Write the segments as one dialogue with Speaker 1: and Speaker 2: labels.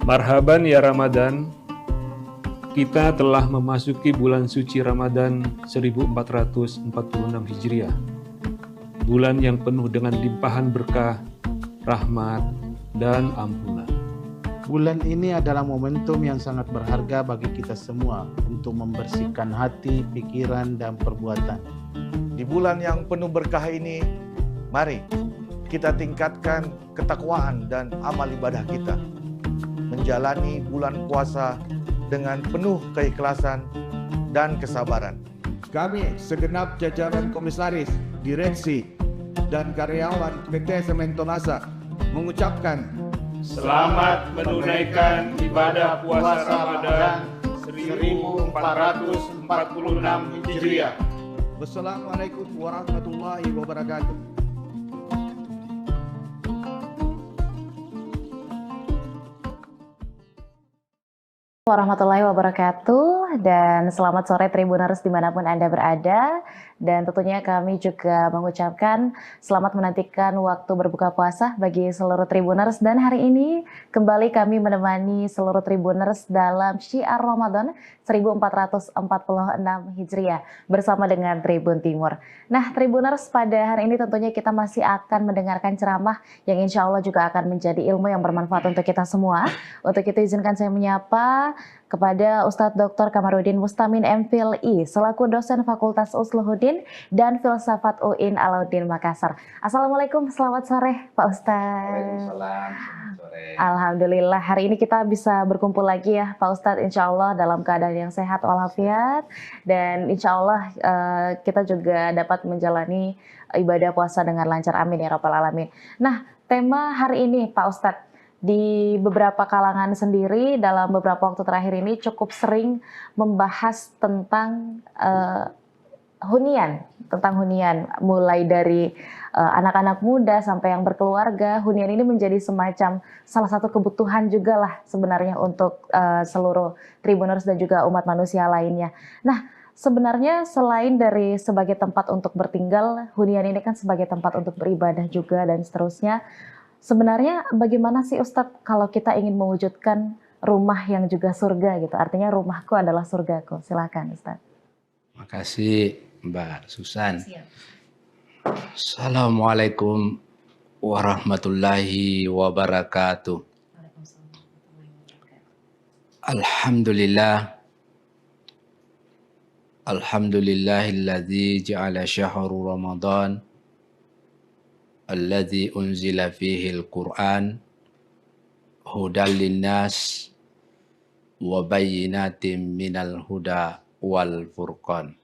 Speaker 1: Marhaban ya Ramadan, kita telah memasuki bulan suci Ramadan 1446 Hijriah. Bulan yang penuh dengan limpahan berkah, rahmat, dan ampunan.
Speaker 2: Bulan ini adalah momentum yang sangat berharga bagi kita semua untuk membersihkan hati, pikiran, dan perbuatan.
Speaker 3: Di bulan yang penuh berkah ini, mari kita tingkatkan ketakwaan dan amal ibadah kita. Menjalani bulan puasa dengan penuh keikhlasan dan kesabaran.
Speaker 4: Kami segenap jajaran komisaris, direksi, dan karyawan PT Sementonasa mengucapkan
Speaker 1: Selamat menunaikan ibadah puasa Ramadan 1446 Hijriah.
Speaker 4: Wassalamualaikum warahmatullahi wabarakatuh.
Speaker 5: Warahmatullahi wabarakatuh, dan selamat sore Tribuners dimanapun Anda berada. Dan tentunya kami juga mengucapkan selamat menantikan waktu berbuka puasa bagi seluruh Tribuners. Dan hari ini kembali kami menemani seluruh Tribuners dalam Syiar Ramadan 1446 Hijriah bersama dengan Tribun Timur. Nah Tribuners, pada hari ini tentunya kita masih akan mendengarkan ceramah yang insya Allah juga akan menjadi ilmu yang bermanfaat untuk kita semua. Untuk itu izinkan saya menyapa kepada Ustadz Dr. Kamarudin Mustamin MPhil I selaku dosen Fakultas Usluhuddin dan Filsafat UIN Alauddin Makassar. Assalamualaikum, selamat sore Pak Ustadz.
Speaker 6: Waalaikumsalam, selamat sore.
Speaker 5: Alhamdulillah hari ini kita bisa berkumpul lagi ya Pak Ustadz, insya Allah dalam keadaan yang sehat walafiat, dan insya Allah kita juga dapat menjalani ibadah puasa dengan lancar, amin ya rabbal alamin. Nah tema hari ini Pak Ustadz, di beberapa kalangan sendiri dalam beberapa waktu terakhir ini cukup sering membahas tentang hunian, mulai dari anak-anak muda sampai yang berkeluarga. Hunian ini menjadi semacam salah satu kebutuhan juga lah sebenarnya untuk seluruh Tribuners dan juga umat manusia lainnya. Nah sebenarnya selain dari sebagai tempat untuk bertinggal, hunian ini kan sebagai tempat untuk beribadah juga dan seterusnya. Sebenarnya bagaimana sih Ustadz kalau kita ingin mewujudkan rumah yang juga surga gitu? Artinya rumahku adalah surgaku. Silakan Ustadz.
Speaker 6: Makasih Mbak Susan. Assalamualaikum warahmatullahi wabarakatuh. Alhamdulillah. Alhamdulillahilladzi ja'ala syahru Ramadan alladzi unzila fihi al-Qur'an hudal linnas wa bayyinatin minal huda wal furqan.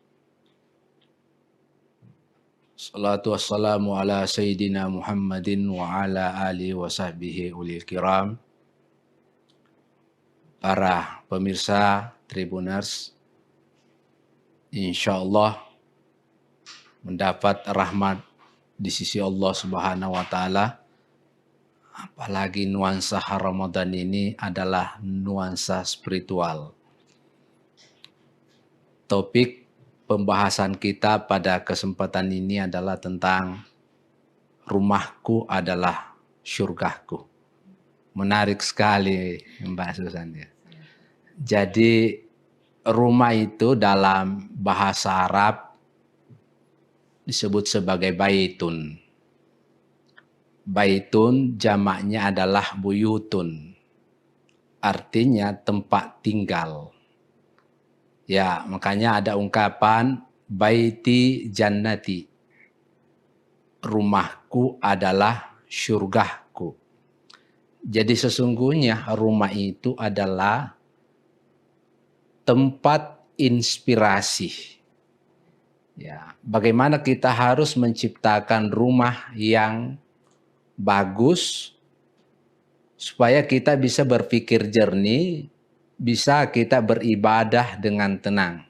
Speaker 6: Salatu wassalamu ala sayyidina Muhammadin wa ala alihi wa sahbihi ulil kiram. Para pemirsa Tribuners, insyaallah mendapat rahmat di sisi Allah Subhanahu wa Ta'ala. Apalagi nuansa Ramadan ini adalah nuansa spiritual. Topik pembahasan kita pada kesempatan ini adalah tentang rumahku adalah syurgaku. Menarik sekali Mbak Susan ya. Jadi rumah itu dalam bahasa Arab disebut sebagai baitun. Baitun jamaknya adalah buyutun. Artinya tempat tinggal. Ya, makanya ada ungkapan baiti jannati. Rumahku adalah syurgaku. Jadi sesungguhnya rumah itu adalah tempat inspirasi. Ya, bagaimana kita harus menciptakan rumah yang bagus supaya kita bisa berpikir jernih, bisa kita beribadah dengan tenang.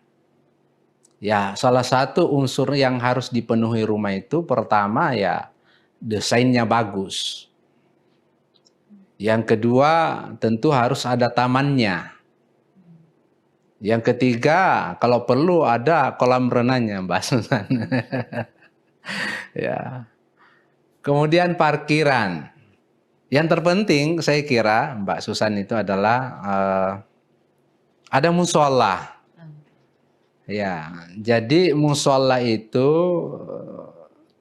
Speaker 6: Ya, salah satu unsur yang harus dipenuhi rumah itu pertama ya desainnya bagus. Yang kedua tentu harus ada tamannya. Yang ketiga, kalau perlu ada kolam renangnya, Mbak Susan. Ya. Kemudian parkiran. Yang terpenting saya kira Mbak Susan itu adalah ada musola. Ya, jadi musola itu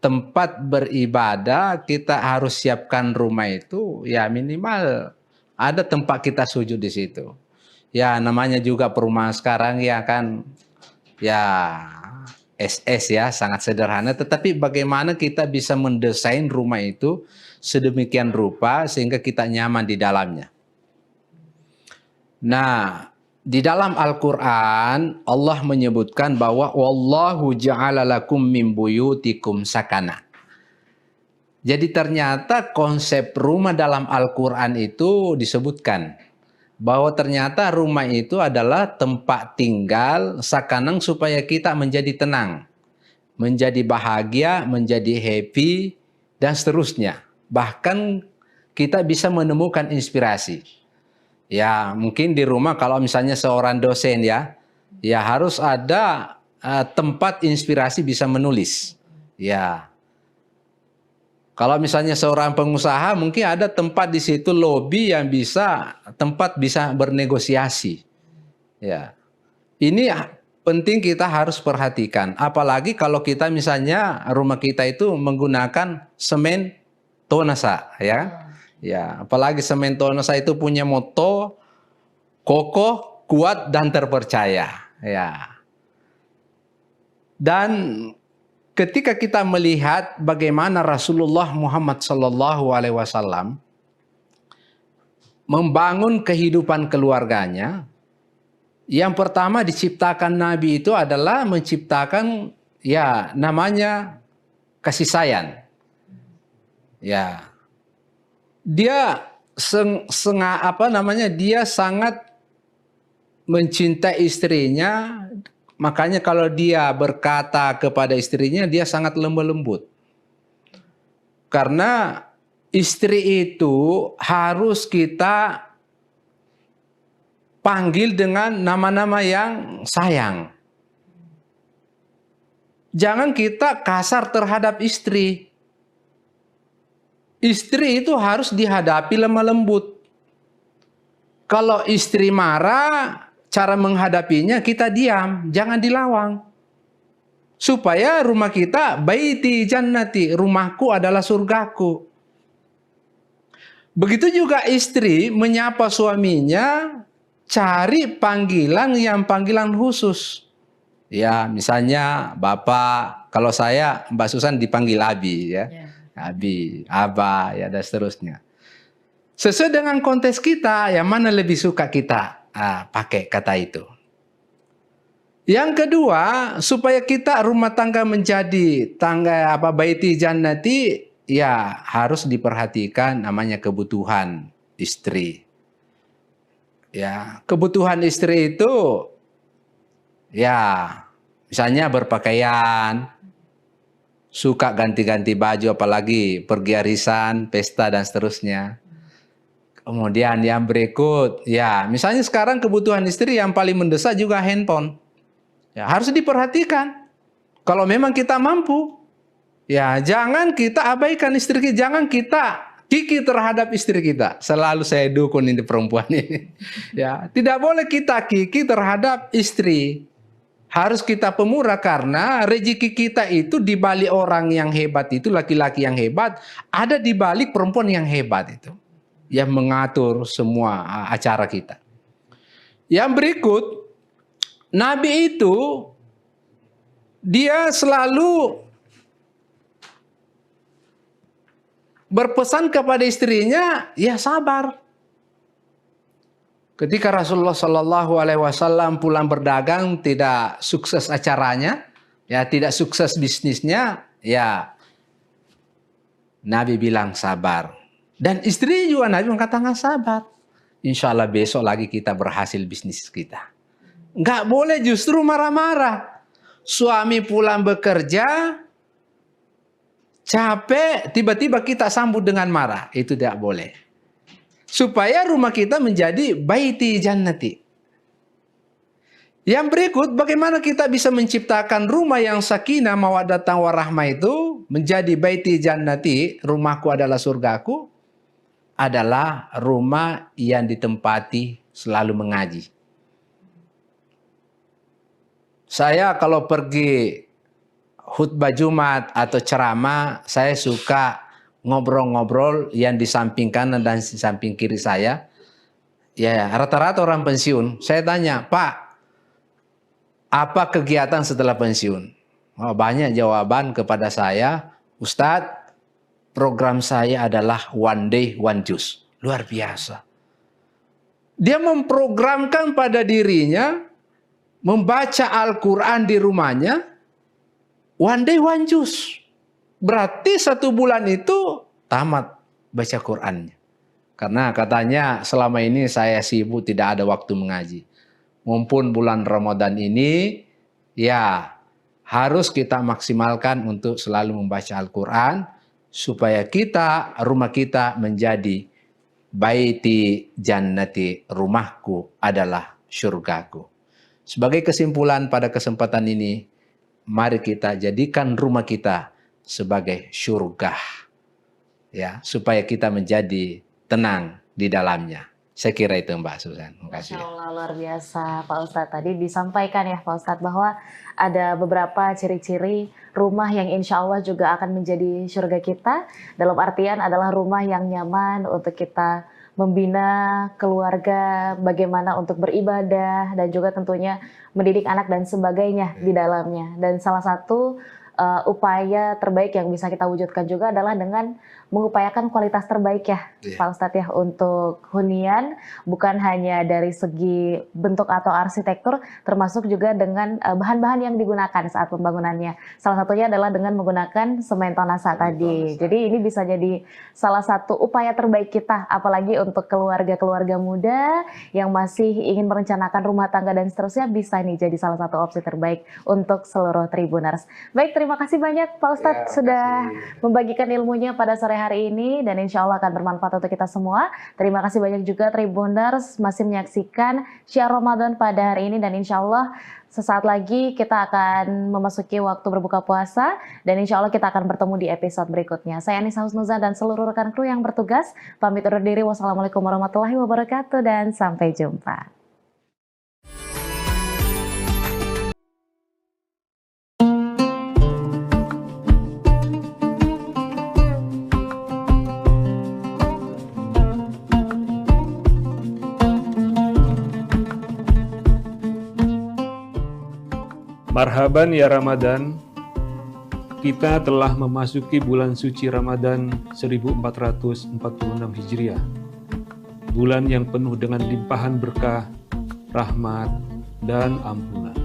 Speaker 6: tempat beribadah, kita harus siapkan rumah itu ya minimal ada tempat kita sujud di situ. Ya namanya juga perumahan sekarang ya kan ya SS ya sangat sederhana, tetapi bagaimana kita bisa mendesain rumah itu sedemikian rupa sehingga kita nyaman di dalamnya. Nah, di dalam Al-Quran Allah menyebutkan bahwa wallahu ja'ala lakum min buyutikum sakana. Jadi ternyata konsep rumah dalam Al-Quran itu disebutkan bahwa ternyata rumah itu adalah tempat tinggal sakanang supaya kita menjadi tenang, menjadi bahagia, menjadi happy dan seterusnya. Bahkan kita bisa menemukan inspirasi. Ya mungkin di rumah kalau misalnya seorang dosen ya harus ada tempat inspirasi bisa menulis. Ya kalau misalnya seorang pengusaha mungkin ada tempat di situ lobi yang tempat bisa bernegosiasi. Ya ini penting kita harus perhatikan. Apalagi kalau kita misalnya rumah kita itu menggunakan semen Tonasa ya. Ya, apalagi semen Tonasa itu punya moto kokoh, kuat dan terpercaya. Ya. Dan ketika kita melihat bagaimana Rasulullah Muhammad SAW membangun kehidupan keluarganya, yang pertama diciptakan Nabi itu adalah menciptakan ya namanya kasih sayang. Ya. Dia dia sangat mencintai istrinya, makanya kalau dia berkata kepada istrinya dia sangat lemah lembut. Karena istri itu harus kita panggil dengan nama-nama yang sayang. Jangan kita kasar terhadap istri. Istri itu harus dihadapi lemah lembut. Kalau istri marah, cara menghadapinya kita diam, jangan dilawang. Supaya rumah kita baiti jannati, rumahku adalah surgaku. Begitu juga istri menyapa suaminya, cari panggilan yang panggilan khusus. Ya, misalnya Bapak, kalau saya Mbak Susan dipanggil Abi ya. Abi, Aba, ya dan seterusnya. Sesuai dengan konteks kita, yang mana lebih suka kita pakai kata itu. Yang kedua, supaya kita rumah tangga menjadi baiti jannati, ya harus diperhatikan namanya kebutuhan istri. Ya, kebutuhan istri itu, ya misalnya berpakaian, suka ganti-ganti baju, apalagi pergi arisan, pesta dan seterusnya. Kemudian yang berikut, ya misalnya sekarang kebutuhan istri yang paling mendesak juga handphone. Ya harus diperhatikan. Kalau memang kita mampu, ya jangan kita abaikan istri kita, jangan kita kiki terhadap istri kita. Selalu saya dukung ini perempuan ini. Ya, tidak boleh kita kiki terhadap istri. Harus kita pemurah karena rezeki kita itu di balik orang yang hebat itu, laki-laki yang hebat, ada di balik perempuan yang hebat itu. Yang mengatur semua acara kita. Yang berikut, Nabi itu dia selalu berpesan kepada istrinya, ya sabar. Ketika Rasulullah SAW pulang berdagang tidak sukses acaranya, ya tidak sukses bisnisnya, ya Nabi bilang sabar. Dan istri juga Nabi mengatakan sabar. Insya Allah besok lagi kita berhasil bisnis kita. Nggak boleh justru marah-marah. Suami pulang bekerja, capek, tiba-tiba kita sambut dengan marah. Itu tidak boleh. Supaya rumah kita menjadi baiti jannati. Yang berikut, bagaimana kita bisa menciptakan rumah yang sakinah mawaddatan warahmah itu menjadi baiti jannati, rumahku adalah surgaku. adalah rumah yang ditempati selalu mengaji. Saya kalau pergi khutbah Jumat atau ceramah, saya suka ngobrol-ngobrol yang di samping kanan dan di samping kiri saya. Ya, rata-rata orang pensiun. Saya tanya, Pak, apa kegiatan setelah pensiun? Oh, banyak jawaban kepada saya, Ustadz, program saya adalah one day, one juice. Luar biasa. Dia memprogramkan pada dirinya, membaca Al-Quran di rumahnya, one day, one juice. Berarti 1 bulan itu tamat baca Qurannya. Karena katanya selama ini saya sibuk tidak ada waktu mengaji. Mumpun bulan Ramadan ini, ya harus kita maksimalkan untuk selalu membaca Al-Quran, supaya rumah kita menjadi baiti jannati, rumahku adalah syurgaku. Sebagai kesimpulan pada kesempatan ini, mari kita jadikan rumah kita sebagai syurga, ya, supaya kita menjadi tenang di dalamnya. Saya kira itu Mbak Susan. Terima kasih.
Speaker 5: Masya Allah, luar biasa Pak Ustadz. Tadi disampaikan ya Pak Ustadz bahwa ada beberapa ciri-ciri rumah yang insya Allah juga akan menjadi surga kita. Dalam artian adalah rumah yang nyaman untuk kita membina keluarga, bagaimana untuk beribadah, dan juga tentunya mendidik anak dan sebagainya di dalamnya. Dan salah satu upaya terbaik yang bisa kita wujudkan juga adalah dengan mengupayakan kualitas terbaik ya Pak Ustadz ya untuk hunian, bukan hanya dari segi bentuk atau arsitektur, termasuk juga dengan bahan-bahan yang digunakan saat pembangunannya. Salah satunya adalah dengan menggunakan semen tonasa tadi. Jadi ini bisa jadi salah satu upaya terbaik kita, apalagi untuk keluarga-keluarga muda yang masih ingin merencanakan rumah tangga dan seterusnya, bisa nih jadi salah satu opsi terbaik untuk seluruh Tribuners. Baik, terima kasih banyak Pak Ustadz sudah membagikan ilmunya pada sore hari ini, dan insya Allah akan bermanfaat untuk kita semua. Terima kasih banyak juga Tribuners masih menyaksikan Syiar Ramadan pada hari ini, dan insya Allah sesaat lagi kita akan memasuki waktu berbuka puasa, dan insya Allah kita akan bertemu di episode berikutnya. Saya Anissa Husnuza dan seluruh rekan kru yang bertugas pamit undur diri. Wassalamualaikum warahmatullahi wabarakatuh dan sampai jumpa.
Speaker 1: Marhaban ya Ramadan, kita telah memasuki bulan suci Ramadan 1446 Hijriah. Bulan yang penuh dengan limpahan berkah, rahmat, dan ampunan.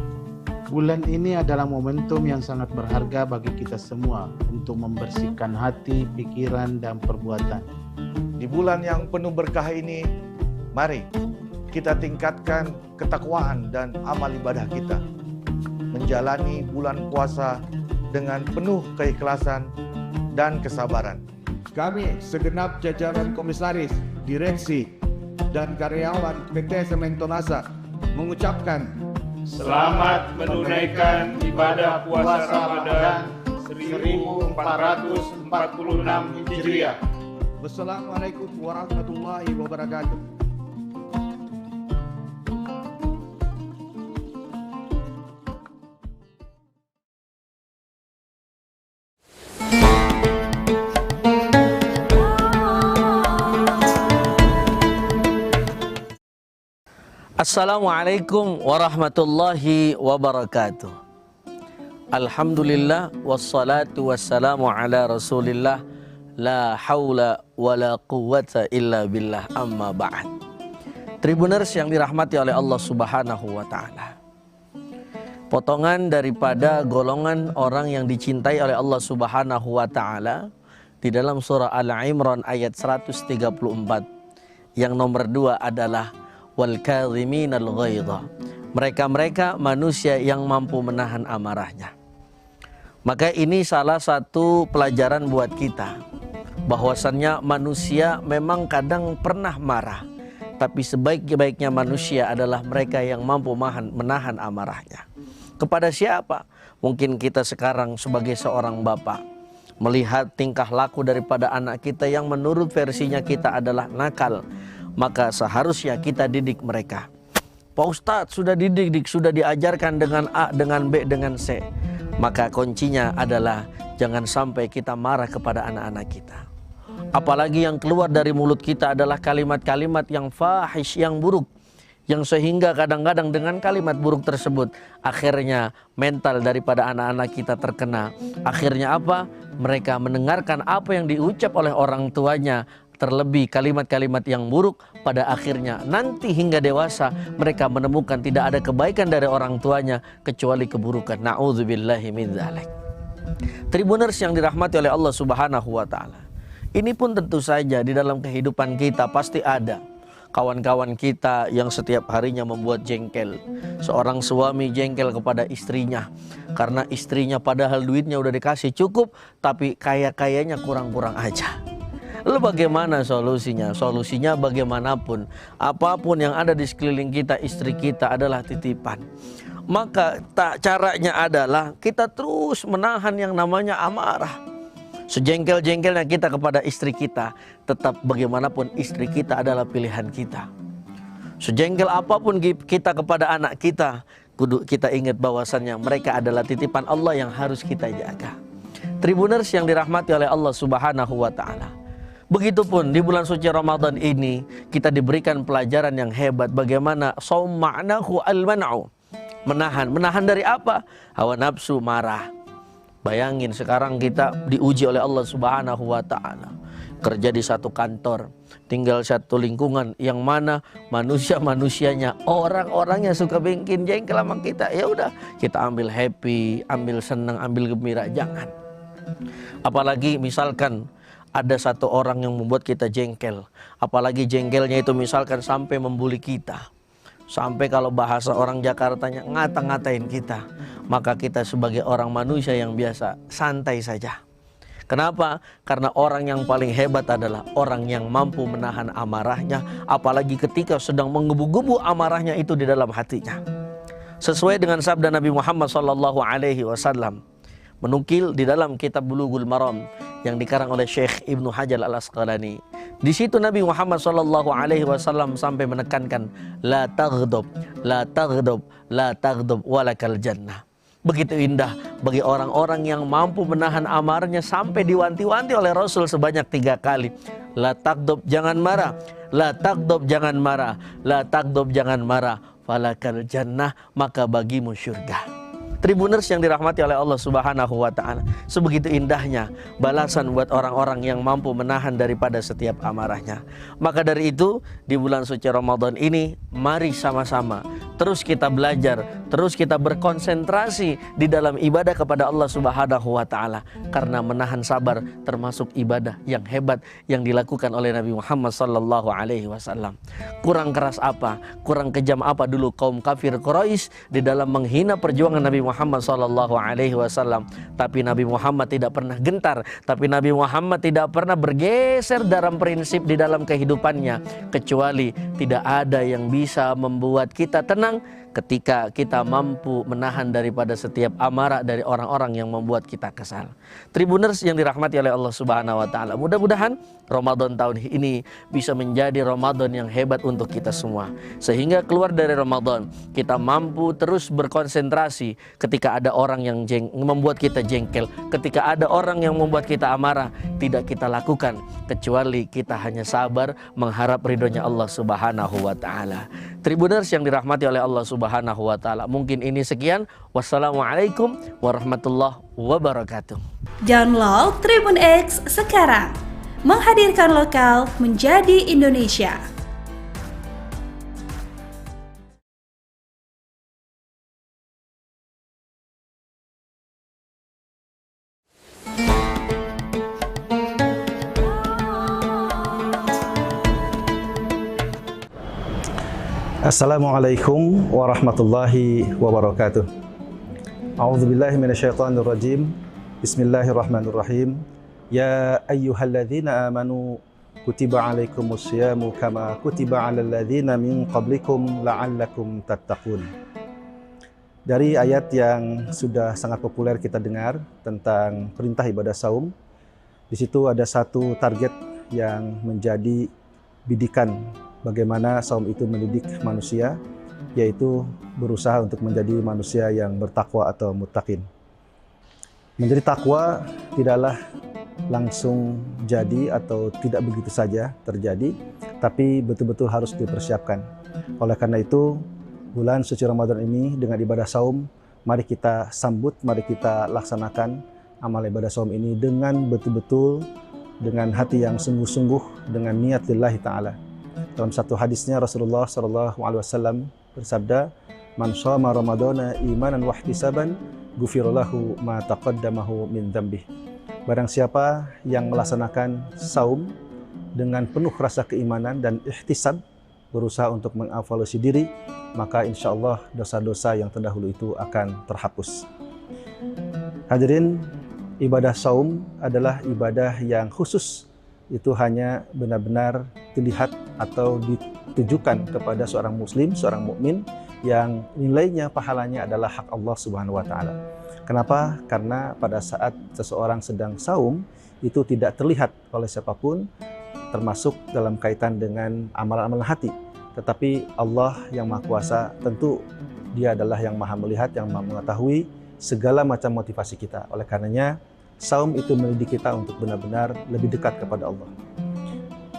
Speaker 2: Bulan ini adalah momentum yang sangat berharga bagi kita semua untuk membersihkan hati, pikiran, dan perbuatan.
Speaker 3: Di bulan yang penuh berkah ini, mari kita tingkatkan ketakwaan dan amal ibadah kita. Menjalani bulan puasa dengan penuh keikhlasan dan kesabaran.
Speaker 4: Kami segenap jajaran komisaris, direksi, dan karyawan PT Semen Tonasa mengucapkan
Speaker 1: Selamat menunaikan ibadah puasa Ramadan 1446 Hijriah.
Speaker 4: Wassalamualaikum warahmatullahi wabarakatuh.
Speaker 7: Assalamualaikum warahmatullahi wabarakatuh. Alhamdulillah wassalatu wassalamu ala Rasulillah, la haula wala quwwata illa billah, amma ba'd. Tribuners yang dirahmati oleh Allah Subhanahu wa taala. Potongan daripada golongan orang yang dicintai oleh Allah Subhanahu wa taala di dalam surah Al-Imran ayat 134. Yang nomor 2 adalah wal kadhiminal ghaidha, mereka-mereka manusia yang mampu menahan amarahnya. Maka ini salah satu pelajaran buat kita, bahwasannya manusia memang kadang pernah marah, tapi sebaik-baiknya manusia adalah mereka yang mampu menahan amarahnya. Kepada siapa? Mungkin kita sekarang sebagai seorang bapak, melihat tingkah laku daripada anak kita yang menurut versinya kita adalah nakal, maka seharusnya kita didik mereka. Pak Ustadz sudah didik, sudah diajarkan dengan A, dengan B, dengan C. Maka kuncinya adalah jangan sampai kita marah kepada anak-anak kita. Apalagi yang keluar dari mulut kita adalah kalimat-kalimat yang fahish, yang buruk, yang sehingga kadang-kadang dengan kalimat buruk tersebut akhirnya mental daripada anak-anak kita terkena. Akhirnya apa? Mereka mendengarkan apa yang diucap oleh orang tuanya, terlebih kalimat-kalimat yang buruk. Pada akhirnya nanti hingga dewasa mereka menemukan tidak ada kebaikan dari orang tuanya kecuali keburukan. Na'udzubillahi min dzalik. Tribuners yang dirahmati oleh Allah Subhanahu wa taala. Ini pun tentu saja di dalam kehidupan kita pasti ada kawan-kawan kita yang setiap harinya membuat jengkel. Seorang suami jengkel kepada istrinya karena istrinya padahal duitnya udah dikasih cukup, tapi kayaknya kurang-kurang aja. Lalu bagaimana solusinya? Solusinya bagaimanapun, apapun yang ada di sekeliling kita, istri kita adalah titipan. Maka caranya adalah kita terus menahan yang namanya amarah. Sejengkel-jengkelnya kita kepada istri kita, tetap bagaimanapun istri kita adalah pilihan kita. Sejengkel apapun kita kepada anak kita, kudu kita ingat bahwasannya mereka adalah titipan Allah yang harus kita jaga. Tribuners yang dirahmati oleh Allah Subhanahu wa taala. Begitupun di bulan suci Ramadan ini kita diberikan pelajaran yang hebat bagaimana shaum ma'nahu al-man'u. Menahan dari apa? Hawa nafsu, marah. Bayangin sekarang kita diuji oleh Allah Subhanahu wa taala. Kerja di satu kantor, tinggal satu lingkungan yang mana manusia-manusianya, orang-orangnya suka bikin jengkel sama kita. Ya udah, kita ambil happy, ambil senang, ambil gembira, jangan. Apalagi misalkan ada satu orang yang membuat kita jengkel, apalagi jengkelnya itu misalkan sampai membuli kita, sampai kalau bahasa orang Jakartanya ngata-ngatain kita, maka kita sebagai orang manusia yang biasa santai saja. Kenapa? Karena orang yang paling hebat adalah orang yang mampu menahan amarahnya, apalagi ketika sedang menggebu-gebu amarahnya itu di dalam hatinya. Sesuai dengan sabda Nabi Muhammad SAW, menukil di dalam kitab Bulughul Maram yang dikarang oleh Syekh Ibnu Hajar Al-Asqalani. Di situ Nabi Muhammad SAW sampai menekankan la taghdab, la taghdab, la taghdab walakal jannah. Begitu indah bagi orang-orang yang mampu menahan amarnya sampai diwanti-wanti oleh Rasul sebanyak 3 kali. La taghdab, jangan marah. La taghdab, jangan marah. La taghdab, jangan marah. Falakal jannah, maka bagimu syurga. Tribuners yang dirahmati oleh Allah Subhanahu wa taala, sebegitu indahnya balasan buat orang-orang yang mampu menahan daripada setiap amarahnya. Maka dari itu di bulan suci Ramadan ini mari sama-sama terus kita belajar, terus kita berkonsentrasi di dalam ibadah kepada Allah Subhanahu wa taala, karena menahan sabar termasuk ibadah yang hebat yang dilakukan oleh Nabi Muhammad sallallahu alaihi wasallam. Kurang keras apa, kurang kejam apa dulu kaum kafir Quraisy di dalam menghina perjuangan Nabi Muhammad sallallahu alaihi wasallam, tapi Nabi Muhammad tidak pernah gentar, tapi Nabi Muhammad tidak pernah bergeser dalam prinsip di dalam kehidupannya, kecuali tidak ada yang bisa membuat kita tenang ketika kita mampu menahan daripada setiap amarah dari orang-orang yang membuat kita kesal. Tribuners yang dirahmati oleh Allah Subhanahu wa taala, mudah-mudahan Ramadan tahun ini bisa menjadi Ramadan yang hebat untuk kita semua, sehingga keluar dari Ramadan kita mampu terus berkonsentrasi ketika ada orang yang membuat kita jengkel, ketika ada orang yang membuat kita amarah, tidak kita lakukan kecuali kita hanya sabar mengharap ridhonya Allah Subhanahu wa taala. Tribuners yang dirahmati oleh Allah Subhanahu wa taala, mungkin ini sekian. Wassalamualaikum warahmatullahi wabarakatuh.
Speaker 8: Download Tribun X sekarang. Menghadirkan lokal menjadi Indonesia.
Speaker 9: Assalamualaikum warahmatullahi wabarakatuh. A'udzubillahi minasyaitonirrajim. Bismillahirrahmanirrahim. Ya ayyuhalladzina amanu kutiba alaikumus syiyamu kama kutiba alal ladzina min qablikum la'allakum tattaqun. Dari ayat yang sudah sangat populer kita dengar tentang perintah ibadah saum, Di situ ada satu target yang menjadi bidikan bagaimana saum itu mendidik manusia, yaitu berusaha untuk menjadi manusia yang bertakwa atau muttaqin. Menjadi takwa tidaklah langsung jadi atau tidak begitu saja terjadi, tapi betul-betul harus dipersiapkan. Oleh karena itu, bulan suci Ramadan ini dengan ibadah saum, mari kita sambut, mari kita laksanakan amal ibadah saum ini dengan betul-betul, dengan hati yang sungguh-sungguh, dengan niat lillahi ta'ala. Dalam satu hadisnya Rasulullah SAW bersabda, "Man shoma Ramadana imanan wa ihtisaban, ghufira lahu ma taqaddamahu min dzambih." Barang siapa yang melaksanakan saum dengan penuh rasa keimanan dan ihtisab, berusaha untuk mengevaluasi diri, maka insya Allah dosa-dosa yang terdahulu itu akan terhapus. Hadirin, ibadah saum adalah ibadah yang khusus. Itu hanya benar-benar dilihat atau ditujukan kepada seorang muslim, seorang mukmin yang nilainya, pahalanya adalah hak Allah Subhanahu wa taala. Kenapa? Karena pada saat seseorang sedang saum itu tidak terlihat oleh siapapun, termasuk dalam kaitan dengan amalan-amalan hati. Tetapi Allah yang Maha Kuasa, tentu Dia adalah yang Maha melihat, yang Maha mengetahui segala macam motivasi kita. Oleh karenanya, saum itu mendidik kita untuk benar-benar lebih dekat kepada Allah.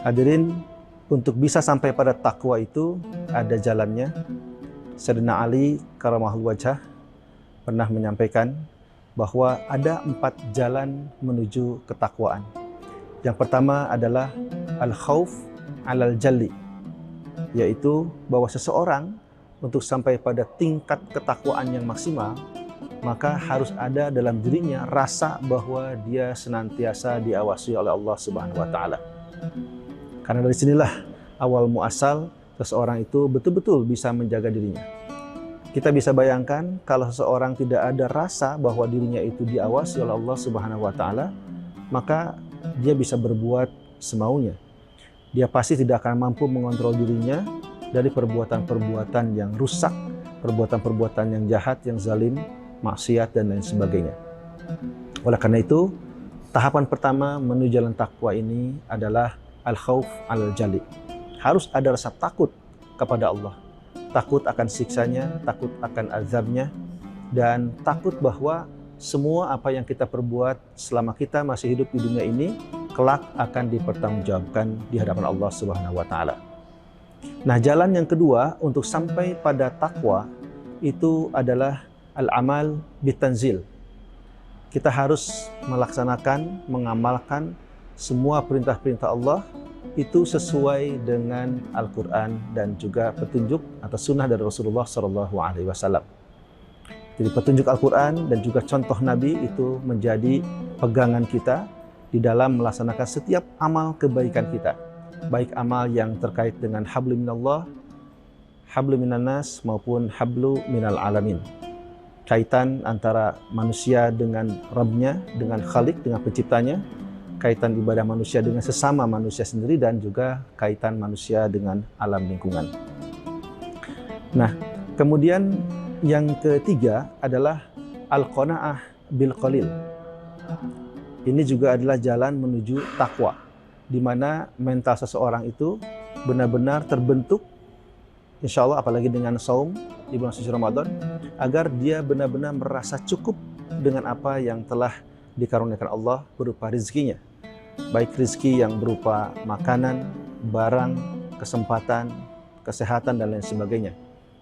Speaker 9: Hadirin, untuk bisa sampai pada takwa itu ada jalannya. Sayyidina Ali karamahul wajah pernah menyampaikan bahwa ada 4 jalan menuju ketakwaan. Yang pertama adalah al-khauf alal jalli, yaitu bahwa seseorang untuk sampai pada tingkat ketakwaan yang maksimal, maka harus ada dalam dirinya rasa bahwa dia senantiasa diawasi oleh Allah Subhanahu wa taala. Karena dari sinilah awal muasal seseorang itu betul-betul bisa menjaga dirinya. Kita bisa bayangkan kalau seseorang tidak ada rasa bahwa dirinya itu diawasi oleh Allah Subhanahu wa taala, maka dia bisa berbuat semaunya. Dia pasti tidak akan mampu mengontrol dirinya dari perbuatan-perbuatan yang rusak, perbuatan-perbuatan yang jahat, yang zalim, maksiat dan lain sebagainya. Oleh karena itu, tahapan pertama menuju jalan takwa ini adalah al-khauf al-jali. Harus ada rasa takut kepada Allah. Takut akan siksanya, takut akan azabnya, dan takut bahwa semua apa yang kita perbuat selama kita masih hidup di dunia ini kelak akan dipertanggungjawabkan di hadapan Allah Subhanahu wa taala. Nah, jalan yang kedua untuk sampai pada takwa itu adalah al-amal bitanzil. Kita harus melaksanakan, mengamalkan semua perintah-perintah Allah itu sesuai dengan Al-Quran dan juga petunjuk atau sunnah dari Rasulullah SAW. Jadi petunjuk Al-Quran dan juga contoh Nabi itu menjadi pegangan kita di dalam melaksanakan setiap amal kebaikan kita. Baik amal yang terkait dengan hablu minallah, hablu minannas maupun hablu minal alamin. Kaitan antara manusia dengan Rabbnya, dengan Khalik, dengan penciptanya. Kaitan ibadah manusia dengan sesama manusia sendiri dan juga kaitan manusia dengan alam lingkungan. Nah, kemudian yang ketiga adalah al-qanaah bil qalil. Ini juga adalah jalan menuju takwa, di mana mental seseorang itu benar-benar terbentuk, insya Allah apalagi dengan saum di bulan suci Ramadan, agar dia benar-benar merasa cukup dengan apa yang telah dikaruniakan Allah berupa rezekinya. Baik rezeki yang berupa makanan, barang, kesempatan, kesehatan, dan lain sebagainya.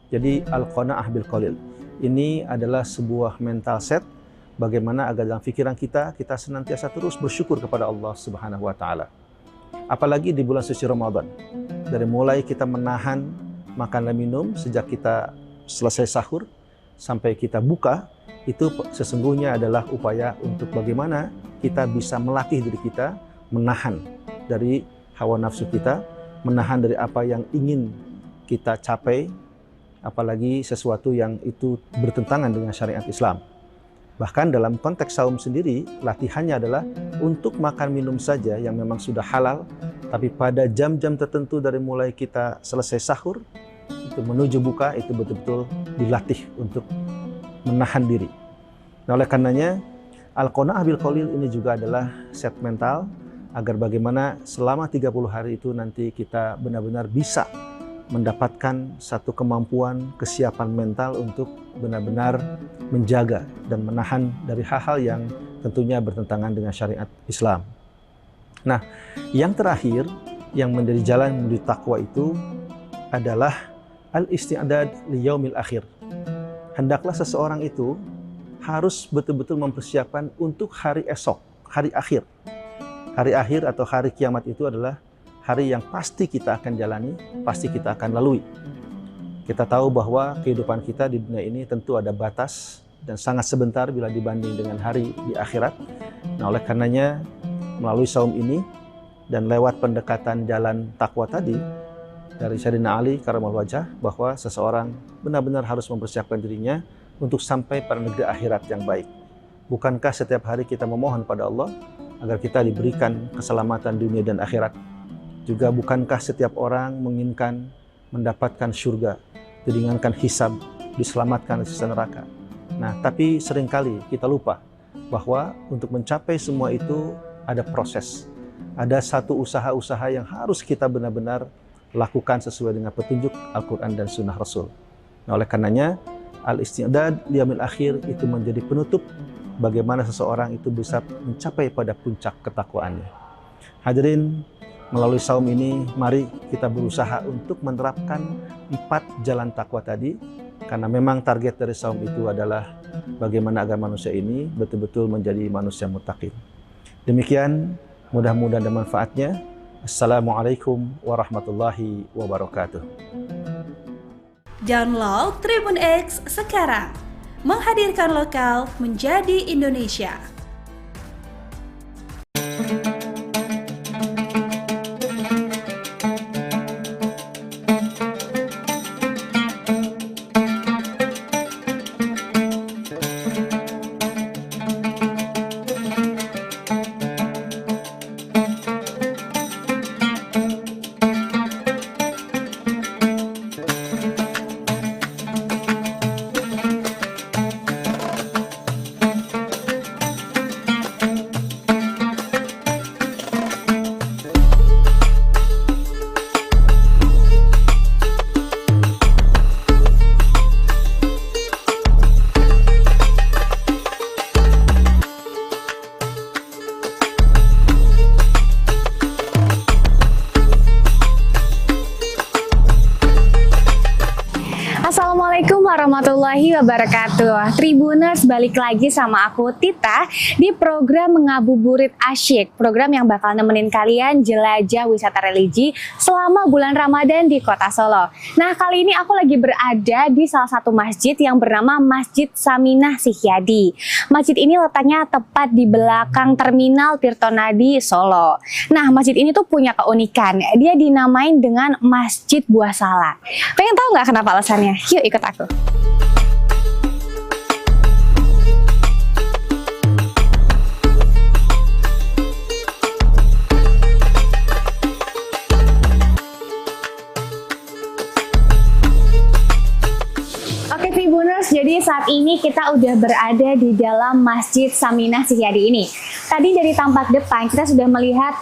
Speaker 9: Jadi al-qanaah bil qalil. Ini adalah sebuah mental set bagaimana agar dalam pikiran kita senantiasa terus bersyukur kepada Allah Subhanahu wa taala. Apalagi di bulan suci Ramadan. Dari mulai kita menahan makan dan minum sejak kita selesai sahur sampai kita buka, itu sesungguhnya adalah upaya untuk bagaimana kita bisa melatih diri kita menahan dari hawa nafsu kita, menahan dari apa yang ingin kita capai, apalagi sesuatu yang itu bertentangan dengan syariat Islam. Bahkan dalam konteks saum sendiri, latihannya adalah untuk makan minum saja yang memang sudah halal, tapi pada jam-jam tertentu dari mulai kita selesai sahur, itu menuju buka, itu betul-betul dilatih untuk menahan diri. Nah, oleh karenanya, Al-Qanaah bil Qalil ini juga adalah set mental agar bagaimana selama 30 hari itu nanti kita benar-benar bisa mendapatkan satu kemampuan, kesiapan mental untuk benar-benar menjaga dan menahan dari hal-hal yang tentunya bertentangan dengan syariat Islam. Nah, yang terakhir yang menjadi jalan menuju takwa itu adalah al-isti'dad li yaumil akhir. Hendaklah seseorang itu harus betul-betul mempersiapkan untuk hari esok, hari akhir. Hari akhir atau hari kiamat itu adalah hari yang pasti kita akan jalani, pasti kita akan lalui. Kita tahu bahwa kehidupan kita di dunia ini tentu ada batas dan sangat sebentar bila dibanding dengan hari di akhirat. Nah, oleh karenanya melalui saum ini dan lewat pendekatan jalan takwa tadi dari Sayyidina Ali karamallahu wajhah, bahwa seseorang benar-benar harus mempersiapkan dirinya untuk sampai pada negeri akhirat yang baik. Bukankah setiap hari kita memohon pada Allah agar kita diberikan keselamatan dunia dan akhirat? Juga bukankah setiap orang menginginkan mendapatkan surga, diringankan hisab, diselamatkan dari siksa neraka? Nah, tapi seringkali kita lupa bahwa untuk mencapai semua itu ada proses. Ada satu usaha-usaha yang harus kita benar-benar lakukan sesuai dengan petunjuk Al-Quran dan Sunnah Rasul. Nah, oleh karenanya, al-isti'dad liyaumil akhir itu menjadi penutup bagaimana seseorang itu bisa mencapai pada puncak ketakwaannya. Hadirin, melalui saum ini, mari kita berusaha untuk menerapkan 4 jalan takwa tadi, karena memang target dari saum itu adalah bagaimana agar manusia ini betul-betul menjadi manusia muttaqin. Demikian, mudah-mudahan ada manfaatnya. Assalamualaikum warahmatullahi wabarakatuh.
Speaker 8: Download Tribun X sekarang, menghadirkan lokal menjadi Indonesia.
Speaker 5: Assalamualaikum warahmatullahi wabarakatuh. Tribuners, balik lagi sama aku Tita di program Mengabuburit Asyik, program yang bakal nemenin kalian jelajah wisata religi selama bulan Ramadan di Kota Solo. Nah, kali ini aku lagi berada di salah satu masjid yang bernama Masjid Saminah Sihyadi. Masjid ini letaknya tepat di belakang Terminal Tirtonadi Solo. Nah, masjid ini tuh punya keunikan, dia dinamain dengan Masjid Buah Salak. Pengen tahu nggak kenapa alasannya? Yuk ikut aku. Oke Tribuners, jadi saat ini kita udah berada di dalam Masjid Saminah Sihyadi ini. Tadi dari tampak depan kita sudah melihat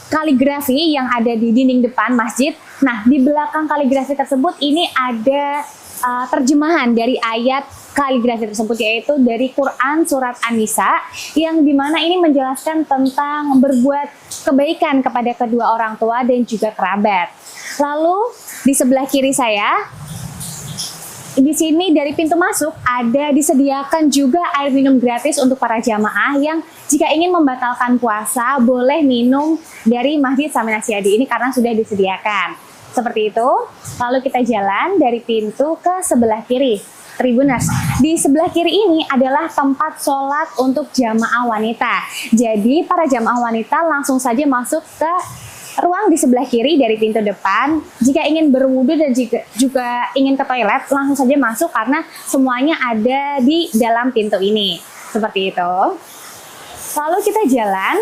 Speaker 5: kaligrafi yang ada di dinding depan masjid. Nah, di belakang kaligrafi tersebut ini ada terjemahan dari ayat kaligrafi tersebut, yaitu dari Quran Surat An-Nisa, yang dimana ini menjelaskan tentang berbuat kebaikan kepada kedua orang tua dan juga kerabat. Lalu di sebelah kiri saya, di sini dari pintu masuk ada disediakan juga air minum gratis untuk para jamaah yang jika ingin membatalkan puasa boleh minum dari Masjid Saminah Sihyadi ini karena sudah disediakan. Seperti itu. Lalu kita jalan dari pintu ke sebelah kiri. Tribuners, di sebelah kiri ini adalah tempat sholat untuk jamaah wanita. Jadi para jamaah wanita langsung saja masuk ke ruang di sebelah kiri dari pintu depan. Jika ingin berwudu dan juga ingin ke toilet, langsung saja masuk karena semuanya ada di dalam pintu ini. Seperti itu. Lalu kita jalan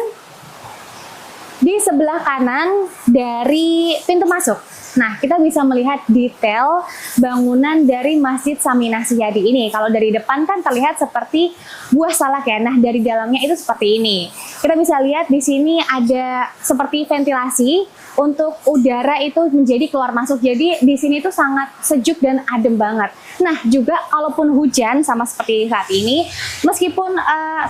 Speaker 5: di sebelah kanan dari pintu masuk. Nah, kita bisa melihat detail bangunan dari Masjid Saminah Siyadi ini. Kalau dari depan kan terlihat seperti buah salak ya. Nah, dari dalamnya itu seperti ini. Kita bisa lihat di sini ada seperti ventilasi untuk udara itu menjadi keluar masuk. Jadi di sini itu sangat sejuk dan adem banget. Nah, juga kalaupun hujan sama seperti saat ini, meskipun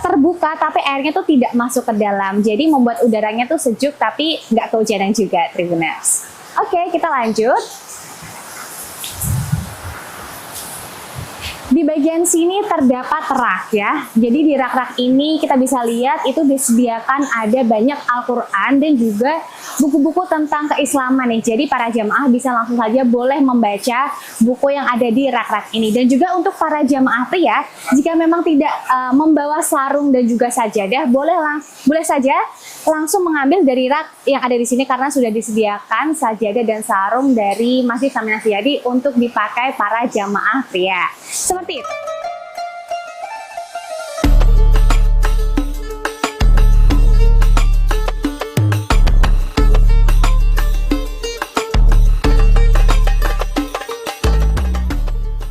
Speaker 5: terbuka tapi airnya tuh tidak masuk ke dalam. Jadi membuat udaranya tuh sejuk tapi nggak kehujanan juga, Tribuners. Oke, kita lanjut. Di bagian sini terdapat rak ya. Jadi di rak-rak ini kita bisa lihat itu disediakan ada banyak Al-Quran dan juga buku-buku tentang keislaman nih. Jadi para jamaah bisa langsung saja boleh membaca buku yang ada di rak-rak ini. Dan juga untuk para jamaah pria, jika memang tidak membawa sarung dan juga sajadah, boleh saja langsung mengambil dari rak yang ada di sini karena sudah disediakan sajadah dan sarung dari Masjid Saminah Siyadi untuk dipakai para jamaah pria. Seperti itu.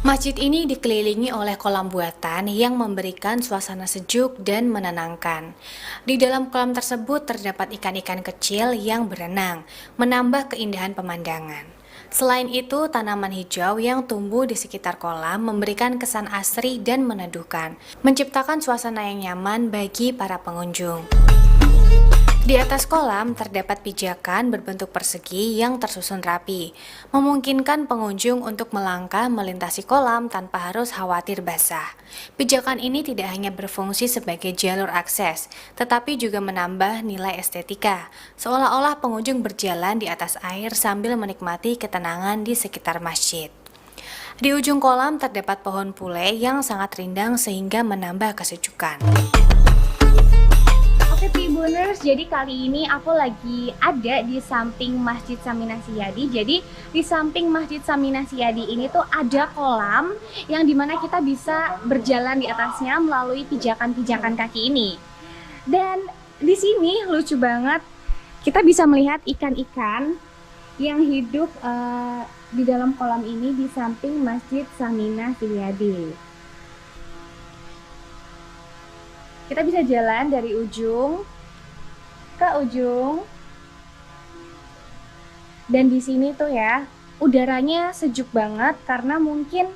Speaker 10: Masjid ini dikelilingi oleh kolam buatan yang memberikan suasana sejuk dan menenangkan. Di dalam kolam tersebut terdapat ikan-ikan kecil yang berenang, menambah keindahan pemandangan. Selain itu, tanaman hijau yang tumbuh di sekitar kolam memberikan kesan asri dan meneduhkan, menciptakan suasana yang nyaman bagi para pengunjung. Di atas kolam terdapat pijakan berbentuk persegi yang tersusun rapi, memungkinkan pengunjung untuk melangkah melintasi kolam tanpa harus khawatir basah. Pijakan ini tidak hanya berfungsi sebagai jalur akses, tetapi juga menambah nilai estetika, seolah-olah pengunjung berjalan di atas air sambil menikmati ketenangan di sekitar masjid. Di ujung kolam terdapat pohon pule yang sangat rindang sehingga menambah kesejukan.
Speaker 5: Oke Tribuners, jadi kali ini aku lagi ada di samping Masjid Saminah Siyadi. Jadi di samping Masjid Saminah Siyadi ini tuh ada kolam yang dimana kita bisa berjalan di atasnya melalui pijakan-pijakan kaki ini. Dan di sini lucu banget, kita bisa melihat ikan-ikan yang hidup di dalam kolam ini di samping Masjid Saminah Siyadi. Kita bisa jalan dari ujung ke ujung. Dan di sini tuh ya, udaranya sejuk banget karena mungkin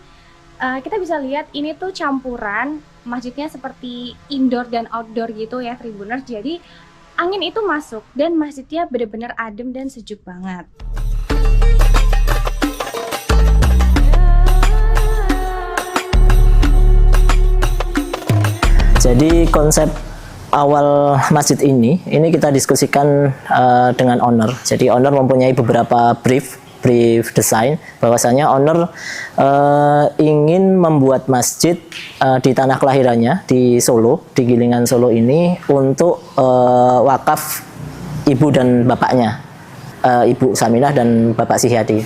Speaker 5: kita bisa lihat ini tuh campuran masjidnya seperti indoor dan outdoor gitu ya Tribuners. Jadi angin itu masuk dan masjidnya benar-benar adem dan sejuk banget.
Speaker 11: Jadi konsep awal masjid ini kita diskusikan dengan owner. Jadi owner mempunyai beberapa brief desain, bahwasanya owner ingin membuat masjid di tanah kelahirannya di Solo, di Gilingan Solo ini untuk wakaf ibu dan bapaknya, Ibu Saminah dan Bapak Siyadi.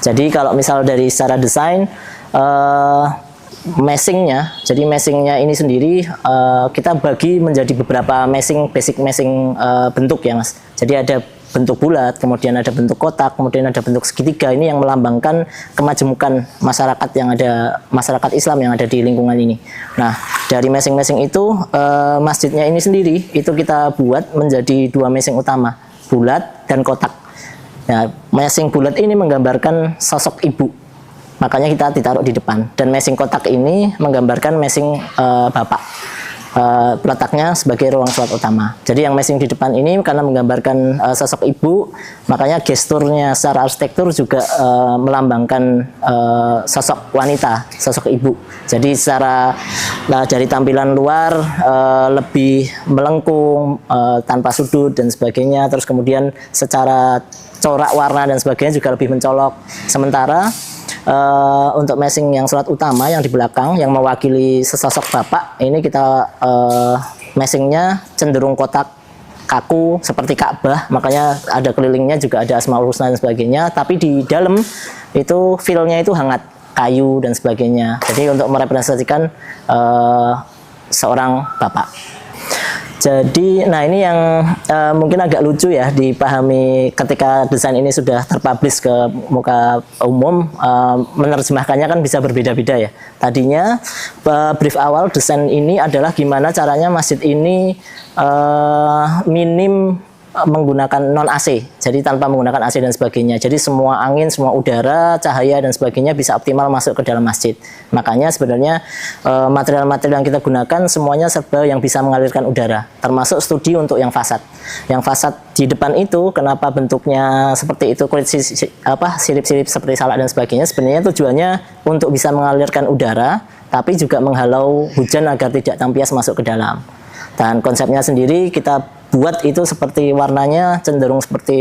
Speaker 11: Jadi kalau misal dari secara desain jadi meshingnya ini sendiri kita bagi menjadi beberapa basic meshing bentuk ya Mas. Jadi ada bentuk bulat, kemudian ada bentuk kotak, kemudian ada bentuk segitiga. Ini yang melambangkan kemajemukan masyarakat Islam yang ada di lingkungan ini. Nah, dari meshing itu masjidnya ini sendiri itu kita buat menjadi dua meshing utama, bulat dan kotak. Nah, meshing bulat ini menggambarkan sosok ibu. Makanya kita ditaruh di depan. Dan meshing kotak ini menggambarkan meshing bapak. Letaknya sebagai ruang sholat utama. Jadi yang meshing di depan ini karena menggambarkan sosok ibu, makanya gesturnya secara arsitektur juga melambangkan sosok wanita, sosok ibu. Jadi secara dari tampilan luar lebih melengkung, tanpa sudut dan sebagainya. Terus kemudian secara corak warna dan sebagainya juga lebih mencolok. Sementara untuk meshing yang sholat utama yang di belakang yang mewakili sesosok bapak ini kita meshingnya cenderung kotak kaku seperti Ka'bah, makanya ada kelilingnya juga ada Asmaul Husna dan sebagainya, tapi di dalam itu feel-nya itu hangat, kayu dan sebagainya. Jadi untuk merepresentasikan seorang bapak. Jadi, nah ini yang mungkin agak lucu ya dipahami ketika desain ini sudah terpublish ke muka umum, menerjemahkannya kan bisa berbeda-beda ya. Tadinya brief awal desain ini adalah gimana caranya masjid ini minim menggunakan non AC, jadi tanpa menggunakan AC dan sebagainya. Jadi semua angin, semua udara, cahaya dan sebagainya bisa optimal masuk ke dalam masjid. Makanya sebenarnya material-material yang kita gunakan semuanya serba yang bisa mengalirkan udara, termasuk studi untuk yang fasad. Yang fasad di depan itu kenapa bentuknya seperti itu, kulit sirip-sirip seperti salak dan sebagainya, sebenarnya tujuannya untuk bisa mengalirkan udara, tapi juga menghalau hujan agar tidak tampias masuk ke dalam. Dan konsepnya sendiri kita buat itu seperti warnanya cenderung seperti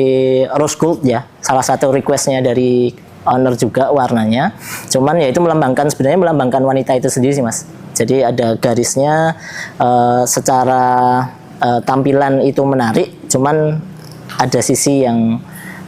Speaker 11: rose gold ya. Salah satu requestnya dari owner juga warnanya. Cuman ya itu sebenarnya melambangkan wanita itu sendiri sih Mas. Jadi ada garisnya, secara tampilan itu menarik. Cuman ada sisi yang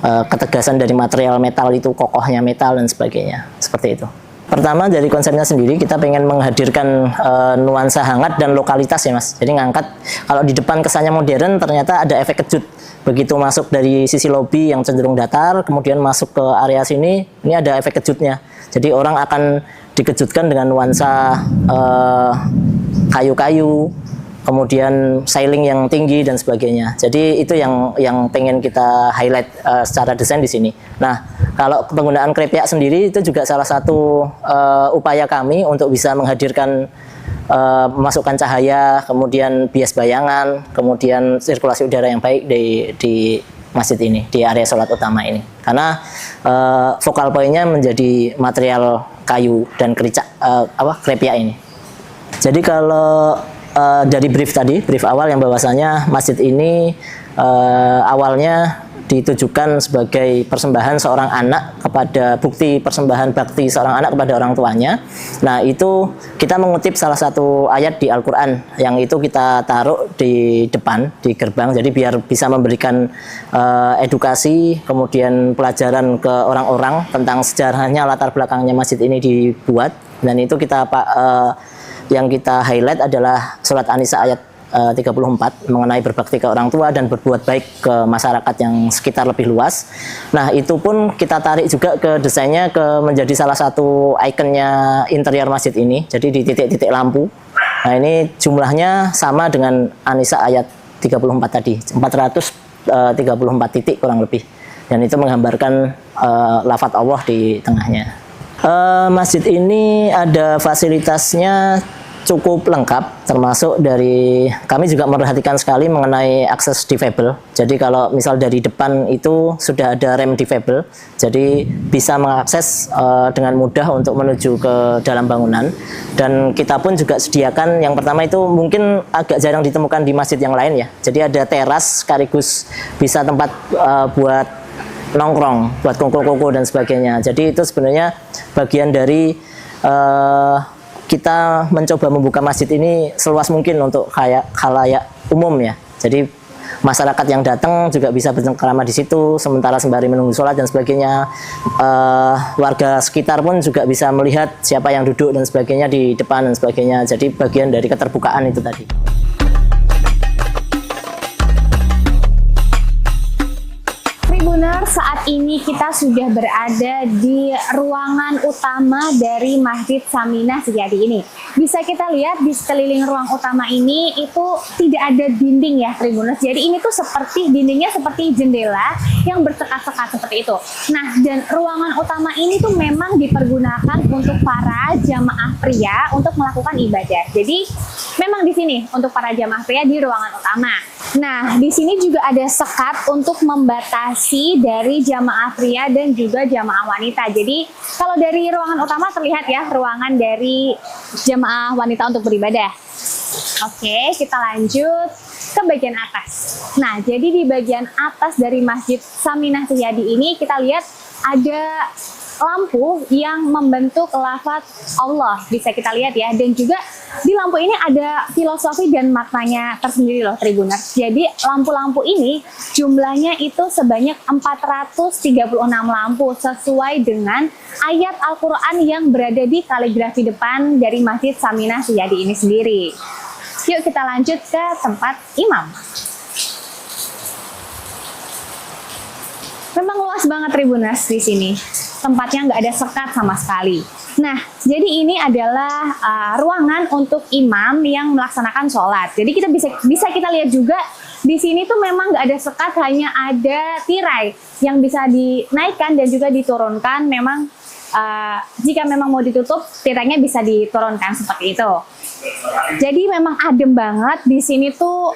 Speaker 11: ketegasan dari material metal itu, kokohnya metal dan sebagainya. Seperti itu. Pertama dari konsepnya sendiri kita pengen menghadirkan nuansa hangat dan lokalitas ya Mas. Jadi ngangkat kalau di depan kesannya modern, ternyata ada efek kejut. Begitu masuk dari sisi lobi yang cenderung datar, kemudian masuk ke area sini, ini ada efek kejutnya. Jadi orang akan dikejutkan dengan nuansa kayu-kayu, kemudian sailing yang tinggi dan sebagainya. Jadi itu yang pengen kita highlight secara desain di sini. Nah, kalau penggunaan krepiak sendiri itu juga salah satu upaya kami untuk bisa menghadirkan memasukkan cahaya, kemudian bias bayangan, kemudian sirkulasi udara yang baik di masjid ini, di area sholat utama ini. Karena focal point-nya menjadi material kayu dan krepiak ini. Jadi kalau dari brief awal yang bahwasanya masjid ini awalnya ditujukan sebagai persembahan seorang anak kepada bukti persembahan bakti seorang anak kepada orang tuanya. Nah itu kita mengutip salah satu ayat di Al-Quran yang itu kita taruh di depan, di gerbang. Jadi biar bisa memberikan edukasi, kemudian pelajaran ke orang-orang tentang sejarahnya, latar belakangnya masjid ini dibuat. Dan itu yang kita highlight adalah surat An-Nisa ayat 34 mengenai berbakti ke orang tua dan berbuat baik ke masyarakat yang sekitar lebih luas. Nah itu pun kita tarik juga ke desainnya menjadi salah satu ikonnya interior masjid ini. Jadi di titik-titik lampu. Nah ini jumlahnya sama dengan An-Nisa ayat 34 tadi, 434 titik kurang lebih. Dan itu menggambarkan lafadz Allah di tengahnya. Masjid ini ada fasilitasnya cukup lengkap, termasuk dari kami juga memperhatikan sekali mengenai akses difabel. Jadi kalau misal dari depan itu sudah ada rem difabel, jadi bisa mengakses dengan mudah untuk menuju ke dalam bangunan. Dan kita pun juga sediakan, yang pertama itu mungkin agak jarang ditemukan di masjid yang lain ya. Jadi ada teras sekaligus bisa tempat buat nongkrong, buat kumpul-kumpul dan sebagainya. Jadi itu sebenarnya bagian dari kita mencoba membuka masjid ini seluas mungkin untuk khalayak umum ya. Jadi masyarakat yang datang juga bisa bercengkrama di situ, sementara sembari menunggu sholat dan sebagainya. Warga sekitar pun juga bisa melihat siapa yang duduk dan sebagainya di depan dan sebagainya. Jadi bagian dari keterbukaan itu tadi.
Speaker 12: Tribuners, saat ini kita sudah berada di ruangan utama dari Masjid Saminah Setiadi ini. Bisa kita lihat di sekeliling ruang utama ini itu tidak ada dinding ya Tribuners. Jadi ini tuh seperti dindingnya seperti jendela yang bersekat-sekat seperti itu. Nah, dan ruangan utama ini tuh memang dipergunakan untuk para jamaah pria untuk melakukan ibadah. Jadi memang di sini untuk para jamaah pria di ruangan utama. Nah, di sini juga ada sekat untuk membatasi dari jamaah pria dan juga jamaah wanita. Jadi kalau dari ruangan utama terlihat ya ruangan dari jamaah wanita untuk beribadah. Oke, kita lanjut ke bagian atas. Nah, jadi di bagian atas dari Masjid Saminah Setiadi ini kita lihat ada lampu yang membentuk lafadz Allah, bisa kita lihat ya. Dan juga di lampu ini ada filosofi dan maknanya tersendiri loh Tribuners. Jadi lampu-lampu ini jumlahnya itu sebanyak 436 lampu sesuai dengan ayat Al-Quran yang berada di kaligrafi depan dari Masjid Saminah Setiadi ini sendiri. Yuk kita lanjut ke tempat imam. Memang luas banget Tribuners di sini. Tempatnya nggak ada sekat sama sekali. Nah, jadi ini adalah ruangan untuk imam yang melaksanakan sholat. Jadi kita bisa kita lihat juga di sini tuh memang nggak ada sekat, hanya ada tirai yang bisa dinaikkan dan juga diturunkan. Memang jika memang mau ditutup, tirainya bisa diturunkan seperti itu. Jadi memang adem banget di sini tuh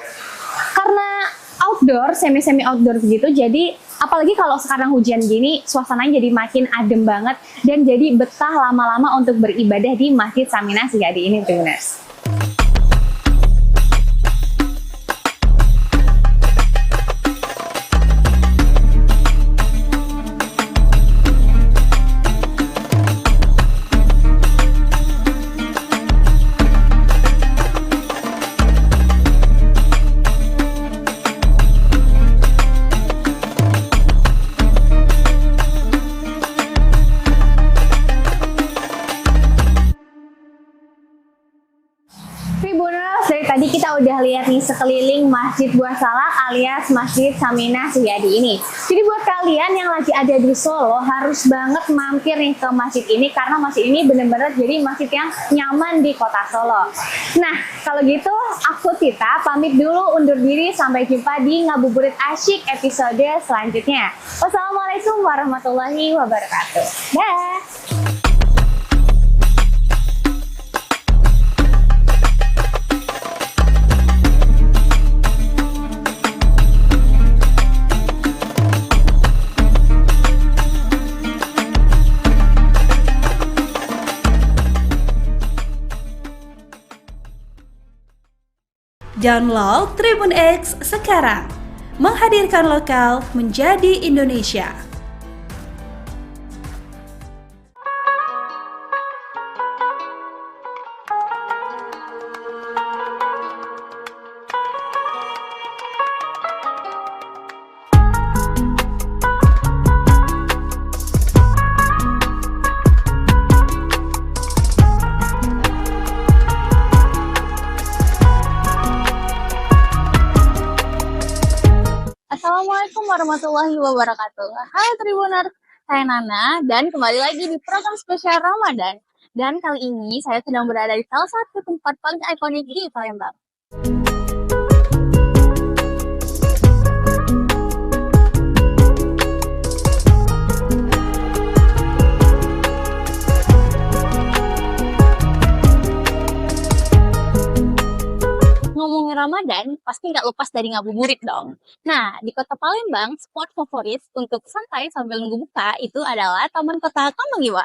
Speaker 12: karena outdoor, semi outdoor begitu. Jadi apalagi kalau sekarang hujan gini, suasananya jadi makin adem banget dan jadi betah lama-lama untuk beribadah di Masjid Saminah Suyadi ini, Tribuners. Tadi kita udah lihat nih sekeliling Masjid Buah Salak alias Masjid Saminah Suyadi ini. Jadi buat kalian yang lagi ada di Solo harus banget mampir nih ke masjid ini karena masjid ini bener-bener jadi masjid yang nyaman di kota Solo. Nah, kalau gitu aku Tita pamit dulu undur diri, sampai jumpa di Ngabuburit Asyik episode selanjutnya. Wassalamualaikum warahmatullahi wabarakatuh. Dah.
Speaker 8: Download Tribun X sekarang, menghadirkan lokal menjadi Indonesia.
Speaker 12: Assalamualaikum warahmatullahi wabarakatuh. Hai Tribuners, saya Nana dan kembali lagi di program spesial Ramadan. Dan kali ini saya sedang berada di salah satu tempat paling ikonik di Palembang. Ngomongin Ramadan, pasti nggak lepas dari ngabuburit dong. Nah, di kota Palembang, spot favorit untuk santai sambil nunggu buka itu adalah Taman Kota Kamangiwa.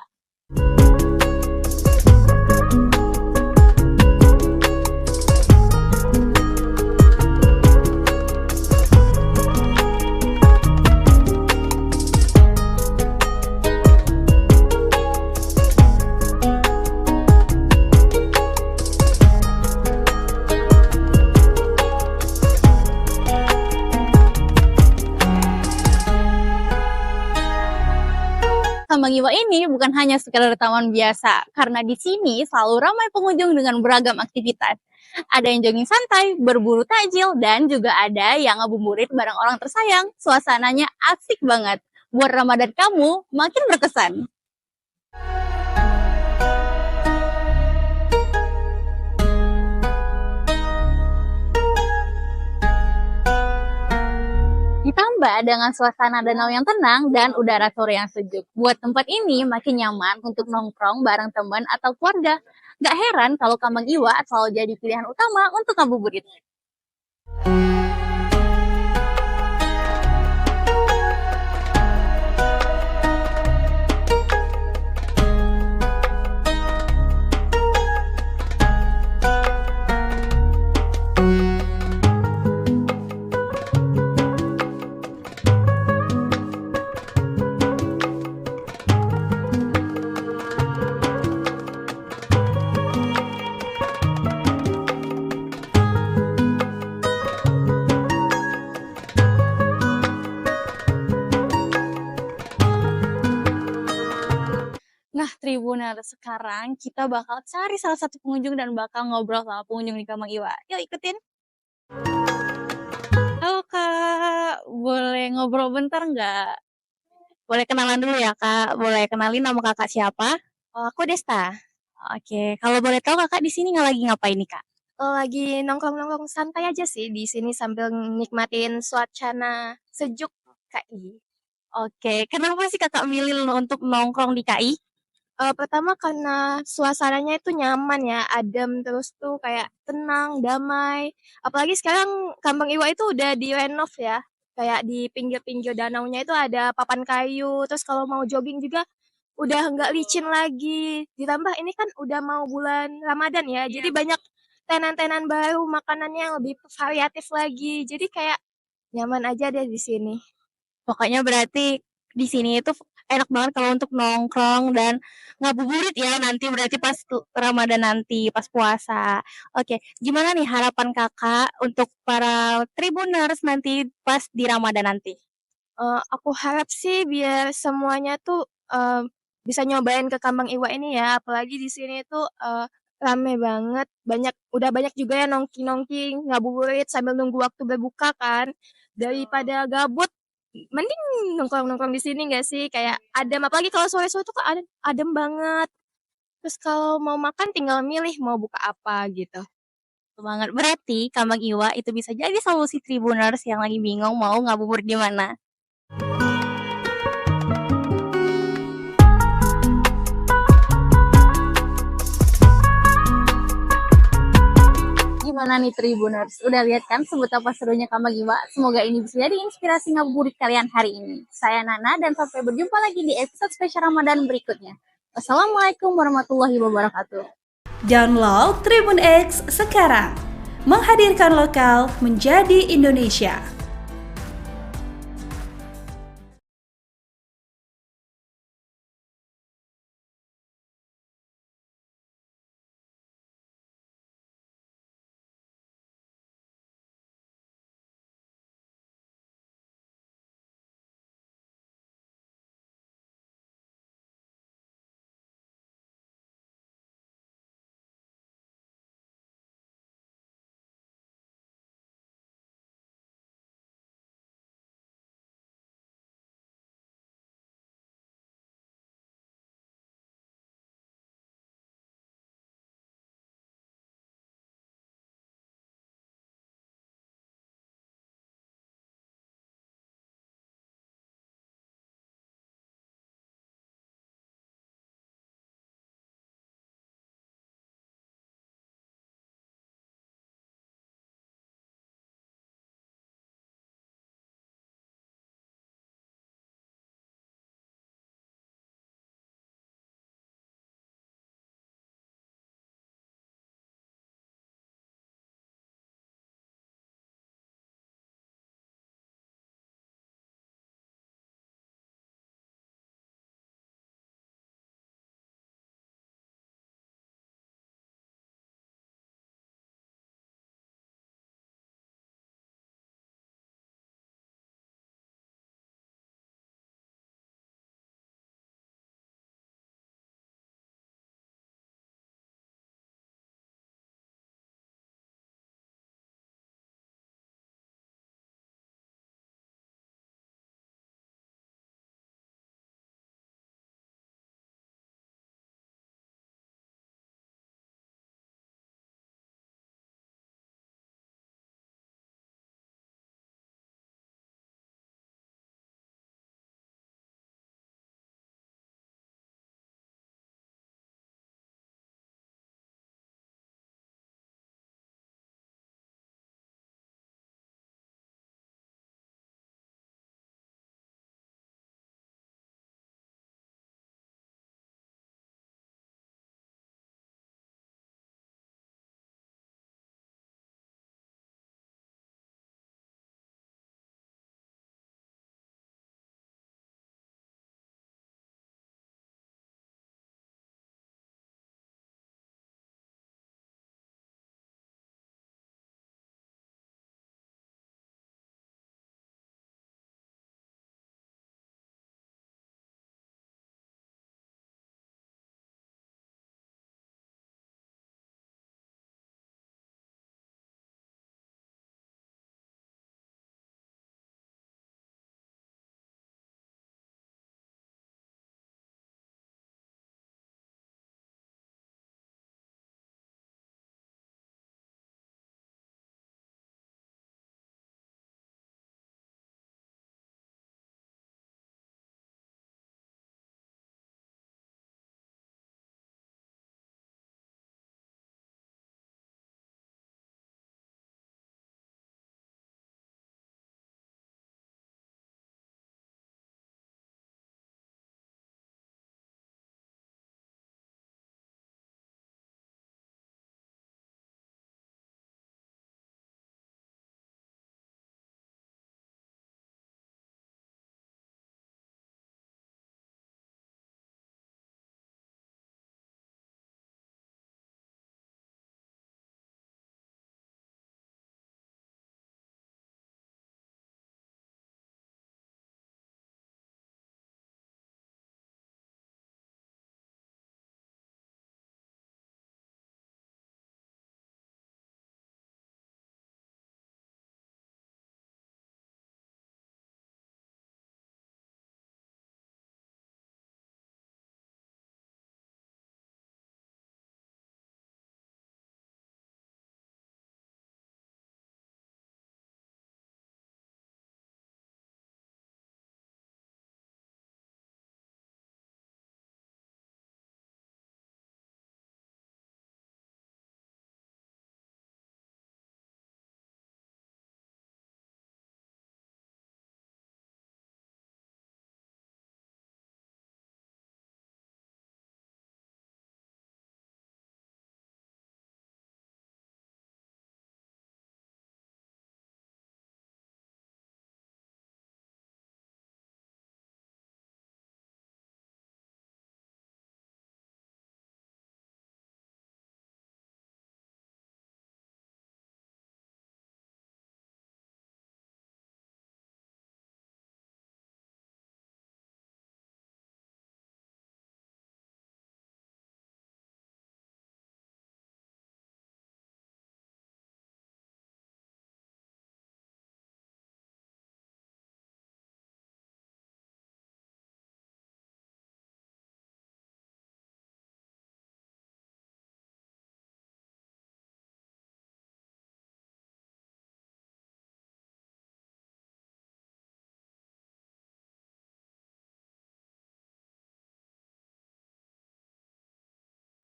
Speaker 12: Kamangiwa ini bukan hanya sekedar taman biasa, karena di sini selalu ramai pengunjung dengan beragam aktivitas. Ada yang jogging santai, berburu takjil, dan juga ada yang ngabuburit bareng orang tersayang. Suasananya asik banget. Buat Ramadan kamu makin berkesan. Ditambah dengan suasana danau yang tenang dan udara sore yang sejuk. Buat tempat ini makin nyaman untuk nongkrong bareng teman atau keluarga. Gak heran kalau Kamangiwa selalu jadi pilihan utama untuk ngabuburit.
Speaker 13: Tribuners, sekarang kita bakal cari salah satu pengunjung dan bakal ngobrol sama pengunjung di Kamang Iwa. Yuk ikutin. Halo Kak, boleh ngobrol bentar nggak? Boleh kenalan dulu ya Kak, boleh kenalin nama Kakak siapa?
Speaker 14: Oh, aku Desta.
Speaker 13: Oke, kalau boleh tahu Kakak di sini lagi ngapain nih Kak?
Speaker 14: Lagi nongkrong-nongkrong santai aja sih di sini sambil nikmatin suasana sejuk KI.
Speaker 13: Oke, kenapa sih Kakak milih untuk nongkrong di KI?
Speaker 14: Pertama karena suasananya itu nyaman ya, adem, terus tuh kayak tenang, damai. Apalagi sekarang Kampung Iwa itu udah direnov ya, kayak di pinggir-pinggir danaunya itu ada papan kayu, terus kalau mau jogging juga udah nggak licin lagi. Ditambah ini kan udah mau bulan Ramadan ya, jadi banyak tenan-tenan baru, makanannya yang lebih variatif lagi. Jadi kayak nyaman aja deh di sini.
Speaker 13: Pokoknya berarti di sini itu enak banget kalau untuk nongkrong dan ngabuburit ya nanti berarti pas Ramadan nanti, pas puasa. Oke, gimana nih harapan Kakak untuk para Tribuners nanti pas di Ramadan nanti?
Speaker 14: Aku harap sih biar semuanya tuh bisa nyobain ke Kambang Iwa ini ya, apalagi di sini tuh rame banget, udah banyak juga ya nongki-nongki, ngabuburit sambil nunggu waktu berbuka kan. Daripada gabut, mending nongkrong-nongkrong di sini nggak sih? Kayak adem, apalagi kalau sore-sore tuh kok adem banget. Terus kalau mau makan tinggal milih mau buka apa gitu.
Speaker 13: Banget. Berarti Kambang Iwa itu bisa jadi solusi Tribuners yang lagi bingung mau ngabuburit di mana. Gimana nih Tribuners? Udah lihat kan seberapa serunya Kambang Iwa? Semoga ini bisa jadi inspirasi ngabuburit kalian hari ini. Saya Nana dan sampai berjumpa lagi di episode spesial Ramadan berikutnya. Wassalamualaikum warahmatullahi wabarakatuh.
Speaker 8: Download Tribun X sekarang. Menghadirkan lokal menjadi Indonesia.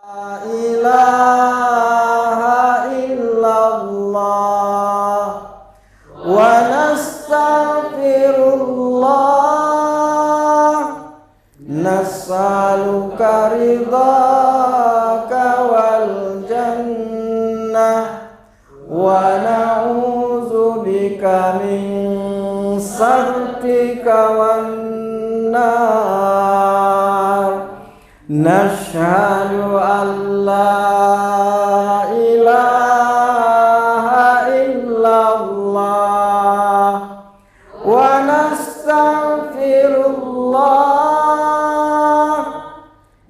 Speaker 15: ilaha illallah wa nastaghfirullah nas'aluka ridhaka wal jannah wa na'udzubika min sakhatika wan nar nashhadu an la ilaha illallah wa nastaghfirullah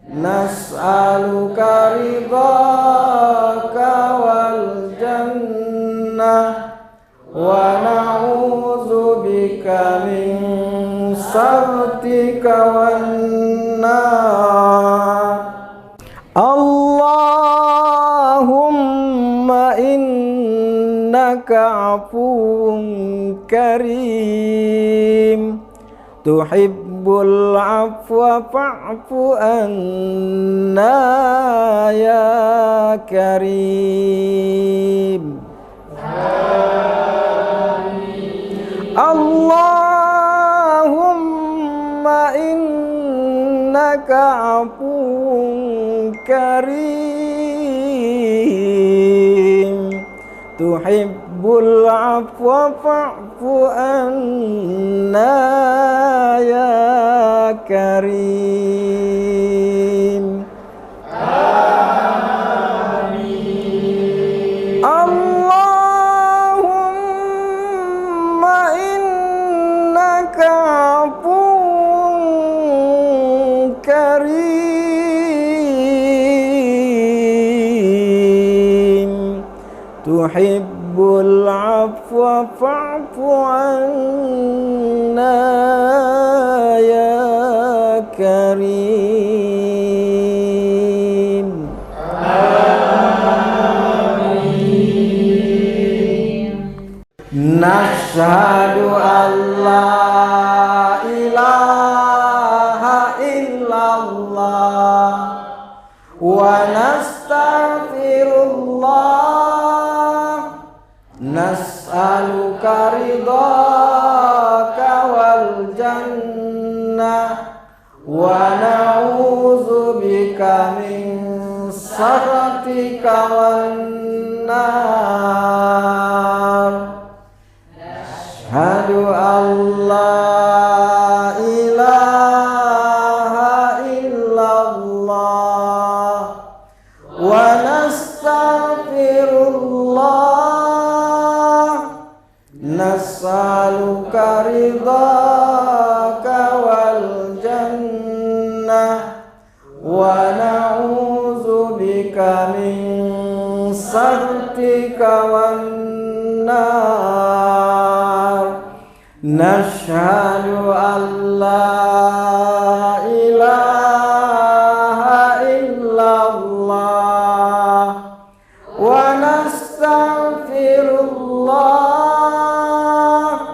Speaker 15: nas'aluka ridhaka wal jannah wa na'udzubika min sakhatika wan nar Allahumma innaka afuwun karim tuhibbul afwa fa'fu anna ya karim Allahumma innaka afuwun karim tuhibbul afwa fa'fu anna ya karim Allahumma innaka afuwun karim tuhibbul afwa fa'fu anna ya karim nashhadu an la ilaha illallah wa nastaghfirullah nas'aluka ridhaka wal jannah wa na'udzubika min sakhatika wan nar Ashhadu an la ilaha illallah wa nastaghfirullah nas'aluka ridhaka wal jannah wa na'udzubika min sakhatika wan nar nashhadu an la ilaha illallah wa nastaghfirullah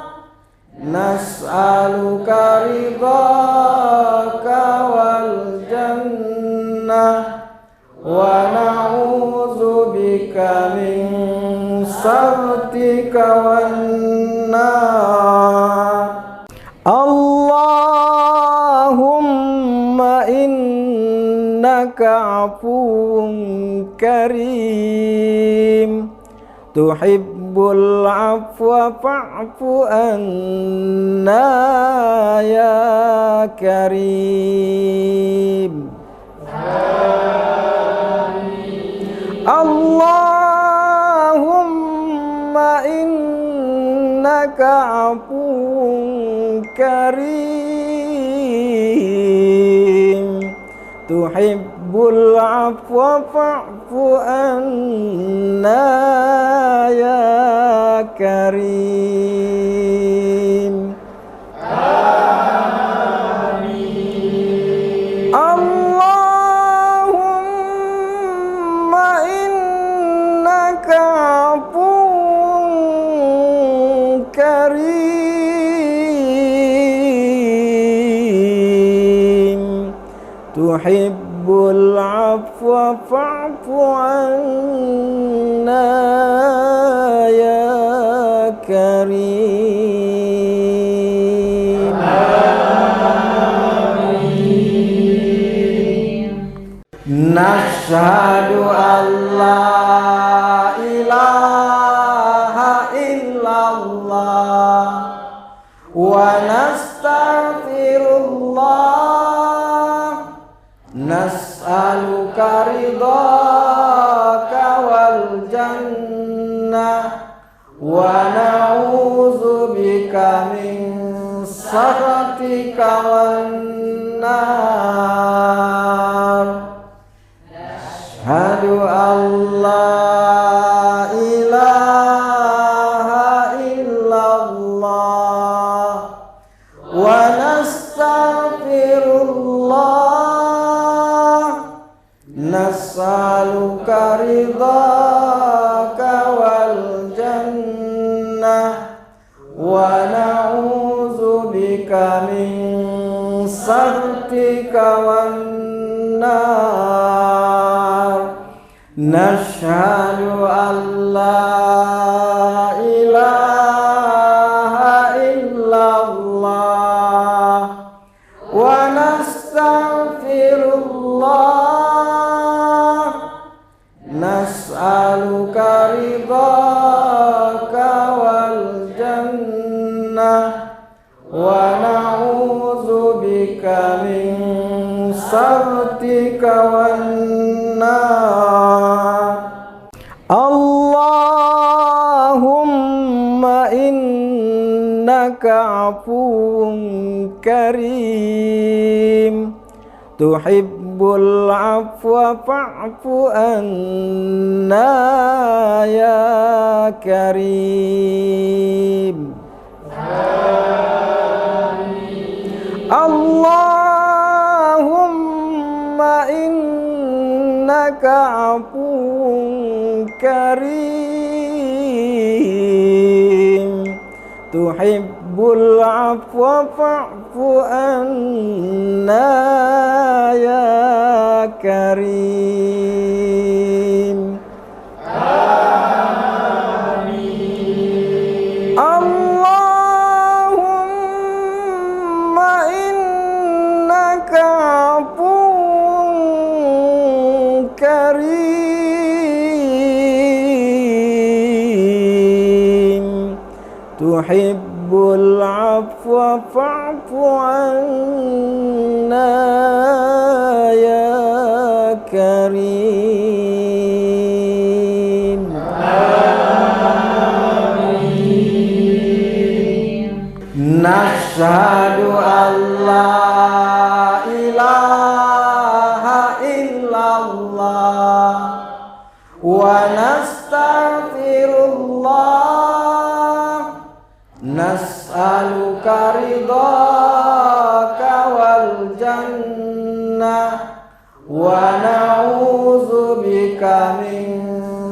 Speaker 15: nas'aluka ridhaka wal jannah wa na'udzubika min sakhatika wan nar Allahumma innaka afuwun karim tuhibbul afwa fa'fu anna ya karim Allahumma innaka afuwun karim tuhibbul afwa fa'fu anna ya karim Allahumma innaka afuwun karim tuhibbul tuhibbul afwa fa'fu anna ya karim. Nashhadu an la ilaha illallah wa nastaghfirullah, nas'aluka ridhaka wal jannah wa na'udzubika min sakhatika wan nar. Asyhadu an la ilaha illallah wa nastaghfirullah, nas'aluka ridhaka wal jannah wa na'udzubika min sakhatika wan nar. Nashhadu an la ilaha illallah wa nastaghfirullah, nas'aluka ridhaka wal jannah wa na'udzubika min sakhatika wan nar. Allahumma innaka afuwun karim, tuhibbul afwa fa'fu anna ya karim. Allahumma innaka afuwun karim, tuhibbul afwa fa'fu anna ya karim. Allahumma innaka afuwun karim, tuhibbul afwa fa'fu anna ya karim. Nashhadu an la ilaha illallah wa nastaghfirullah, nas'aluka ridhaka wal jannah wa na'udzubika min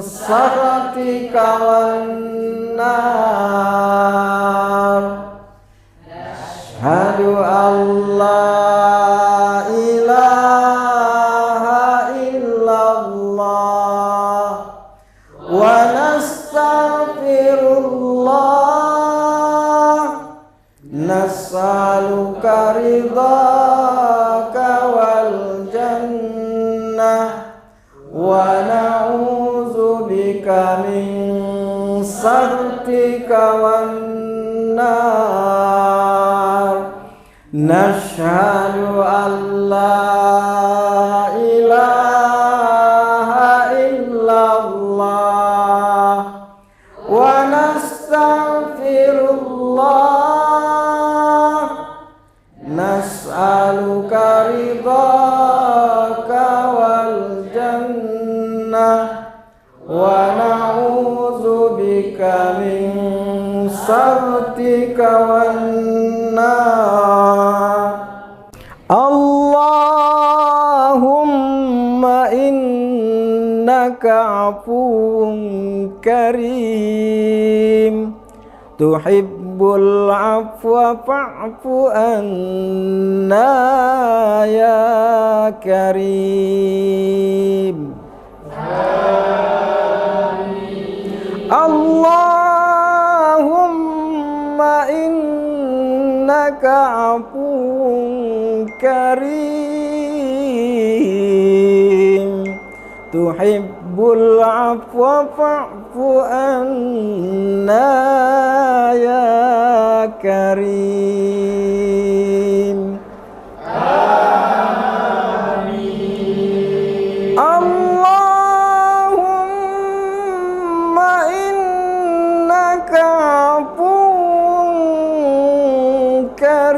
Speaker 15: sakhatika wan nar. Asyhadu an la ilaha illallah wa nastaghfirullah, nas'aluka ridhaka wal jannah wa na'udzubika min sakhatika wan nar. Nashhadu an la ilaha illallah wa nastaghfirullah, nas'aluka ridhaka wal jannah wa na'udzubika min sakhatika wan nar. Allahumma innaka afuwun karim, tuhibbul tuhibbul afwa fa'fu anna ya karim. Allahumma innaka afuwun karim tuhibbul afwa fa'fu anna ya karim. Allahumma innaka afuwun karim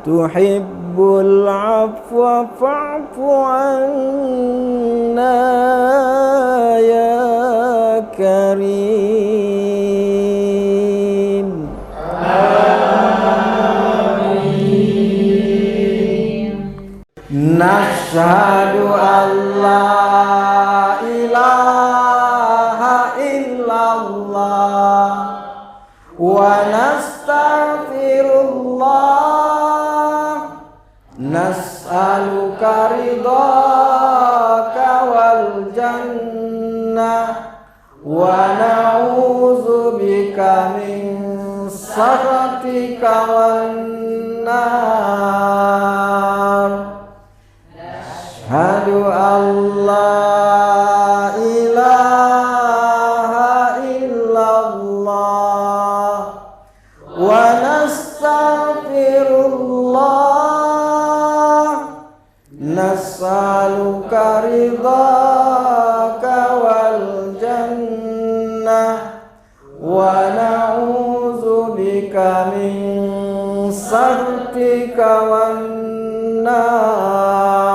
Speaker 15: tuhibbul afwa fa'fu anna ya karim. Nashhadu an la ilaha illallah wa nastaghfirullah nas'aluka ridhaka wal jannah wa na'udzubika min sakhatika wan nar. Ashhadu an la ilaha illallah wa nastaghfirullah nas'aluka ridhaka wal jannah wa na'udzubika min sakhatika wan nar.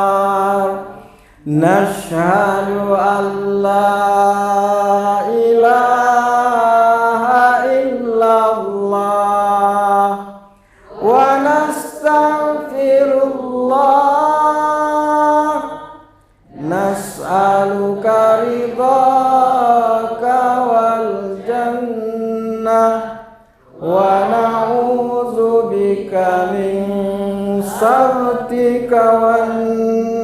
Speaker 15: Nashhadu an la ilaha illallah wa nastaghfirullah nas'aluka ridhaka wal jannah wa na'udzubika min sakhatika wan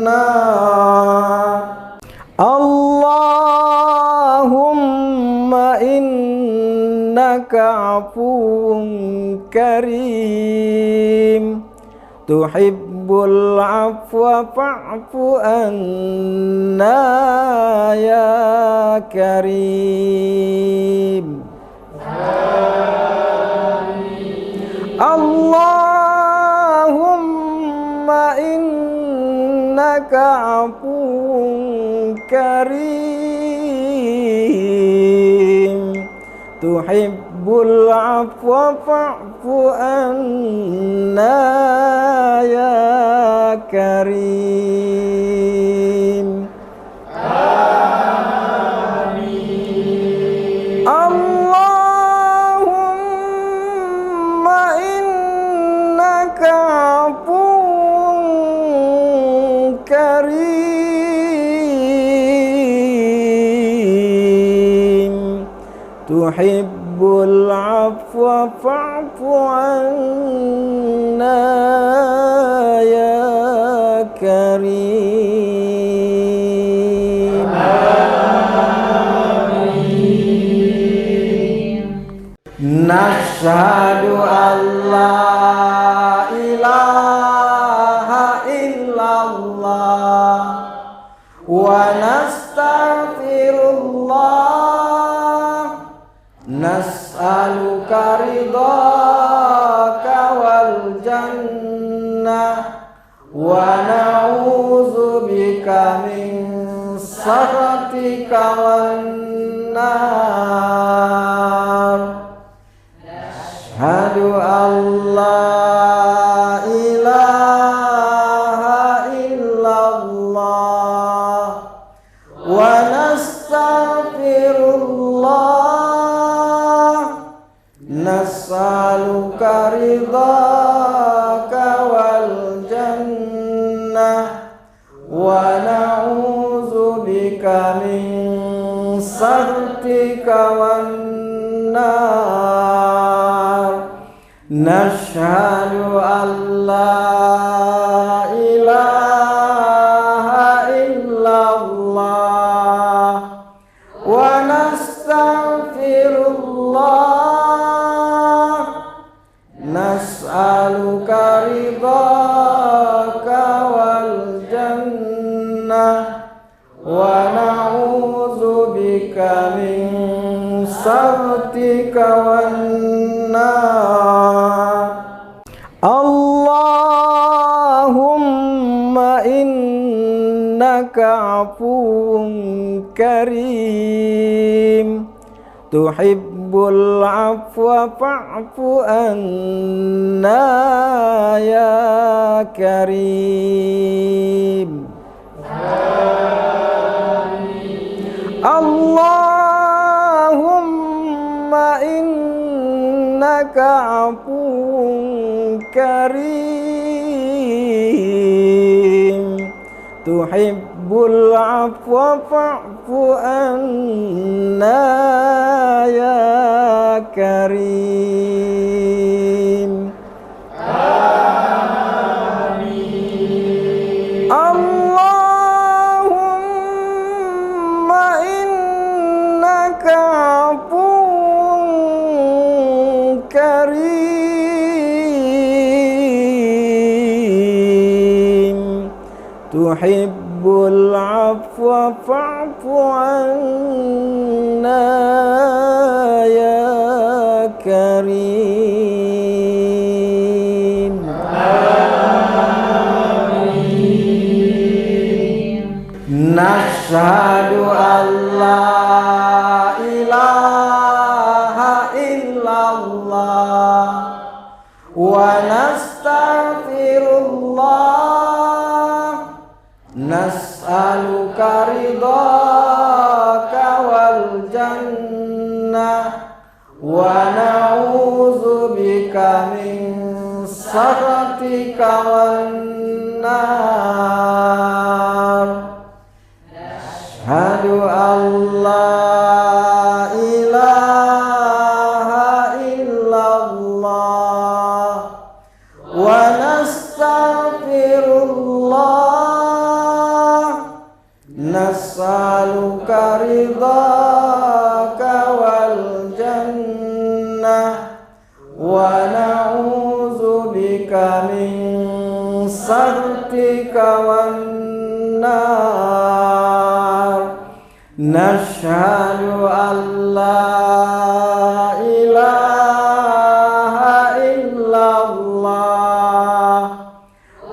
Speaker 15: nar. Allahumma innaka afuwun karim tuhibbul afwa fa'fu anna ya karim. Allahumma innaka afuwun karim tuhibbul afwa fa'fu anna ya karim. Allahumma innaka afuwun karim tuhibbul afwa fa'fu anna ya karim. Nashhadu an la ilaha illallah wa nastaghfirullah nas'aluka ridhaka wal jannah wa na'udzubika min sakhatika wan nar. Ashhadu an la ilaha illallah wa nastaghfirullah nas'aluka ridhaka wal jannah wa na'udzubika min saktika wan nar. Nashhadu an la ilaha illallah wa nastaghfirullah. Nas'aluka ridhaka wal jannah wa na'udzubika min sakhatika wan nar. Allahumma innaka afuwun karim tuhibbul afwa fa'fu anna ya karim. Allahumma innaka afuwun karim tuhibbul afwa fa'fu anna ya karim. Allahumma innaka afuwun karim tuhibbul afwa fa'fu anna ya karim. Nashhadu an la ilaha illallah wa nastaghfirullah. Nas'aluka ridhaka wal jannah wa na'udzubika min sakhatika wan nar. Ashhadu an la ilaha illallah wa nastaghfirullah. Nas'aluka ridhaka wal jannah wa na'udzubika min sakhatika wan nar. Nashhadu an la ilaha illallah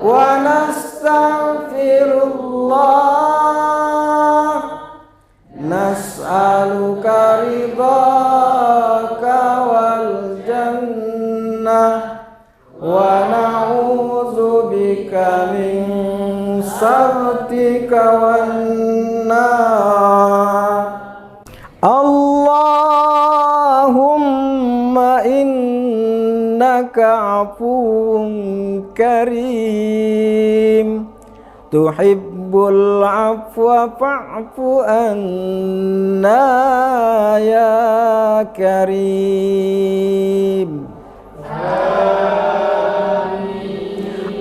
Speaker 15: wa nastaghfirullah. Nas'aluka ridhaka wal jannah wa na'udzubika min sakhatika wan nar. Allahumma innaka afuwun karim tuhibbul afwa fa'fu anna ya karim.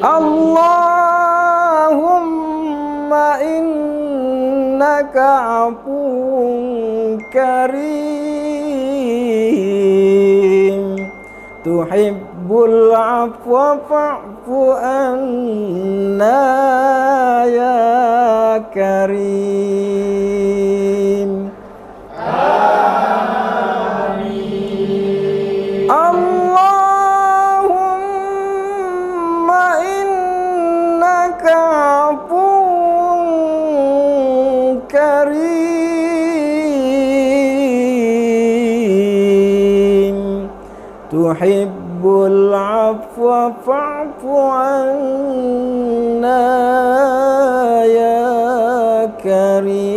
Speaker 15: Allahumma innaka afuwun karim tuhibbul afwa fa'fu anna ya karim. Allahumma innaka afuwun karim tuhibbul afwa fa'fu anna ya karim.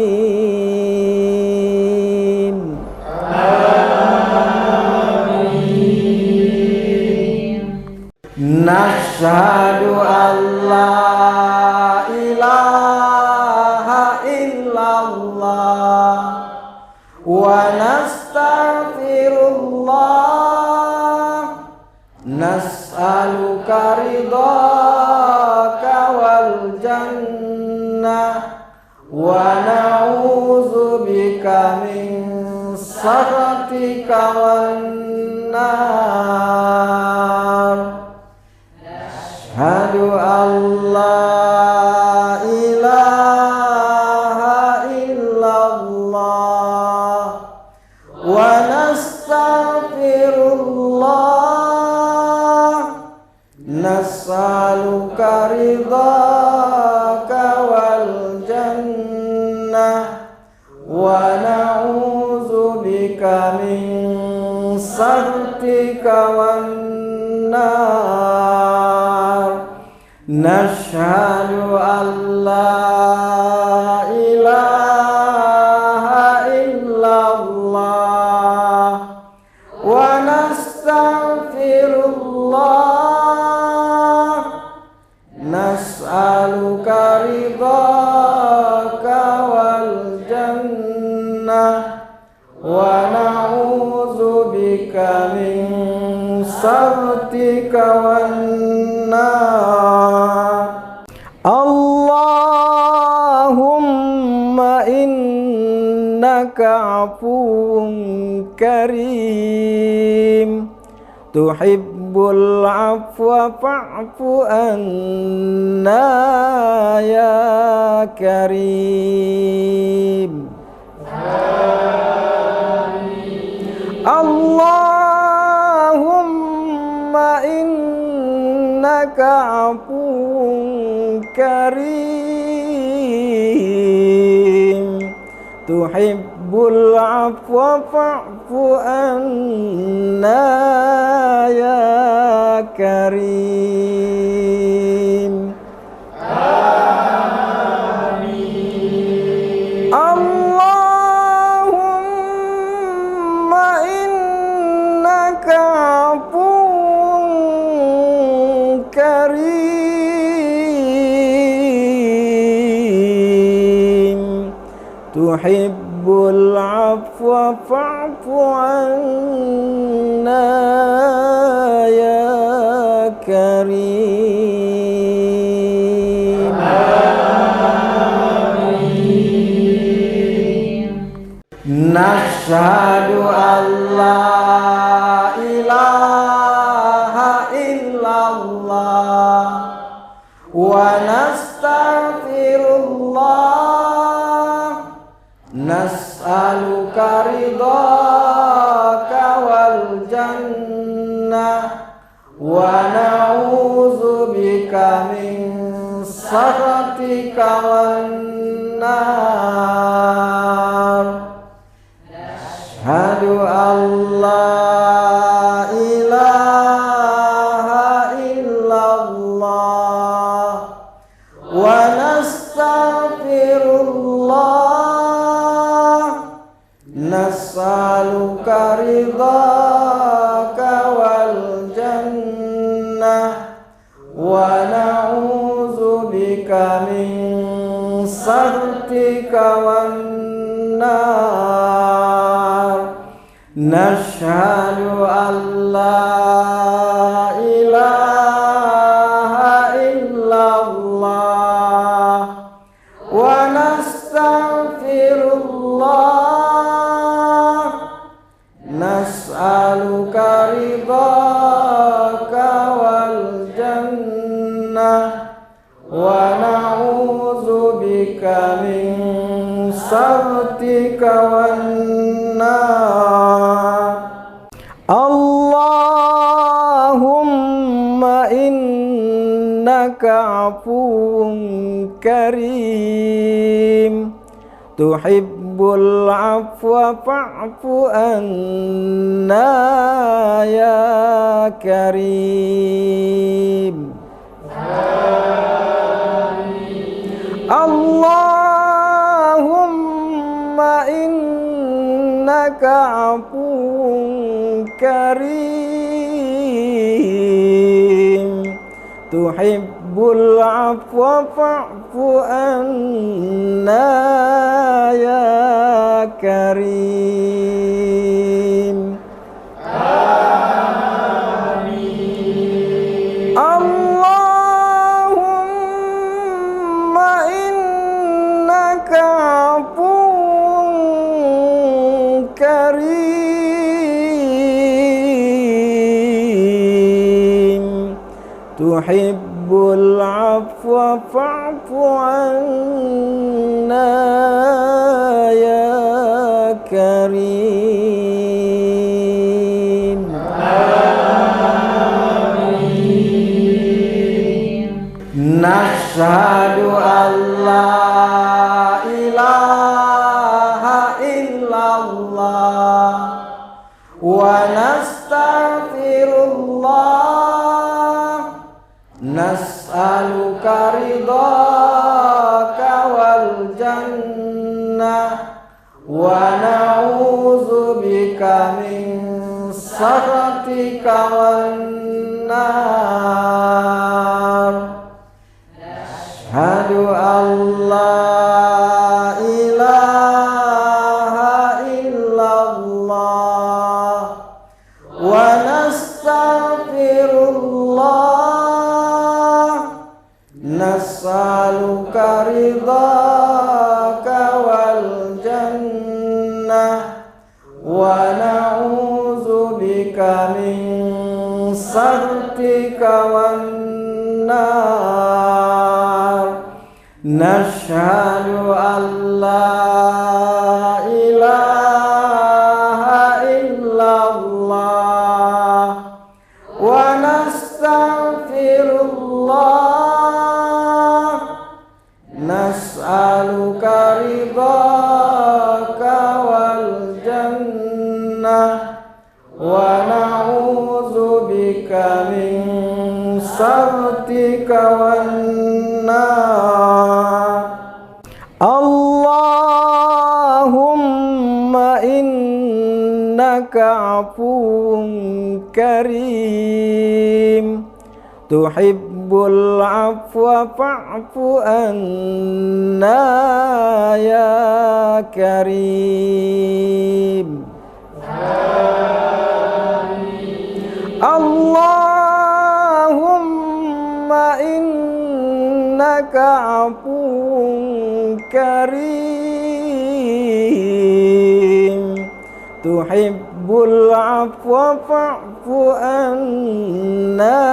Speaker 15: Nashhadu an la ilaha illallah wa nastaghfirullah, nas'aluka ridhaka wal jannah wa na'udzubika min sakhatika wan nar. Asyhadu an la ilaha illallah wa nastaghfirullah, nas'aluka ridhaka wal jannah wa na'udzubika min sakhatika wan nar. Nashhadu an la ilaha illallah wa nastaghfirullah, nas'aluka ridhaka wal jannah wa na'udzubika min sakhatika wan nar. Allahumma innaka afuwun karim, tuhibbul afwa fa'fu anna ya karim. Allahumma innaka afuwun karim, tuhibbul afwa fa'fu anna ya karim. Amin. Allahumma innaka afuwun karim, tuhibbul afwa fa'fu anna ya karim. Amin. Nashhadu an la ilaha illallah wa nastaghfirullah, nas'aluka ridhaka wal jannah wa na'udzubika min sakhatika wan nar. Asyhadu an la ilaha illallah wa nastaghfirullah, nas'aluka ridhaka wal jannah wa na'udzubika min sakhatika wan nar. Nashhadu an la ilaha illallah wa nastaghfirullah, nas'aluka ridhaka wal jannah wa na'udzubika min sakhatika wan nar. Allahumma innaka afuwun karim, tuhibbul afwa fa'fu anna ya karim. Allahumma innaka afuwun karim, tuhibbul tuhibbul afwa fa'fu anna ya karim. Allahumma innaka afuwun karim, tuhibbul afwa fa'fu anna ya karim. Nashhadu an la ilaha illallah wa nastaghfirullah, nas'aluka ridhaka wal jannah wa na'udzubika min sakhatika wan nar. Asyhadu an la ilaha illallah wa nastaghfirullah, nas'aluka ridhaka wal jannah wa na'udzubika min sakhatika wan nar. Nashhadu an la ilaha illallah wa nastaghfirullah, nas'aluka ridhaka wal jannah wa na'udzubika min sakhatika wan nar. Allahumma innaka afuwun karim, tuhibbul afwa fa'fu anna ya karim. Allahumma innaka afuwun karim, tuhibbul afwa fa'fu anna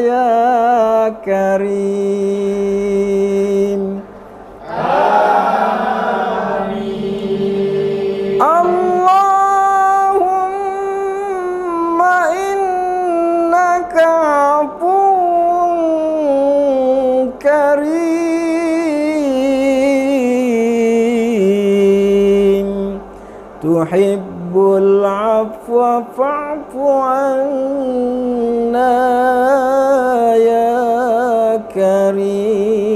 Speaker 15: ya karim. Allahumma innaka afuwun karim, tuhibbul afwa fa'fu anna ya karim.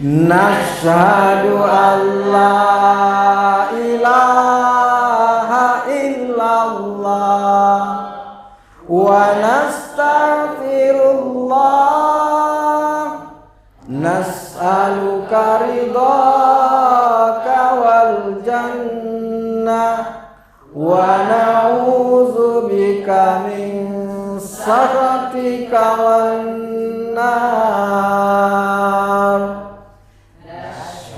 Speaker 15: Nashhadu an la ilaha illallah wa nastaghfirullah, nas'aluka ridhaka wal jannah wa na'udzubika min sakhatika wan nar.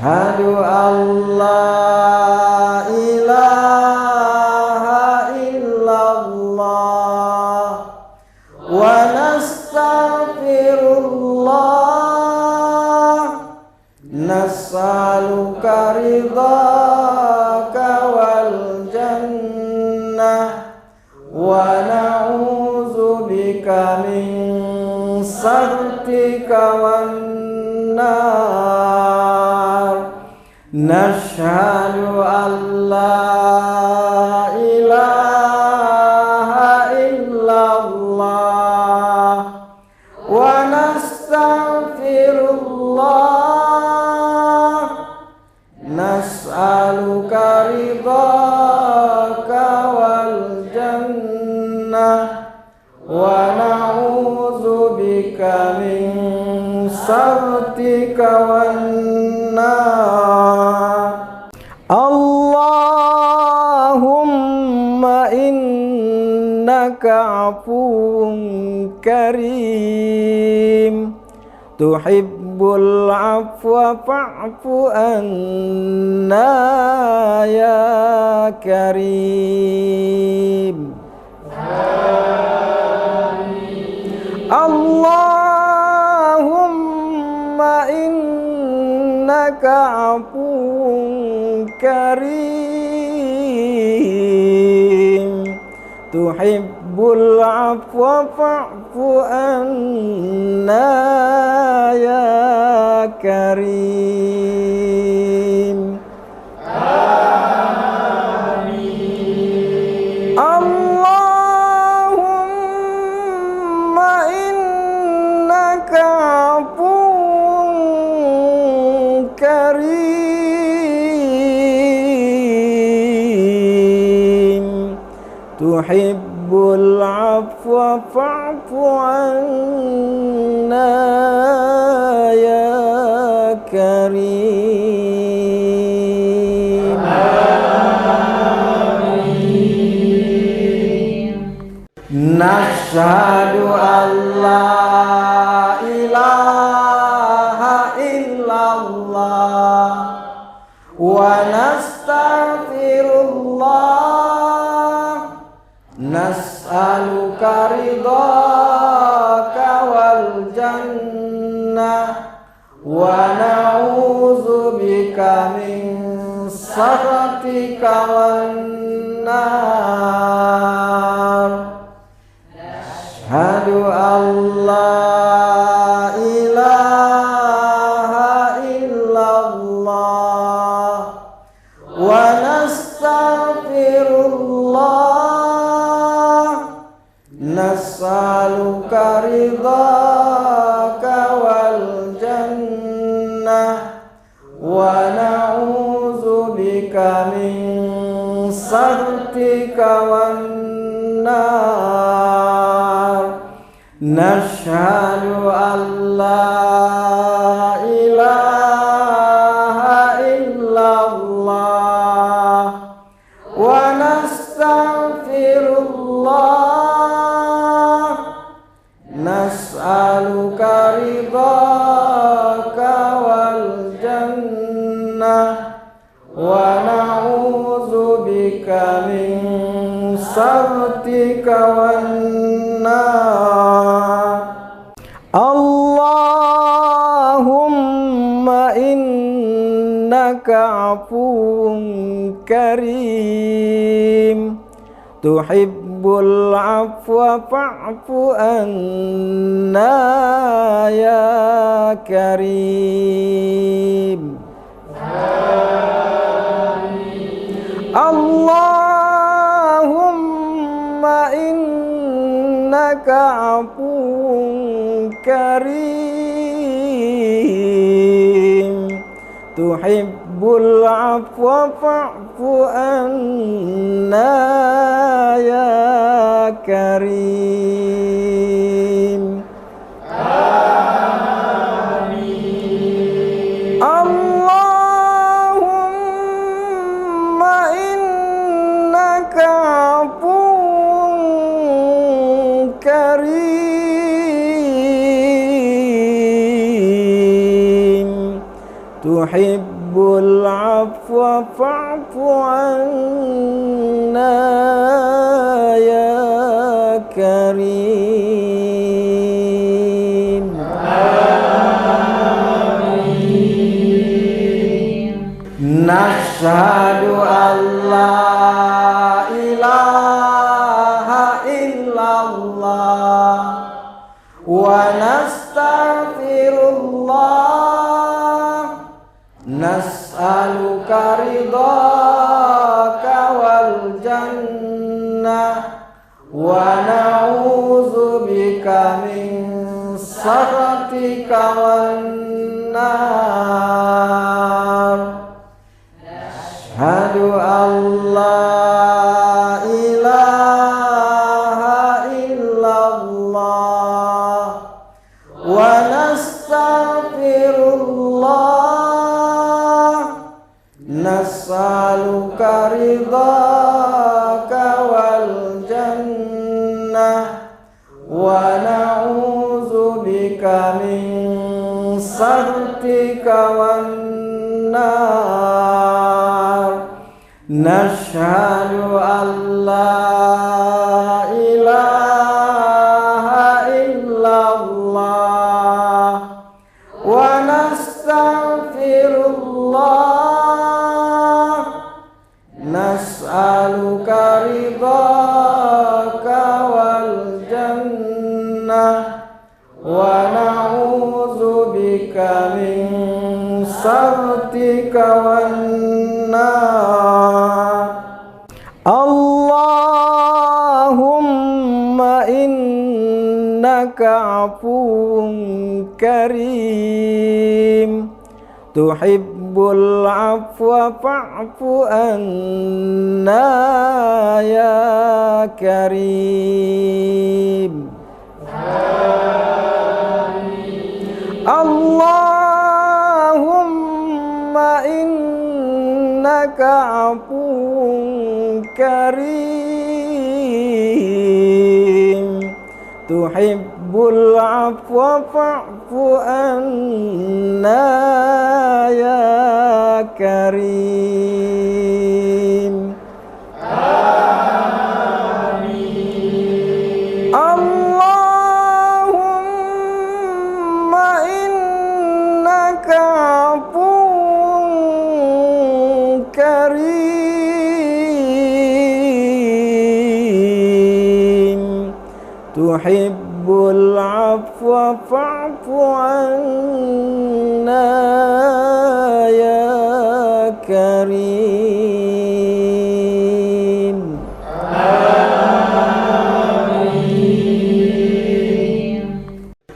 Speaker 15: Asyhadu an la ilaha illallah wa nastaghfirullah, nas'aluka ridhaka wal jannah wa na'udzubika min sakhatika wan nar. Nashhadu an la ilaha illallah wa nastaghfirullah, nas'aluka ridhaka saktika wan nar. Allahumma innaka afuwun karim tuhibbul afwa fa'fu anna ya karim. Allahumma innaka afuwun karim tuhibbul afwa fa'fu anna ya karim. Allahumma innaka afuwun karim tuhibbul afwa fa'fu anna ya karim. Nashhadu an la ilaha illallah wa nastaghfirullah nas'aluka ridhaka wal jannah wa na'udzubika min sakhatika wan nar. Asyhadu an la ilaha illallah wa nastaghfirullah nas'aluka ridhaka wal jannah wa na'udzubika min sakhatika wan nar. Nashhadu an la ilaha illallah wa nastaghfirullah nas'aluka ridhaka wal jannah wa na'udzubika min sakhatika wan nar. Allahumma innaka afuwun karim tuhibbul afwa fa'fu anna ya karim. Allahumma innaka afuwun karim tuhibbul afwa fa'fu anna ya karim. Allahumma innaka afuwun karim tuhibbul afwa fa'fu anna ya karim. Nashhadu an la ilaha illallah wa nastaghfirullah nas'aluka ridhaka wal jannah wa na'udzubika min sakhatika wan nar. Asyhadu an la ilaha illallah wa nastaghfirullah sakhatika wan nar. Nashhadu an la ilaha illallah wa nastaghfirullah. Nas'aluka ridhaka wal jannah wa na'udzubika min sakhatika wan nar. Allahumma innaka afuwun karim tuhibbul afwa fa'fu anna ya karim. Allahumma innaka afuwun karim tuhibbul afwa fa'fu anna ya karim. Allahumma innaka afuwun karim tuhibbul afwa fa'fu anna ya karim.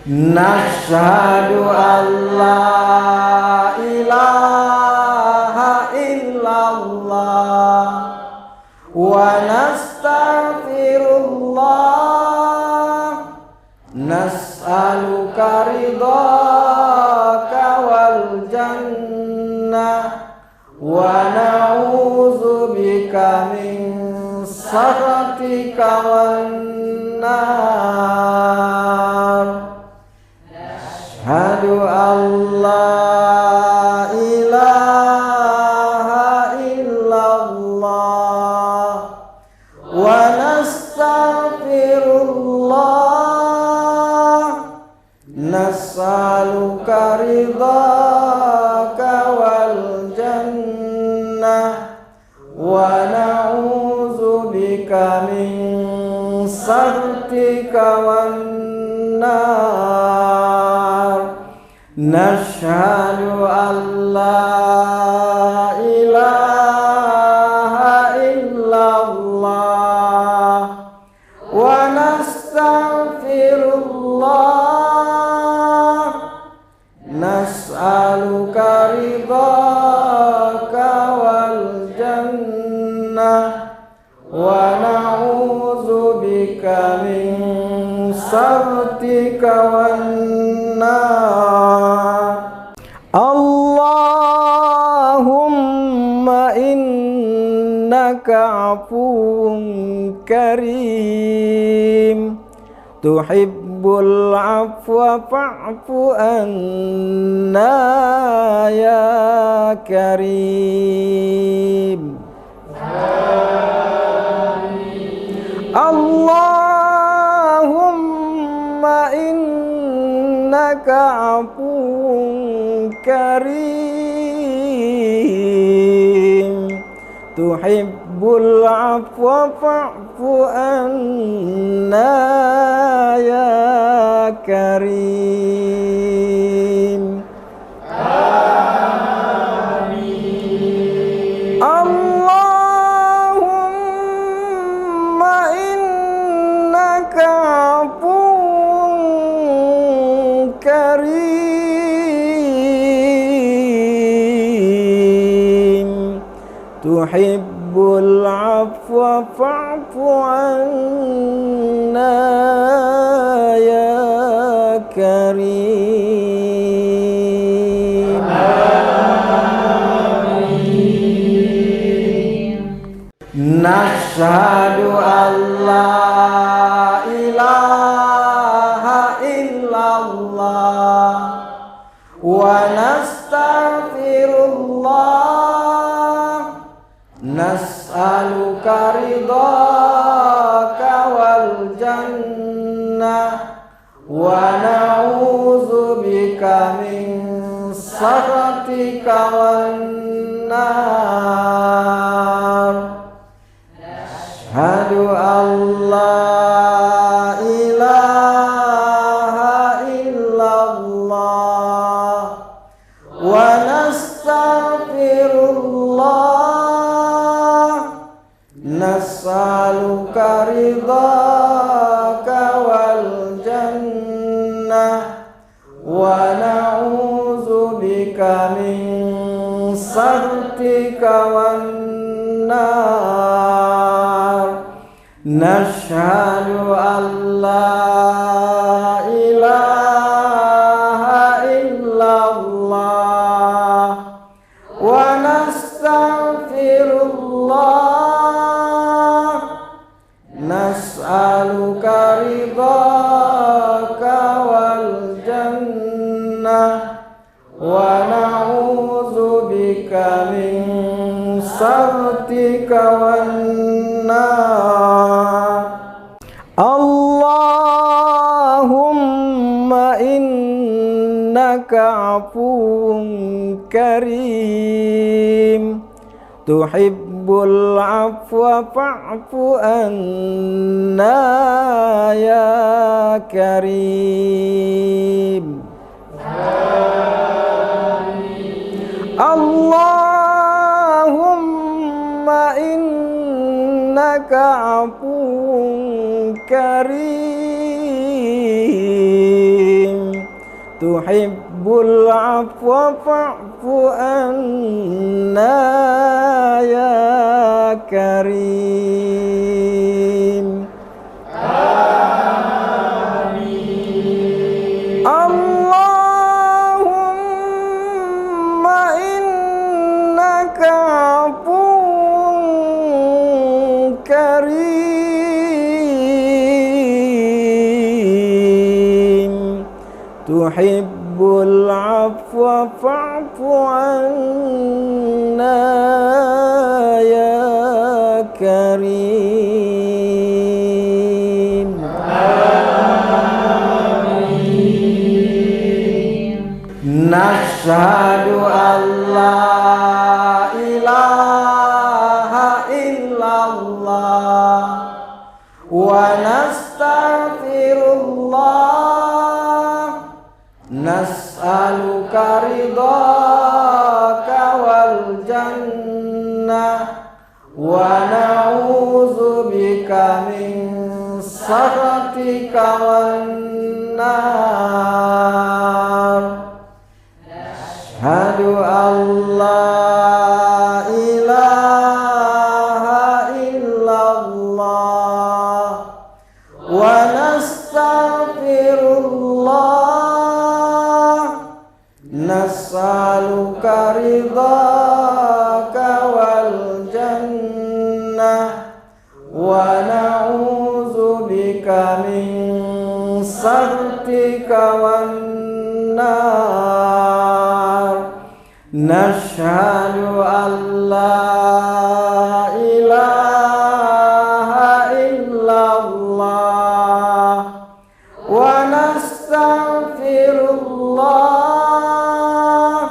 Speaker 15: Nashhadu an la ilaha illallah wa nastaghfirullah. Nas'aluka ridhaka wal jannah wa na'udzubika min sakhatika wan nar. Ashhadu an la ilaha illallah wa nastaghfirullah. Nas'aluka ridhaka wal jannah wa na'udzubika min sakhatika wan nar. Nashhadu an la ilaha illallah wa nastaghfirullah. Nas'aluka ridhaka wal jannah wa na'udzubika min sakhatika wan nar. Allahumma innaka afuwun karim tuhibbul afwa fa'fu anna ya karim. Allahumma innaka afuwun karim tuhibbul afwa fa'fu anna ya karim. Allahumma innaka afuwun karim tuhibbul afwa fa'fu anna ya karim. Nashhadu an la ilaha illallah wa nastaghfirullah, nas'aluka ridhaka wal jannah wa na'udzubika min sakhatika wan nar. Asyhadu an la ilaha illallah wa nastaghfirullah, nas'aluka ridhaka wal jannah wa na'udzubika min sakhatika wan nar. Nashhadu an la ilaha illallah wa nastaghfirullah, nas'aluka ridhaka wal jannah wa na'udzubika min sakhatika wan nar. Allahumma innaka afuwun karim, tuhibbul afwa fa'fu anna ya karim. Allahumma innaka afuwun karim, tuhibbul afwa fa'fu anna ya karim. Allahumma innaka afuwun karim, tuhibbul afwa fa'fu anna ya karim. Nashhadu an la ilaha illallah wa nastaghfirullah, nas'aluka ridhaka wal jannah wa na'udzubika min sakhatika wan nar. Asyhadu an la ilaha illallah wa nastaghfirullah, nas'aluka ridhaka wal jannah wa na'udzubika min sakhatika wan nar. Nashhadu an la ilaha illallah wa nastaghfirullah,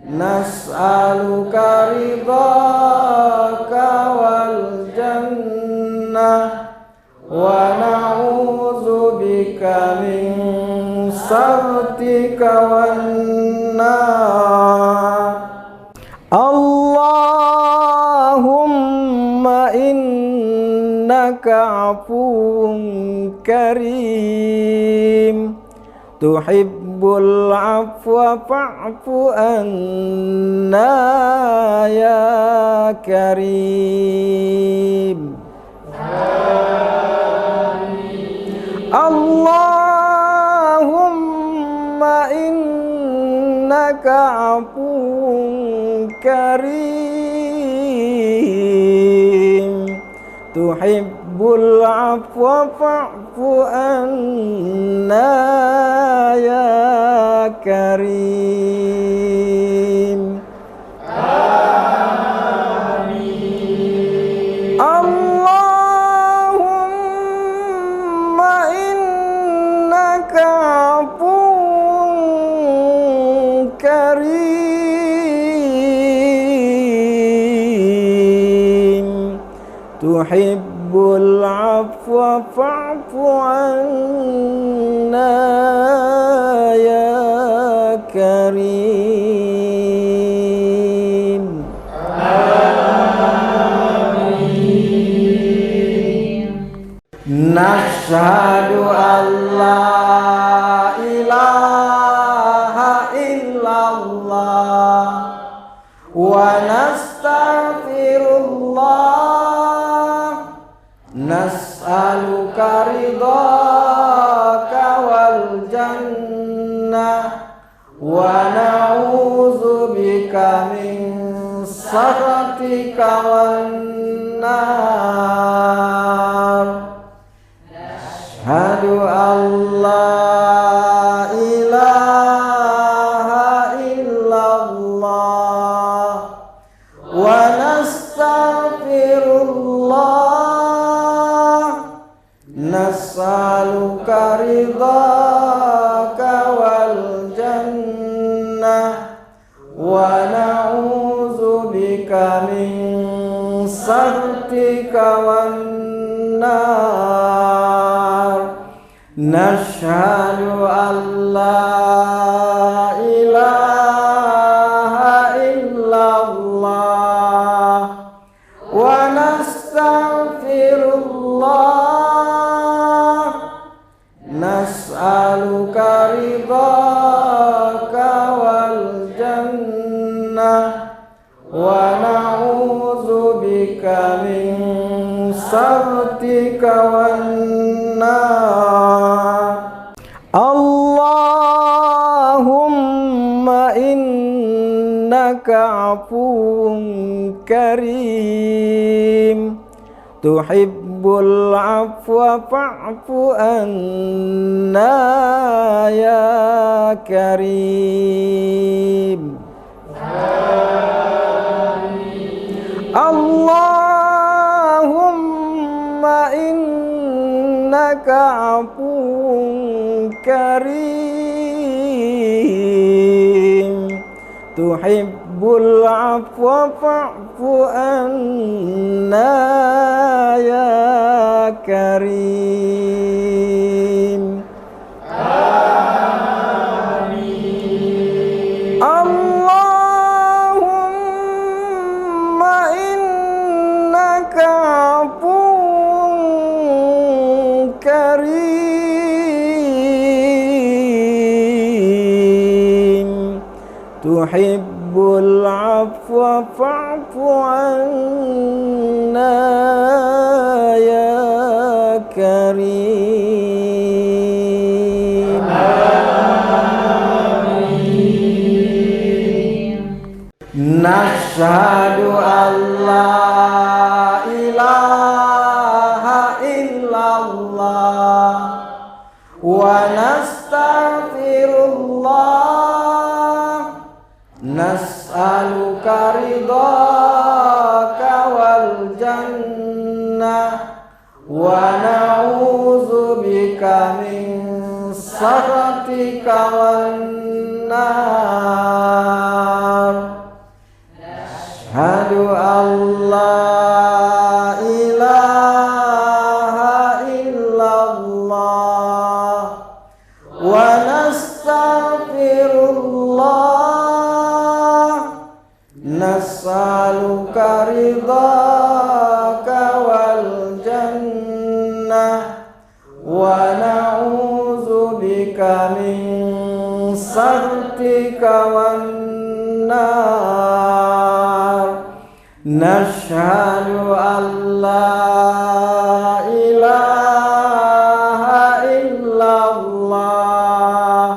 Speaker 15: nas'aluka ridhaka wal jannah wa na'udzubika min sakhatika wan nar. Allahumma innaka afuwun karim, tuhibbul afwa fa'fu anna ya karim. Allahumma innaka afuwun karim, tuhibbul tuhibbul afwa fa'fu anna ya karim. Amin. Allahumma innaka afuwwun karim, tuhibbul afwa fa'fu anna ya karim. Nashhadu an la ilaha illallah wa nastaghfirullah, nas'aluka ridhaka wal jannah wa na'udzubika min sakhatika wan nar. Asyhadu an la ilaha illallah wa nastaghfirullah, nas'aluka ridhaka wal jannah wa na'udzubika min sakhatika wan nar. Nashhadu an la ilaha illallah wa nastaghfirullah, nas'aluka ridhaka wal jannah wa na'udzubika min sakhatika wan nar. Allahumma innaka afuwwun karim, tuhibbul afwa fa'fu anna ya karim. Allahumma innaka afuwwun karim, tuhibbul afwa fa'fu anna ya karim. Amin. Allahumma innaka afuwwun karim, tuhibbul afwa fa'fu anna ya karim. Amin. Nashhadu an la ilaha illallah wa nastaghfirullah, nas'aluka ridhaka wal jannah wa na'udzubika min sakhatika wan nar. Asyhadu an la ilaha illallah wa nastaghfirullah, nas'aluka ridhaka wal jannah wa na'udzubika min sakhatika wan nar. Nashhadu an la ilaha illallah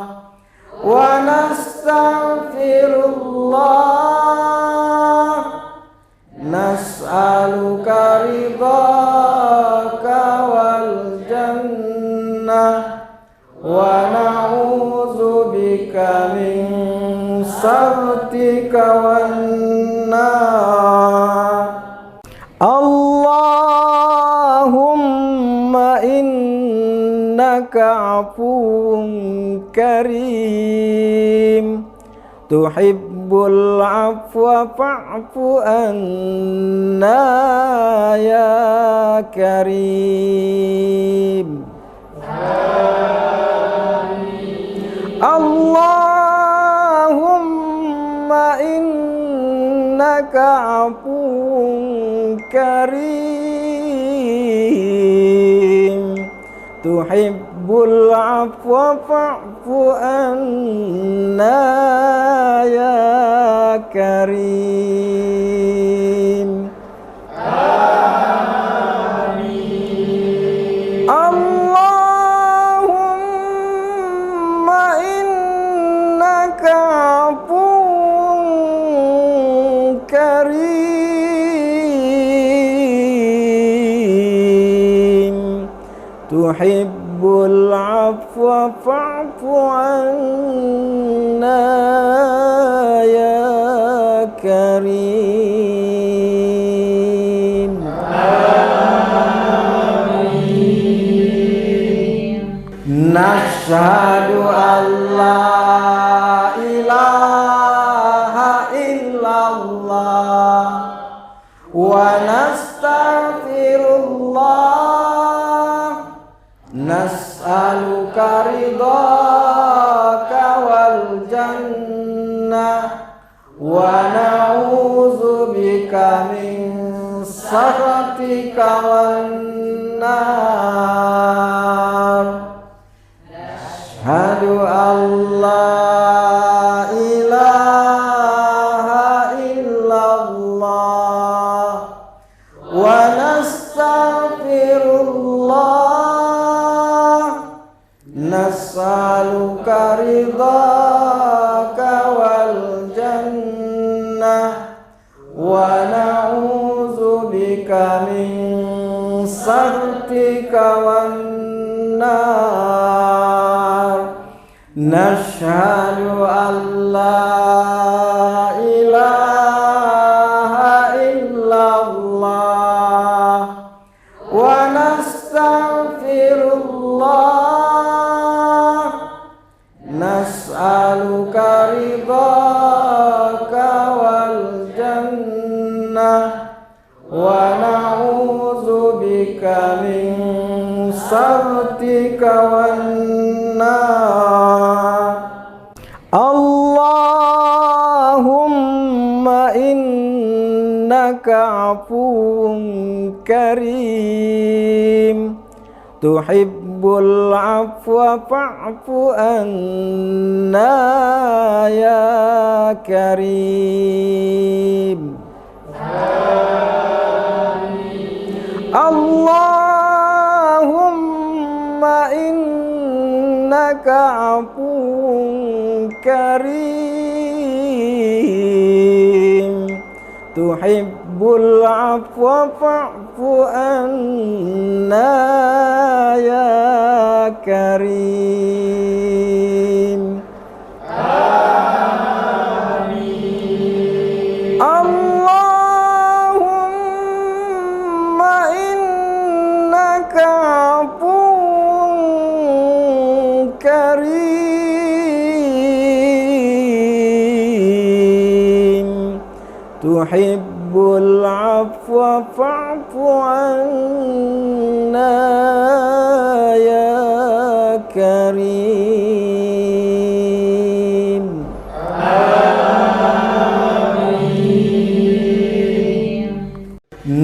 Speaker 15: wa nastaghfirullah, nas'aluka ridhaka saktika wan nar. Allahumma innaka afuwun karim tuhibbul afwa fa'fu anna ya karim. Allahumma innaka afuwun karim tuhibbul afwa fa'fu anna ya karim. Allahumma innaka afuwun karim tuhibbul afwa fa'fu anna ya karim. Nashhadu an la ilaha illallah wa nastaghfirullah nas'aluka ridhaka wal jannah wa na'udzubika min sakhatika wan nar. Ashhadu an la ilaha illallah wa nastaghfirullah nas'aluka ridhaka wal jannah wa na'udzubika min sakhatika wan nar. Nashhadu an la ilaha illallah wa nastaghfirullah nas'aluka ridhaka wal jannah wa na'udzubika min sakhatika wan nar. Allahumma innaka afuwun karim tuhibbul afwa fa'fu anna ya karim. Allahumma innaka afuwun karim tuhibbul afwa fa'fu anna ya karim. Allahumma innaka afuwun karim tuhibbul afwa fa'fu anna ya karim.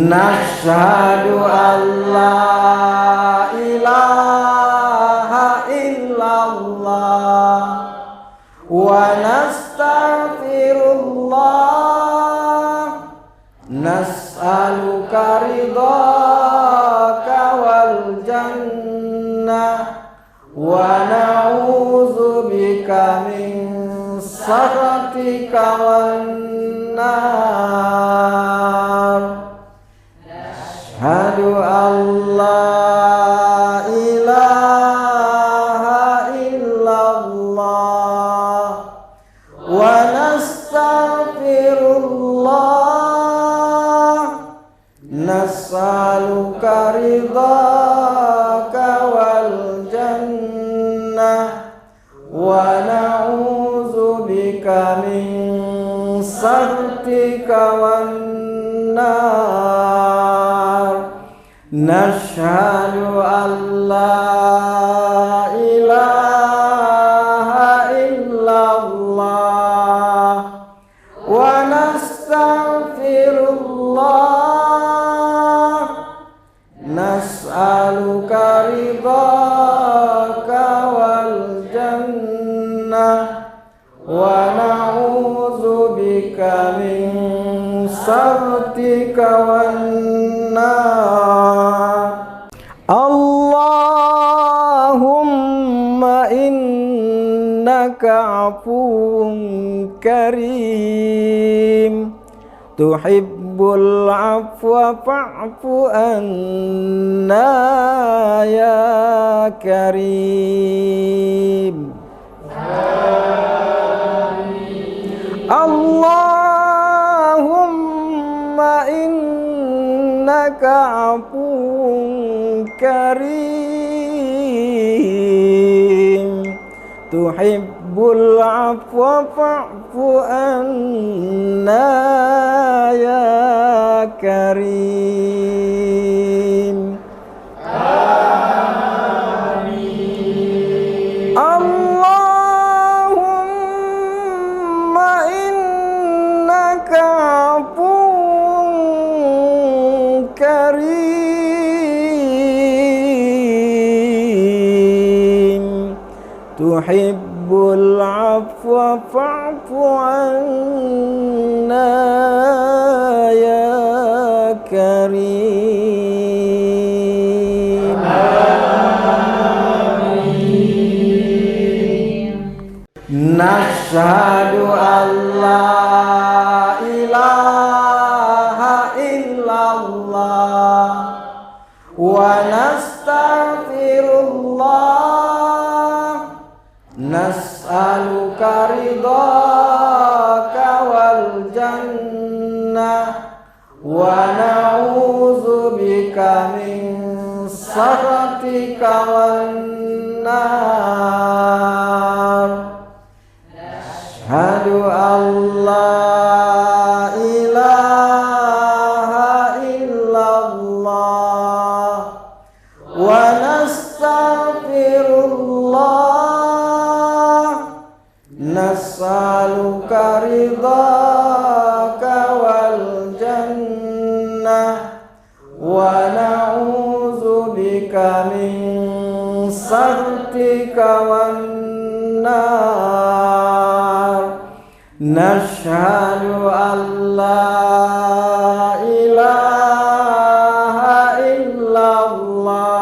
Speaker 15: Nashhadu an la ilaha illallah wa nastaghfirullah nas'aluka ridhaka wal jannah wa na'udzubika min sakhatika wan nar. Ashhadu an la ilaha illallah wa nastaghfirullah, nas'aluka ridhaka wal jannah, wa na'udzubika min sakhatika wan nar. Nashhadu an la ilaha illallah wa nastaghfirullah, nas'aluka ridhaka wal jannah, wa na'udzubika min sakhatika wan nar. Allahumma innaka afuwun karim, tuhibbul afwa fa'fu anna ya karim. Allahumma innaka afuwun karim, tuhibbul afwa fa'fu anna ya karim. Allahumma innaka afuwun karim, tuhibbul afwa fa'fu anna ya karim. Nashhadu an la ilaha illallah wa nastaghfirullah, nas'aluka ridhaka wal jannah, wa na'udzubika min sakhatika wan nar. Ashhadu an la ilaha illallah wa nastaghfirullah, nas'aluka ridhaka wal jannah, wa na'udzubika min sakhatika wan nar. Nashhadu an la ilaha illallah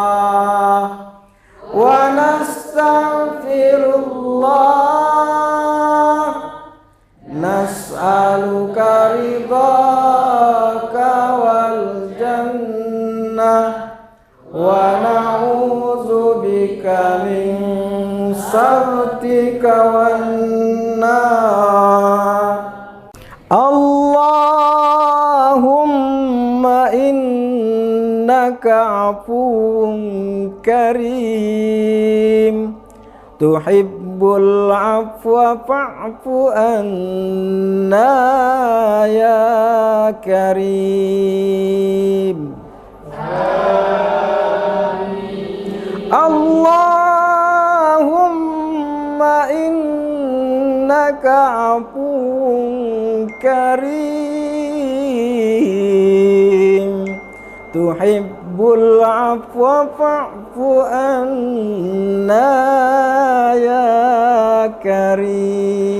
Speaker 15: wa nastaghfirullah, nas'aluka ridhaka wal jannah, wa na'udzubika min sakhatika wan nar. Allahumma innaka afuwun karim, tuhibbul afwa fa'fu anna ya karim. Allahumma innaka afuwun karim, tuhibbul afwa fa'fu anna ya karim.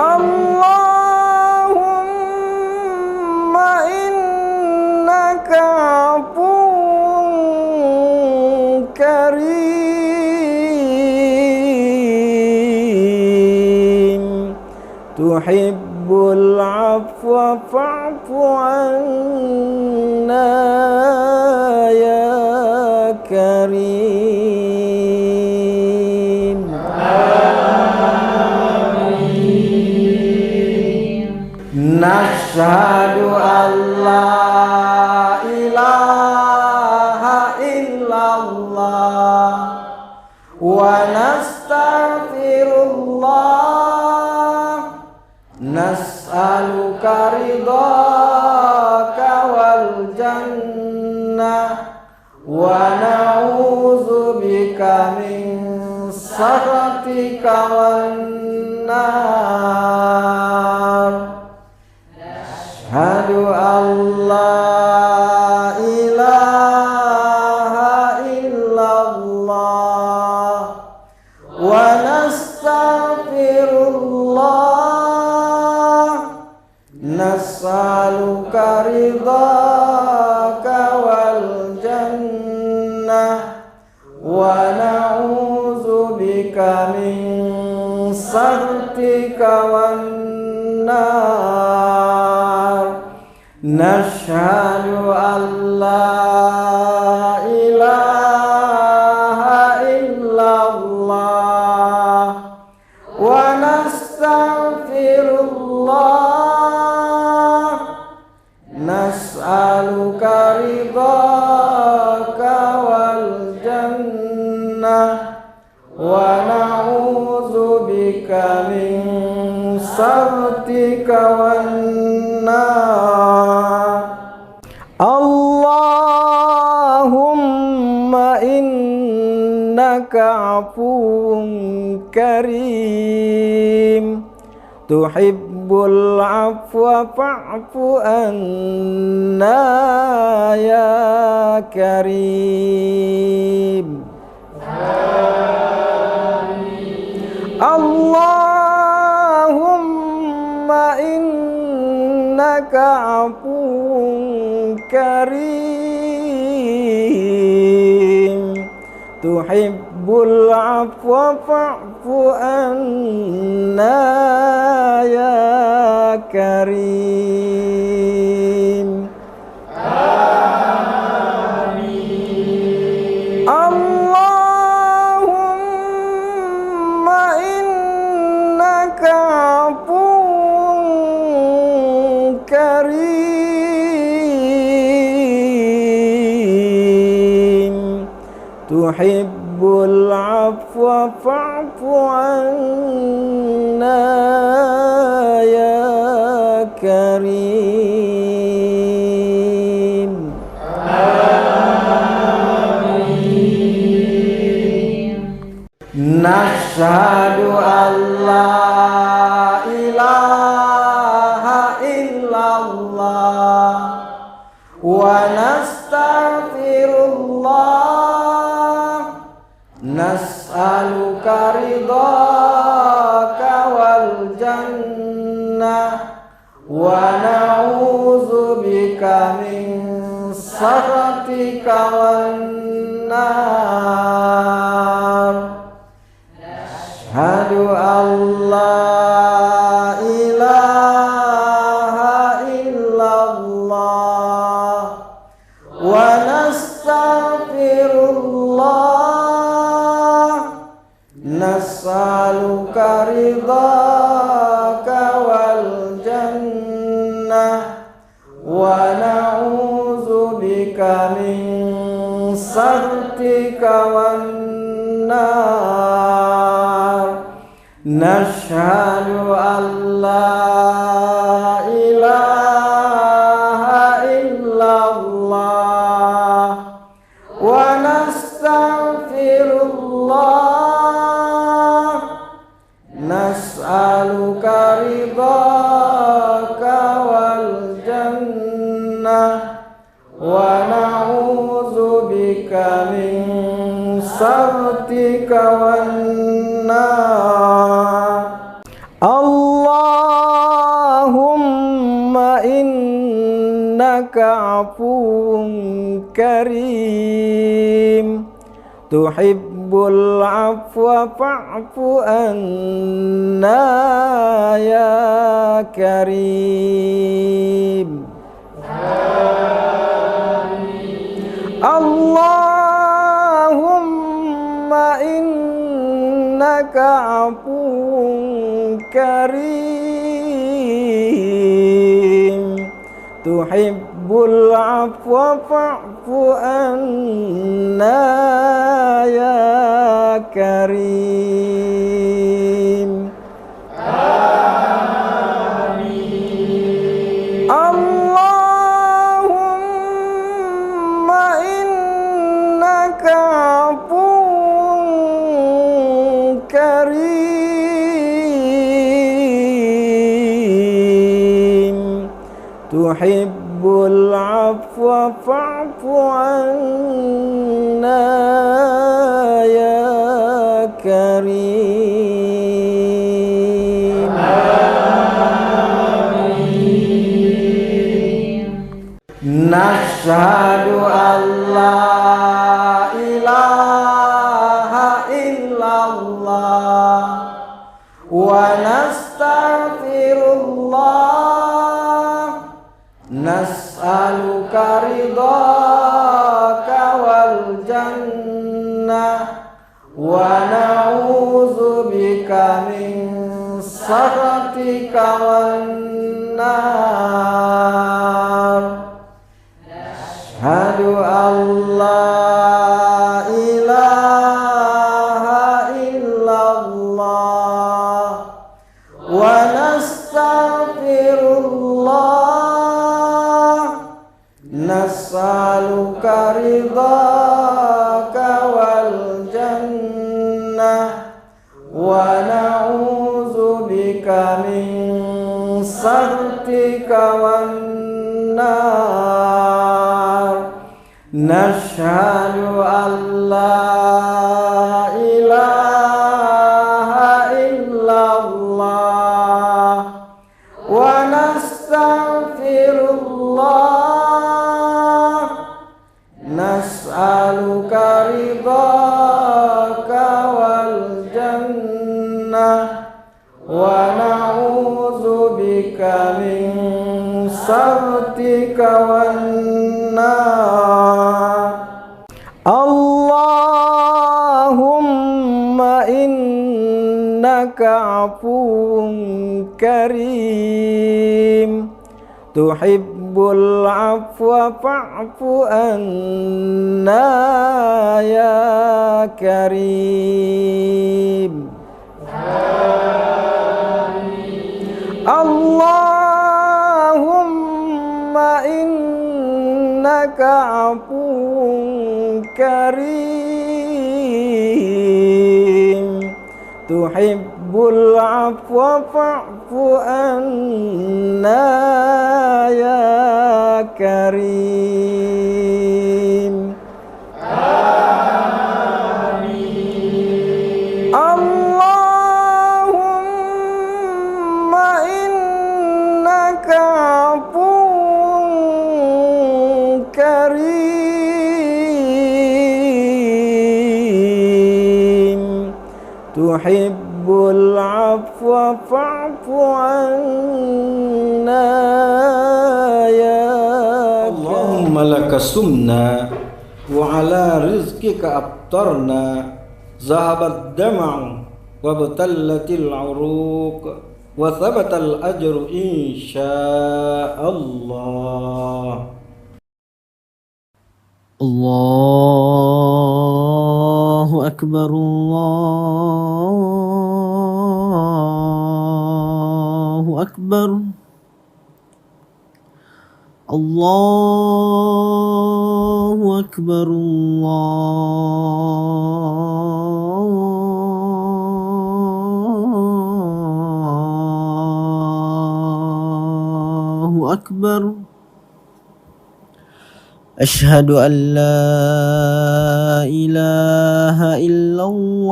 Speaker 15: Allahumma innaka afuwun karim, tuhibbul afwa fa'fu anna ya karim. Nashhadu an la ilaha illallah wa nastaghfirullah nas'aluka ridhaka wal jannah wa na'udzubika min sakhatika wan nar. Asyhadu an la ilaha illallah wa nastaghfirullah nas'aluka ridhaka wal jannah wa na'udzubika min sakhatika wan nar. Nashhadu an la ilaha illallah wa nastaghfirullah nas'aluka ridhaka wal jannah wa na'udzubika min sakhatika wan nar. Allahumma innaka afuwun karim tuhibbul afwa fa'fu anna ya karim. Allahumma innaka afuwun karim tuhibbul afwa fa'fu anna ya karim. Allahumma innaka afuwun karim tuhibbul afwa fa'fu anna ya karim. Nashhadu an la ilaha illallah wa nastaghfirullah nas'aluka ridhaka wal jannah wa na'udzubika min sakhatika wan nar. Asyhadu an la ilaha illallah wa nastaghfirullah nas'aluka ridhaka wal jannah wa na'udzubika min sakhatika wan nar. Nashhadu an la ilaha illallah wa nastaghfirullah nas'aluka ridhaka wal jannah wa na'udzubika min sakhatika wan nar. Allahumma innaka afuwun karim tuhibbul afwa fa'fu anna ya karim. Allahumma innaka afuwun karim tuhibbul afwa fa'fu anna ya karim. Amin. Allahumma innaka afuwun karim, tuhibbul afwa fa'fu anna ya karim. Amin. Nashhadu an la ilaha illallah wa nastaghfirullah, nas'aluka ridhaka wal jannah wa na'udzubika min sakhatika wan nar. Asyhadu an la ilaha illallah wa nastaghfirullah, nas'aluka ridhaka wal jannah wa na'udzubika min sakhatika wan nar. Nashhadu an la ilaha illallah wa nastaghfirullah, nas'aluka ridhaka wal jannah wa na'udzubika min sakhatika wan nar. Allahumma innaka afuwun karim, tuhibbul afwa fa'fu anna ya karim. Allahumma innaka afuwun karim, tuhibbul afwa fa'fu anna ya karim. Amin. Allahumma innaka afuwun karim, tuhibbul afwa fa'fu anna ya karim. Allahumma laka sumna wa ala rizqika aftarna, zahabat dam'u wa batallatil uruq wa thabatal ajru insyaallah. Allahu akbar, Allahu akbar, Allahu akbar, Allahu akbar. Asyhadu an la ilaha illallah,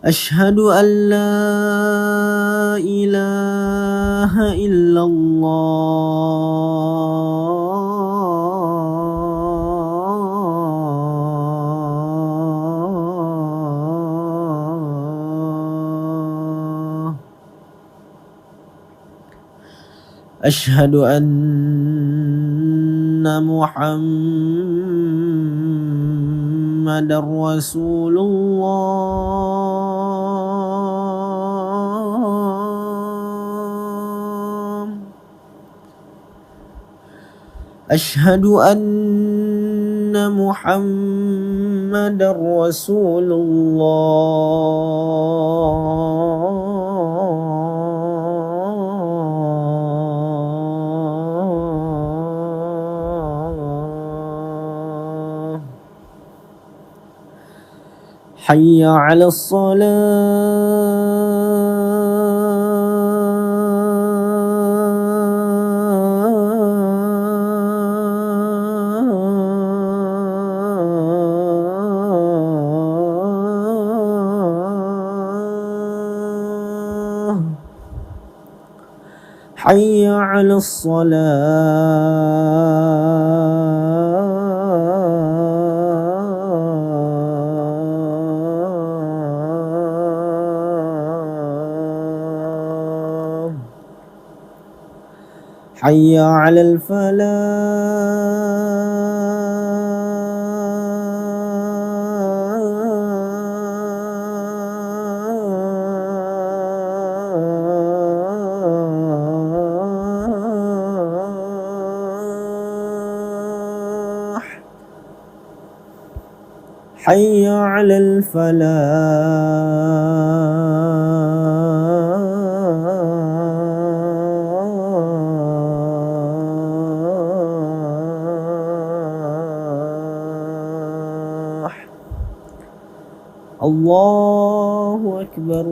Speaker 15: asyhadu an la ilaha illallah, asyhadu anna Muhammadan محمد رسول الله أشهد أن محمد رسول الله حي على الصلاة حي على الصلاة حي على الفلاح حي على الفلاح الله أكبر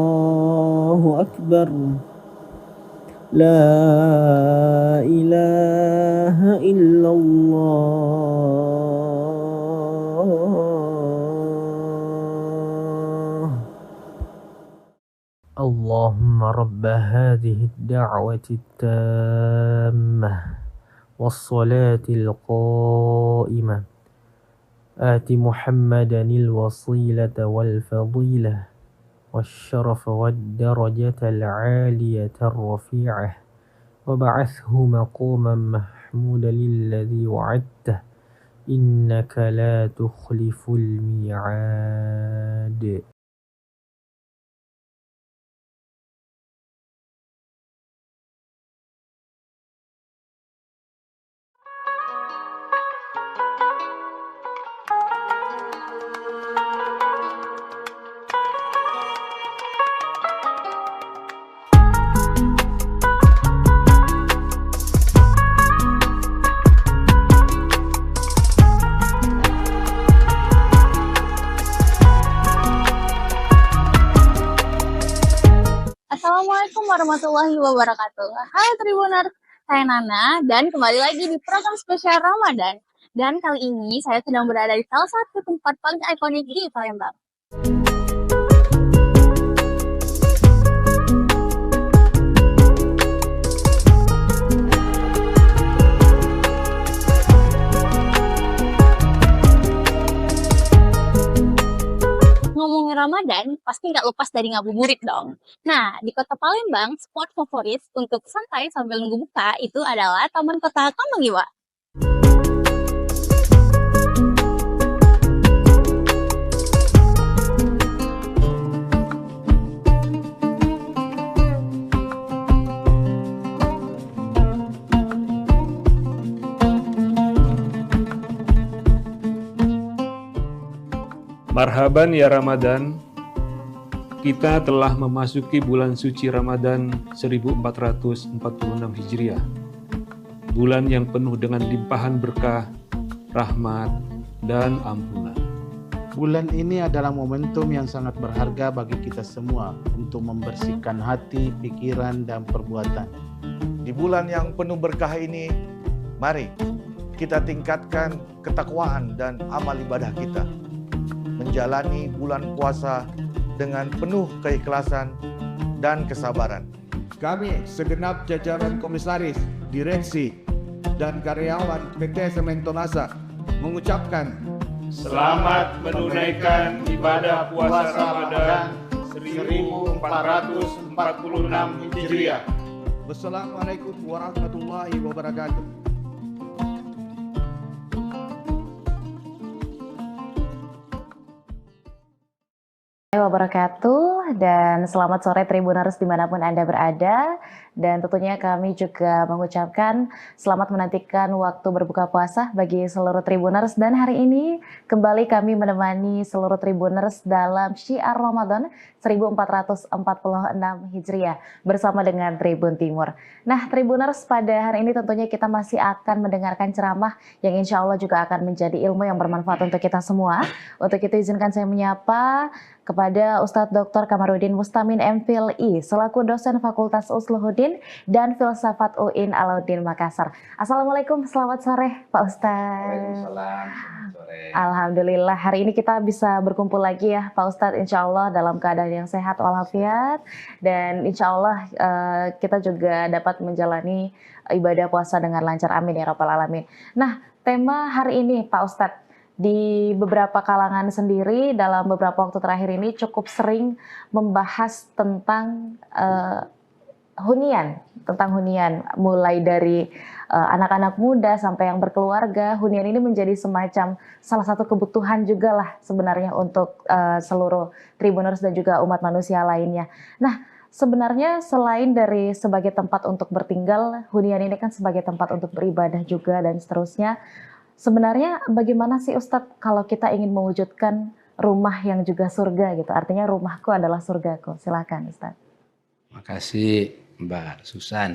Speaker 15: الله أكبر لا إله إلا الله اللهم رب هذه الدعوة التامة والصلاة القائمة آت محمدا الوسيلة والفضيلة والشرف والدرجة العالية الرفيعة وبعثه مقاما محمودا الذي وعدته إنك لا تخلف الميعاد.
Speaker 12: Assalamualaikum warahmatullahi wabarakatuh. Halo Tribuners, saya Nana dan kembali lagi di program spesial Ramadan. Dan kali ini saya sedang berada di salah satu tempat paling ikonik di Palembang. Ngomongin Ramadan, pasti nggak lepas dari ngabuburit dong. Nah, di kota Palembang, spot favorit untuk santai sambil nunggu buka itu adalah Taman Kota Kembang Iwa.
Speaker 1: Marhaban ya Ramadan, kita telah memasuki bulan suci Ramadan 1446 Hijriah. Bulan yang penuh dengan limpahan berkah, rahmat, dan ampunan.
Speaker 2: Bulan ini adalah momentum yang sangat berharga bagi kita semua untuk membersihkan hati, pikiran, dan perbuatan.
Speaker 3: Di bulan yang penuh berkah ini, mari kita tingkatkan ketakwaan dan amal ibadah kita. Menjalani bulan puasa dengan penuh keikhlasan dan kesabaran.
Speaker 4: Kami segenap jajaran komisaris, direksi, dan karyawan PT Sementonasa mengucapkan
Speaker 1: selamat menunaikan ibadah puasa Ramadan 1446 Hijriah.
Speaker 4: Wassalamualaikum warahmatullahi wabarakatuh.
Speaker 5: Wabarakatuh, dan selamat sore Tribuners dimanapun Anda berada, dan tentunya kami juga mengucapkan selamat menantikan waktu berbuka puasa bagi seluruh Tribuners. Dan hari ini kembali kami menemani seluruh Tribuners dalam Syiar Ramadan 1446 Hijriah bersama dengan Tribun Timur. Nah, Tribuners, pada hari ini tentunya kita masih akan mendengarkan ceramah yang insya Allah juga akan menjadi ilmu yang bermanfaat untuk kita semua. Untuk itu izinkan saya menyapa kepada Ustadz Dr. Kamarudin Mustamin MPhil I selaku dosen Fakultas Usluhuddin dan Filsafat UIN Alauddin Makassar. Assalamualaikum, selamat sore Pak Ustadz.
Speaker 6: Waalaikumsalam, selamat sore.
Speaker 5: Alhamdulillah, hari ini kita bisa berkumpul lagi ya Pak Ustadz, insya Allah dalam keadaan yang sehat walafiat, dan insya Allah kita juga dapat menjalani ibadah puasa dengan lancar, amin ya rabbal alamin. Nah, tema hari ini Pak Ustadz, di beberapa kalangan sendiri dalam beberapa waktu terakhir ini cukup sering membahas tentang hunian, mulai dari anak-anak muda sampai yang berkeluarga. Hunian ini menjadi semacam salah satu kebutuhan juga lah sebenarnya untuk seluruh Tribuners dan juga umat manusia lainnya. Nah, sebenarnya selain dari sebagai tempat untuk bertinggal, hunian ini kan sebagai tempat untuk beribadah juga dan seterusnya. Sebenarnya bagaimana sih Ustadz kalau kita ingin mewujudkan rumah yang juga surga gitu? Artinya rumahku adalah surgaku. Silakan Ustadz.
Speaker 6: Makasih Mbak Susan.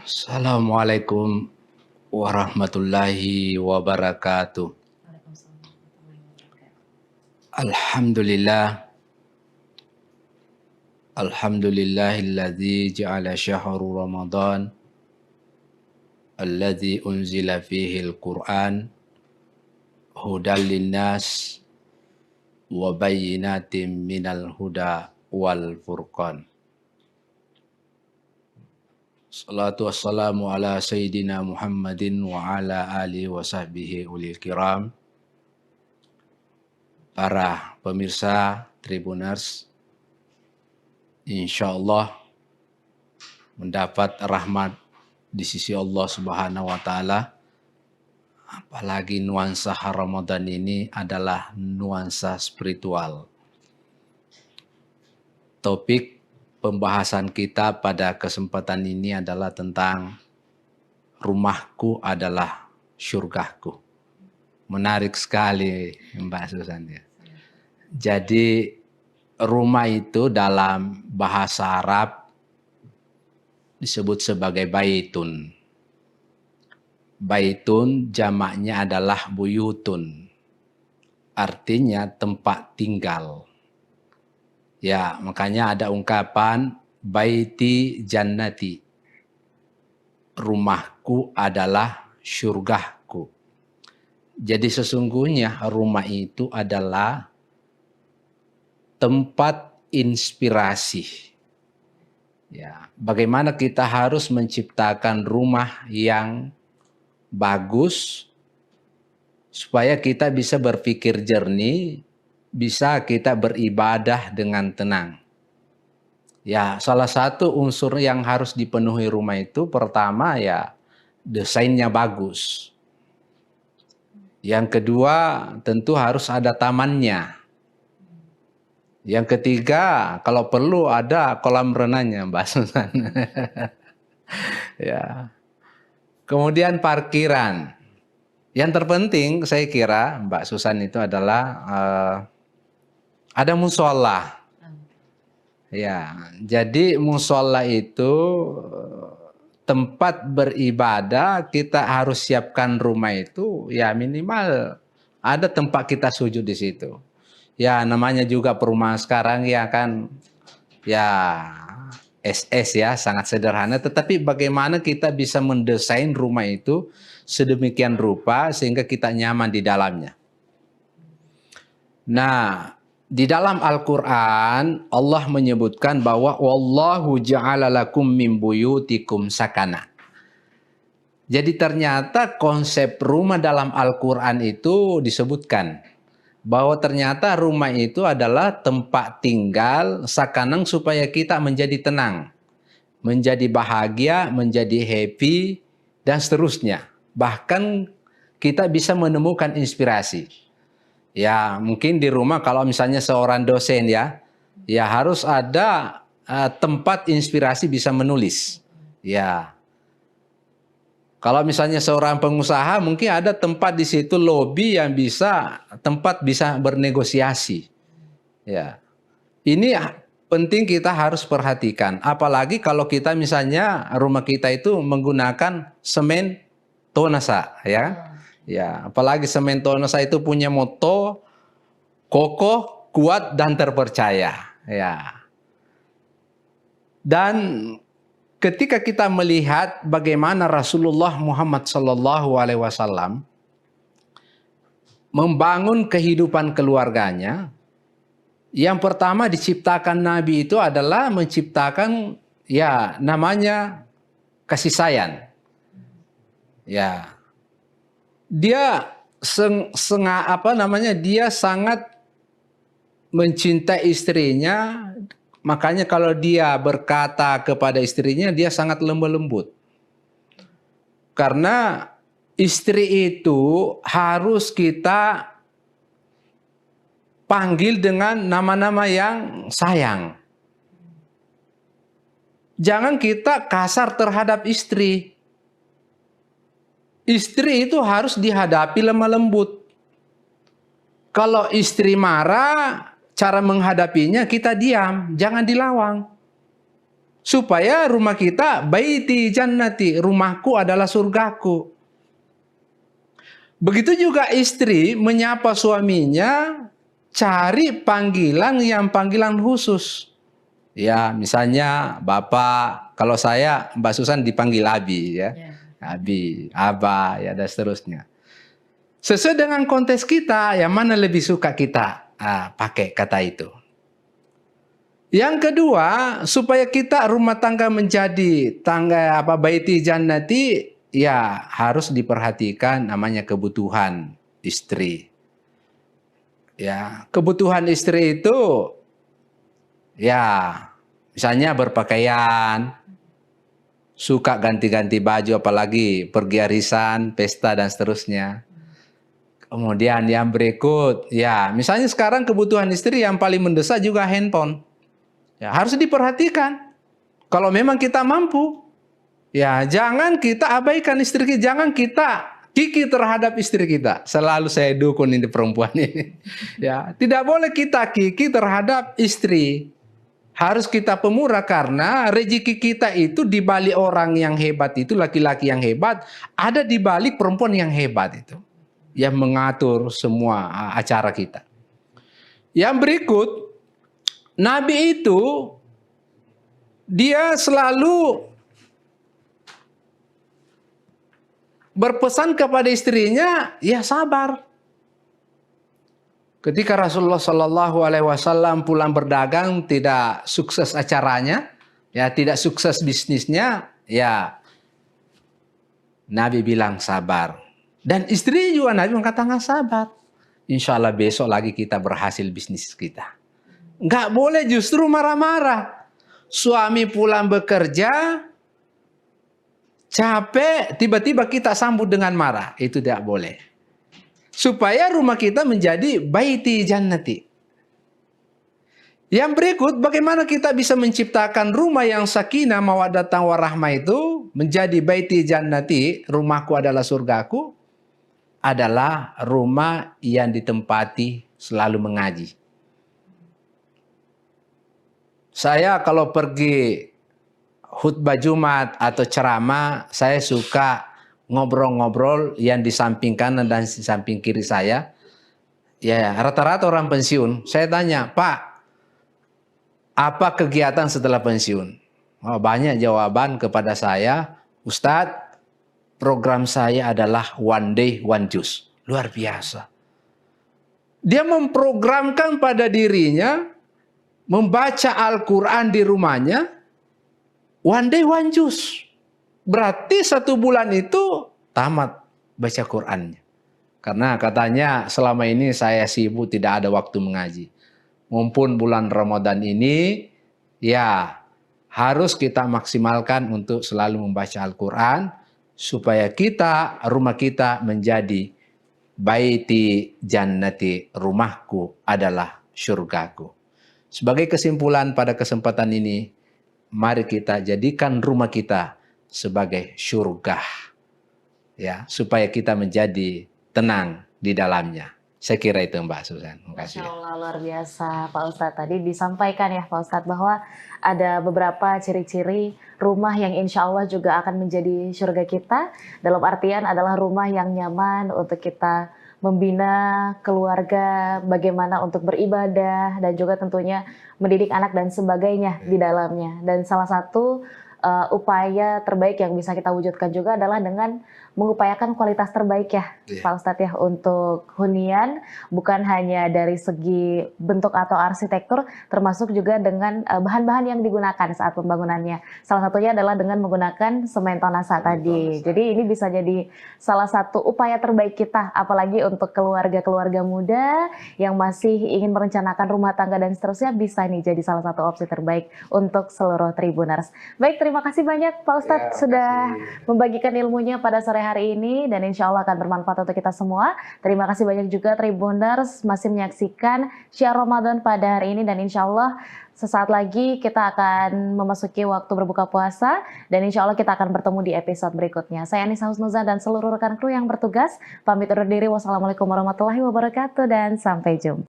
Speaker 6: Assalamualaikum warahmatullahi wabarakatuh. Alhamdulillah. Alhamdulillahilladzi ja'ala syahru Ramadan alladzi unzila fihi al-Qur'an hudan linnas wa bayyinatin minal huda wal furqan. Salatu wassalamu ala sayyidina Muhammadin wa ala alihi wa sahbihi ulil kiram. Para pemirsa Tribuners, insyaallah mendapat rahmat di sisi Allah Subhanahu wa Ta'ala. Apalagi nuansa Ramadan ini adalah nuansa spiritual. Topik pembahasan kita pada kesempatan ini adalah tentang rumahku adalah syurgaku. Menarik sekali Mbak Susan ya. Jadi rumah itu dalam bahasa Arab disebut sebagai baitun. Baitun jamaknya adalah buyutun. Artinya tempat tinggal. Ya, makanya ada ungkapan baiti jannati. Rumahku adalah syurgaku. Jadi sesungguhnya rumah itu adalah tempat inspirasi. Ya, bagaimana kita harus menciptakan rumah yang bagus supaya kita bisa berpikir jernih, bisa kita beribadah dengan tenang. Ya, salah satu unsur yang harus dipenuhi rumah itu pertama ya desainnya bagus. Yang kedua tentu harus ada tamannya. Yang ketiga, kalau perlu ada kolam renangnya, Mbak Susan. Ya. Kemudian parkiran. Yang terpenting saya kira Mbak Susan itu adalah ada musola. Ya, jadi musola itu tempat beribadah. Kita harus siapkan rumah itu ya minimal ada tempat kita sujud di situ. Ya namanya juga perumahan sekarang ya kan ya SS ya sangat sederhana, tetapi bagaimana kita bisa mendesain rumah itu sedemikian rupa sehingga kita nyaman di dalamnya. Nah, di dalam Al-Qur'an Allah menyebutkan bahwa wallahu ja'ala lakum min buyutikum sakana. Jadi ternyata konsep rumah dalam Al-Qur'an itu disebutkan bahwa ternyata rumah itu adalah tempat tinggal sakanang supaya kita menjadi tenang, menjadi bahagia, menjadi happy, dan seterusnya. Bahkan kita bisa menemukan inspirasi. Ya, mungkin di rumah kalau misalnya seorang dosen ya harus ada tempat inspirasi bisa menulis. Ya. Kalau misalnya seorang pengusaha mungkin ada tempat di situ lobi yang tempat bisa bernegosiasi. Ya. Ini penting kita harus perhatikan. Apalagi kalau kita misalnya rumah kita itu menggunakan semen tonasa ya. Ya, apalagi semen tonasa itu punya moto kokoh, kuat dan terpercaya. Ya. Dan ketika kita melihat bagaimana Rasulullah Muhammad SAW membangun kehidupan keluarganya, yang pertama diciptakan Nabi itu adalah menciptakan ya namanya kasih sayang. Ya, dia dia sangat mencintai istrinya. Makanya kalau dia berkata kepada istrinya, dia sangat lemah lembut. Karena istri itu harus kita panggil dengan nama-nama yang sayang. Jangan kita kasar terhadap istri. Istri itu harus dihadapi lemah lembut. Kalau istri marah, cara menghadapinya kita diam, jangan dilawang. Supaya rumah kita baiti jannati, rumahku adalah surgaku. Begitu juga istri menyapa suaminya, cari panggilan yang panggilan khusus. Ya, misalnya Bapak, kalau saya Mbak Susan dipanggil Abi ya. Abi, Abah, ya dan seterusnya. Sesuai dengan konteks kita, yang mana lebih suka kita pakai kata itu. Yang kedua, supaya kita rumah tangga menjadi baiti jannati, ya harus diperhatikan namanya kebutuhan istri. Ya, kebutuhan istri itu ya misalnya berpakaian, suka ganti-ganti baju apalagi pergi arisan, pesta dan seterusnya. Kemudian yang berikut, ya misalnya sekarang kebutuhan istri yang paling mendesak juga handphone. Ya, harus diperhatikan. Kalau memang kita mampu, ya jangan kita abaikan istri kita, jangan kita kiki terhadap istri kita. Selalu saya dukung ini perempuan ini. Ya, tidak boleh kita kiki terhadap istri. Harus kita pemurah karena rezeki kita itu di balik orang yang hebat itu, laki-laki yang hebat, ada di balik perempuan yang hebat itu. Yang mengatur semua acara kita. Yang berikut, Nabi itu dia selalu berpesan kepada istrinya, ya sabar. Ketika Rasulullah SAW pulang berdagang tidak sukses acaranya, ya tidak sukses bisnisnya, ya Nabi bilang sabar. Dan istri juga Nabi mengatakan sabar. Insya Allah besok lagi kita berhasil bisnis kita. Nggak boleh justru marah-marah. Suami pulang bekerja, capek, tiba-tiba kita sambut dengan marah. Itu tidak boleh. Supaya rumah kita menjadi baiti jannati. Yang berikut, bagaimana kita bisa menciptakan rumah yang sakinah mawaddatan warahmah itu menjadi baiti jannati, rumahku adalah surgaku, adalah rumah yang ditempati selalu mengaji. Saya kalau pergi khutbah Jumat atau ceramah, saya suka ngobrol-ngobrol yang di samping kanan dan di samping kiri saya. Ya, rata-rata orang pensiun. Saya tanya, Pak, apa kegiatan setelah pensiun? Oh, banyak jawaban kepada saya, Ustadz, program saya adalah one day, one juice. Luar biasa. Dia memprogramkan pada dirinya, membaca Al-Quran di rumahnya, one day, one juice. Berarti 1 bulan itu tamat baca Qurannya. Karena katanya selama ini saya sibuk tidak ada waktu mengaji. Mumpun bulan Ramadan ini, ya harus kita maksimalkan untuk selalu membaca Al-Quran. Supaya rumah kita menjadi baiti jannati, rumahku adalah syurgaku. Sebagai kesimpulan pada kesempatan ini, mari kita jadikan rumah kita sebagai syurga, ya, supaya kita menjadi tenang di dalamnya. Saya kira itu Mbak Susan. Terima kasih.
Speaker 5: Masya Allah, luar biasa Pak Ustadz. Tadi disampaikan ya Pak Ustadz bahwa ada beberapa ciri-ciri rumah yang insya Allah juga akan menjadi surga kita. Dalam artian adalah rumah yang nyaman untuk kita membina keluarga, bagaimana untuk beribadah, dan juga tentunya mendidik anak dan sebagainya di dalamnya. Dan salah satu upaya terbaik yang bisa kita wujudkan juga adalah dengan mengupayakan kualitas terbaik ya Pak Ustadz ya untuk hunian, bukan hanya dari segi bentuk atau arsitektur, termasuk juga dengan bahan-bahan yang digunakan saat pembangunannya. Salah satunya adalah dengan menggunakan semen tonasa tadi. Jadi ini bisa jadi salah satu upaya terbaik kita, apalagi untuk keluarga-keluarga muda yang masih ingin merencanakan rumah tangga dan seterusnya, bisa nih jadi salah satu opsi terbaik untuk seluruh Tribuners. Baik, terima kasih banyak Pak Ustadz sudah membagikan ilmunya pada sore hari ini, dan insya Allah akan bermanfaat untuk kita semua. Terima kasih banyak juga Tribuners masih menyaksikan Syiar Ramadan pada hari ini, dan insya Allah sesaat lagi kita akan memasuki waktu berbuka puasa, dan insya Allah kita akan bertemu di episode berikutnya. Saya Anissa Husnuzan dan seluruh rekan kru yang bertugas pamit undur diri. Wassalamualaikum warahmatullahi wabarakatuh dan sampai jumpa.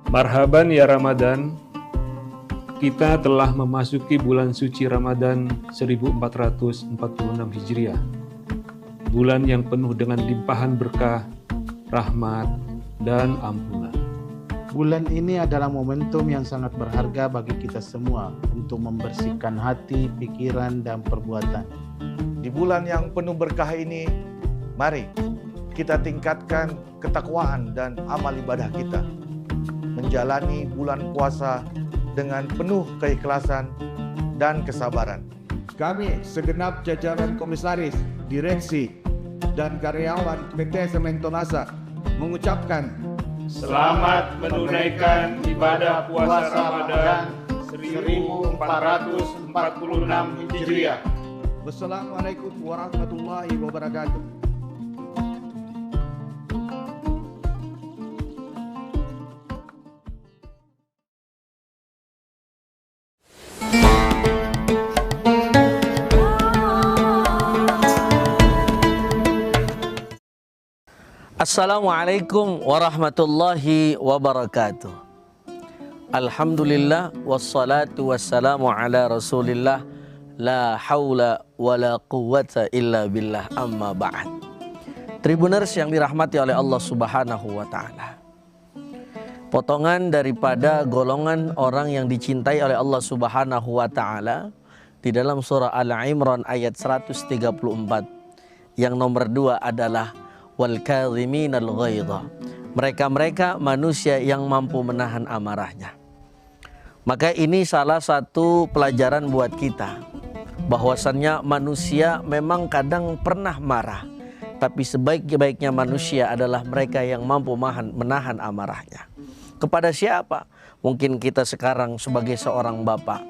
Speaker 1: Marhaban ya Ramadan, kita telah memasuki bulan suci Ramadan 1446 Hijriah. Bulan yang penuh dengan limpahan berkah, rahmat, dan ampunan.
Speaker 2: Bulan ini adalah momentum yang sangat berharga bagi kita semua untuk membersihkan hati, pikiran, dan perbuatan.
Speaker 3: Di bulan yang penuh berkah ini, mari kita tingkatkan ketakwaan dan amal ibadah kita. Menjalani bulan puasa dengan penuh keikhlasan dan kesabaran.
Speaker 4: Kami segenap jajaran komisaris, direksi, dan karyawan PT Semen Tonasa mengucapkan
Speaker 1: selamat menunaikan ibadah puasa Ramadan 1446 Hijriah.
Speaker 4: Wassalamualaikum warahmatullahi wabarakatuh.
Speaker 7: Assalamualaikum warahmatullahi wabarakatuh. Alhamdulillah wassalatu wassalamu ala Rasulillah, la haula wala quwwata illa billah, amma ba'd. Tribuners yang dirahmati oleh Allah Subhanahu wa taala. Potongan daripada golongan orang yang dicintai oleh Allah Subhanahu wa taala di dalam surah Al-Imran ayat 134. Yang nomor 2 adalah wal kadhiminal ghaidha. Mereka-mereka manusia yang mampu menahan amarahnya. Maka ini salah satu pelajaran buat kita, bahwasannya manusia memang kadang pernah marah, tapi sebaik-baiknya manusia adalah mereka yang mampu menahan amarahnya. Kepada siapa? Mungkin kita sekarang sebagai seorang bapak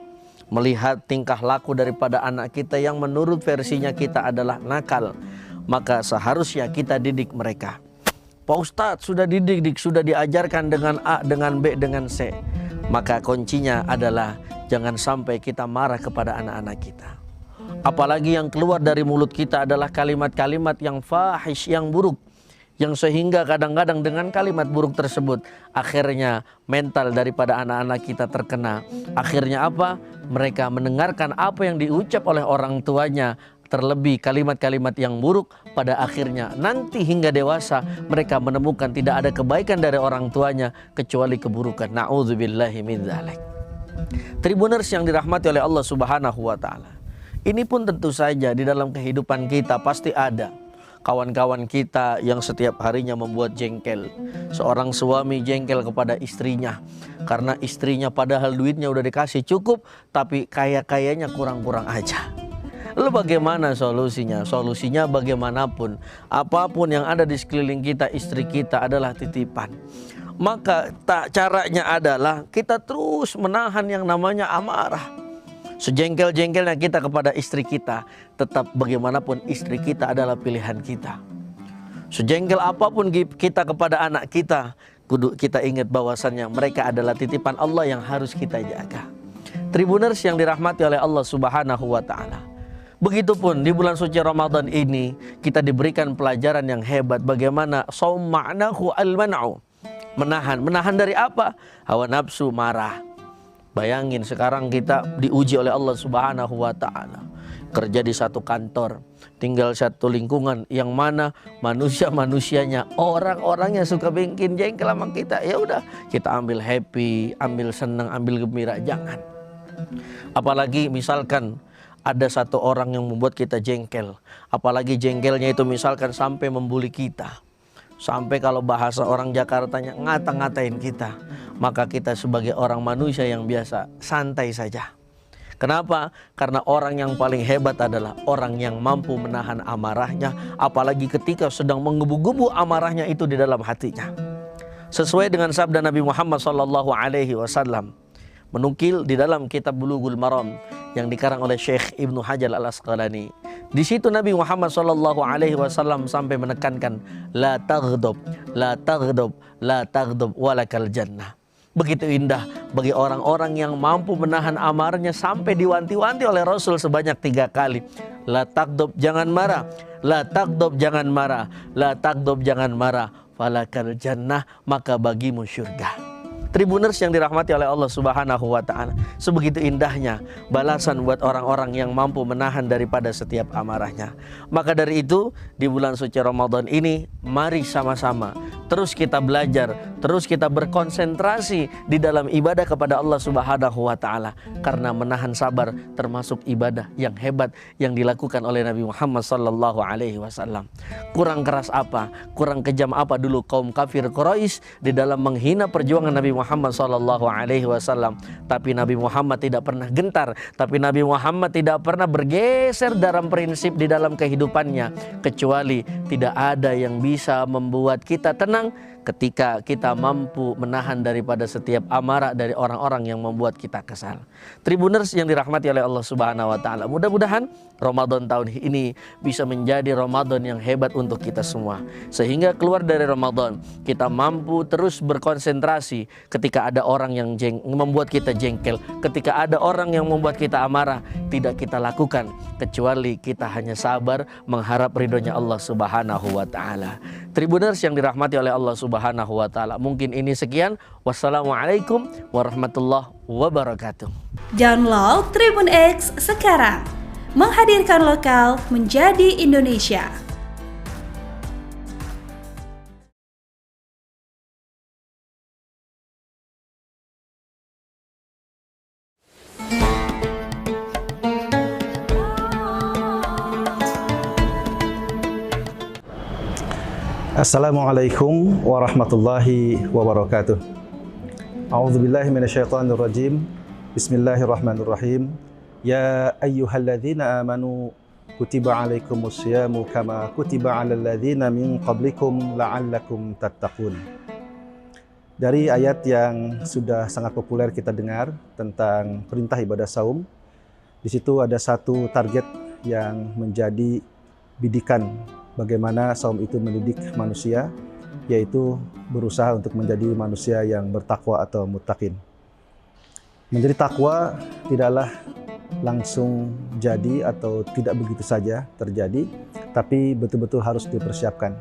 Speaker 7: melihat tingkah laku daripada anak kita yang menurut versinya kita adalah nakal, maka seharusnya kita didik mereka. Pak Ustadz sudah didik, sudah diajarkan dengan A, dengan B, dengan C. Maka kuncinya adalah jangan sampai kita marah kepada anak-anak kita. Apalagi yang keluar dari mulut kita adalah kalimat-kalimat yang fahish, yang buruk. Yang sehingga kadang-kadang dengan kalimat buruk tersebut akhirnya mental daripada anak-anak kita terkena. Akhirnya apa? Mereka mendengarkan apa yang diucap oleh orang tuanya, terlebih kalimat-kalimat yang buruk, pada akhirnya nanti hingga dewasa mereka menemukan tidak ada kebaikan dari orang tuanya kecuali keburukan. Na'udzubillahi min dzalik. Tribuners yang dirahmati oleh Allah Subhanahu wa taala. Ini pun tentu saja di dalam kehidupan kita pasti ada kawan-kawan kita yang setiap harinya membuat jengkel. Seorang suami jengkel kepada istrinya karena istrinya padahal duitnya udah dikasih cukup, tapi kaya-kayanya kurang-kurang aja. Lalu bagaimana solusinya? Solusinya bagaimanapun, apapun yang ada di sekeliling kita, istri kita adalah titipan. Maka caranya adalah kita terus menahan yang namanya amarah. Sejengkel-jengkelnya kita kepada istri kita, tetap bagaimanapun istri kita adalah pilihan kita. Sejengkel apapun kita kepada anak kita, kudu kita ingat bahwasannya mereka adalah titipan Allah yang harus kita jaga. Tribuners yang dirahmati oleh Allah Subhanahu wa Ta'ala. Begitupun di bulan suci Ramadan ini kita diberikan pelajaran yang hebat bagaimana shaum ma'nahu al-man'u. Menahan dari apa? Hawa nafsu, marah. Bayangin sekarang kita diuji oleh Allah Subhanahu wa Ta'ala. Kerja di satu kantor, tinggal satu lingkungan yang mana manusia-manusianya, orang-orang yang suka bikin jengkel sama kita. Ya udah, kita ambil happy, ambil senang, ambil gembira, jangan. Apalagi misalkan ada satu orang yang membuat kita jengkel, apalagi jengkelnya itu misalkan sampai membuli kita, sampai kalau bahasa orang Jakartanya ngata-ngatain kita, maka kita sebagai orang manusia yang biasa santai saja. Kenapa? Karena orang yang paling hebat adalah orang yang mampu menahan amarahnya, apalagi ketika sedang menggebu-gebu amarahnya itu di dalam hatinya. Sesuai dengan sabda Nabi Muhammad SAW, menukil di dalam kitab Bulughul Maram yang dikarang oleh Syekh Ibnu Hajar Al-Asqalani. Di situ Nabi Muhammad SAW sampai menekankan la taghdab, la taghdab, la taghdab walakal jannah. Begitu indah bagi orang-orang yang mampu menahan amarnya sampai diwanti-wanti oleh Rasul sebanyak 3 kali. La taghdab, jangan marah. La taghdab, jangan marah. La taghdab, jangan marah. Falakal jannah, maka bagimu syurga. Tribuners yang dirahmati oleh Allah Subhanahu wa Ta'ala, sebegitu indahnya balasan buat orang-orang yang mampu menahan daripada setiap amarahnya. Maka dari itu di bulan suci Ramadan ini mari sama-sama terus kita belajar, terus kita berkonsentrasi di dalam ibadah kepada Allah Subhanahu wa Ta'ala, karena menahan sabar termasuk ibadah yang hebat yang dilakukan oleh Nabi Muhammad sallallahu alaihi wasallam. Kurang keras apa, kurang kejam apa dulu kaum kafir Quraisy di dalam menghina perjuangan Nabi Muhammad sallallahu alaihi wasallam, tapi Nabi Muhammad tidak pernah gentar, tapi Nabi Muhammad tidak pernah bergeser dalam prinsip di dalam kehidupannya, kecuali tidak ada yang bisa membuat kita tenang ketika kita mampu menahan daripada setiap amarah dari orang-orang yang membuat kita kesal. Tribuners yang dirahmati oleh Allah Subhanahu wa Ta'ala, mudah-mudahan Ramadan tahun ini bisa menjadi Ramadan yang hebat untuk kita semua, sehingga keluar dari Ramadan kita mampu terus berkonsentrasi. Ketika ada orang yang membuat kita jengkel, ketika ada orang yang membuat kita amarah, tidak kita lakukan kecuali kita hanya sabar mengharap ridhonya Allah Subhanahu wa Ta'ala. Tribuners yang dirahmati oleh Allah Subhanahu wa Ta'ala, mungkin ini sekian. Wassalamualaikum warahmatullahi wabarakatuh.
Speaker 8: Download Tribun X sekarang, menghadirkan lokal menjadi Indonesia.
Speaker 9: Assalamualaikum warahmatullahi wabarakatuh. A'udzubillahi minasyaitonirrajim. Bismillahirrahmanirrahim. Ya ayyuhalladzina amanu kutiba alaikumus syiyamu kama kutiba alal ladzina min qablikum la'allakum tattaqun. Dari ayat yang sudah sangat populer kita dengar tentang perintah ibadah saum, di situ ada satu target yang menjadi bidikan bagaimana saum itu mendidik manusia, yaitu berusaha untuk menjadi manusia yang bertakwa atau muttaqin. Menjadi takwa tidaklah langsung jadi atau tidak begitu saja terjadi, tapi betul-betul harus dipersiapkan.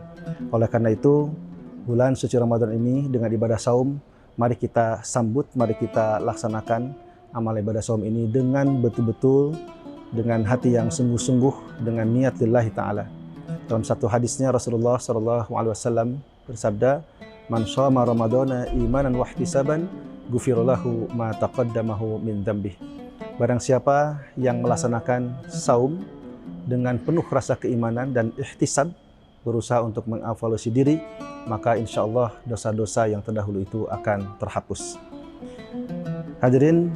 Speaker 9: Oleh karena itu, bulan suci Ramadan ini dengan ibadah saum, mari kita sambut, mari kita laksanakan amal ibadah saum ini dengan betul-betul, dengan hati yang sungguh-sungguh, dengan niat lillahi ta'ala. Dalam satu hadisnya Rasulullah SAW bersabda, "Man shoma Ramadana imanan wa ihtisaban, ghufira lahu ma taqaddamahu min dzambih." Barang siapa yang melaksanakan saum dengan penuh rasa keimanan dan ihtisab, berusaha untuk mengevaluasi diri, maka insya Allah dosa-dosa yang terdahulu itu akan terhapus. Hadirin,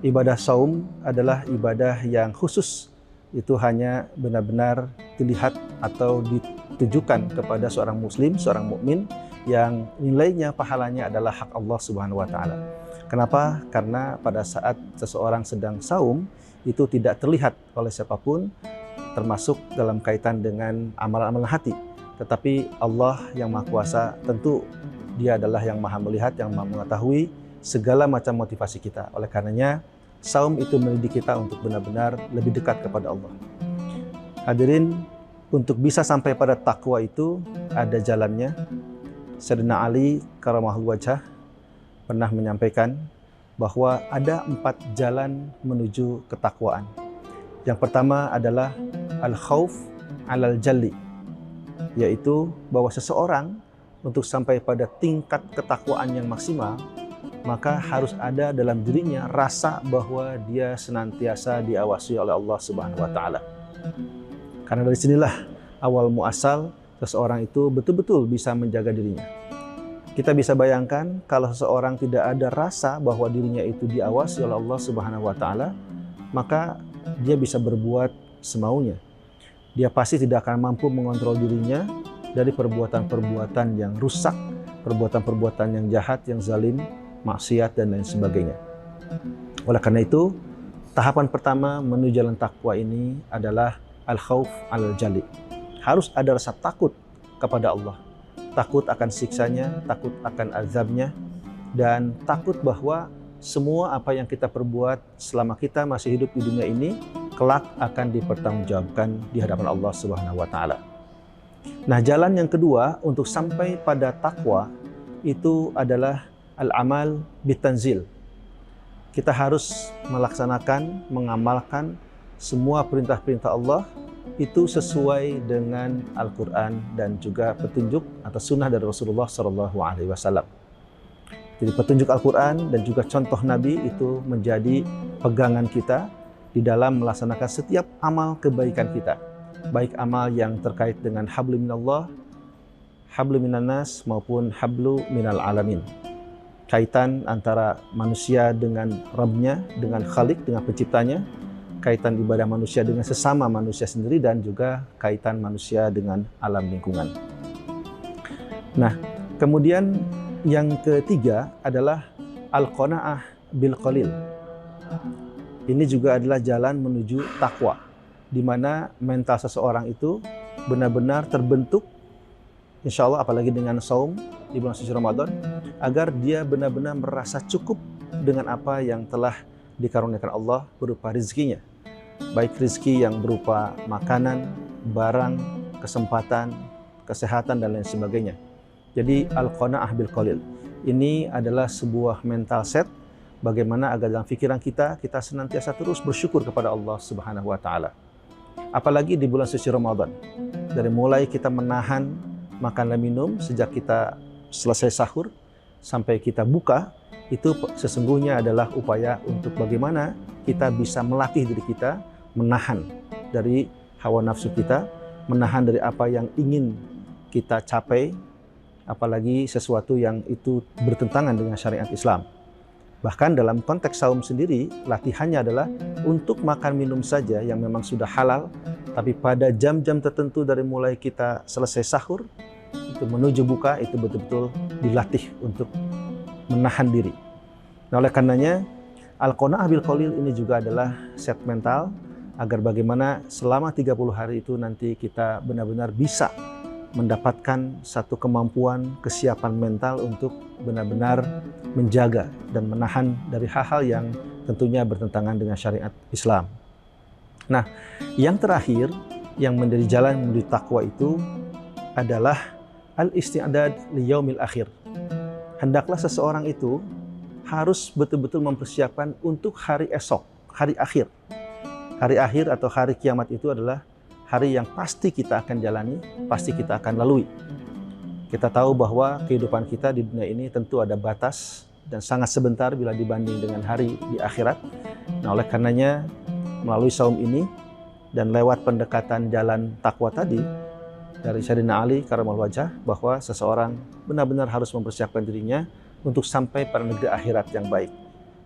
Speaker 9: ibadah saum adalah ibadah yang khusus itu hanya benar-benar dilihat atau ditujukan kepada seorang muslim, seorang mukmin yang nilainya, pahalanya adalah hak Allah Subhanahu wa taala. Kenapa? Karena pada saat seseorang sedang saum itu tidak terlihat oleh siapapun, termasuk dalam kaitan dengan amalan-amalan hati. Tetapi Allah yang Maha Kuasa tentu Dia adalah yang Maha melihat, yang Maha mengetahui segala macam motivasi kita. Oleh karenanya saum itu mendidik kita untuk benar-benar lebih dekat kepada Allah. Hadirin, untuk bisa sampai pada takwa itu ada jalannya. Sayyidina Ali karamahul wajah pernah menyampaikan bahwa ada 4 jalan menuju ketakwaan. Yang pertama adalah al-khauf alal jalli, yaitu bahwa seseorang untuk sampai pada tingkat ketakwaan yang maksimal, maka harus ada dalam dirinya rasa bahwa dia senantiasa diawasi oleh Allah Subhanahu wa taala. Karena dari sinilah awal muasal seseorang itu betul-betul bisa menjaga dirinya. Kita bisa bayangkan kalau seseorang tidak ada rasa bahwa dirinya itu diawasi oleh Allah Subhanahu wa taala, maka dia bisa berbuat semaunya. Dia pasti tidak akan mampu mengontrol dirinya dari perbuatan-perbuatan yang rusak, perbuatan-perbuatan yang jahat, yang zalim, maksiat dan lain sebagainya. Oleh karena itu, tahapan pertama menuju jalan takwa ini adalah al-khauf al-jali. Harus ada rasa takut kepada Allah. Takut akan siksanya, takut akan azabnya, dan takut bahwa semua apa yang kita perbuat selama kita masih hidup di dunia ini kelak akan dipertanggungjawabkan di hadapan Allah Subhanahu wa taala. Nah, jalan yang kedua untuk sampai pada takwa itu adalah al-amal bitanzil. Kita harus melaksanakan, mengamalkan semua perintah-perintah Allah itu sesuai dengan Al-Quran dan juga petunjuk atau sunnah dari Rasulullah SAW. Jadi petunjuk Al-Quran dan juga contoh Nabi itu menjadi pegangan kita di dalam melaksanakan setiap amal kebaikan kita. Baik amal yang terkait dengan hablu minallah, hablu minannas maupun hablu minal alamin. Kaitan antara manusia dengan Rabbnya, dengan Khalik, dengan penciptanya. Kaitan ibadah manusia dengan sesama manusia sendiri dan juga kaitan manusia dengan alam lingkungan. Nah, kemudian yang ketiga adalah al-qanaah bil qalil. Ini juga adalah jalan menuju takwa, di mana mental seseorang itu benar-benar terbentuk, insya Allah apalagi dengan saum di bulan suci Ramadan, agar dia benar-benar merasa cukup dengan apa yang telah dikaruniakan Allah berupa rezekinya. Baik rezeki yang berupa makanan, barang, kesempatan, kesehatan, dan lain sebagainya. Jadi al-qanaah bil qalil. Ini adalah sebuah mental set bagaimana agar dalam pikiran kita senantiasa terus bersyukur kepada Allah Subhanahu wa taala. Apalagi di bulan suci Ramadan. Dari mulai kita menahan makan dan minum sejak kita selesai sahur sampai kita buka, itu sesungguhnya adalah upaya untuk bagaimana kita bisa melatih diri kita menahan dari hawa nafsu kita, menahan dari apa yang ingin kita capai, apalagi sesuatu yang itu bertentangan dengan syariat Islam. Bahkan dalam konteks saum sendiri, latihannya adalah untuk makan minum saja yang memang sudah halal, tapi pada jam-jam tertentu dari mulai kita selesai sahur, itu menuju buka, itu betul-betul dilatih untuk menahan diri. Nah, oleh karenanya, al-qanaah bil qalil ini juga adalah set mental agar bagaimana selama 30 hari itu nanti kita benar-benar bisa mendapatkan satu kemampuan, kesiapan mental untuk benar-benar menjaga dan menahan dari hal-hal yang tentunya bertentangan dengan syariat Islam. Nah, yang terakhir yang menjadi jalan menuju takwa itu adalah al-isti'dad li yaumil akhir. Hendaklah seseorang itu harus betul-betul mempersiapkan untuk hari esok, hari akhir. Hari akhir atau hari kiamat itu adalah hari yang pasti kita akan jalani, pasti kita akan lalui. Kita tahu bahwa kehidupan kita di dunia ini tentu ada batas dan sangat sebentar bila dibanding dengan hari di akhirat. Nah, oleh karenanya melalui saum ini dan lewat pendekatan jalan takwa tadi dari Sayyidina Ali karamahullah wajah, bahwa seseorang benar-benar harus mempersiapkan dirinya untuk sampai pada negeri akhirat yang baik.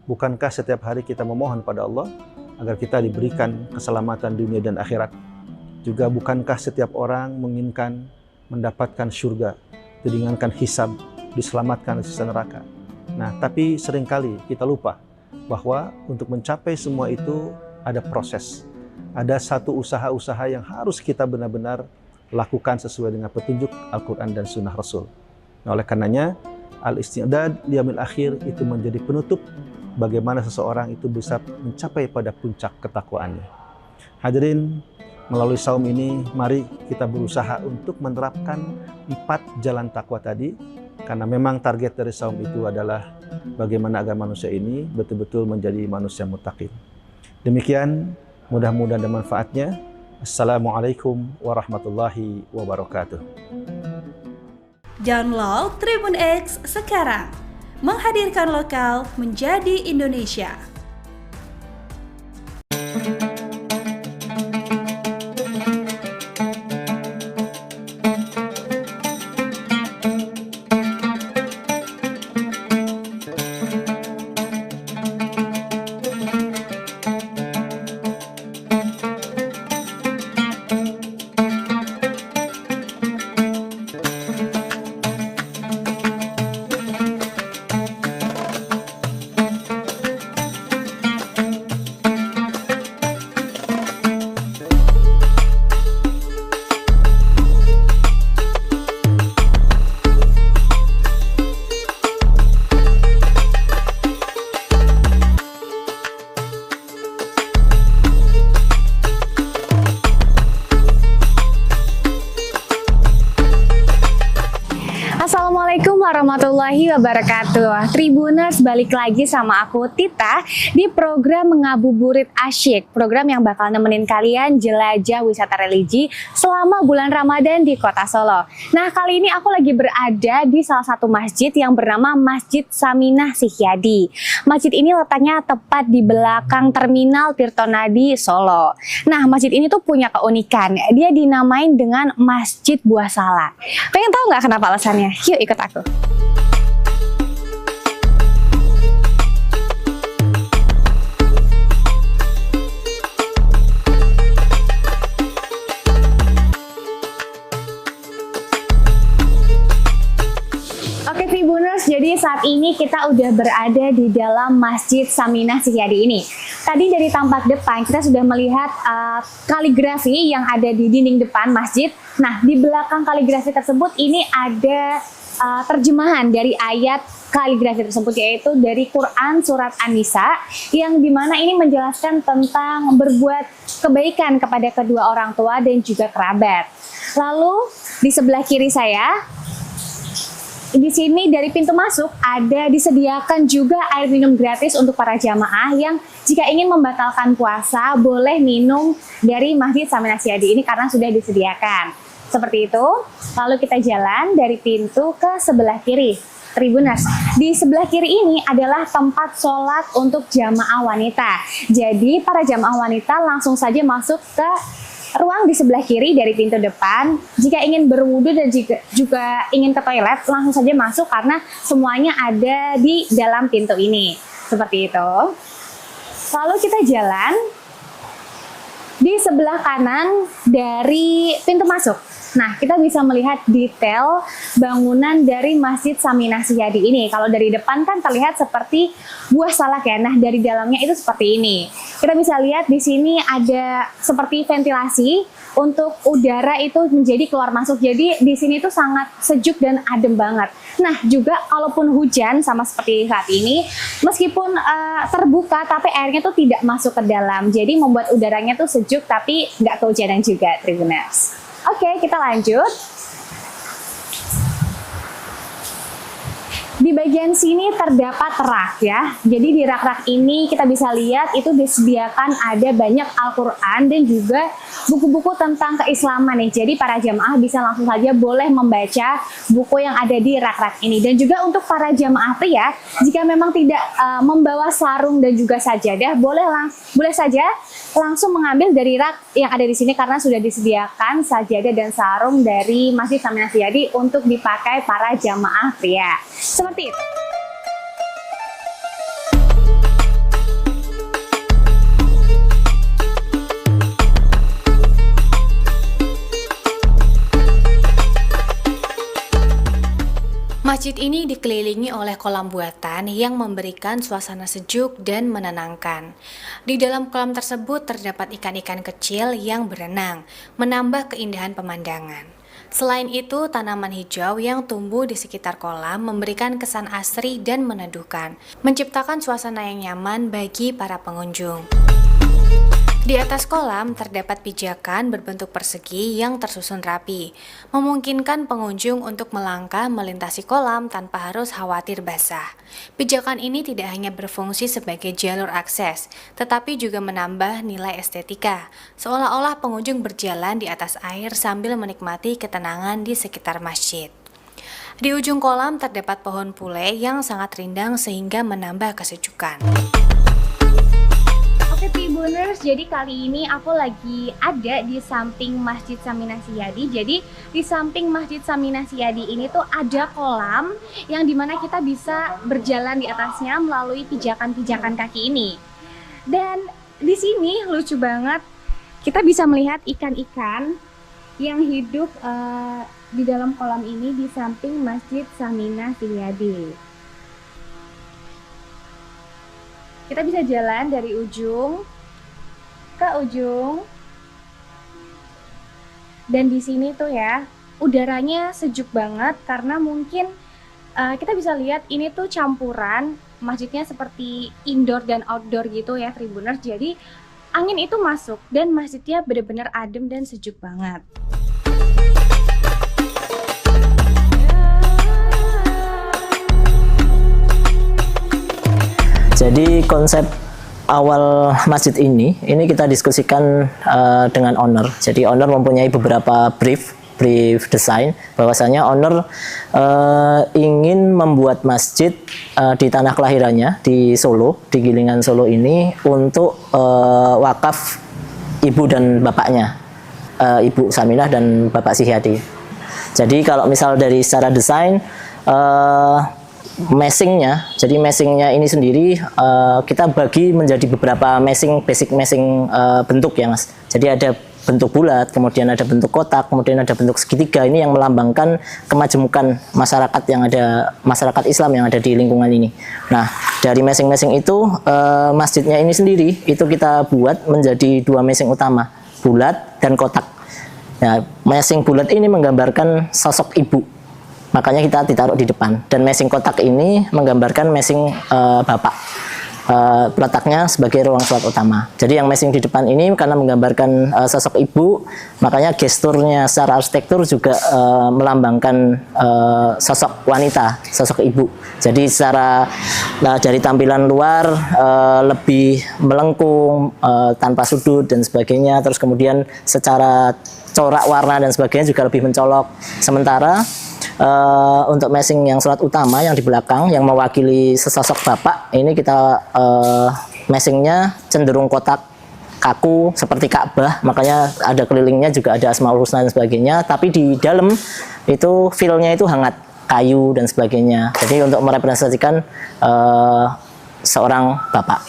Speaker 9: Bukankah setiap hari kita memohon pada Allah agar kita diberikan keselamatan dunia dan akhirat. Juga bukankah setiap orang menginginkan mendapatkan surga, diringankan hisab, diselamatkan dari siksa neraka. Nah, tapi seringkali kita lupa bahwa untuk mencapai semua itu ada proses. Ada satu usaha-usaha yang harus kita benar-benar lakukan sesuai dengan petunjuk Al-Quran dan Sunnah Rasul. Nah, oleh karenanya, al-isti'dad liyamil akhir itu menjadi penutup bagaimana seseorang itu bisa mencapai pada puncak ketakwaannya. Hadirin, melalui saum ini, mari kita berusaha untuk menerapkan 4 jalan takwa tadi, karena memang target dari saum itu adalah bagaimana agar manusia ini betul-betul menjadi manusia muttaqin. Demikian, mudah-mudahan ada manfaatnya. Assalamualaikum warahmatullahi wabarakatuh.
Speaker 8: Download Tribun X sekarang. Menghadirkan lokal menjadi Indonesia.
Speaker 12: Assalamualaikum warahmatullahi wabarakatuh. Tribuners, balik lagi sama aku Tita di program Mengabuburit Asyik, program yang bakal nemenin kalian jelajah wisata religi selama bulan Ramadan di Kota Solo. Nah, kali ini aku lagi berada di salah satu masjid yang bernama Masjid Saminah Sihyadi. Masjid ini letaknya tepat di belakang Terminal Tirtonadi Solo. Nah, masjid ini tuh punya keunikan, dia dinamain dengan Masjid Buah Salak. Pengen tahu nggak kenapa alasannya? Yuk ikut aku. Oke Tribuners, jadi saat ini kita udah berada di dalam Masjid Saminah Sihyadi ini. Tadi dari tampak depan kita sudah melihat kaligrafi yang ada di dinding depan masjid. Nah, di belakang kaligrafi tersebut ini ada terjemahan dari ayat kaligrafi tersebut, yaitu dari Quran Surat An-Nisa, yang dimana ini menjelaskan tentang berbuat kebaikan kepada kedua orang tua dan juga kerabat. Lalu di sebelah kiri saya, di sini dari pintu masuk ada disediakan juga air minum gratis untuk para jamaah yang jika ingin membatalkan puasa boleh minum dari Masjid Saminah Sihyadi ini karena sudah disediakan. Seperti itu. Lalu kita jalan dari pintu ke sebelah kiri. Tribuners, di sebelah kiri ini adalah tempat sholat untuk jamaah wanita. Jadi para jamaah wanita langsung saja masuk ke ruang di sebelah kiri dari pintu depan. Jika ingin berwudu dan juga ingin ke toilet, langsung saja masuk karena semuanya ada di dalam pintu ini. Seperti itu. Lalu kita jalan di sebelah kanan dari pintu masuk. Nah, kita bisa melihat detail bangunan dari Masjid Saminah Sihyadi ini. Kalau dari depan kan terlihat seperti buah salak ya. Nah, dari dalamnya itu seperti ini. Kita bisa lihat di sini ada seperti ventilasi untuk udara itu menjadi keluar masuk. Jadi di sini tuh sangat sejuk dan adem banget. Nah, juga kalaupun hujan sama seperti saat ini, meskipun terbuka tapi airnya tuh tidak masuk ke dalam. Jadi membuat udaranya tuh sejuk tapi nggak kehujanan juga, Tribuners. Oke, kita lanjut. Di bagian sini terdapat rak ya. Jadi di rak-rak ini kita bisa lihat itu disediakan ada banyak Al-Quran dan juga buku-buku tentang keislaman nih. Jadi para jamaah bisa langsung saja boleh membaca buku yang ada di rak-rak ini. Dan juga untuk para jamaah pria, jika memang tidak membawa sarung dan juga sajadah, boleh saja langsung mengambil dari rak yang ada di sini karena sudah disediakan sajadah dan sarung dari Masjid Saminah Sihyadi untuk dipakai para jamaah pria. Seperti itu.
Speaker 10: Masjid ini dikelilingi oleh kolam buatan yang memberikan suasana sejuk dan menenangkan. Di dalam kolam tersebut terdapat ikan-ikan kecil yang berenang, menambah keindahan pemandangan. Selain itu, tanaman hijau yang tumbuh di sekitar kolam memberikan kesan asri dan meneduhkan, menciptakan suasana yang nyaman bagi para pengunjung. Di atas kolam terdapat pijakan berbentuk persegi yang tersusun rapi, memungkinkan pengunjung untuk melangkah melintasi kolam tanpa harus khawatir basah. Pijakan ini tidak hanya berfungsi sebagai jalur akses, tetapi juga menambah nilai estetika, seolah-olah pengunjung berjalan di atas air sambil menikmati ketenangan di sekitar masjid. Di ujung kolam terdapat pohon pule yang sangat rindang sehingga menambah kesejukan.
Speaker 12: Oke Tribuners, jadi kali ini aku lagi ada di samping Masjid Saminah Siyadi. Jadi di samping Masjid Saminah Siyadi ini tuh ada kolam yang dimana kita bisa berjalan di atasnya melalui pijakan-pijakan kaki ini. Dan di sini lucu banget, kita bisa melihat ikan-ikan yang hidup di dalam kolam ini di samping Masjid Saminah Siyadi. Kita bisa jalan dari ujung ke ujung. Dan di sini tuh ya, udaranya sejuk banget karena mungkin kita bisa lihat ini tuh campuran, masjidnya seperti indoor dan outdoor gitu ya Tribuners. Jadi angin itu masuk dan masjidnya benar-benar adem dan sejuk banget.
Speaker 11: Jadi konsep awal masjid ini kita diskusikan dengan owner. Jadi owner mempunyai beberapa brief desain, bahwasanya owner ingin membuat masjid di tanah kelahirannya di Solo, di Gilingan Solo ini untuk wakaf ibu dan bapaknya, Ibu Saminah dan Bapak Sihyadi. Jadi kalau misal dari secara desain, jadi meshingnya ini sendiri kita bagi menjadi beberapa basic meshing bentuk ya Mas. Jadi ada bentuk bulat, kemudian ada bentuk kotak, kemudian ada bentuk segitiga. Ini yang melambangkan kemajemukan masyarakat Islam yang ada di lingkungan ini. Nah, dari meshing itu masjidnya ini sendiri itu kita buat menjadi dua meshing utama, bulat dan kotak. Nah, meshing bulat ini menggambarkan sosok ibu. Makanya kita ditaruh di depan. Dan meshing kotak ini menggambarkan meshing bapak. Letaknya sebagai ruang sholat utama. Jadi yang meshing di depan ini karena menggambarkan sosok ibu, makanya gesturnya secara arsitektur juga melambangkan sosok wanita, sosok ibu. Jadi secara dari tampilan luar lebih melengkung, tanpa sudut dan sebagainya. Terus kemudian secara corak warna dan sebagainya juga lebih mencolok. Sementara untuk meshing yang sholat utama yang di belakang yang mewakili sesosok bapak ini kita meshingnya cenderung kotak kaku seperti Ka'bah, makanya ada kelilingnya juga ada Asmaul Husna dan sebagainya, tapi di dalam itu feel-nya itu hangat, kayu dan sebagainya. Jadi untuk merepresentasikan seorang bapak.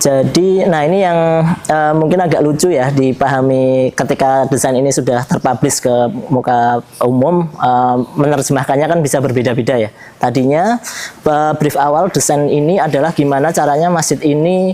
Speaker 11: Jadi, nah ini yang mungkin agak lucu ya dipahami ketika desain ini sudah terpublish ke muka umum, menerjemahkannya kan bisa berbeda-beda ya. Tadinya brief awal desain ini adalah gimana caranya masjid ini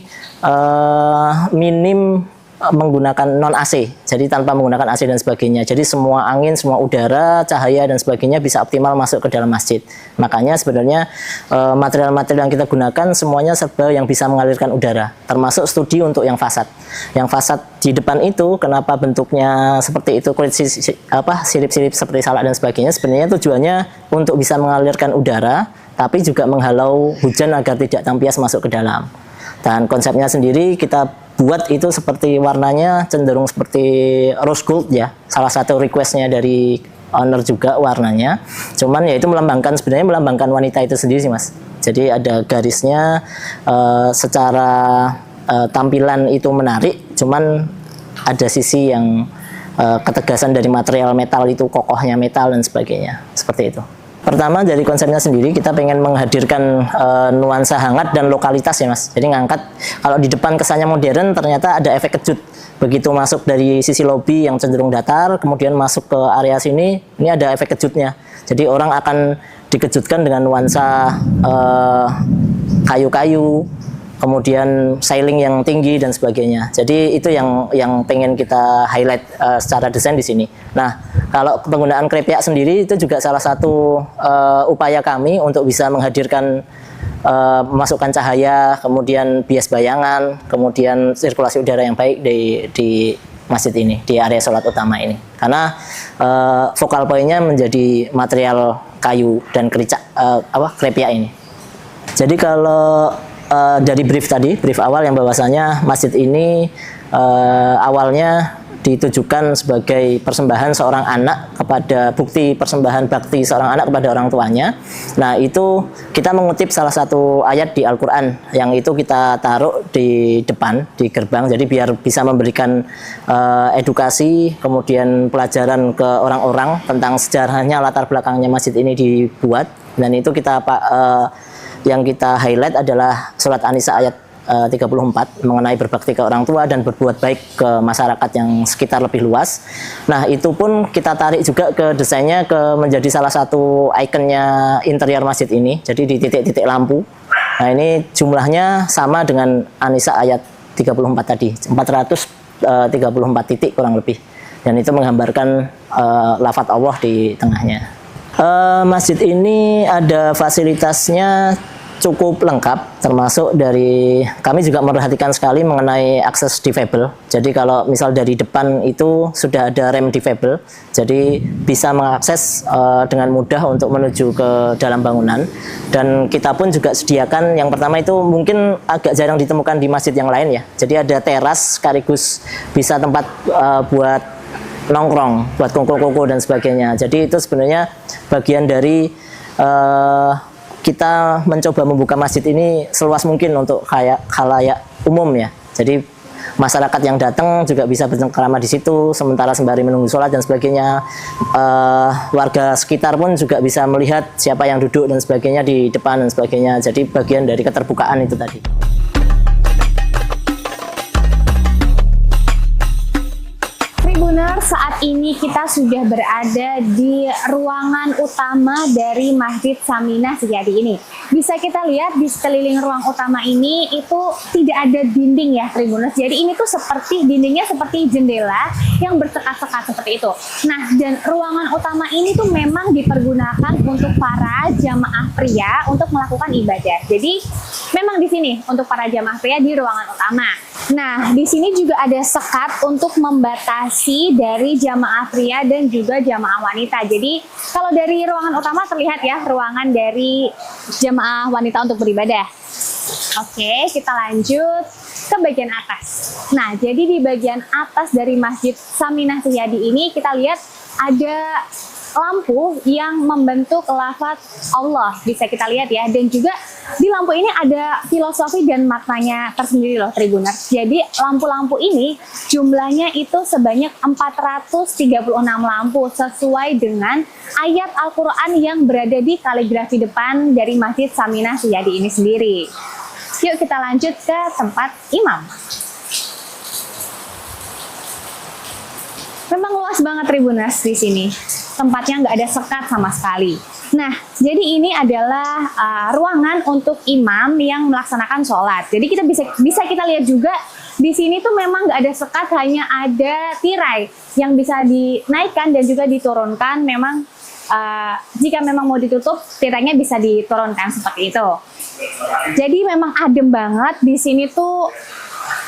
Speaker 11: minim menggunakan non AC, jadi tanpa menggunakan AC dan sebagainya. Jadi semua angin, semua udara, cahaya dan sebagainya bisa optimal masuk ke dalam masjid. Makanya sebenarnya material-material yang kita gunakan semuanya serba yang bisa mengalirkan udara, termasuk studi untuk yang fasad. Yang fasad di depan itu kenapa bentuknya seperti itu, kulit sirip-sirip seperti salak dan sebagainya, sebenarnya tujuannya untuk bisa mengalirkan udara, tapi juga menghalau hujan agar tidak tampias masuk ke dalam. Dan konsepnya sendiri kita buat itu seperti warnanya cenderung seperti rose gold ya, salah satu requestnya dari owner juga warnanya. Cuman ya itu sebenarnya melambangkan wanita itu sendiri sih Mas. Jadi ada garisnya, secara tampilan itu menarik, cuman ada sisi yang ketegasan dari material metal itu, kokohnya metal dan sebagainya, seperti itu. Pertama dari konsepnya sendiri kita pengen menghadirkan nuansa hangat dan lokalitas ya Mas. Jadi ngangkat kalau di depan kesannya modern, ternyata ada efek kejut. Begitu masuk dari sisi lobi yang cenderung datar, kemudian masuk ke area sini, ini ada efek kejutnya. Jadi orang akan dikejutkan dengan nuansa kayu-kayu, kemudian sailing yang tinggi dan sebagainya. Jadi itu yang pengen kita highlight secara desain di sini. Nah, kalau penggunaan krepiak sendiri itu juga salah satu upaya kami untuk bisa menghadirkan memasukkan cahaya, kemudian bias bayangan, kemudian sirkulasi udara yang baik di masjid ini, di area sholat utama ini. Karena vokal poinnya menjadi material kayu dan krepiak ini. Jadi kalau dari brief awal yang bahwasanya masjid ini awalnya ditujukan sebagai persembahan seorang anak kepada bukti persembahan bakti seorang anak kepada orang tuanya. Nah, itu kita mengutip salah satu ayat di Al-Quran yang itu kita taruh di depan, di gerbang, jadi biar bisa memberikan edukasi, kemudian pelajaran ke orang-orang tentang sejarahnya, latar belakangnya masjid ini dibuat. Dan itu kita yang kita highlight adalah surat An-Nisa ayat 34 mengenai berbakti ke orang tua dan berbuat baik ke masyarakat yang sekitar lebih luas. Nah, itu pun kita tarik juga ke desainnya menjadi salah satu ikonnya interior masjid ini. Jadi di titik-titik lampu. Nah, ini jumlahnya sama dengan An-Nisa ayat 34 tadi, 434 titik kurang lebih. Dan itu menggambarkan lafadz Allah di tengahnya. Masjid ini ada fasilitasnya cukup lengkap, termasuk dari kami juga memperhatikan sekali mengenai akses difabel. Jadi kalau misal dari depan itu sudah ada rem difabel, jadi bisa mengakses dengan mudah untuk menuju ke dalam bangunan. Dan kita pun juga sediakan, yang pertama itu mungkin agak jarang ditemukan di masjid yang lain ya. Jadi ada teras sekaligus bisa tempat buat nongkrong, buat kumpul-kumpul dan sebagainya. Jadi itu sebenarnya bagian dari kita mencoba membuka masjid ini seluas mungkin untuk khalayak umum ya. Jadi masyarakat yang datang juga bisa bercengkrama di situ sementara sembari menunggu sholat dan sebagainya. Warga sekitar pun juga bisa melihat siapa yang duduk dan sebagainya di depan dan sebagainya. Jadi bagian dari keterbukaan itu tadi.
Speaker 12: Tribuners, saat ini kita sudah berada di ruangan utama dari Masjid Saminah Setiadi ini. Bisa kita lihat di sekeliling ruang utama ini itu tidak ada dinding ya Tribuners. Jadi ini tuh seperti dindingnya seperti jendela yang bersekat-sekat seperti itu. Nah, dan ruangan utama ini tuh memang dipergunakan untuk para jamaah pria untuk melakukan ibadah. Jadi memang di sini untuk para jamaah pria di ruangan utama. Nah, di sini juga ada sekat untuk membatasi dari jamaah pria dan juga jamaah wanita. Jadi kalau dari ruangan utama terlihat ya ruangan dari jamaah wanita untuk beribadah. Oke, kita lanjut ke bagian atas. Nah, jadi di bagian atas dari Masjid Saminah Setiadi ini kita lihat ada lampu yang membentuk lafadz Allah, bisa kita lihat ya. Dan juga di lampu ini ada filosofi dan maknanya tersendiri loh Tribuners. Jadi lampu-lampu ini jumlahnya itu sebanyak 436 lampu sesuai dengan ayat Al-Quran yang berada di kaligrafi depan dari Masjid Saminah Setiadi ini sendiri. Yuk kita lanjut ke tempat imam. Memang luas banget Tribuners di sini. Tempatnya nggak ada sekat sama sekali. Nah, jadi ini adalah ruangan untuk imam yang melaksanakan sholat. Jadi kita bisa kita lihat juga di sini tuh memang nggak ada sekat, hanya ada tirai yang bisa dinaikkan dan juga diturunkan. Memang jika memang mau ditutup, tirainya bisa diturunkan seperti itu. Jadi memang adem banget di sini tuh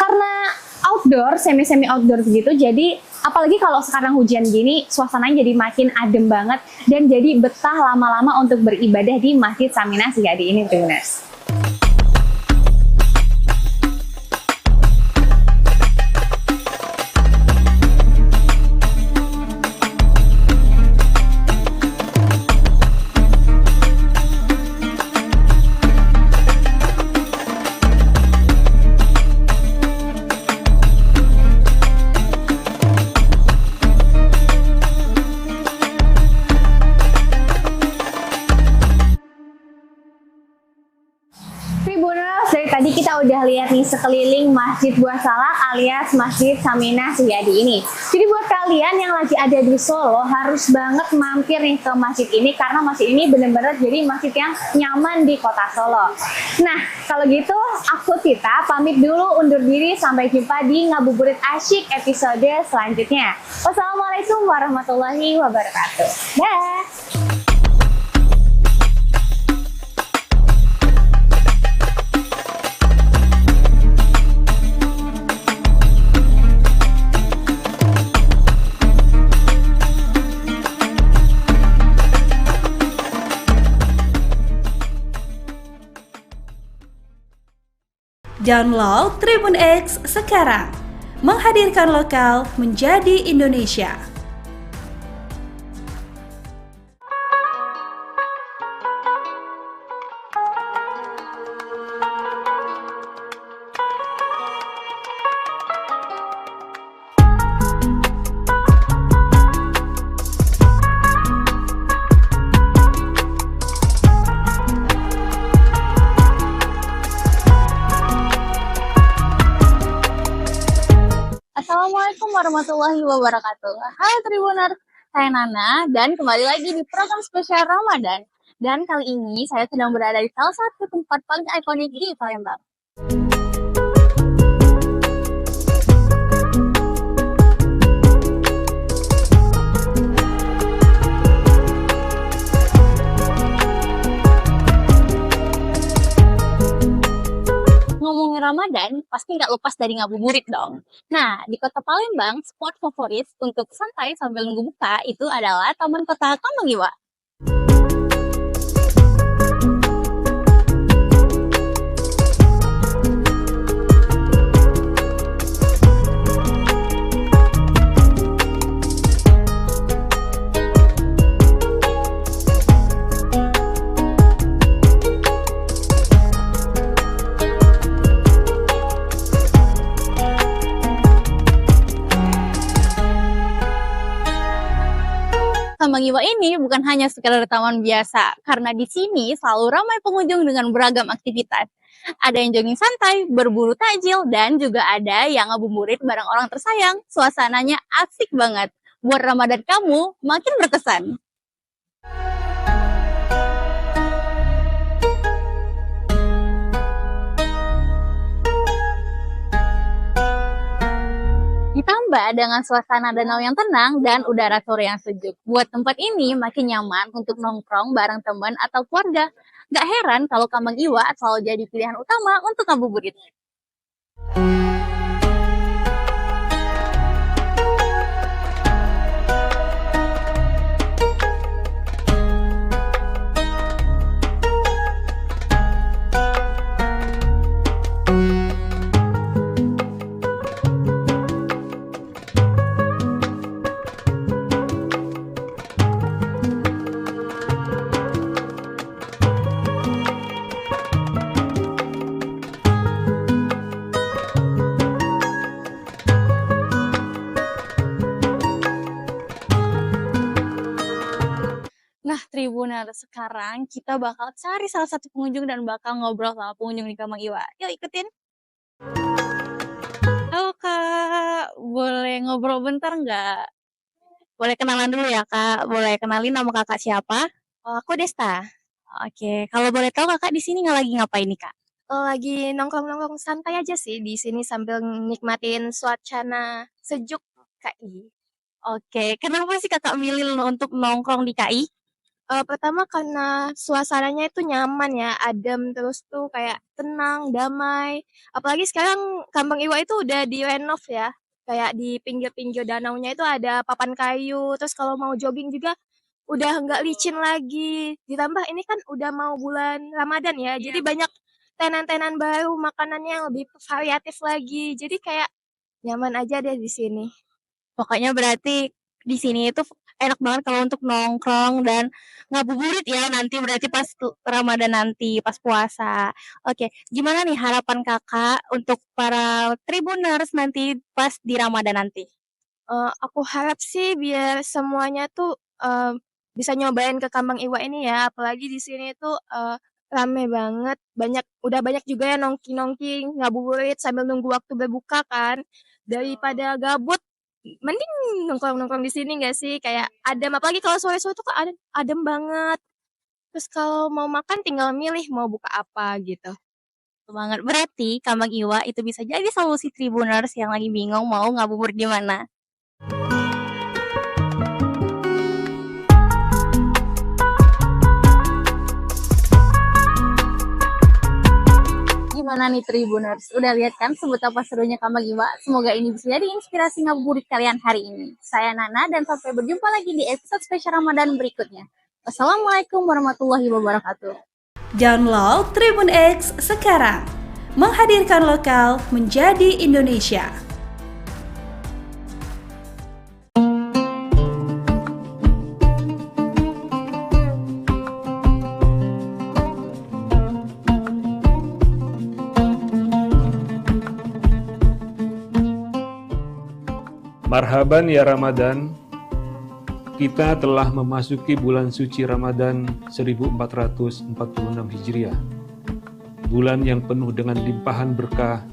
Speaker 12: karena outdoor, semi outdoor begitu. Jadi apalagi kalau sekarang hujan gini, suasananya jadi makin adem banget dan jadi betah lama-lama untuk beribadah di Masjid Saminah Setiadi ini, Tribuners. udah lihat nih sekeliling Masjid Buah Salak alias Masjid Saminah Suryadi ini. Jadi buat kalian yang lagi ada di Solo harus banget mampir nih ke masjid ini karena masjid ini bener-bener jadi masjid yang nyaman di kota Solo. Nah, kalau gitu aku Tita pamit dulu undur diri, sampai jumpa di Ngabuburit Asyik episode selanjutnya. Wassalamualaikum warahmatullahi wabarakatuh. Dah.
Speaker 8: Download Tribun X sekarang, menghadirkan lokal menjadi Indonesia.
Speaker 13: Assalamualaikum warahmatullahi wabarakatuh. Hai Tribuners, saya Nana dan kembali lagi di program spesial Ramadan. Dan kali ini saya sedang berada di salah satu tempat paling ikonik di Palembang. Ngomongin Ramadan, pasti nggak lepas dari ngabuburit dong. Nah, di kota Palembang, spot favorit untuk santai sambil nunggu buka itu adalah Taman Kota Kambang Iwa. Kambang Iwa ini bukan hanya sekedar taman biasa, karena di sini selalu ramai pengunjung dengan beragam aktivitas. Ada yang jogging santai, berburu takjil, dan juga ada yang ngabuburit bareng orang tersayang. Suasananya asik banget. Buat Ramadan kamu makin berkesan. Ditambah dengan suasana danau yang tenang dan udara sore yang sejuk. Buat tempat ini makin nyaman untuk nongkrong bareng teman atau keluarga. Gak heran kalau Kambang Iwa selalu jadi pilihan utama untuk ngabuburit. Nah, Tribuners, sekarang kita bakal cari salah satu pengunjung dan bakal ngobrol sama pengunjung di Kambang Iwa. Yuk ikutin. Halo Kak, boleh ngobrol bentar nggak? Boleh kenalan dulu ya Kak, boleh kenalin nama Kakak siapa?
Speaker 14: Oh, aku Desta.
Speaker 13: Oke, kalau boleh tahu Kakak di sini lagi ngapain nih Kak?
Speaker 14: Lagi nongkrong-nongkrong santai aja sih di sini sambil nikmatin suasana sejuk KI.
Speaker 13: Oke, kenapa sih Kakak milih untuk nongkrong di KI?
Speaker 14: Pertama karena suasananya itu nyaman ya, adem, terus tuh kayak tenang, damai. Apalagi sekarang Kambang Iwa itu udah direnov ya, kayak di pinggir-pinggir danaunya itu ada papan kayu, terus kalau mau jogging juga udah nggak licin lagi. Ditambah ini kan udah mau bulan Ramadan ya, jadi banyak tenan-tenan baru, makanannya yang lebih variatif lagi. Jadi kayak nyaman aja deh di sini.
Speaker 13: Pokoknya berarti di sini itu enak banget kalau untuk nongkrong dan ngabuburit ya nanti berarti pas Ramadan nanti, pas puasa. Oke, gimana nih harapan Kakak untuk para Tribuners nanti pas di Ramadan nanti?
Speaker 14: Aku harap sih biar semuanya tuh bisa nyobain ke Kambang Iwa ini ya, apalagi di sini tuh rame banget. Udah banyak juga ya nongki-nongki, ngabuburit sambil nunggu waktu berbuka kan. Daripada gabut, mending nongkrong-nongkrong di sini nggak sih? Kayak adem, apalagi kalau sore-sore tuh kan adem banget. Terus kalau mau makan tinggal milih mau buka apa gitu.
Speaker 13: Betul banget. Berarti Kambang Iwa itu bisa jadi solusi Tribuners yang lagi bingung mau ngabuburit di mana. Gimana nih Tribuners? Udah lihat kan seberapa serunya Kambang Iwa? Semoga ini bisa jadi inspirasi ngabuburit kalian hari ini. Saya Nana dan sampai berjumpa lagi di episode spesial Ramadan berikutnya. Wassalamualaikum warahmatullahi wabarakatuh.
Speaker 8: Download Tribun X sekarang. Menghadirkan lokal menjadi Indonesia.
Speaker 1: Marhaban ya Ramadan, kita telah memasuki bulan suci Ramadan 1446 Hijriah. Bulan yang penuh dengan limpahan berkah,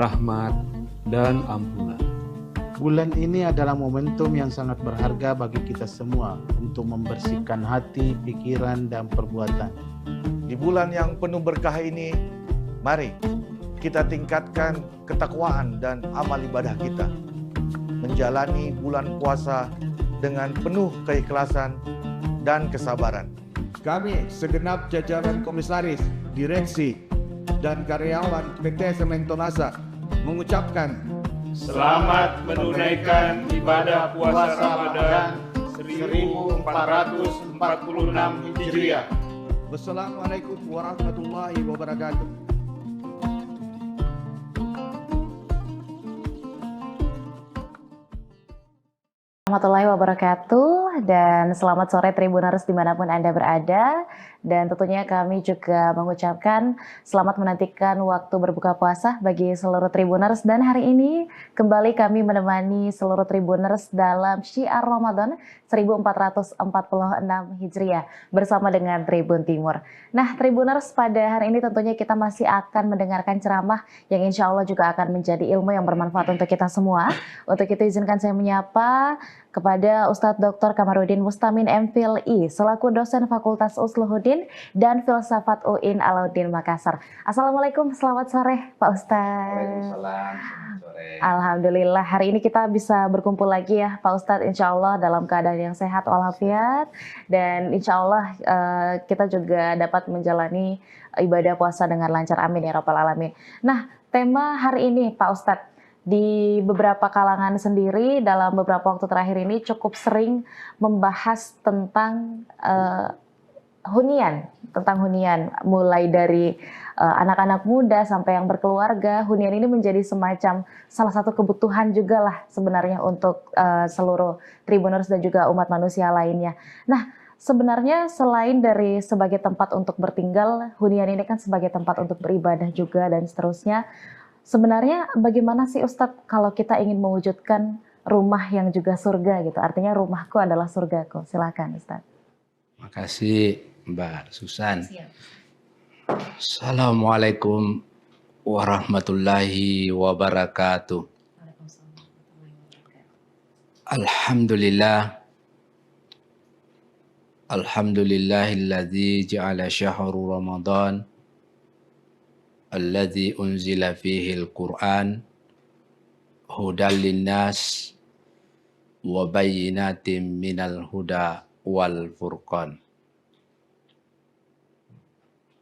Speaker 1: rahmat, dan ampunan.
Speaker 2: Bulan ini adalah momentum yang sangat berharga bagi kita semua untuk membersihkan hati, pikiran, dan perbuatan.
Speaker 3: Di bulan yang penuh berkah ini, mari kita tingkatkan ketakwaan dan amal ibadah kita. Menjalani bulan puasa dengan penuh keikhlasan dan kesabaran.
Speaker 4: Kami segenap jajaran komisaris, direksi, dan karyawan PT Sementonasa mengucapkan
Speaker 1: Selamat menunaikan ibadah puasa Ramadan 1446 Hijriah.
Speaker 4: Wassalamualaikum warahmatullahi wabarakatuh.
Speaker 5: Warahmatullahi wabarakatuh, dan selamat sore Tribuners dimanapun Anda berada. Dan tentunya kami juga mengucapkan selamat menantikan waktu berbuka puasa bagi seluruh Tribuners. Dan hari ini kembali kami menemani seluruh Tribuners dalam Syiar Ramadan 1446 Hijriah bersama dengan Tribun Timur. Nah Tribuners, pada hari ini tentunya kita masih akan mendengarkan ceramah yang insya Allah juga akan menjadi ilmu yang bermanfaat untuk kita semua. Untuk itu izinkan saya menyapa kepada Ustadz Dr. Kamarudin Mustamin MPhil.I selaku dosen Fakultas Usluhuddin dan Filsafat UIN Alauddin Makassar. Assalamualaikum, selamat sore Pak Ustadz.
Speaker 6: Waalaikumsalam, selamat sore.
Speaker 5: Alhamdulillah hari ini kita bisa berkumpul lagi ya Pak Ustadz, insya Allah dalam keadaan yang sehat walafiat, dan insya Allah kita juga dapat menjalani ibadah puasa dengan lancar, amin ya rabbal alamin. Nah tema hari ini Pak Ustadz, di beberapa kalangan sendiri dalam beberapa waktu terakhir ini cukup sering membahas tentang hunian, mulai dari anak-anak muda sampai yang berkeluarga. Hunian ini menjadi semacam salah satu kebutuhan juga lah sebenarnya untuk seluruh Tribuners dan juga umat manusia lainnya. Nah sebenarnya selain dari sebagai tempat untuk bertinggal, hunian ini kan sebagai tempat untuk beribadah juga dan seterusnya. Sebenarnya bagaimana sih Ustadz kalau kita ingin mewujudkan rumah yang juga surga gitu? Artinya rumahku adalah surgaku. Silakan Ustadz.
Speaker 6: Makasih Mbak Susan. Assalamualaikum warahmatullahi wabarakatuh. Alhamdulillah. Alhamdulillahilladzi ja'ala syahru Ramadan alladzi unzila fihi al-Qur'an hudal linnas wa bayyinatin minal huda wal furqan.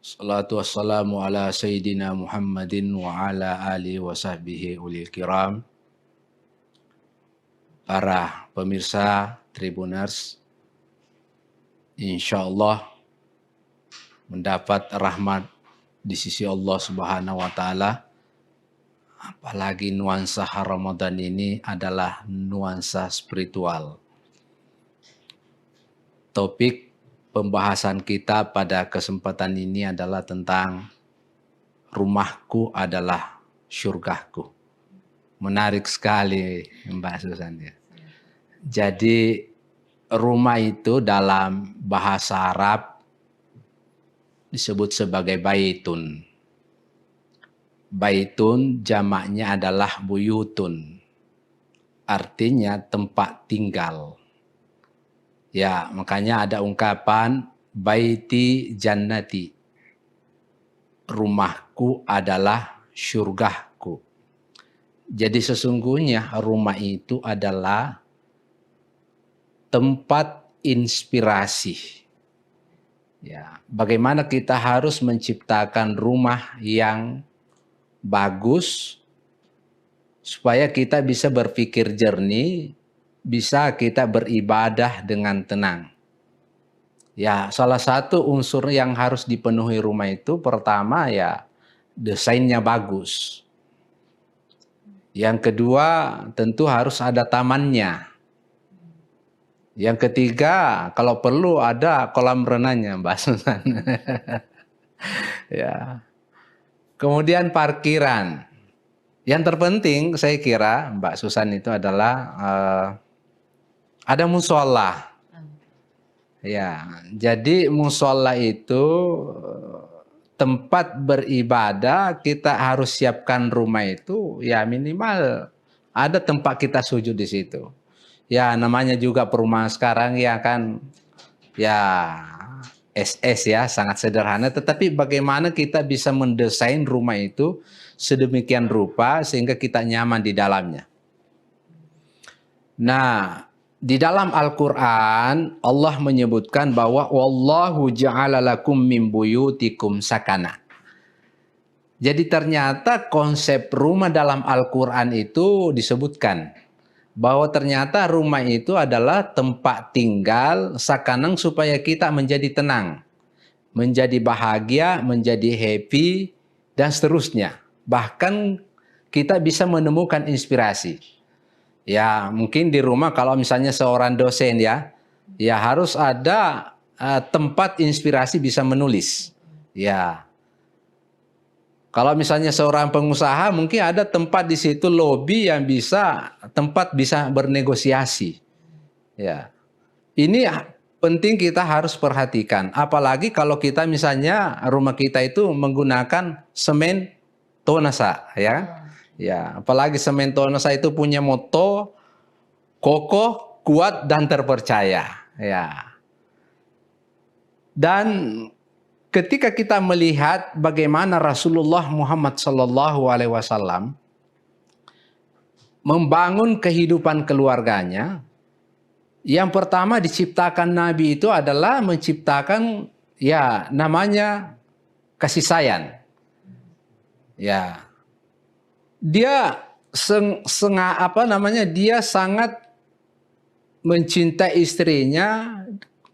Speaker 6: Salatu wassalamu ala sayyidina Muhammadin wa ala alihi wa sahbihi ulil kiram. Para pemirsa Tribuners, insyaallah mendapat rahmat di sisi Allah Subhanahu wa taala. Apalagi nuansa Ramadan ini adalah nuansa spiritual. Topik pembahasan kita pada kesempatan ini adalah tentang rumahku adalah syurgaku. Menarik sekali Mbak Susan ya. Jadi rumah itu dalam bahasa Arab disebut sebagai baitun. Baitun jamaknya adalah buyutun. Artinya tempat tinggal. Ya, makanya ada ungkapan baiti jannati. Rumahku adalah syurgaku. Jadi sesungguhnya rumah itu adalah tempat inspirasi. Ya, bagaimana kita harus menciptakan rumah yang bagus supaya kita bisa berpikir jernih, bisa kita beribadah dengan tenang. Ya, salah satu unsur yang harus dipenuhi rumah itu pertama ya desainnya bagus. Yang kedua tentu harus ada tamannya. Yang ketiga kalau perlu ada kolam renangnya, Mbak Susan. Ya. Kemudian parkiran. Yang terpenting saya kira Mbak Susan itu adalah ada musola. Ya, jadi musola itu tempat beribadah, kita harus siapkan rumah itu ya minimal ada tempat kita sujud di situ. Ya namanya juga perumahan sekarang ya kan ya SS ya sangat sederhana, tetapi bagaimana kita bisa mendesain rumah itu sedemikian rupa sehingga kita nyaman di dalamnya. Nah, di dalam Al-Quran Allah menyebutkan bahwa wallahu ja'ala lakum min buyutikum sakana. Jadi ternyata konsep rumah dalam Al-Quran itu disebutkan bahwa ternyata rumah itu adalah tempat tinggal sakanang supaya kita menjadi tenang, menjadi bahagia, menjadi happy dan seterusnya. Bahkan kita bisa menemukan inspirasi. Ya mungkin di rumah kalau misalnya seorang dosen ya harus ada tempat inspirasi bisa menulis. Ya kalau misalnya seorang pengusaha mungkin ada tempat di situ lobi yang tempat bisa bernegosiasi. Ya ini penting kita harus perhatikan. Apalagi kalau kita misalnya rumah kita itu menggunakan semen tonasa ya. Ya, apalagi semen tonasa itu punya moto kokoh, kuat dan terpercaya. Ya. Dan ketika kita melihat bagaimana Rasulullah Muhammad SAW membangun kehidupan keluarganya, yang pertama diciptakan Nabi itu adalah menciptakan ya namanya kasih sayang. Ya. Dia dia sangat mencintai istrinya,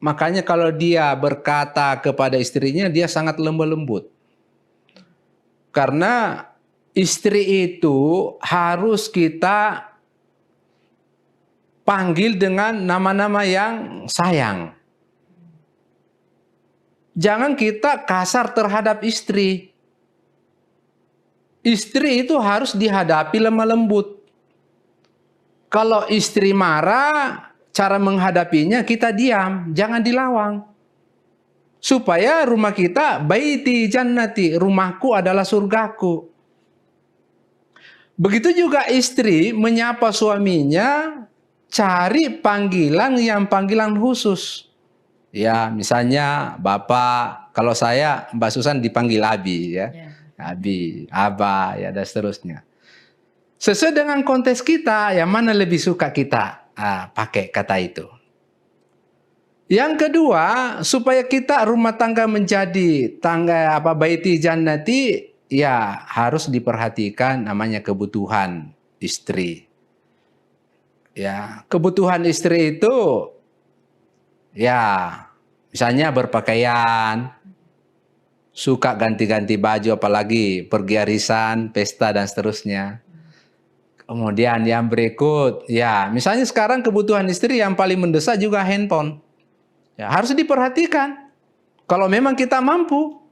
Speaker 6: makanya kalau dia berkata kepada istrinya dia sangat lemah lembut. Karena istri itu harus kita panggil dengan nama-nama yang sayang. Jangan kita kasar terhadap istri. Istri itu harus dihadapi lemah lembut. Kalau istri marah, cara menghadapinya kita diam, jangan dilawang. Supaya rumah kita baiti jannati, rumahku adalah surgaku. Begitu juga istri menyapa suaminya, cari panggilan yang panggilan khusus. Ya, misalnya Bapak, kalau saya Mbak Susan dipanggil Abi ya. Abi, Aba, ya dan seterusnya. Sesuai dengan konteks kita, yang mana lebih suka kita pakai kata itu. Yang kedua, supaya kita rumah tangga menjadi baiti jannati, ya harus diperhatikan namanya kebutuhan istri. Ya, kebutuhan istri itu, ya misalnya berpakaian, suka ganti-ganti baju apalagi pergi arisan, pesta dan seterusnya. Kemudian yang berikut, ya misalnya sekarang kebutuhan istri yang paling mendesak juga handphone. Ya, harus diperhatikan. Kalau memang kita mampu,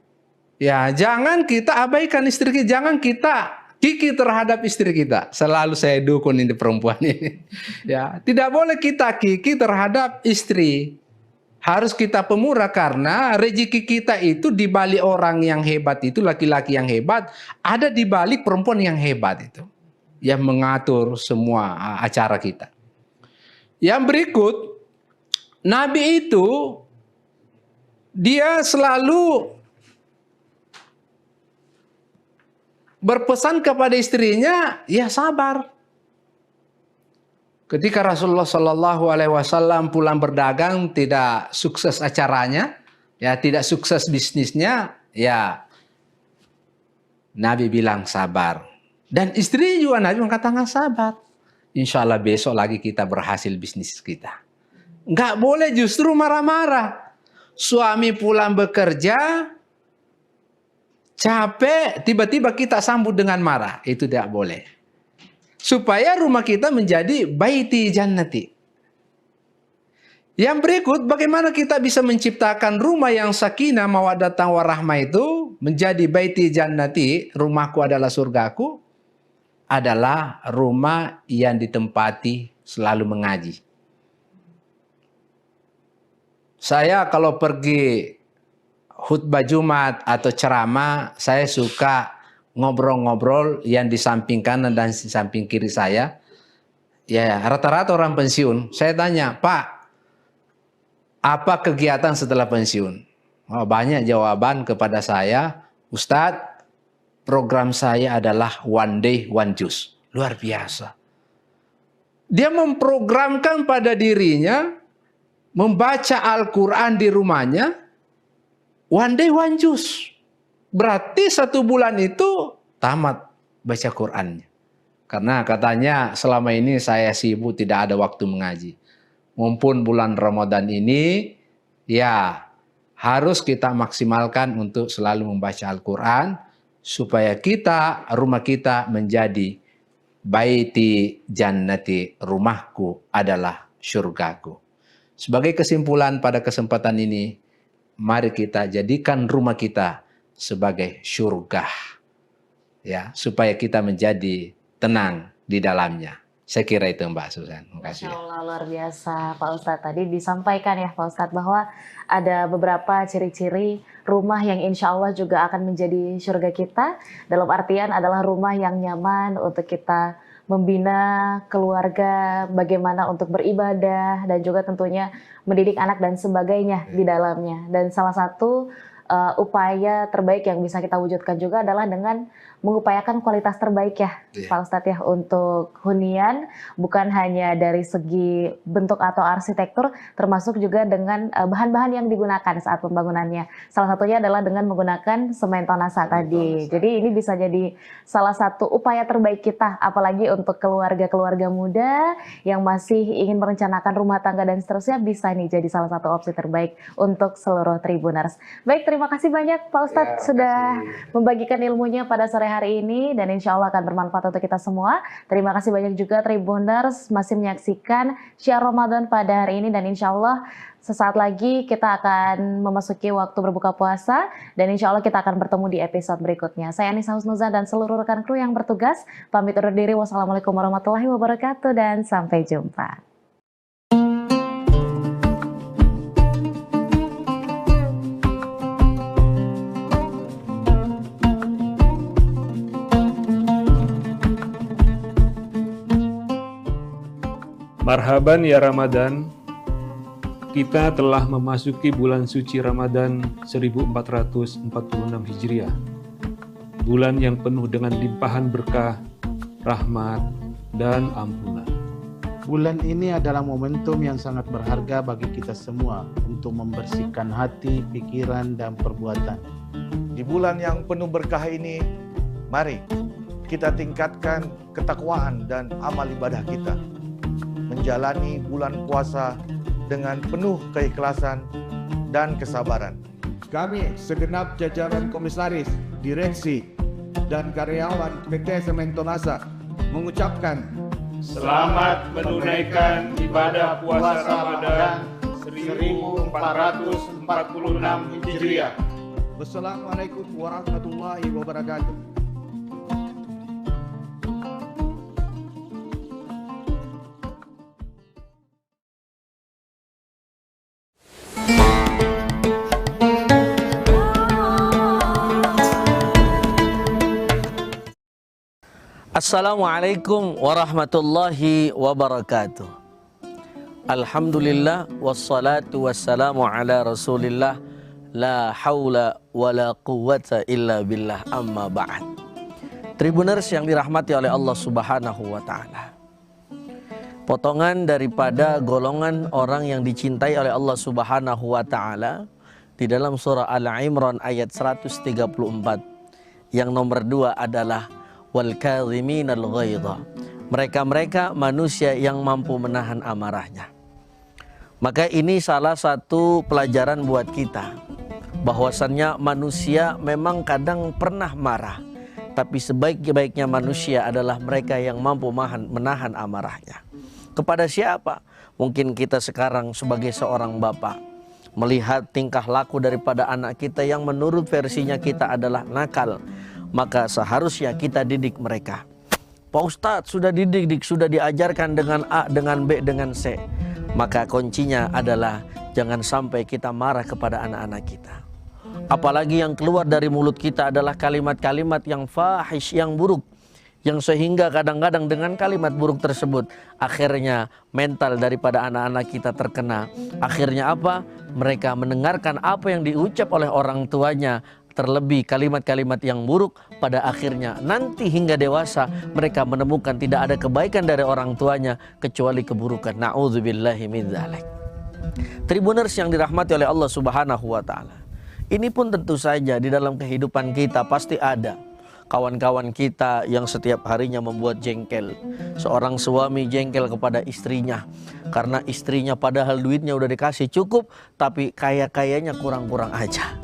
Speaker 6: ya jangan kita abaikan istri kita, jangan kita kiki terhadap istri kita. Selalu saya dukung ini perempuan ini. Ya, tidak boleh kita kiki terhadap istri. Harus kita pemurah karena rezeki kita itu di balik orang yang hebat itu, laki-laki yang hebat, ada di balik perempuan yang hebat itu, yang mengatur semua acara kita. Yang berikut, Nabi itu dia selalu berpesan kepada istrinya, ya sabar. Ketika Rasulullah Shallallahu Alaihi Wasallam pulang berdagang tidak sukses acaranya, ya tidak sukses bisnisnya, ya Nabi bilang sabar. Dan istri juga Nabi mengatakan sabar. Insya Allah besok lagi kita berhasil bisnis kita. Nggak boleh justru marah-marah. Suami pulang bekerja, capek, tiba-tiba kita sambut dengan marah. Itu tidak boleh. Supaya rumah kita menjadi baiti jannati. Yang berikut, bagaimana kita bisa menciptakan rumah yang sakinah mawaddatan warahmah itu menjadi baiti jannati, rumahku adalah surgaku, adalah rumah yang ditempati selalu mengaji. Saya kalau pergi khutbah Jumat atau ceramah, saya suka ngobrol-ngobrol yang di samping kanan dan di samping kiri saya. Ya, rata-rata orang pensiun. Saya tanya, Pak, apa kegiatan setelah pensiun? Oh, banyak jawaban kepada saya, Ustadz, program saya adalah one day, one juice. Luar biasa. Dia memprogramkan pada dirinya, membaca Al-Quran di rumahnya, one day, one juice. Berarti 1 bulan itu tamat baca Qur'annya. Karena katanya selama ini saya sibuk tidak ada waktu mengaji. Mumpun bulan Ramadan ini, ya harus kita maksimalkan untuk selalu membaca Al-Quran. Supaya kita, rumah kita menjadi baiti jannati, rumahku adalah syurgaku. Sebagai kesimpulan pada kesempatan ini, mari kita jadikan rumah kita sebagai syurga, ya, supaya kita menjadi tenang di dalamnya. Saya kira itu Mbak Susan. Terima kasih.
Speaker 5: Masya Allah, luar biasa Pak Ustadz. Tadi disampaikan ya Pak Ustadz bahwa ada beberapa ciri-ciri rumah yang insya Allah juga akan menjadi syurga kita. Dalam artian adalah rumah yang nyaman untuk kita membina keluarga, bagaimana untuk beribadah, dan juga tentunya mendidik anak dan sebagainya di dalamnya. Dan salah satu upaya terbaik yang bisa kita wujudkan juga adalah dengan mengupayakan kualitas terbaik ya Pak Ustadz ya untuk hunian, bukan hanya dari segi bentuk atau arsitektur, termasuk juga dengan bahan-bahan yang digunakan saat pembangunannya. Salah satunya adalah dengan menggunakan semen tonasa tadi. Jadi ini bisa jadi salah satu upaya terbaik kita, apalagi untuk keluarga-keluarga muda yang masih ingin merencanakan rumah tangga dan seterusnya, bisa nih jadi salah satu opsi terbaik untuk seluruh Tribuners. Baik, terima kasih banyak Pak Ustadz sudah membagikan ilmunya pada sore hari ini dan insya Allah akan bermanfaat untuk kita semua. Terima kasih banyak juga Tribuners masih menyaksikan Syiar Ramadan pada hari ini dan insya Allah sesaat lagi kita akan memasuki waktu berbuka puasa dan insya Allah kita akan bertemu di episode berikutnya. Saya Anissa Husnuza dan seluruh rekan kru yang bertugas pamit undur diri. Wassalamualaikum warahmatullahi wabarakatuh dan sampai jumpa.
Speaker 1: Marhaban ya Ramadan, kita telah memasuki bulan suci Ramadan 1446 Hijriah. Bulan yang penuh dengan limpahan berkah, rahmat, dan ampunan.
Speaker 2: Bulan ini adalah momentum yang sangat berharga bagi kita semua untuk membersihkan hati, pikiran, dan perbuatan.
Speaker 3: Di bulan yang penuh berkah ini, mari kita tingkatkan ketakwaan dan amal ibadah kita. Menjalani bulan puasa dengan penuh keikhlasan dan kesabaran.
Speaker 4: Kami segenap jajaran komisaris, direksi, dan karyawan PT Semen Tonasa mengucapkan
Speaker 1: selamat menunaikan ibadah puasa Ramadan 1446 Hijriah.
Speaker 4: Wassalamualaikum warahmatullahi wabarakatuh.
Speaker 7: Assalamualaikum warahmatullahi wabarakatuh. Alhamdulillah wassalatu wassalamu ala Rasulillah la haula wala quwwata illa billah amma ba'd. Tribuners yang dirahmati oleh Allah Subhanahu wa taala. Potongan daripada golongan orang yang dicintai oleh Allah Subhanahu wa taala di dalam surah Al-Imran ayat 134. Yang nomor 2 adalah wal kadhiminal ghaidha. Mereka-mereka manusia yang mampu menahan amarahnya. Maka ini salah satu pelajaran buat kita, bahwasannya manusia memang kadang pernah marah, tapi sebaik-baiknya manusia adalah mereka yang mampu menahan amarahnya. Kepada siapa? Mungkin kita sekarang sebagai seorang bapak melihat tingkah laku daripada anak kita yang menurut versinya kita adalah nakal, maka seharusnya kita didik mereka. Pak Ustadz sudah didik, sudah diajarkan dengan A, dengan B, dengan C. Maka kuncinya adalah jangan sampai kita marah kepada anak-anak kita. Apalagi yang keluar dari mulut kita adalah kalimat-kalimat yang fahish, yang buruk, yang sehingga kadang-kadang dengan kalimat buruk tersebut akhirnya mental daripada anak-anak kita terkena. Akhirnya apa? Mereka mendengarkan apa yang diucap oleh orang tuanya, terlebih kalimat-kalimat yang buruk. Pada akhirnya nanti hingga dewasa mereka menemukan tidak ada kebaikan dari orang tuanya kecuali keburukan. Na'udzubillahi min dzalik. Tribuners yang dirahmati oleh Allah Subhanahu wa taala. Ini pun tentu saja di dalam kehidupan kita pasti ada kawan-kawan kita yang setiap harinya membuat jengkel. Seorang suami jengkel kepada istrinya karena istrinya padahal duitnya udah dikasih cukup, tapi kayaknya kurang-kurang aja.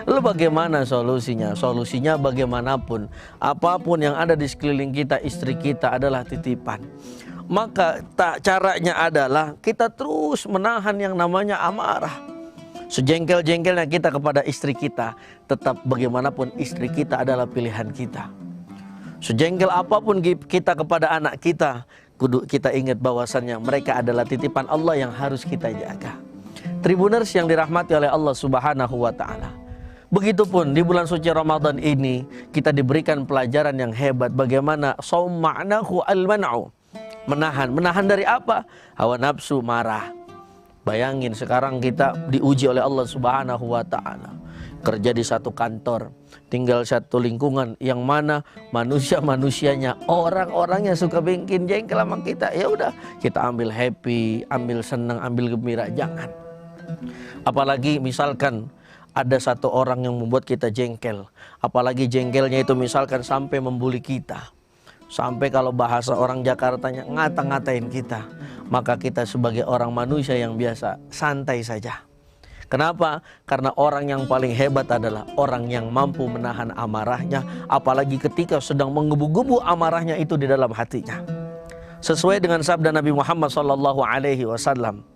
Speaker 7: Lalu bagaimana solusinya? Solusinya bagaimanapun, apapun yang ada di sekeliling kita, istri kita adalah titipan. Maka caranya adalah kita terus menahan yang namanya amarah. Sejengkel-jengkelnya kita kepada istri kita, tetap bagaimanapun istri kita adalah pilihan kita. Sejengkel apapun kita kepada anak kita, kudu kita ingat bahwasannya mereka adalah titipan Allah yang harus kita jaga. Tribuners yang dirahmati oleh Allah Subhanahu wa taala. Begitupun di bulan suci Ramadan ini kita diberikan pelajaran yang hebat bagaimana shaum ma'nahu al-man'u. Menahan dari apa? Hawa nafsu, marah. Bayangin sekarang kita diuji oleh Allah Subhanahu wa taala. Kerja di satu kantor, tinggal satu lingkungan yang mana manusia-manusianya orang-orang yang suka bikin jengkel sama kita. Ya udah, kita ambil happy, ambil senang, ambil gembira, jangan. Apalagi misalkan ada satu orang yang membuat kita jengkel, apalagi jengkelnya itu misalkan sampai membuli kita, sampai kalau bahasa orang Jakartanya ngata-ngatain kita, maka kita sebagai orang manusia yang biasa santai saja. Kenapa? Karena orang yang paling hebat adalah orang yang mampu menahan amarahnya, apalagi ketika sedang menggebu-gebu amarahnya itu di dalam hatinya. Sesuai dengan sabda Nabi Muhammad SAW,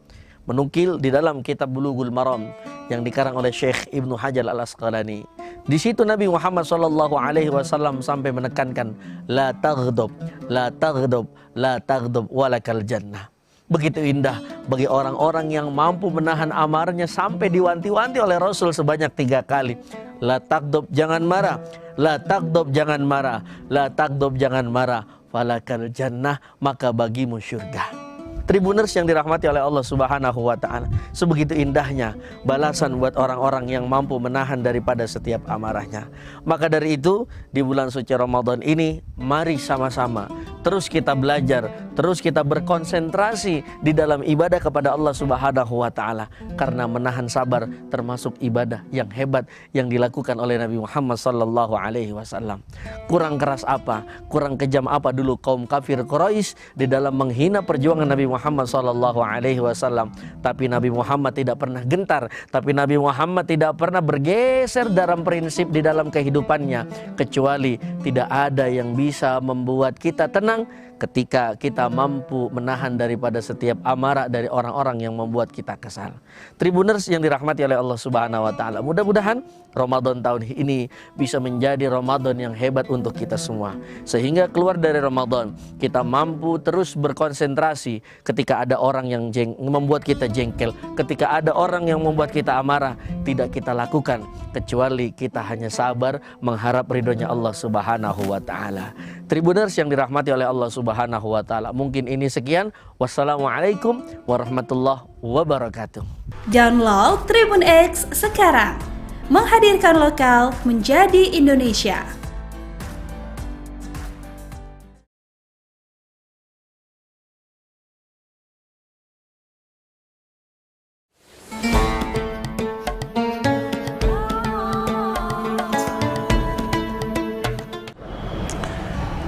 Speaker 7: menukil di dalam kitab Bulughul Maram yang dikarang oleh Syekh Ibnu Hajar Al-Asqalani. Di situ Nabi Muhammad SAW sampai menekankan la taghdab, la taghdab, la taghdab walakal jannah. Begitu indah bagi orang-orang yang mampu menahan amarahnya sampai diwanti-wanti oleh Rasul sebanyak 3 kali. La taghdab, jangan marah. La taghdab, jangan marah. La taghdab, jangan marah. Falakal jannah, maka bagimu syurga. Tribuners yang dirahmati oleh Allah Subhanahu wa taala, sebegitu indahnya balasan buat orang-orang yang mampu menahan daripada setiap amarahnya. Maka dari itu, di bulan suci Ramadan ini mari sama-sama terus kita belajar, terus kita berkonsentrasi di dalam ibadah kepada Allah Subhanahu wa taala, karena menahan sabar termasuk ibadah yang hebat yang dilakukan oleh Nabi Muhammad sallallahu alaihi wasallam. Kurang keras apa, kurang kejam apa dulu kaum kafir Quraisy di dalam menghina perjuangan Nabi Muhammad sallallahu alaihi wasallam, tapi Nabi Muhammad tidak pernah gentar, tapi Nabi Muhammad tidak pernah bergeser dalam prinsip di dalam kehidupannya, kecuali tidak ada yang bisa membuat kita tenang ketika kita mampu menahan daripada setiap amarah dari orang-orang yang membuat kita kesal. Tribuners yang dirahmati oleh Allah Subhanahu wa taala, mudah-mudahan Ramadan tahun ini bisa menjadi Ramadan yang hebat untuk kita semua, sehingga keluar dari Ramadan kita mampu terus berkonsentrasi ketika ada orang yang membuat kita jengkel, ketika ada orang yang membuat kita amarah, tidak kita lakukan kecuali kita hanya sabar mengharap ridhonya Allah Subhanahu wa taala. Tribuners yang dirahmati oleh Allah Subhanahu wa taala, mungkin ini sekian. Wassalamualaikum warahmatullahi wabarakatuh.
Speaker 8: Download Tribun X sekarang. Menghadirkan lokal menjadi Indonesia.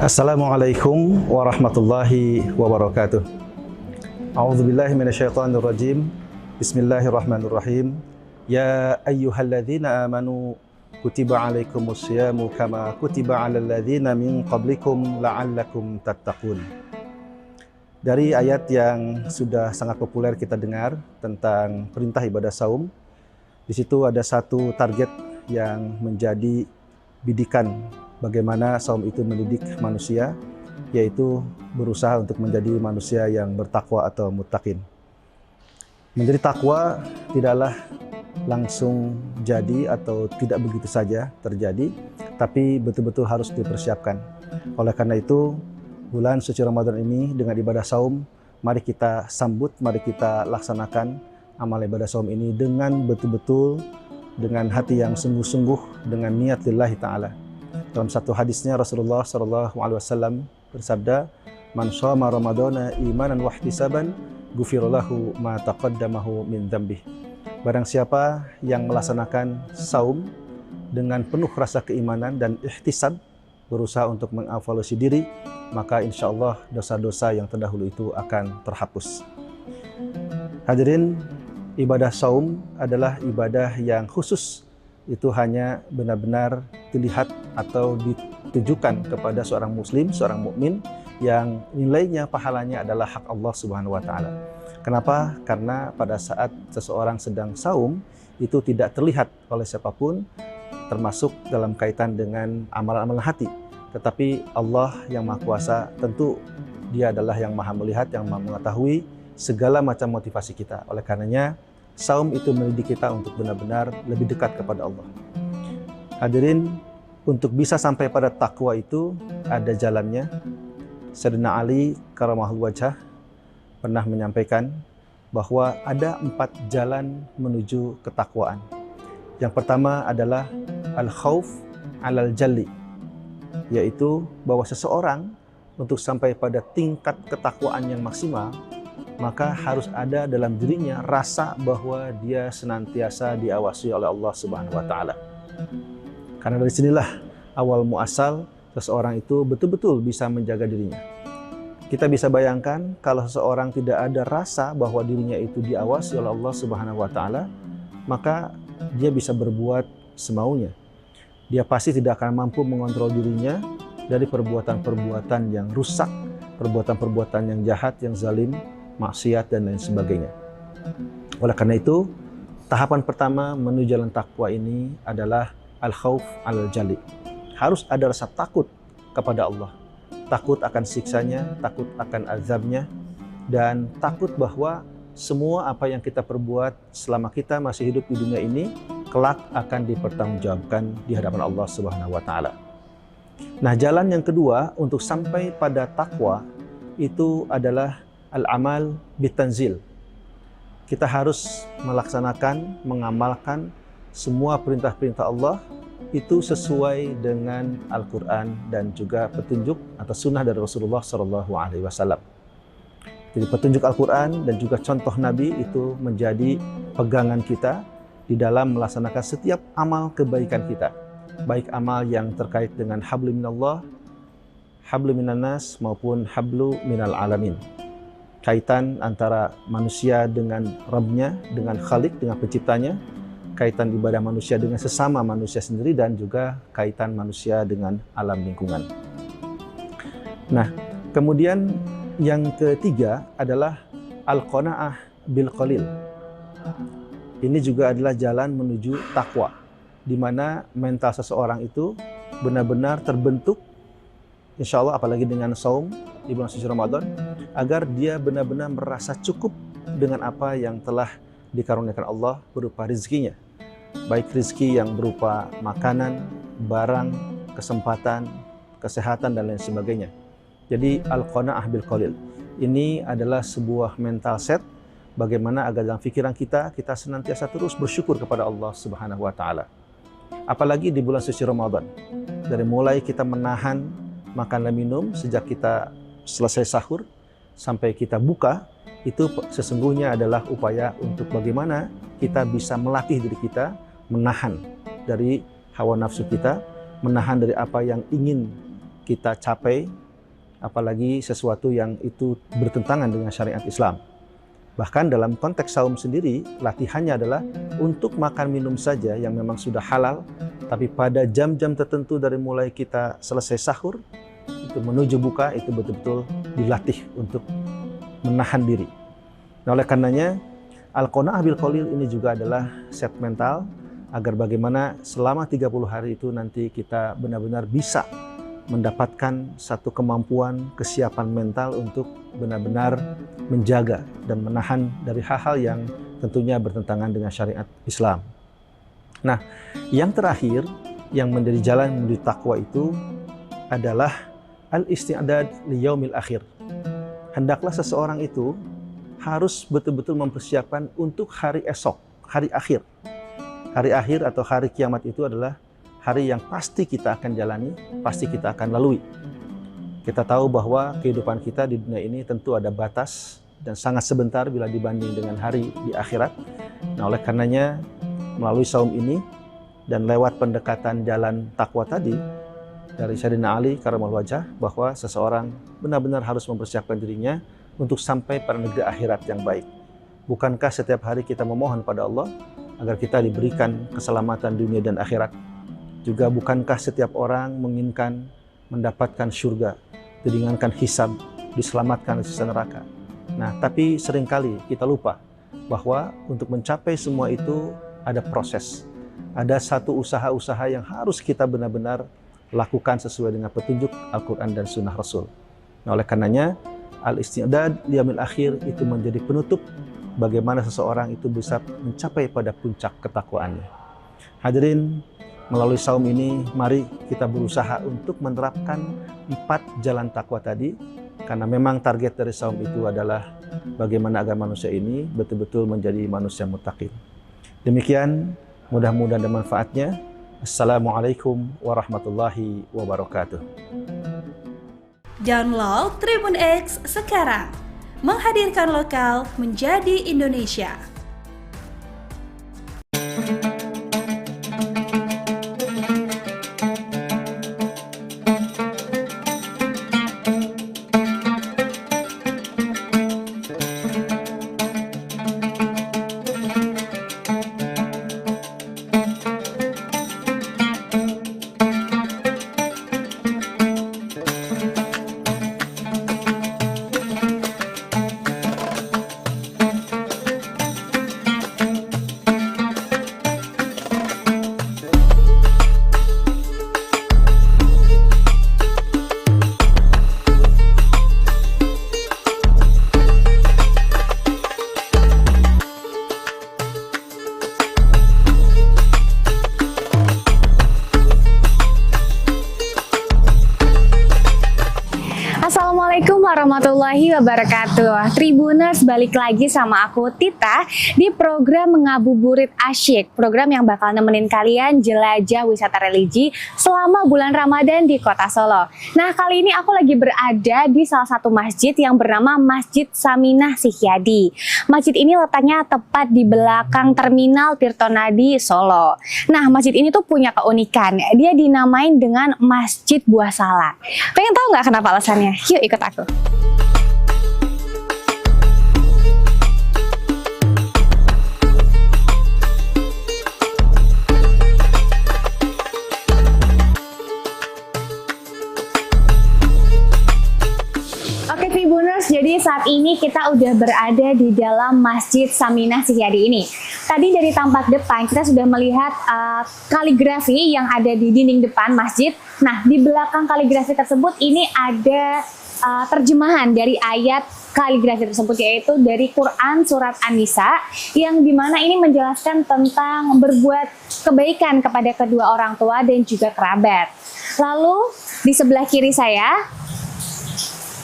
Speaker 9: Assalamualaikum warahmatullahi wabarakatuh. A'udzubillahi minasyaitonirrajim. Bismillahirrahmanirrahim. Ya ayyuhalladzina amanu kutiba alaikumusyamu kama kutiba alal ladzina min qablikum la'allakum tattaqun. Dari ayat yang sudah sangat populer kita dengar tentang perintah ibadah saum, di situ ada satu target yang menjadi bidikan bagaimana saum itu mendidik manusia, yaitu berusaha untuk menjadi manusia yang bertakwa atau muttaqin. Menjadi takwa tidaklah langsung jadi atau tidak begitu saja terjadi, tapi betul-betul harus dipersiapkan. Oleh karena itu, bulan suci Ramadan ini dengan ibadah saum, mari kita sambut, mari kita laksanakan amal ibadah saum ini dengan betul-betul, dengan hati yang sungguh-sungguh, dengan niat lillahi ta'ala. Dalam satu hadisnya Rasulullah SAW bersabda, "Man shoma Ramadana imanan wa ihtisaban, ghufira lahu ma taqaddamahu min dzambih." Barang siapa yang melaksanakan saum dengan penuh rasa keimanan dan ihtisab, berusaha untuk mengevaluasi diri, maka insya Allah dosa-dosa yang terdahulu itu akan terhapus. Hadirin, ibadah saum adalah ibadah yang khusus. Itu hanya benar-benar dilihat atau ditujukan kepada seorang muslim, seorang mukmin yang nilainya, pahalanya adalah hak Allah Subhanahu wa taala. Kenapa? Karena pada saat seseorang sedang saum itu tidak terlihat oleh siapapun, termasuk dalam kaitan dengan amalan-amalan hati. Tetapi Allah yang Maha Kuasa tentu Dia adalah yang Maha melihat, yang Maha mengetahui segala macam motivasi kita. Oleh karenanya saum itu mendidik kita untuk benar-benar lebih dekat kepada Allah. Hadirin, untuk bisa sampai pada takwa itu ada jalannya. Sayyidina Ali karamahul wajah pernah menyampaikan bahwa ada 4 jalan menuju ketakwaan. Yang pertama adalah al-khauf alal jalli, yaitu bahwa seseorang untuk sampai pada tingkat ketakwaan yang maksimal, maka harus ada dalam dirinya rasa bahwa dia senantiasa diawasi oleh Allah Subhanahu wa taala. Karena dari sinilah awal muasal seseorang itu betul-betul bisa menjaga dirinya. Kita bisa bayangkan kalau seseorang tidak ada rasa bahwa dirinya itu diawasi oleh Allah Subhanahu wa taala, maka dia bisa berbuat semaunya. Dia pasti tidak akan mampu mengontrol dirinya dari perbuatan-perbuatan yang rusak, perbuatan-perbuatan yang jahat, yang zalim, maksiat dan lain sebagainya. Oleh karena itu, tahapan pertama menuju jalan takwa ini adalah al-khauf alal jalli. Harus ada rasa takut kepada Allah. Takut akan siksanya, takut akan azabnya, dan takut bahwa semua apa yang kita perbuat selama kita masih hidup di dunia ini kelak akan dipertanggungjawabkan di hadapan Allah Subhanahu wa taala. Nah, jalan yang kedua untuk sampai pada takwa itu adalah al-amal bitanzil. Kita harus melaksanakan, mengamalkan semua perintah-perintah Allah itu sesuai dengan Al-Quran dan juga petunjuk atau sunnah dari Rasulullah SAW. Jadi petunjuk Al-Quran dan juga contoh Nabi itu menjadi pegangan kita di dalam melaksanakan setiap amal kebaikan kita. Baik amal yang terkait dengan hablu minallah, hablu minannas maupun hablu minal alamin. Kaitan antara manusia dengan Rabbnya, dengan Khalik, dengan penciptanya, kaitan ibadah manusia dengan sesama manusia sendiri, dan juga kaitan manusia dengan alam lingkungan. Nah, Kemudian yang ketiga adalah al-qanaah bil qalil. Ini juga adalah jalan menuju takwa, di mana mental seseorang itu benar-benar terbentuk, insya Allah apalagi dengan saum di bulan suci Ramadan, agar dia benar-benar merasa cukup dengan apa yang telah dikaruniakan Allah berupa rizkinya. Baik rizki yang berupa makanan, barang, kesempatan, kesehatan, dan lain sebagainya. Jadi al-qanaah bil qalil ini adalah sebuah mental set bagaimana agar dalam pikiran kita senantiasa terus bersyukur kepada Allah Subhanahu wa taala. Apalagi di bulan suci Ramadan. Dari mulai kita menahan makan dan minum sejak kita selesai sahur sampai kita buka, itu sesungguhnya adalah upaya untuk bagaimana kita bisa melatih diri kita menahan dari hawa nafsu kita, menahan dari apa yang ingin kita capai, apalagi sesuatu yang itu bertentangan dengan syariat Islam. Bahkan dalam konteks saum sendiri, latihannya adalah untuk makan minum saja yang memang sudah halal, tapi pada jam-jam tertentu dari mulai kita selesai sahur, itu menuju buka, itu betul-betul dilatih untuk menahan diri. Nah, oleh karenanya, al-qanaah bil qalil ini juga adalah set mental, agar bagaimana selama 30 hari itu nanti kita benar-benar bisa mendapatkan satu kemampuan, kesiapan mental untuk benar-benar menjaga dan menahan dari hal-hal yang tentunya bertentangan dengan syariat Islam. Nah, yang terakhir yang menjadi jalan menuju takwa itu adalah al-isti'dad li yaumil akhir. Hendaklah seseorang itu harus betul-betul mempersiapkan untuk hari esok, hari akhir. Hari akhir atau hari kiamat itu adalah hari yang pasti kita akan jalani, pasti kita akan lalui. Kita tahu bahwa kehidupan kita di dunia ini tentu ada batas dan sangat sebentar bila dibanding dengan hari di akhirat. Nah, oleh karenanya melalui saum ini dan lewat pendekatan jalan takwa tadi dari Sayyidina Ali karramallahu wajhah, bahwa seseorang benar-benar harus mempersiapkan dirinya untuk sampai pada negeri akhirat yang baik. Bukankah setiap hari kita memohon pada Allah agar kita diberikan keselamatan dunia dan akhirat? Juga bukankah setiap orang menginginkan mendapatkan surga, diringankan hisab, diselamatkan dari siksa neraka? Nah, tapi seringkali kita lupa bahwa untuk mencapai semua itu ada proses. Ada satu usaha-usaha yang harus kita benar-benar lakukan sesuai dengan petunjuk Al-Quran dan Sunnah Rasul. Nah, oleh karenanya, al-isti'dad liyaumil akhir itu menjadi penutup bagaimana seseorang itu bisa mencapai pada puncak ketakwaannya. Hadirin, melalui saum ini, mari kita berusaha untuk menerapkan 4 jalan takwa tadi, karena memang target dari saum itu adalah bagaimana agar manusia ini betul-betul menjadi manusia muttaqin. Demikian, mudah-mudahan ada manfaatnya. Assalamualaikum warahmatullahi wabarakatuh.
Speaker 8: Download Tribun X sekarang, menghadirkan lokal menjadi Indonesia.
Speaker 12: Assalamualaikum warahmatullahi wabarakatuh. Tribuners, balik lagi sama aku Tita di program Ngabuburit Asyik, program yang bakal nemenin kalian jelajah wisata religi selama bulan Ramadan di Kota Solo. Nah, kali ini aku lagi berada di salah satu masjid yang bernama Masjid Saminah Sihyadi. Masjid ini letaknya tepat di belakang Terminal Tirtonadi Solo. Nah, masjid ini tuh punya keunikan, dia dinamain dengan Masjid Buah Salak. Pengen tahu nggak kenapa alasannya? Yuk ikut aku. saat ini kita udah berada di dalam Masjid Saminah Sihyadi ini. Tadi dari tampak depan kita sudah melihat kaligrafi yang ada di dinding depan masjid. Nah, di belakang kaligrafi tersebut ini ada terjemahan dari ayat kaligrafi tersebut, yaitu dari Quran Surat An-Nisa, yang dimana ini menjelaskan tentang berbuat kebaikan kepada kedua orang tua dan juga kerabat. Lalu di sebelah kiri saya,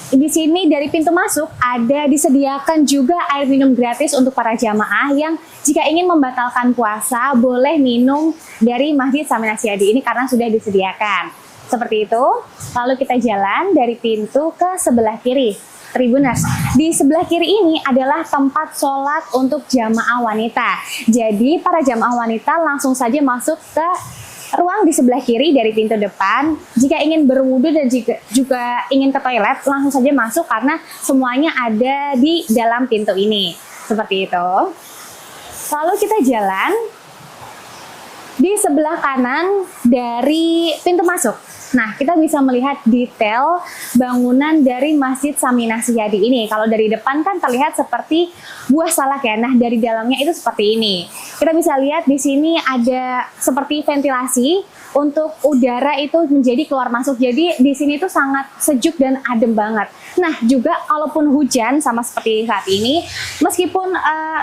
Speaker 12: di sini dari pintu masuk ada disediakan juga air minum gratis untuk para jamaah yang jika ingin membatalkan puasa boleh minum dari Masjid Saminah Sihyadi ini karena sudah disediakan. Seperti itu. Lalu kita jalan dari pintu ke sebelah kiri. Tribuners, di sebelah kiri ini adalah tempat sholat untuk jamaah wanita. Jadi para jamaah wanita langsung saja masuk ke ruang di sebelah kiri dari pintu depan. Jika ingin berwudu dan juga ingin ke toilet, langsung saja masuk karena semuanya ada di dalam pintu ini. Seperti itu. Lalu kita jalan di sebelah kanan dari pintu masuk. Nah, kita bisa melihat detail bangunan dari Masjid Saminah Sihyadi ini. Kalau dari depan kan terlihat seperti buah salak ya. Nah, dari dalamnya itu seperti ini. Kita bisa lihat di sini ada seperti ventilasi untuk udara itu menjadi keluar masuk. Jadi di sini tuh sangat sejuk dan adem banget. Nah, juga kalaupun hujan sama seperti saat ini, meskipun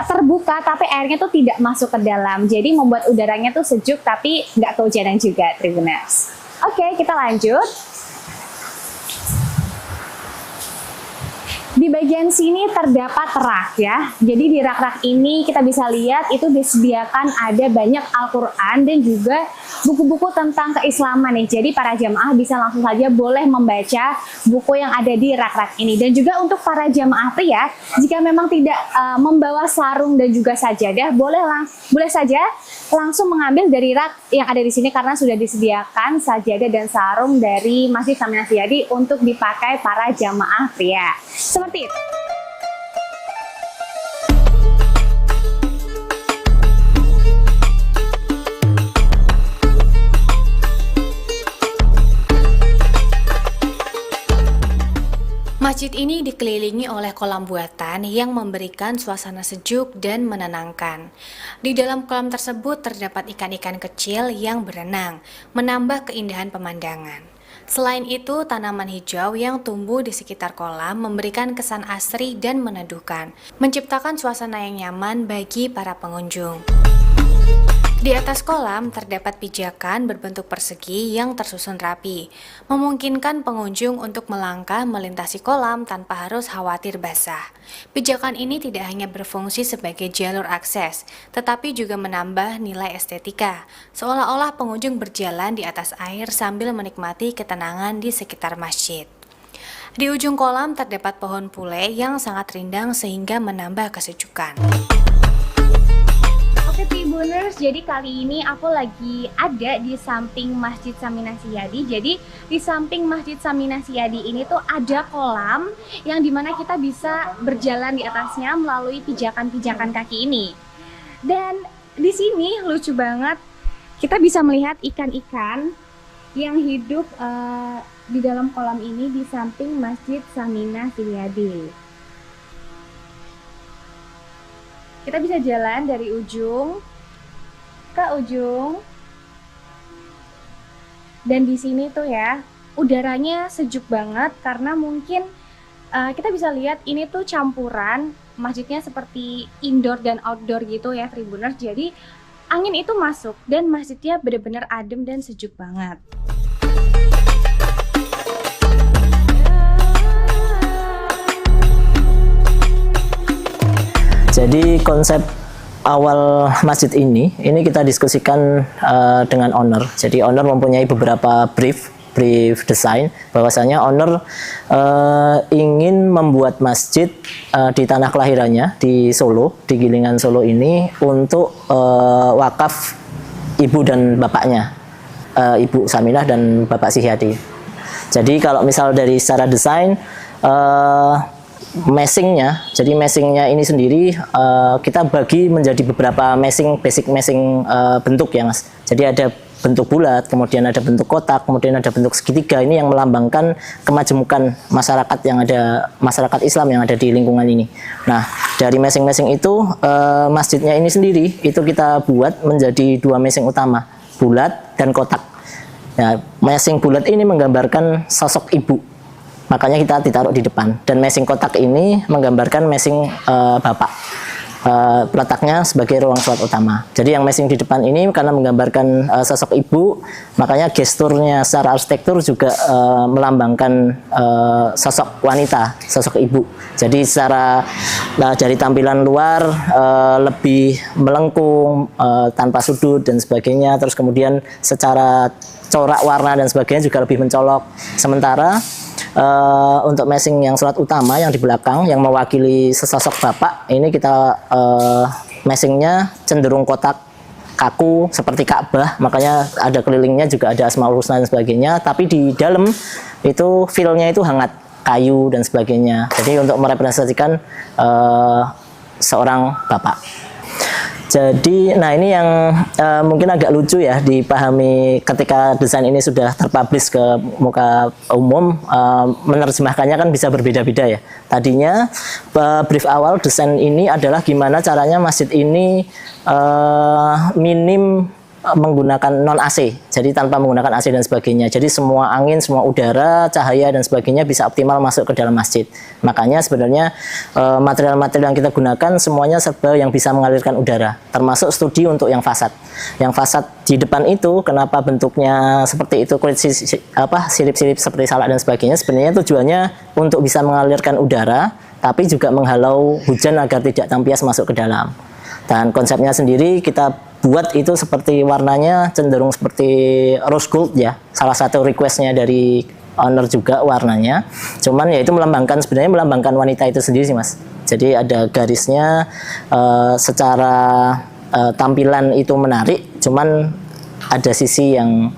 Speaker 12: terbuka tapi airnya tuh tidak masuk ke dalam. Jadi membuat udaranya tuh sejuk tapi nggak kehujanan juga, Tribuners. Oke, kita lanjut. Di bagian sini terdapat rak ya. Jadi di rak-rak ini kita bisa lihat itu disediakan ada banyak Al-Quran dan juga buku-buku tentang keislaman nih. Jadi para jamaah bisa langsung saja boleh membaca buku yang ada di rak-rak ini. Dan juga untuk para jamaah pria, jika memang tidak membawa sarung dan juga sajadah, boleh saja langsung mengambil dari rak yang ada di sini karena sudah disediakan sajadah dan sarung dari Masjid Saminah Sihyadi untuk dipakai para jamaah pria. Seperti itu.
Speaker 10: Masjid ini dikelilingi oleh kolam buatan yang memberikan suasana sejuk dan menenangkan. Di dalam kolam tersebut terdapat ikan-ikan kecil yang berenang, menambah keindahan pemandangan. Selain itu, tanaman hijau yang tumbuh di sekitar kolam memberikan kesan asri dan meneduhkan, menciptakan suasana yang nyaman bagi para pengunjung. Di atas kolam terdapat pijakan berbentuk persegi yang tersusun rapi, memungkinkan pengunjung untuk melangkah melintasi kolam tanpa harus khawatir basah. Pijakan ini tidak hanya berfungsi sebagai jalur akses, tetapi juga menambah nilai estetika, seolah-olah pengunjung berjalan di atas air sambil menikmati ketenangan di sekitar masjid. Di ujung kolam terdapat pohon pule yang sangat rindang sehingga menambah kesejukan.
Speaker 12: Oke Tribuners, jadi kali ini aku lagi ada di samping Masjid Saminah Sihyadi. Jadi di samping Masjid Saminah Sihyadi ini tuh ada kolam yang dimana kita bisa berjalan di atasnya melalui pijakan-pijakan kaki ini. Dan di sini lucu banget, kita bisa melihat ikan-ikan yang hidup di dalam kolam ini di samping Masjid Saminah Sihyadi. Kita bisa jalan dari ujung ke ujung. Dan di sini tuh ya, udaranya sejuk banget karena mungkin kita bisa lihat ini tuh campuran masjidnya seperti indoor dan outdoor gitu ya Tribuners. Jadi angin itu masuk dan masjidnya benar-benar adem dan sejuk banget.
Speaker 11: Jadi konsep awal masjid ini kita diskusikan dengan owner. Jadi owner mempunyai beberapa brief desain, bahwasanya owner ingin membuat masjid di tanah kelahirannya di Solo, di Gilingan Solo ini untuk wakaf ibu dan bapaknya, Ibu Saminah dan Bapak Sihyadi. Jadi kalau misal dari secara desain, jadi meshingnya ini sendiri kita bagi menjadi beberapa basic meshing bentuk ya Mas. Jadi ada bentuk bulat, kemudian ada bentuk kotak, kemudian ada bentuk segitiga. Ini yang melambangkan kemajemukan masyarakat masyarakat Islam yang ada di lingkungan ini. Nah, dari masing-masing itu masjidnya ini sendiri itu kita buat menjadi 2 masing utama, bulat dan kotak. Ya, masing bulat ini menggambarkan sosok ibu, makanya kita ditaruh di depan. Dan masing kotak ini menggambarkan masing bapak, letaknya sebagai ruang sholat utama. Jadi yang masing di depan ini karena menggambarkan sosok ibu, makanya gesturnya secara arsitektur juga melambangkan sosok wanita, sosok ibu. Jadi secara dari tampilan luar lebih melengkung, tanpa sudut dan sebagainya. Terus kemudian secara corak warna dan sebagainya juga lebih mencolok. Sementara untuk masing yang sholat utama yang di belakang yang mewakili sesosok bapak ini kita masingnya cenderung kotak kaku seperti Ka'bah, makanya ada kelilingnya juga ada Asmaul Husna dan sebagainya, tapi di dalam itu feel-nya itu hangat, kayu dan sebagainya. Jadi untuk merepresentasikan seorang bapak. Jadi, nah ini yang mungkin agak lucu ya dipahami ketika desain ini sudah terpublish ke muka umum, menerjemahkannya kan bisa berbeda-beda ya. Tadinya brief awal desain ini adalah gimana caranya masjid ini minim menggunakan non AC, jadi tanpa menggunakan AC dan sebagainya. Jadi semua angin, semua udara, cahaya dan sebagainya bisa optimal masuk ke dalam masjid. Makanya sebenarnya material-material yang kita gunakan semuanya serba yang bisa mengalirkan udara, termasuk studi untuk yang fasad. Yang fasad di depan itu kenapa bentuknya seperti itu, kulit sirip-sirip seperti salak dan sebagainya, sebenarnya tujuannya untuk bisa mengalirkan udara, tapi juga menghalau hujan agar tidak tampias masuk ke dalam. Dan konsepnya sendiri kita buat itu seperti warnanya cenderung seperti rose gold ya, salah satu requestnya dari owner juga warnanya. Cuman ya itu sebenarnya melambangkan wanita itu sendiri sih mas. Jadi ada garisnya, secara tampilan itu menarik, cuman ada sisi yang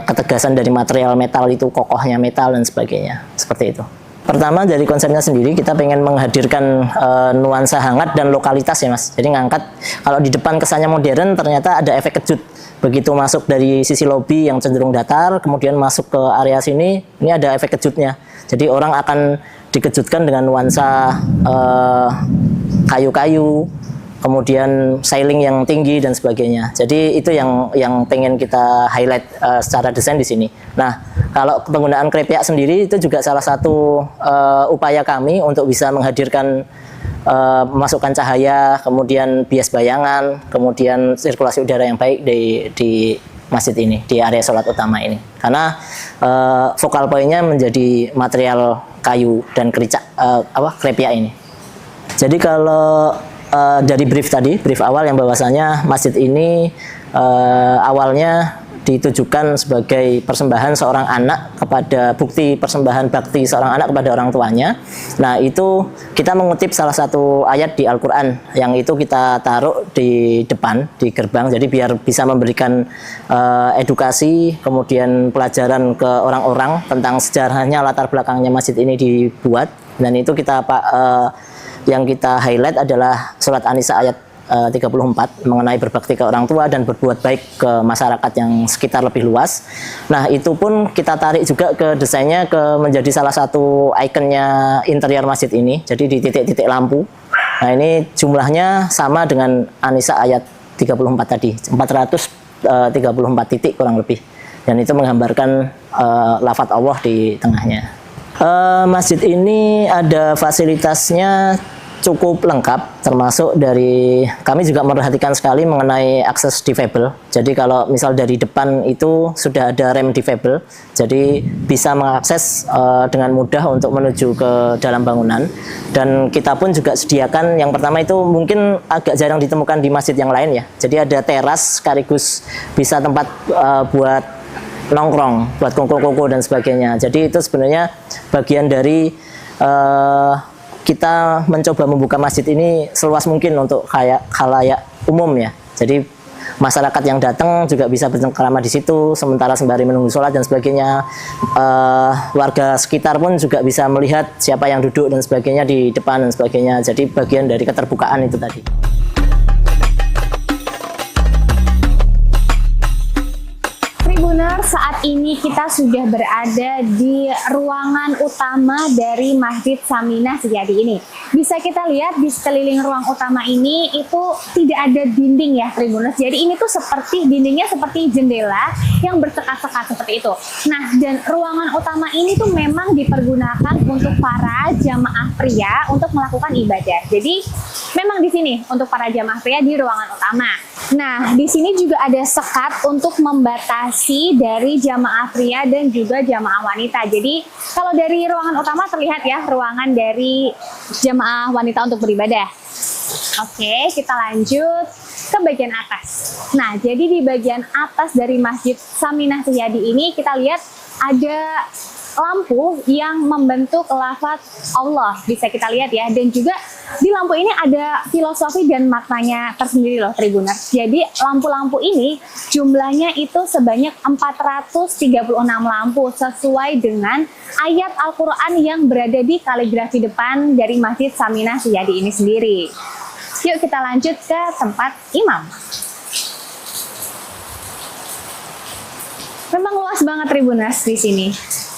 Speaker 11: ketegasan dari material metal itu, kokohnya metal dan sebagainya, seperti itu. Pertama dari konsepnya sendiri kita pengen menghadirkan nuansa hangat dan lokalitas ya mas. Jadi ngangkat kalau di depan kesannya modern, ternyata ada efek kejut. Begitu masuk dari sisi lobi yang cenderung datar, kemudian masuk ke area sini, ini ada efek kejutnya. Jadi orang akan dikejutkan dengan nuansa kayu-kayu, kemudian ceiling yang tinggi dan sebagainya. Jadi itu yang pengen kita highlight secara desain di sini. Nah, kalau penggunaan krepiak sendiri itu juga salah satu upaya kami untuk bisa menghadirkan memasukkan cahaya, kemudian bias bayangan, kemudian sirkulasi udara yang baik di masjid ini, di area sholat utama ini. Karena focal point-nya menjadi material kayu dan krepiak ini. Jadi kalau dari brief awal yang bahwasanya masjid ini awalnya ditujukan sebagai persembahan seorang anak kepada bukti persembahan bakti seorang anak kepada orang tuanya. Nah itu kita mengutip salah satu ayat di Al-Quran yang itu kita taruh di depan, di gerbang, jadi biar bisa memberikan edukasi, kemudian pelajaran ke orang-orang tentang sejarahnya, latar belakangnya masjid ini dibuat. Dan itu kita yang kita highlight adalah surat An-Nisa ayat 34 mengenai berbakti ke orang tua dan berbuat baik ke masyarakat yang sekitar lebih luas. Nah itu pun kita tarik juga ke desainnya menjadi salah satu ikonnya interior masjid ini. Jadi di titik-titik lampu. Nah ini jumlahnya sama dengan An-Nisa ayat 34 tadi, 434 titik kurang lebih. Dan itu menggambarkan lafadz Allah di tengahnya. Masjid ini ada fasilitasnya cukup lengkap, termasuk dari kami juga memperhatikan sekali mengenai akses difabel. Jadi kalau misal dari depan itu sudah ada rem difabel, jadi bisa mengakses dengan mudah untuk menuju ke dalam bangunan. Dan kita pun juga sediakan yang pertama itu mungkin agak jarang ditemukan di masjid yang lain ya. Jadi ada teras sekaligus bisa tempat buat nongkrong, buat kongko-kongko dan sebagainya. Jadi itu sebenarnya bagian dari kita mencoba membuka masjid ini seluas mungkin untuk khalayak umum ya. Jadi masyarakat yang datang juga bisa bercengkrama di situ, sementara sembari menunggu sholat dan sebagainya. Warga sekitar pun juga bisa melihat siapa yang duduk dan sebagainya di depan dan sebagainya. Jadi bagian dari keterbukaan itu tadi.
Speaker 12: ini kita sudah berada di ruangan utama dari Masjid Saminah Sejati ini. Bisa kita lihat di sekeliling ruang utama ini itu tidak ada dinding ya Tribuners. Jadi ini tuh seperti dindingnya seperti jendela yang bersekat-sekat seperti itu. Nah, dan ruangan utama ini tuh memang dipergunakan untuk para jamaah pria untuk melakukan ibadah. Jadi memang di sini untuk para jamaah pria di ruangan utama. Nah, di sini juga ada sekat untuk membatasi dari jamaah pria dan juga jamaah wanita. Jadi kalau dari ruangan utama terlihat ya ruangan dari jamaah wanita untuk beribadah. Oke, kita lanjut ke bagian atas. Nah, jadi di bagian atas dari Masjid Saminah Sejati ini kita lihat ada lampu yang membentuk lafaz Allah, bisa kita lihat ya. Dan juga di lampu ini ada filosofi dan maknanya tersendiri loh Tribuners. Jadi lampu-lampu ini jumlahnya itu sebanyak 436 lampu sesuai dengan ayat Al-Quran yang berada di kaligrafi depan dari Masjid Saminah Sejati ini sendiri. Yuk kita lanjut ke tempat imam. Memang luas banget Tribuners di sini.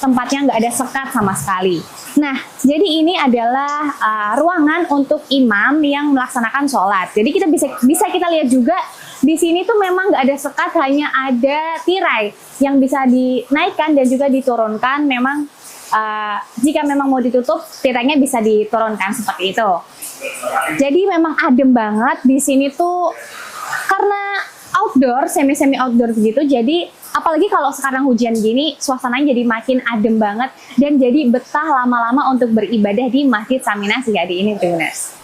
Speaker 12: Tempatnya nggak ada sekat sama sekali. Nah, jadi ini adalah ruangan untuk imam yang melaksanakan sholat. Jadi kita bisa kita lihat juga di sini tuh memang nggak ada sekat, hanya ada tirai yang bisa dinaikkan dan juga diturunkan. Memang jika memang mau ditutup, tirainya bisa diturunkan seperti itu. Jadi memang adem banget di sini tuh karena outdoor, semi outdoor begitu. Jadi apalagi kalau sekarang hujan gini, suasananya jadi makin adem banget dan jadi betah lama-lama untuk beribadah di Masjid Saminah Sejati ini, Tribuners.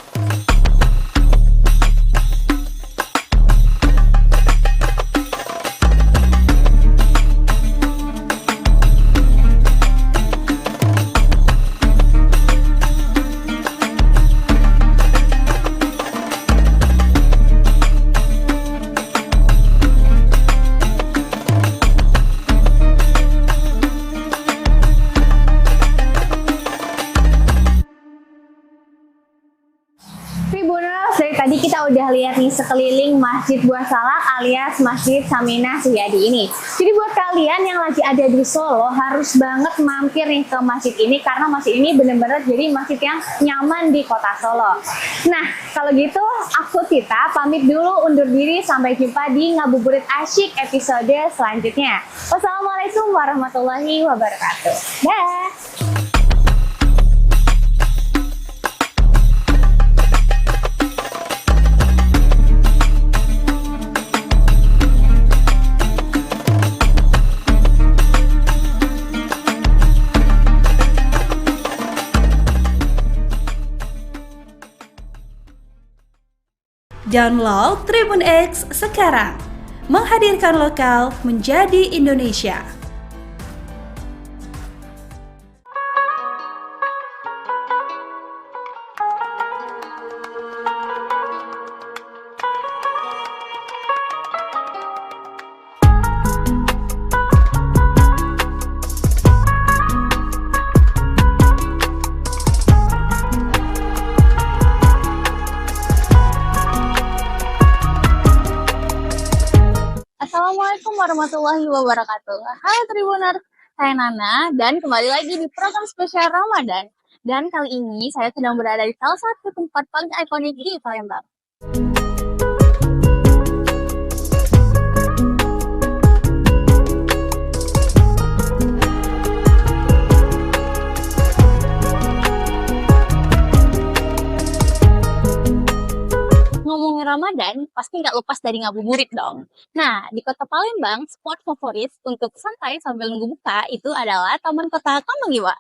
Speaker 12: Tadi kita udah lihat nih sekeliling Masjid Buah Salak alias Masjid Saminah Sejati ini. Jadi buat kalian yang lagi ada di Solo harus banget mampir nih ke masjid ini karena masjid ini bener-bener jadi masjid yang nyaman di kota Solo. Nah, kalau gitu aku Tita pamit dulu undur diri, sampai jumpa di Ngabuburit Asyik episode selanjutnya. Wassalamualaikum warahmatullahi wabarakatuh. Dah.
Speaker 8: Download Tribun X sekarang, menghadirkan lokal menjadi Indonesia.
Speaker 13: Assalamualaikum warahmatullahi wabarakatuh. Halo Tribuners, saya Nana dan kembali lagi di program spesial Ramadan. Dan kali ini saya sedang berada di salah satu tempat paling ikonik di Palembang. Ngomongin Ramadan, pasti nggak lepas dari ngabuburit dong. Nah, di kota Palembang, spot favorit untuk santai sambil nunggu buka itu adalah Taman Kota Kamanggiwa.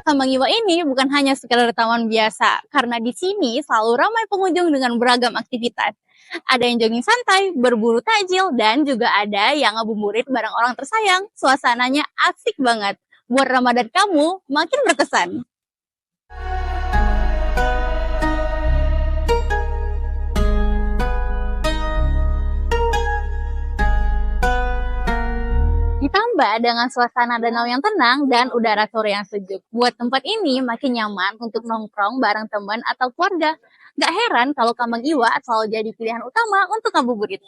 Speaker 13: Kamanggiwa ini bukan hanya sekedar taman biasa, karena di sini selalu ramai pengunjung dengan beragam aktivitas. Ada yang jogging santai, berburu takjil, dan juga ada yang ngabuburit bareng orang tersayang. Suasananya asik banget. buat Ramadan kamu makin berkesan. Ditambah dengan suasana danau yang tenang dan udara sore yang sejuk. Buat tempat ini makin nyaman untuk nongkrong bareng teman atau keluarga. Gak heran kalau Kambang Iwa selalu jadi pilihan utama untuk ngabuburit.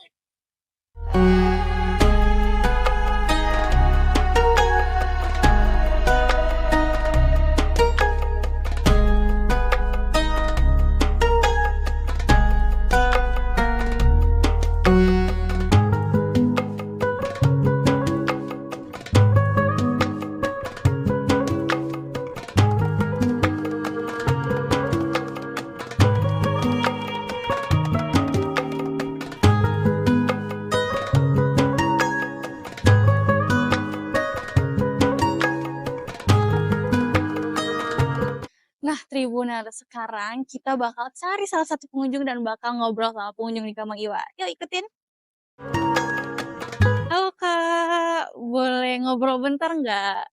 Speaker 13: Nah, Tribuners, sekarang kita bakal cari salah satu pengunjung dan bakal ngobrol sama pengunjung di Kambang Iwa. Yuk ikutin. Halo Kak, boleh ngobrol bentar nggak?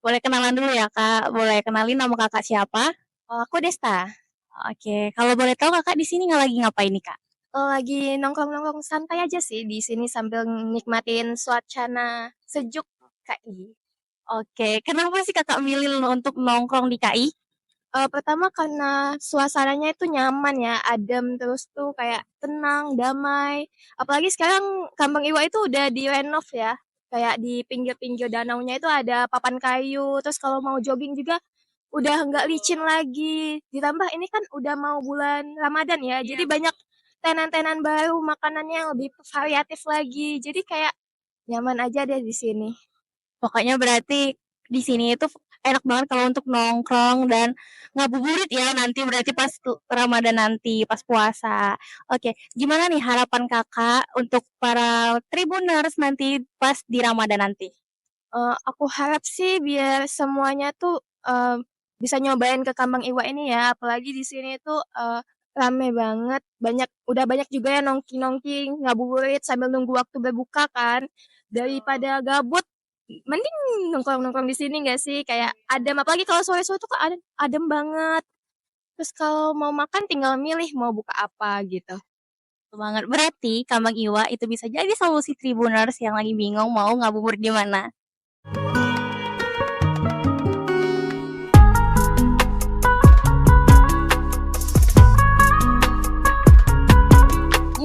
Speaker 13: Boleh kenalan dulu ya Kak, boleh kenalin nama Kakak siapa?
Speaker 14: Oh, aku Desta.
Speaker 13: Oke, kalau boleh tahu Kakak di sini lagi ngapain nih Kak?
Speaker 14: Lagi nongkrong-nongkrong santai aja sih di sini sambil nikmatin suasana sejuk KI.
Speaker 13: Oke, kenapa sih Kakak milih untuk nongkrong di KI?
Speaker 14: Pertama karena suasananya itu nyaman ya, adem, terus tuh kayak tenang, damai. Apalagi sekarang Kambang Iwa itu udah direnov ya, kayak di pinggir-pinggir danaunya itu ada papan kayu, terus kalau mau jogging juga udah nggak licin lagi. Ditambah ini kan udah mau bulan Ramadan ya, jadi banyak tenan-tenan baru, makanannya yang lebih variatif lagi. Jadi kayak nyaman aja deh di sini.
Speaker 13: Pokoknya berarti di sini itu enak banget kalau untuk nongkrong dan ngabuburit ya nanti berarti pas Ramadan nanti, pas puasa. Oke, gimana nih harapan Kakak untuk para Tribuners nanti pas di Ramadan nanti?
Speaker 14: Aku harap sih biar semuanya tuh bisa nyobain ke Kambang Iwa ini ya, apalagi di sini tuh rame banget, udah banyak juga yang nongking-nongking, ngabuburit sambil nunggu waktu berbuka kan. Daripada gabut, mending nongkrong-nongkrong di sini nggak sih? Kayak adem, apalagi kalau sore-sore tuh kan adem banget. Terus kalau mau makan tinggal milih mau buka apa gitu.
Speaker 13: Betul banget. Berarti Kambang Iwa itu bisa jadi solusi Tribuners yang lagi bingung mau ngabuburit di mana.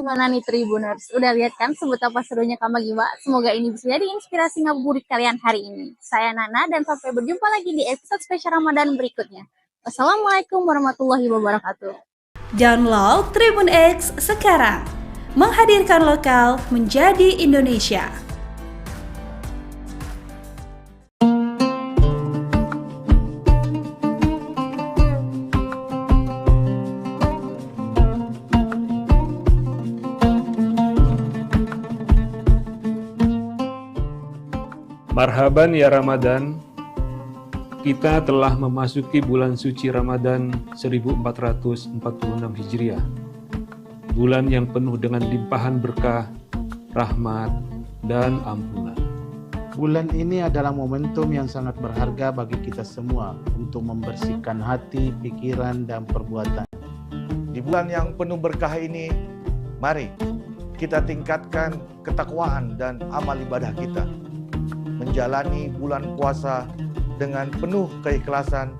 Speaker 13: Gimana nih Tribuners? Udah lihat kan seberapa serunya Kambang Iwa? Semoga ini bisa jadi inspirasi ngabuburit kalian hari ini. Saya Nana dan sampai berjumpa lagi di episode spesial Ramadan berikutnya. Wassalamualaikum warahmatullahi wabarakatuh.
Speaker 8: Download Tribun X sekarang. Menghadirkan lokal menjadi Indonesia.
Speaker 1: Marhaban ya Ramadan, kita telah memasuki bulan suci Ramadan 1446 Hijriah. Bulan yang penuh dengan limpahan berkah, rahmat, dan ampunan.
Speaker 2: Bulan ini adalah momentum yang sangat berharga bagi kita semua untuk membersihkan hati, pikiran, dan perbuatan.
Speaker 3: Di bulan yang penuh berkah ini, mari kita tingkatkan ketakwaan dan amal ibadah kita. Menjalani bulan puasa dengan penuh keikhlasan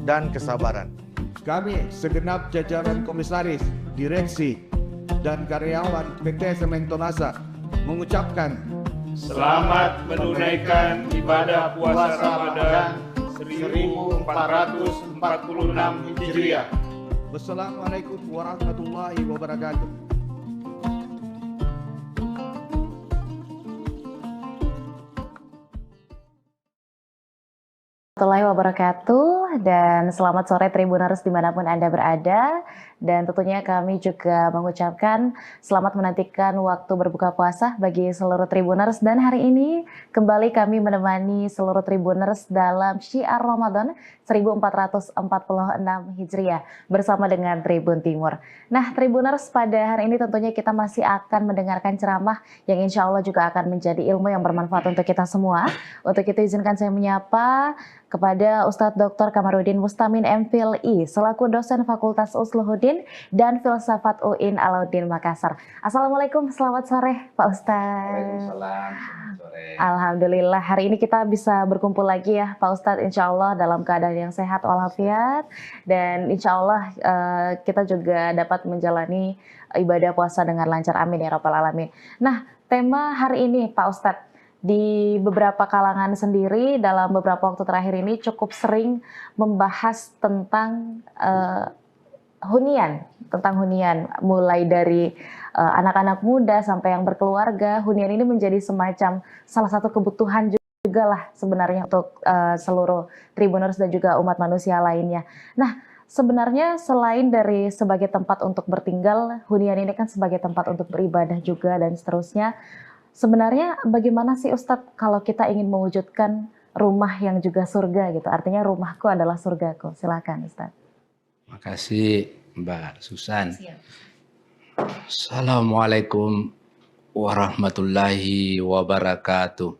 Speaker 3: dan kesabaran.
Speaker 4: Kami segenap jajaran komisaris, direksi, dan karyawan PT Sementonasa mengucapkan
Speaker 1: Selamat menunaikan ibadah puasa Ramadan 1446 Hijriah.
Speaker 4: Wassalamualaikum warahmatullahi wabarakatuh.
Speaker 5: Warahmatullahi wabarakatuh, dan selamat sore Tribuners dimanapun Anda berada. Dan tentunya kami juga mengucapkan selamat menantikan waktu berbuka puasa bagi seluruh Tribuners. Dan hari ini kembali kami menemani seluruh Tribuners dalam Syiar Ramadan 1446 Hijriah bersama dengan Tribun Timur. Nah, Tribuners, pada hari ini tentunya kita masih akan mendengarkan ceramah yang insya Allah juga akan menjadi ilmu yang bermanfaat untuk kita semua. Untuk itu izinkan saya menyapa kepada Ustadz Dr. Kamarudin Mustamin MPhil I selaku dosen Fakultas Usluhuddin dan Filsafat UIN Alauddin Makassar. Assalamualaikum, selamat sore Pak Ustadz.
Speaker 6: Waalaikumsalam, selamat sore.
Speaker 5: Alhamdulillah hari ini kita bisa berkumpul lagi ya Pak Ustadz, insya Allah dalam keadaan yang sehat walafiat, dan insya Allah kita juga dapat menjalani ibadah puasa dengan lancar, amin ya rabbal alamin. Nah, tema hari ini Pak Ustadz, di beberapa kalangan sendiri dalam beberapa waktu terakhir ini cukup sering membahas tentang hunian, mulai dari anak-anak muda sampai yang berkeluarga. Hunian ini menjadi semacam salah satu kebutuhan juga lah sebenarnya untuk seluruh Tribuners dan juga umat manusia lainnya. Nah, sebenarnya selain dari sebagai tempat untuk bertinggal, hunian ini kan sebagai tempat untuk beribadah juga dan seterusnya. Sebenarnya bagaimana sih Ustadz kalau kita ingin mewujudkan rumah yang juga surga gitu? Artinya rumahku adalah surgaku. Silakan Ustadz.
Speaker 6: Makasih Mbak Susan. Assalamualaikum warahmatullahi wabarakatuh.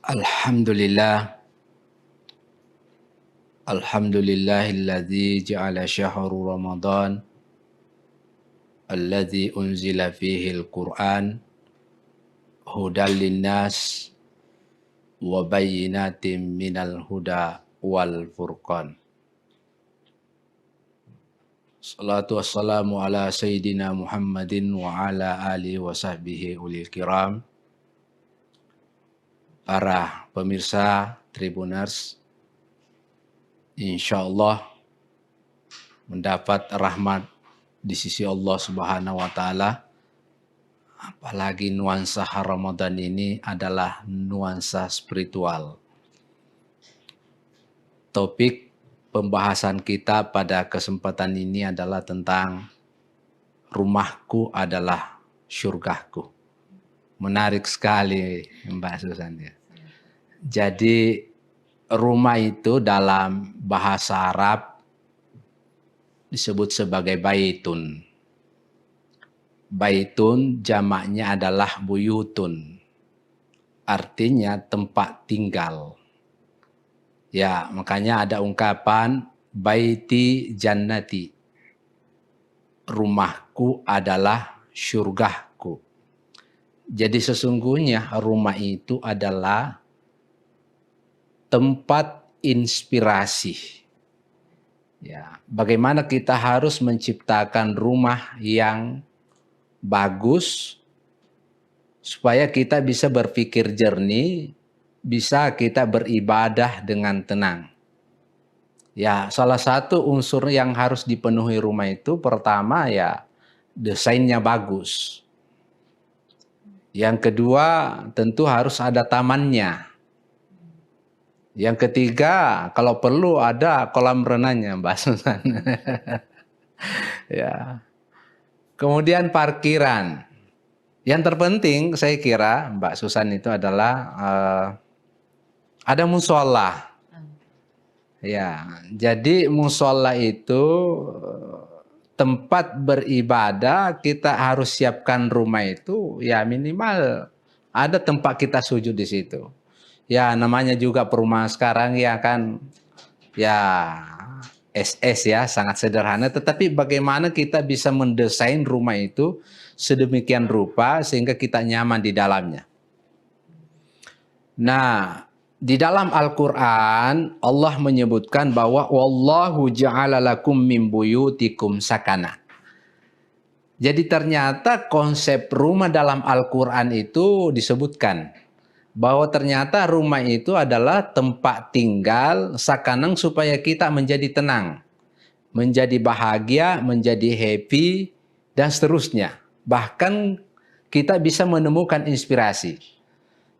Speaker 6: Alhamdulillah. Alhamdulillahilladzi ja'ala syahru Ramadan alladzi unzila fihi al-Qur'an hudal linnas wa bayyinatin minal huda wal furqan. Salatu wassalamu ala sayyidina Muhammadin wa ala alihi wa sahbihi ulil kiram. Para pemirsa Tribuners, insyaallah mendapat rahmat di sisi Allah Subhanahu wa taala. Apalagi nuansa Ramadan ini adalah nuansa spiritual. Topik pembahasan kita pada kesempatan ini adalah tentang rumahku adalah syurgaku. Menarik sekali Mbak Susan ya. Jadi rumah itu dalam bahasa Arab disebut sebagai baitun. Baitun jamaknya adalah buyutun. Artinya tempat tinggal. Ya, makanya ada ungkapan baiti jannati. Rumahku adalah syurgaku. Jadi sesungguhnya rumah itu adalah tempat inspirasi. Ya, bagaimana kita harus menciptakan rumah yang bagus supaya kita bisa berpikir jernih, bisa kita beribadah dengan tenang. Ya, salah satu unsur yang harus dipenuhi rumah itu pertama ya desainnya bagus. Yang kedua tentu harus ada tamannya. Yang ketiga, kalau perlu ada kolam renangnya, Mbak Susan. Ya. Kemudian parkiran. Yang terpenting saya kira Mbak Susan itu adalah ada musola. Ya, jadi musola itu tempat beribadah. Kita harus siapkan rumah itu ya minimal ada tempat kita sujud di situ. Ya namanya juga perumahan sekarang ya kan ya SS ya sangat sederhana, tetapi bagaimana kita bisa mendesain rumah itu sedemikian rupa sehingga kita nyaman di dalamnya. Nah, di dalam Al-Qur'an Allah menyebutkan bahwa wallahu ja'ala lakum min buyutikum sakana. Jadi ternyata konsep rumah dalam Al-Qur'an itu disebutkan bahwa ternyata rumah itu adalah tempat tinggal sakanang supaya kita menjadi tenang, menjadi bahagia, menjadi happy, dan seterusnya. Bahkan kita bisa menemukan inspirasi.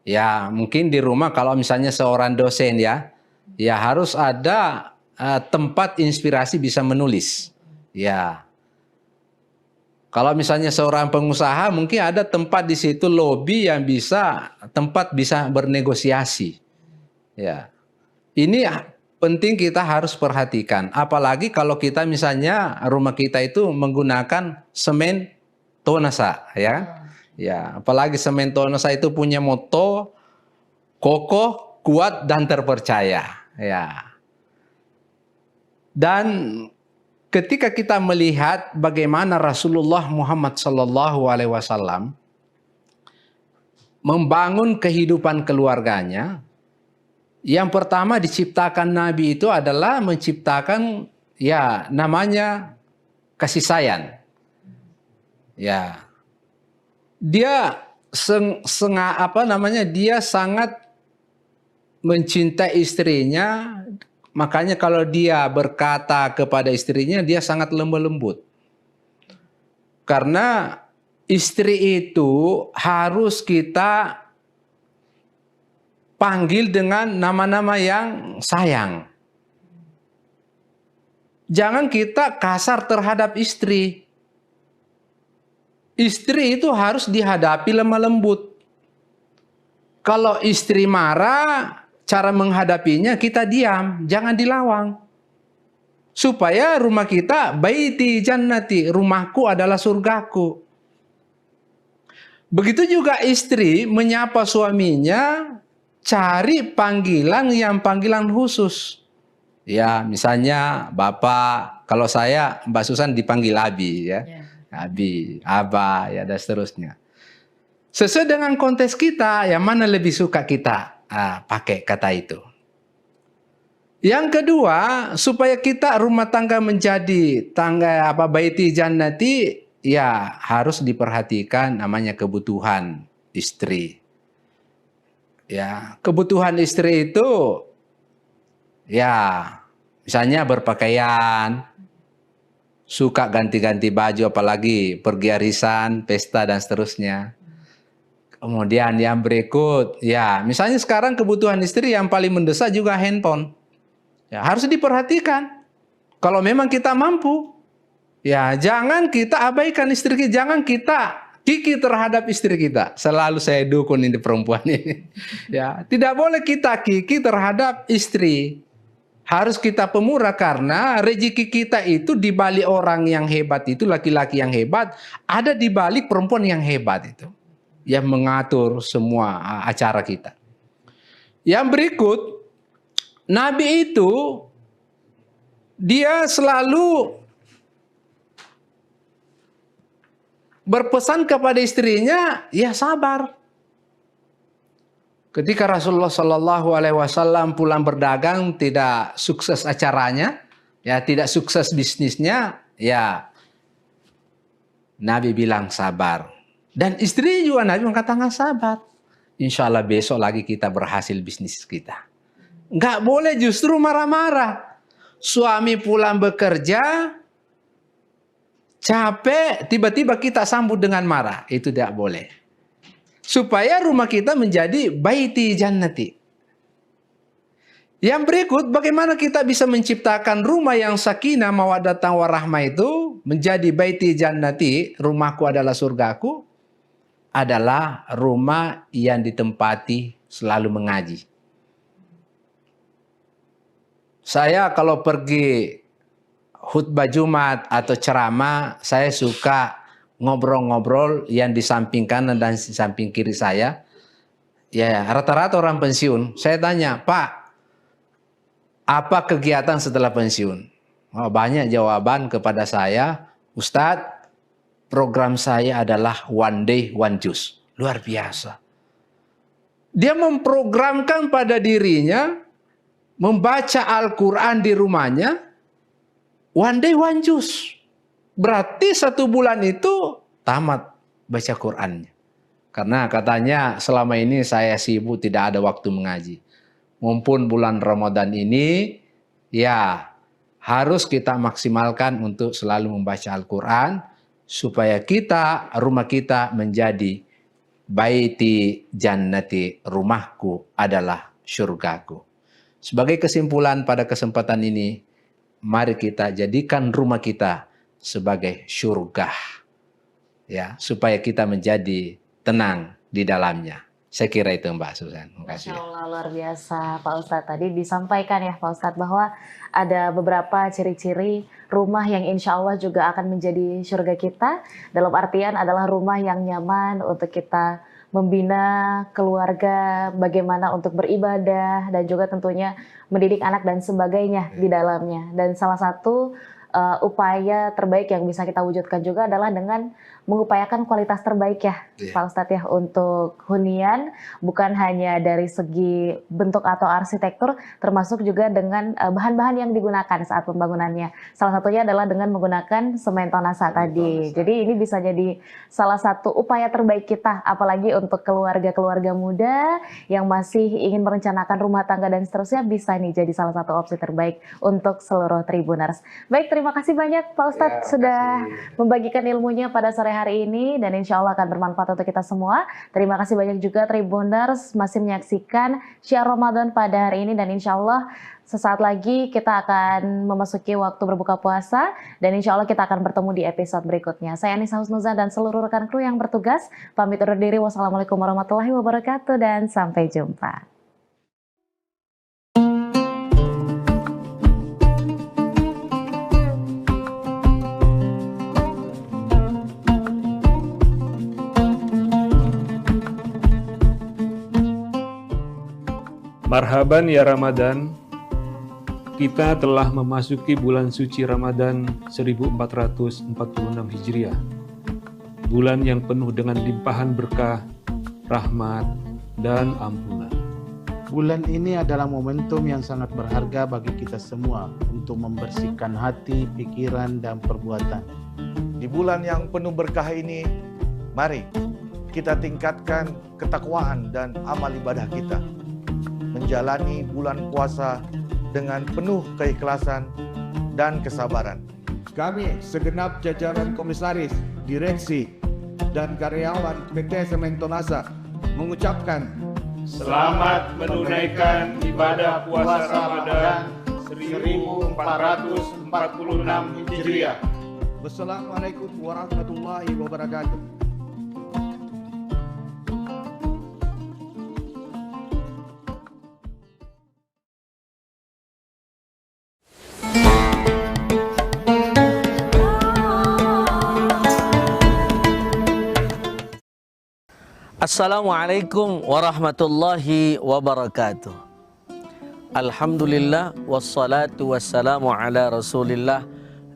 Speaker 6: Ya, mungkin di rumah kalau misalnya seorang dosen ya harus ada tempat inspirasi bisa menulis. Ya. Kalau misalnya seorang pengusaha mungkin ada tempat di situ lobi yang tempat bisa bernegosiasi. Ya. Ini penting kita harus perhatikan. Apalagi kalau kita misalnya rumah kita itu menggunakan semen tonasa ya. Ya, apalagi semen tonasa itu punya moto kokoh, kuat dan terpercaya. Ya. Dan ketika kita melihat bagaimana Rasulullah Muhammad SAW membangun kehidupan keluarganya, yang pertama diciptakan Nabi itu adalah menciptakan ya namanya kasih sayang. Ya, dia dia sangat mencintai istrinya. Makanya kalau dia berkata kepada istrinya, dia sangat lemah lembut. Karena istri itu harus kita panggil dengan nama-nama yang sayang. Jangan kita kasar terhadap istri. Istri itu harus dihadapi lemah lembut. Kalau istri marah, cara menghadapinya kita diam, jangan dilawang. Supaya rumah kita baiti jannati, rumahku adalah surgaku. Begitu juga istri menyapa suaminya, cari panggilan yang panggilan khusus. Ya, misalnya Bapak, kalau saya Mbak Susan dipanggil Abi ya. Abi, Aba, ya dan seterusnya. Sesuai dengan konteks kita, yang mana lebih suka kita pakai kata itu. Yang kedua, supaya kita rumah tangga menjadi baiti jannati, ya harus diperhatikan namanya kebutuhan istri. Ya, kebutuhan istri itu ya misalnya berpakaian, suka ganti-ganti baju, apalagi pergi arisan, pesta dan seterusnya. Kemudian yang berikut, ya misalnya sekarang kebutuhan istri yang paling mendesak juga handphone. Ya, harus diperhatikan. Kalau memang kita mampu, ya jangan kita abaikan istri kita, jangan kita kiki terhadap istri kita. Selalu saya dukung ini perempuan ini. Ya, tidak boleh kita kiki terhadap istri. Harus kita pemurah karena rezeki kita itu di balik orang yang hebat itu, laki-laki yang hebat, ada di balik perempuan yang hebat itu, yang mengatur semua acara kita. Yang berikut, Nabi itu dia selalu berpesan kepada istrinya, ya sabar. Ketika Rasulullah SAW pulang berdagang, tidak sukses acaranya, ya tidak sukses bisnisnya, ya Nabi bilang sabar. Dan istri juga Nabi mengatakan sabar. Insya Allah besok lagi kita berhasil bisnis kita. Nggak boleh justru marah-marah. Suami pulang bekerja, capek, tiba-tiba kita sambut dengan marah. Itu tidak boleh. Supaya rumah kita menjadi baiti jannati. Yang berikut, bagaimana kita bisa menciptakan rumah yang sakinah mawaddatan warahmah itu menjadi baiti jannati, rumahku adalah surgaku, adalah rumah yang ditempati selalu mengaji. Saya kalau pergi khutbah Jumat atau ceramah, saya suka ngobrol-ngobrol yang di samping kanan dan di samping kiri saya. Ya, rata-rata orang pensiun. Saya tanya, Pak, apa kegiatan setelah pensiun? Oh, banyak jawaban kepada saya, Ustadz, program saya adalah one day, one juice. Luar biasa. Dia memprogramkan pada dirinya, membaca Al-Quran di rumahnya, one day, one juice. Berarti 1 bulan itu tamat baca Qurannya. Karena katanya selama ini saya sibuk tidak ada waktu mengaji. Mumpun bulan Ramadan ini, ya harus kita maksimalkan untuk selalu membaca Al-Quran. Supaya rumah kita menjadi baiti jannati, rumahku adalah syurgaku. Sebagai kesimpulan pada kesempatan ini, mari kita jadikan rumah kita sebagai syurga, ya, supaya kita menjadi tenang di dalamnya. Saya kira itu Mbak Susan. Terima kasih.
Speaker 5: Masya Allah, luar biasa Pak Ustadz. Tadi disampaikan ya Pak Ustadz bahwa ada beberapa ciri-ciri rumah yang insya Allah juga akan menjadi surga kita. Dalam artian adalah rumah yang nyaman untuk kita membina keluarga, bagaimana untuk beribadah, dan juga tentunya mendidik anak dan sebagainya di dalamnya. Dan salah satu upaya terbaik yang bisa kita wujudkan juga adalah dengan mengupayakan kualitas terbaik ya Pak Ustadz ya untuk hunian, bukan hanya dari segi bentuk atau arsitektur, termasuk juga dengan bahan-bahan yang digunakan saat pembangunannya. Salah satunya adalah dengan menggunakan semen tonasa tadi. Jadi ini bisa jadi salah satu upaya terbaik kita, apalagi untuk keluarga-keluarga muda yang masih ingin merencanakan rumah tangga dan seterusnya, bisa nih jadi salah satu opsi terbaik untuk seluruh Tribuners. Baik, terima kasih banyak Pak Ustadz sudah membagikan ilmunya pada sore hari ini, dan insya Allah akan bermanfaat untuk kita semua. Terima kasih banyak juga Tribuners masih menyaksikan Syiar Ramadan pada hari ini, dan insya Allah sesaat lagi kita akan memasuki waktu berbuka puasa, dan insya Allah kita akan bertemu di episode berikutnya. Saya Anissa Husnuzan dan seluruh rekan kru yang bertugas pamit undur diri. Wassalamualaikum warahmatullahi wabarakatuh dan sampai jumpa.
Speaker 1: Marhaban ya Ramadan, kita telah memasuki bulan suci Ramadan 1446 Hijriah. Bulan yang penuh dengan limpahan berkah, rahmat, dan ampunan.
Speaker 2: Bulan ini adalah momentum yang sangat berharga bagi kita semua untuk membersihkan hati, pikiran, dan perbuatan.
Speaker 3: Di bulan yang penuh berkah ini, mari kita tingkatkan ketakwaan dan amal ibadah kita, menjalani bulan puasa dengan penuh keikhlasan dan kesabaran.
Speaker 4: Kami segenap jajaran komisaris, direksi, dan karyawan PT Semen Tonasa mengucapkan
Speaker 1: selamat menunaikan ibadah puasa Ramadan 1446 Hijriah.
Speaker 4: Wassalamualaikum warahmatullahi wabarakatuh.
Speaker 7: Assalamualaikum warahmatullahi wabarakatuh. Alhamdulillah wassalatu wassalamu ala Rasulillah,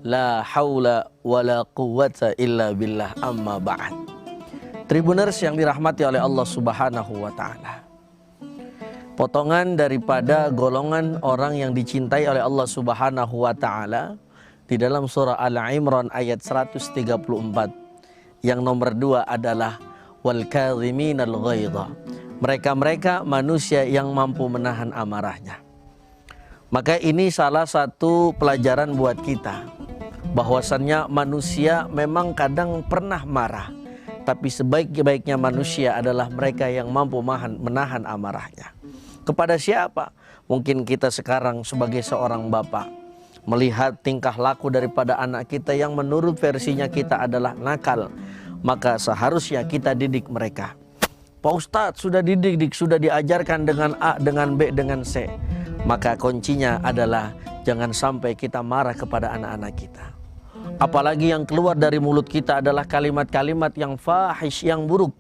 Speaker 7: la haula wala quwwata illa billah, amma ba'd. Tribuners yang dirahmati oleh Allah Subhanahu wa taala. Potongan daripada golongan orang yang dicintai oleh Allah Subhanahu wa taala di dalam surah Al-Imran ayat 134. Yang nomor 2 adalah wal kadhiminal ghaidha, mereka-mereka manusia yang mampu menahan amarahnya. Maka ini salah satu pelajaran buat kita, bahwasannya manusia memang kadang pernah marah, tapi sebaik-baiknya manusia adalah mereka yang mampu menahan amarahnya. Kepada siapa? Mungkin kita sekarang sebagai seorang bapak melihat tingkah laku daripada anak kita yang menurut versinya kita adalah nakal, maka seharusnya kita didik mereka. Pak Ustadz sudah didik, sudah diajarkan dengan A, dengan B, dengan C. Maka kuncinya adalah jangan sampai kita marah kepada anak-anak kita. Apalagi yang keluar dari mulut kita adalah kalimat-kalimat yang fahish, yang buruk,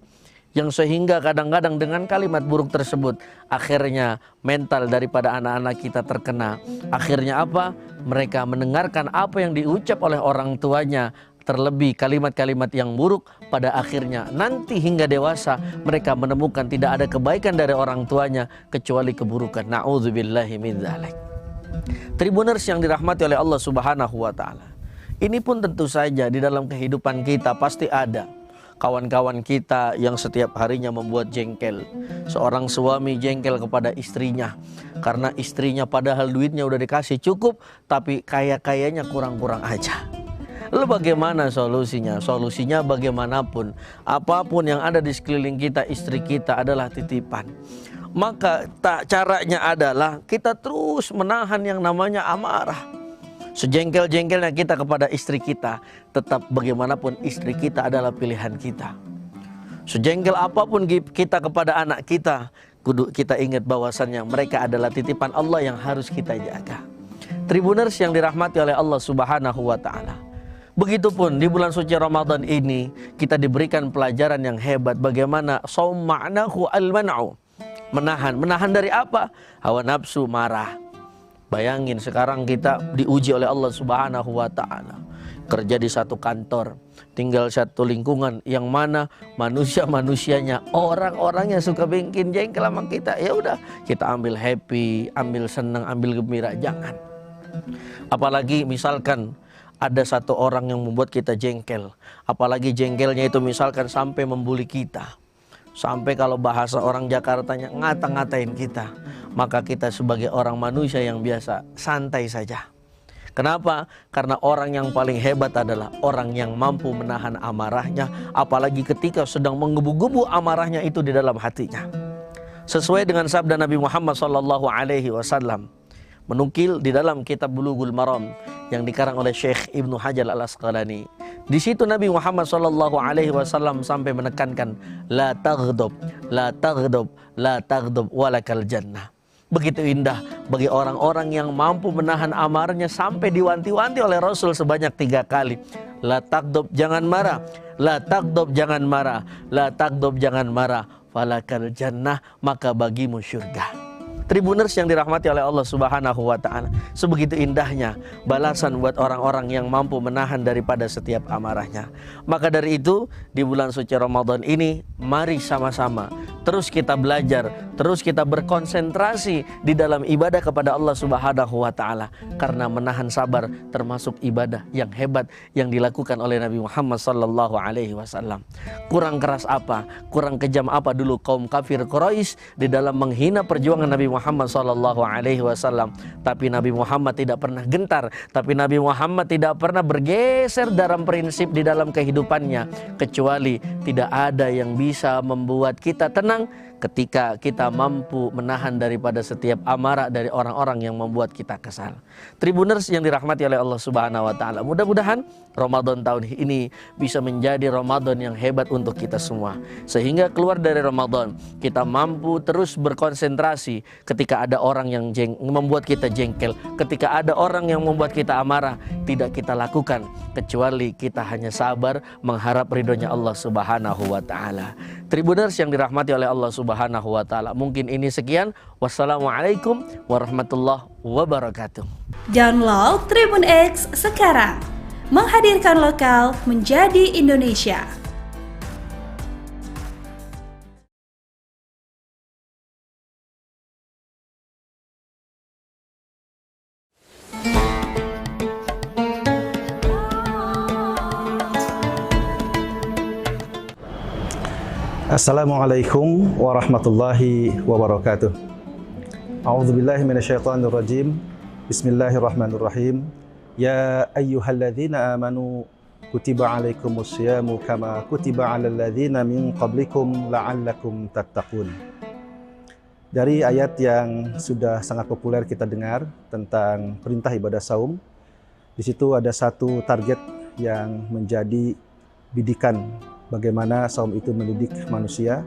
Speaker 7: yang sehingga kadang-kadang dengan kalimat buruk tersebut akhirnya mental daripada anak-anak kita terkena. Akhirnya apa? Mereka mendengarkan apa yang diucap oleh orang tuanya, terlebih kalimat-kalimat yang buruk, pada akhirnya nanti hingga dewasa mereka menemukan tidak ada kebaikan dari orang tuanya kecuali keburukan. Na'udzubillahi min dzalik. Tribuners yang dirahmati oleh Allah Subhanahu wa taala. Ini pun tentu saja di dalam kehidupan kita pasti ada kawan-kawan kita yang setiap harinya membuat jengkel. Seorang suami jengkel kepada istrinya karena istrinya padahal duitnya udah dikasih cukup, tapi kayaknya kurang-kurang aja. Lalu bagaimana solusinya? Solusinya bagaimanapun, apapun yang ada di sekeliling kita, istri kita adalah titipan. Maka caranya adalah kita terus menahan yang namanya amarah. Sejengkel-jengkelnya kita kepada istri kita, tetap bagaimanapun istri kita adalah pilihan kita. Sejengkel apapun kita kepada anak kita, kudu kita ingat bahwasannya mereka adalah titipan Allah yang harus kita jaga. Tribuners yang dirahmati oleh Allah Subhanahu wa Ta'ala. Begitupun di bulan suci Ramadan ini kita diberikan pelajaran yang hebat bagaimana shaum ma'nahu al-man'u. Menahan dari apa? Hawa nafsu, marah. Bayangin sekarang kita diuji oleh Allah Subhanahu wa Ta'ala. Kerja di satu kantor, tinggal satu lingkungan yang mana manusia-manusianya, orang-orang yang suka bikin jengkel sama kita. Ya udah, kita ambil happy, ambil senang, ambil gembira, jangan. Apalagi misalkan ada satu orang yang membuat kita jengkel, apalagi jengkelnya itu misalkan sampai membuli kita, sampai kalau bahasa orang Jakartanya ngata-ngatain kita, maka kita sebagai orang manusia yang biasa santai saja. Kenapa? Karena orang yang paling hebat adalah orang yang mampu menahan amarahnya, apalagi ketika sedang menggebu-gebu amarahnya itu di dalam hatinya. Sesuai dengan sabda Nabi Muhammad SAW, menukil di dalam kitab Bulughul Maram yang dikarang oleh Syekh Ibnu Hajar Al-Asqalani. Di situ Nabi Muhammad SAW sampai menekankan, la taghdab, la taghdab, la taghdab walakal jannah. Begitu indah bagi orang-orang yang mampu menahan amarahnya sampai diwanti-wanti oleh Rasul sebanyak 3 kali. La taghdab, jangan marah. La taghdab, jangan marah. La taghdab, jangan marah. Falakal jannah, maka bagimu syurga. Tribuners yang dirahmati oleh Allah Subhanahu wa Ta'ala, sebegitu indahnya balasan buat orang-orang yang mampu menahan daripada setiap amarahnya. Maka dari itu, di bulan suci Ramadan ini, mari sama-sama terus kita belajar, terus kita berkonsentrasi di dalam ibadah kepada Allah Subhanahu wa Ta'ala, karena menahan sabar termasuk ibadah yang hebat yang dilakukan oleh Nabi Muhammad SAW. Kurang keras apa, kurang kejam apa dulu kaum kafir Quraisy di dalam menghina perjuangan Nabi Muhammad SAW. Tapi Nabi Muhammad tidak pernah gentar, tapi Nabi Muhammad tidak pernah bergeser dalam prinsip di dalam kehidupannya, kecuali tidak ada yang bisa membuat kita tenang ketika kita mampu menahan daripada setiap amarah dari orang-orang yang membuat kita kesal. Tribuners yang dirahmati oleh Allah Subhanahu wa Ta'ala, mudah-mudahan Ramadan tahun ini bisa menjadi Ramadan yang hebat untuk kita semua, sehingga keluar dari Ramadan kita mampu terus berkonsentrasi. Ketika ada orang yang membuat kita jengkel, ketika ada orang yang membuat kita amarah, tidak kita lakukan kecuali kita hanya sabar mengharap ridhonya Allah Subhanahu wa Ta'ala. Tribuners yang dirahmati oleh Allah Subhanahu wa Ta'ala, mungkin ini sekian. Wassalamualaikum warahmatullahi wabarakatuh.
Speaker 8: Download Tribun X sekarang, menghadirkan lokal menjadi Indonesia.
Speaker 9: Assalamualaikum warahmatullahi wabarakatuh. A'udzubillahi minasyaitonirrajim. Bismillahirrahmanirrahim. Ya ayyuhalladzina amanu kutiba alaikumus syamu kama kutiba alal ladzina min qablikum la'allakum tattaqun. Dari ayat yang sudah sangat populer kita dengar tentang perintah ibadah saum, di situ ada satu target yang menjadi bidikan bagaimana saum itu mendidik manusia,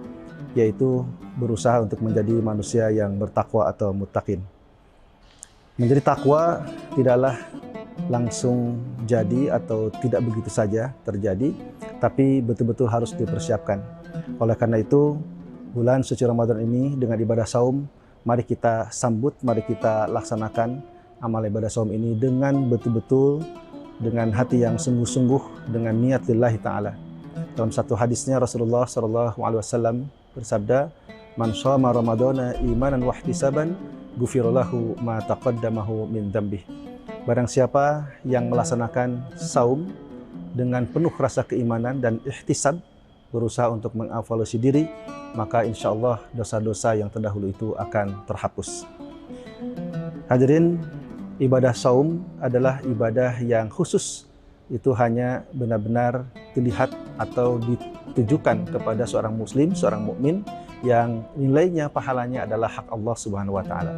Speaker 9: yaitu berusaha untuk menjadi manusia yang bertakwa atau muttaqin. Menjadi takwa tidaklah langsung jadi atau tidak begitu saja terjadi, tapi betul-betul harus dipersiapkan. Oleh karena itu, bulan suci Ramadan ini dengan ibadah saum, mari kita sambut, mari kita laksanakan amal ibadah saum ini dengan betul-betul, dengan hati yang sungguh-sungguh, dengan niat lillahi ta'ala. Dalam satu hadisnya Rasulullah SAW bersabda, "Man shoma Ramadana imanan wa ihtisaban, ghufira lahu ma taqaddamahu min dzambih." Barang siapa yang melaksanakan saum dengan penuh rasa keimanan dan ihtisab, berusaha untuk mengevaluasi diri, maka insya Allah dosa-dosa yang terdahulu itu akan terhapus. Hadirin, ibadah saum adalah ibadah yang khusus itu hanya benar-benar dilihat atau ditujukan kepada seorang muslim, seorang mukmin yang nilainya, pahalanya adalah hak Allah Subhanahu wa taala.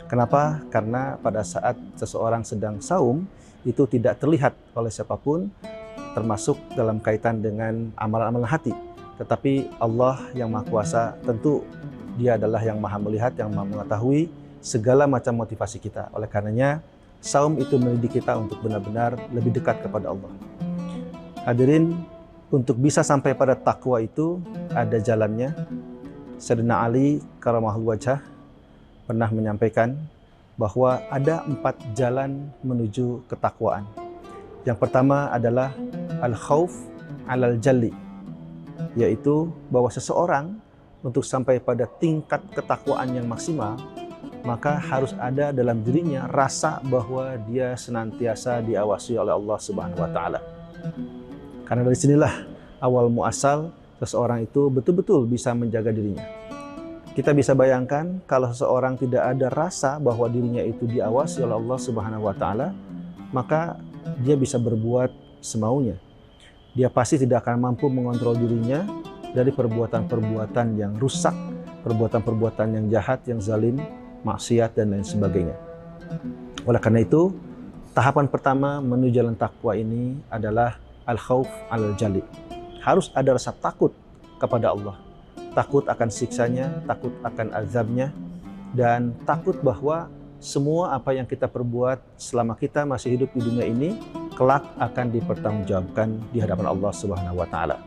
Speaker 9: Kenapa? Karena pada saat seseorang sedang saum itu tidak terlihat oleh siapapun, termasuk dalam kaitan dengan amalan-amalan hati. Tetapi Allah yang Maha Kuasa tentu Dia adalah yang Maha melihat, yang Maha mengetahui segala macam motivasi kita. Oleh karenanya saum itu mendidik kita untuk benar-benar lebih dekat kepada Allah. Hadirin, untuk bisa sampai pada takwa itu ada jalannya. Sayyidina Ali Karamahul Wajah pernah menyampaikan bahwa ada 4 jalan menuju ketakwaan. Yang pertama adalah al-khauf alal jalli, yaitu bahwa seseorang untuk sampai pada tingkat ketakwaan yang maksimal, maka harus ada dalam dirinya rasa bahwa dia senantiasa diawasi oleh Allah Subhanahu wa taala. Karena dari sinilah awal muasal seseorang itu betul-betul bisa menjaga dirinya. Kita bisa bayangkan kalau seseorang tidak ada rasa bahwa dirinya itu diawasi oleh Allah Subhanahu wa taala, maka dia bisa berbuat semaunya. Dia pasti tidak akan mampu mengontrol dirinya dari perbuatan-perbuatan yang rusak, perbuatan-perbuatan yang jahat, yang zalim, maksiat dan lain sebagainya. Oleh karena itu, tahapan pertama menuju jalan takwa ini adalah al-khauf al-jali. Harus ada rasa takut kepada Allah. Takut akan siksanya, takut akan azabnya, dan takut bahwa semua apa yang kita perbuat selama kita masih hidup di dunia ini kelak akan dipertanggungjawabkan di hadapan Allah Subhanahu wa taala.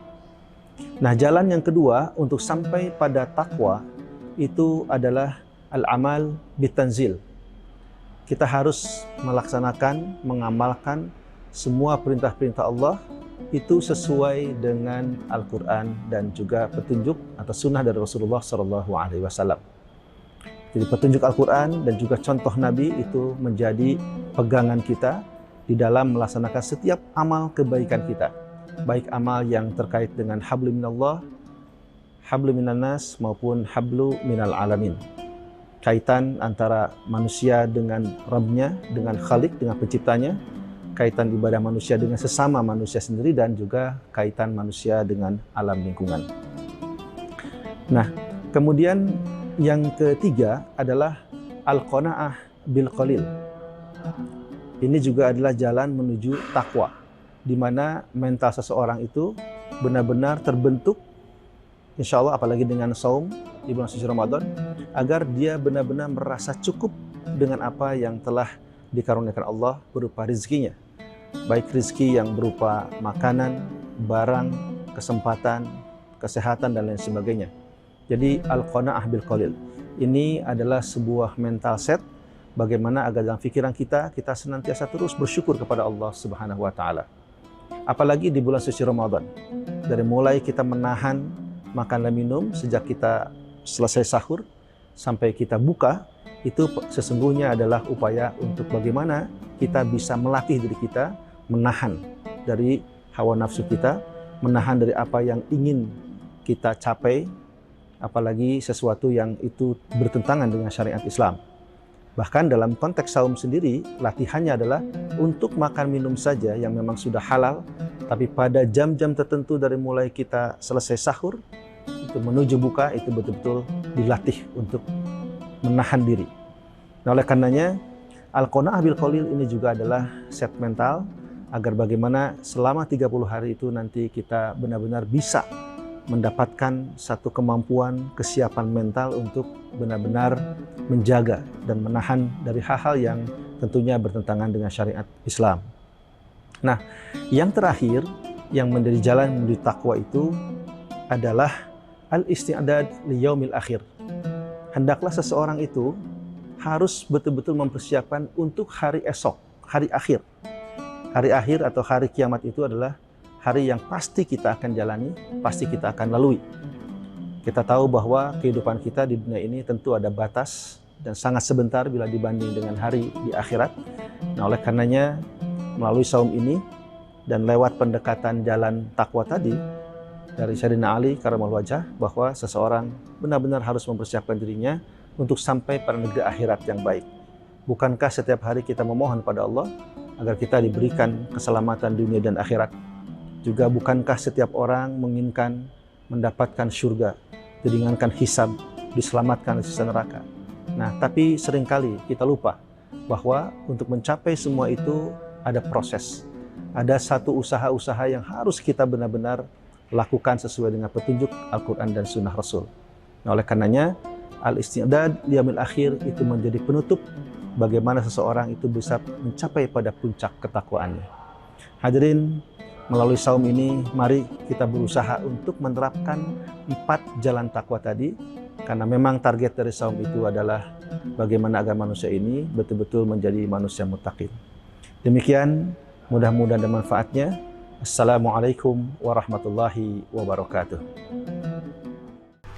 Speaker 9: Nah, jalan yang kedua untuk sampai pada takwa itu adalah al-amal bitanzil. Kita harus melaksanakan, mengamalkan semua perintah-perintah Allah itu sesuai dengan Al-Quran dan juga petunjuk atau sunnah dari Rasulullah SAW. Jadi petunjuk Al-Quran dan juga contoh Nabi itu menjadi pegangan kita di dalam melaksanakan setiap amal kebaikan kita. Baik amal yang terkait dengan hablu minallah, hablu minannas maupun hablu minal alamin. Kaitan antara manusia dengan Rabbnya, dengan Khalik, dengan penciptanya. Kaitan ibadah manusia dengan sesama manusia sendiri dan juga kaitan manusia dengan alam lingkungan. Nah, kemudian yang ketiga adalah al-qanaah bil qalil. Ini juga adalah jalan menuju takwa, di mana mental seseorang itu benar-benar terbentuk, insya Allah apalagi dengan saum di bulan suci Ramadan, agar dia benar-benar merasa cukup dengan apa yang telah dikaruniakan Allah berupa rizkinya. Baik rizki yang berupa makanan, barang, kesempatan, kesehatan, dan lain sebagainya. Jadi al-qanaah bil qalil ini adalah sebuah mental set bagaimana agar dalam pikiran kita senantiasa terus bersyukur kepada Allah Subhanahu wa taala. Apalagi di bulan suci Ramadan. Dari mulai kita menahan makan dan minum sejak kita selesai sahur sampai kita buka, itu sesungguhnya adalah upaya untuk bagaimana kita bisa melatih diri kita menahan dari hawa nafsu kita, menahan dari apa yang ingin kita capai, apalagi sesuatu yang itu bertentangan dengan syariat Islam. Bahkan dalam konteks saum sendiri, latihannya adalah untuk makan minum saja yang memang sudah halal, tapi pada jam-jam tertentu dari mulai kita selesai sahur, itu menuju buka, itu betul-betul dilatih untuk menahan diri. Nah, oleh karenanya, al-qanaah bil qalil ini juga adalah set mental, agar bagaimana selama 30 hari itu nanti kita benar-benar bisa mendapatkan satu kemampuan, kesiapan mental untuk benar-benar menjaga dan menahan dari hal-hal yang tentunya bertentangan dengan syariat Islam. Nah, yang terakhir yang menjadi jalan menuju takwa itu adalah al-isti'dad li yaumil akhir. Hendaklah seseorang itu harus betul-betul mempersiapkan untuk hari esok, hari akhir. Hari akhir atau hari kiamat itu adalah hari yang pasti kita akan jalani, pasti kita akan lalui. Kita tahu bahwa kehidupan kita di dunia ini tentu ada batas dan sangat sebentar bila dibanding dengan hari di akhirat. Nah, oleh karenanya melalui saum ini dan lewat pendekatan jalan takwa tadi dari Sayyidina Ali Karamahul Wajah, bahwa seseorang benar-benar harus mempersiapkan dirinya untuk sampai pada negeri akhirat yang baik. Bukankah setiap hari kita memohon pada Allah agar kita diberikan keselamatan dunia dan akhirat. Juga bukankah setiap orang menginginkan mendapatkan surga, diringankan hisab, diselamatkan dari siksa neraka. Nah, tapi seringkali kita lupa bahwa untuk mencapai semua itu ada proses. Ada satu usaha-usaha yang harus kita benar-benar lakukan sesuai dengan petunjuk Al-Quran dan Sunnah Rasul. Nah, oleh karenanya, al-isti'dad liyamil akhir itu menjadi penutup bagaimana seseorang itu bisa mencapai pada puncak ketakwaannya. Hadirin, melalui saum ini, mari kita berusaha untuk menerapkan 4 jalan takwa tadi, karena memang target dari saum itu adalah bagaimana agar manusia ini betul-betul menjadi manusia muttaqin. Demikian, mudah-mudahan ada manfaatnya. Assalamualaikum warahmatullahi wabarakatuh.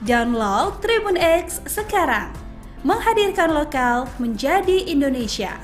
Speaker 8: Download Tribun X sekarang. Menghadirkan lokal menjadi Indonesia.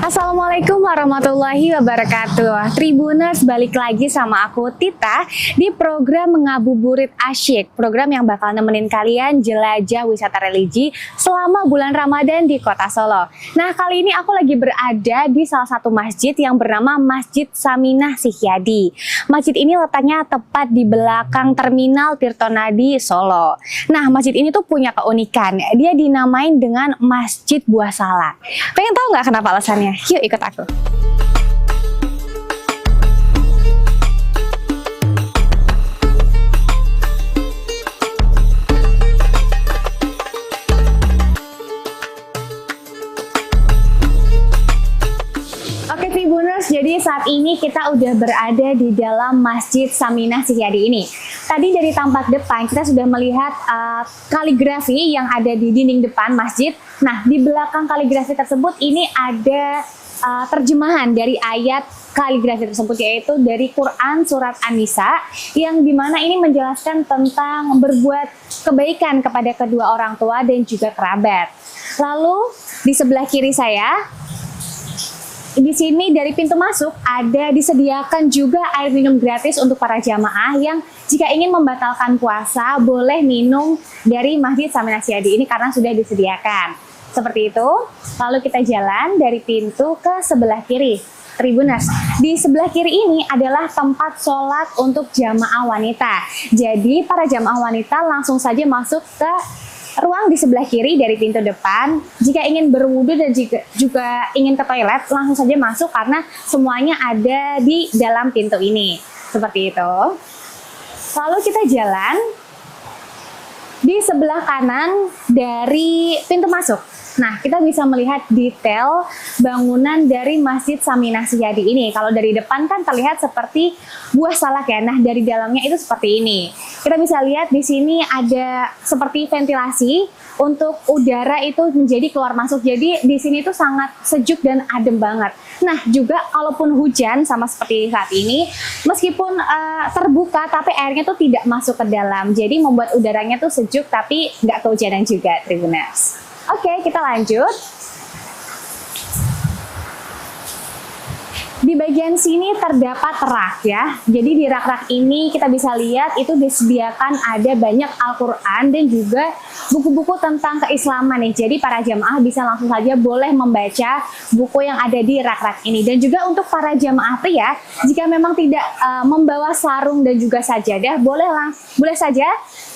Speaker 12: Assalamualaikum warahmatullahi wabarakatuh. Tribuners, balik lagi sama aku Tita di program Mengabuburit Asyik, program yang bakal nemenin kalian jelajah wisata religi selama bulan Ramadan di Kota Solo. Nah, kali ini aku lagi berada di salah satu masjid yang bernama Masjid Saminah Sihyadi. Masjid ini letaknya tepat di belakang Terminal Tirtonadi Solo. Nah, masjid ini tuh punya keunikan, dia dinamain dengan Masjid Buah Salak. Pengen tahu nggak kenapa alasannya? Yuk ikut aku. Oke Tribuners, jadi saat ini kita udah berada di dalam Masjid Saminah Sihyadi ini. Tadi dari tampak depan kita sudah melihat kaligrafi yang ada di dinding depan masjid. Nah, di belakang kaligrafi tersebut ini ada terjemahan dari ayat kaligrafi tersebut, yaitu dari Quran Surat An-Nisa, yang dimana ini menjelaskan tentang berbuat kebaikan kepada kedua orang tua dan juga kerabat. Lalu di sebelah kiri saya, di sini dari pintu masuk ada disediakan juga air minum gratis untuk para jamaah yang jika ingin membatalkan puasa boleh minum dari Masjid Saminah Sihyadi ini karena sudah disediakan. Seperti itu. Lalu kita jalan dari pintu ke sebelah kiri. Tribuners, di sebelah kiri ini adalah tempat sholat untuk jamaah wanita. Jadi para jamaah wanita langsung saja masuk ke ruang di sebelah kiri dari pintu depan. Jika ingin berwudu dan juga ingin ke toilet, langsung saja masuk karena semuanya ada di dalam pintu ini. Seperti itu. Lalu kita jalan di sebelah kanan dari pintu masuk. Nah, kita bisa melihat detail bangunan dari Masjid Saminah Sihyadi ini. Kalau dari depan kan terlihat seperti buah salak ya. Nah, dari dalamnya itu seperti ini. Kita bisa lihat di sini ada seperti ventilasi untuk udara itu menjadi keluar masuk. Jadi di sini itu sangat sejuk dan adem banget. Nah, juga kalaupun hujan sama seperti saat ini, meskipun terbuka tapi airnya tuh tidak masuk ke dalam. Jadi membuat udaranya tuh sejuk tapi nggak kehujanan juga, Tribuners. Oke, kita lanjut. Di bagian sini terdapat rak ya. Jadi di rak-rak ini kita bisa lihat itu disediakan ada banyak Al-Quran dan juga buku-buku tentang keislaman nih. Jadi para jamaah bisa langsung saja boleh membaca buku yang ada di rak-rak ini. Dan juga untuk para jamaah pria, jika memang tidak membawa sarung dan juga sajadah, boleh saja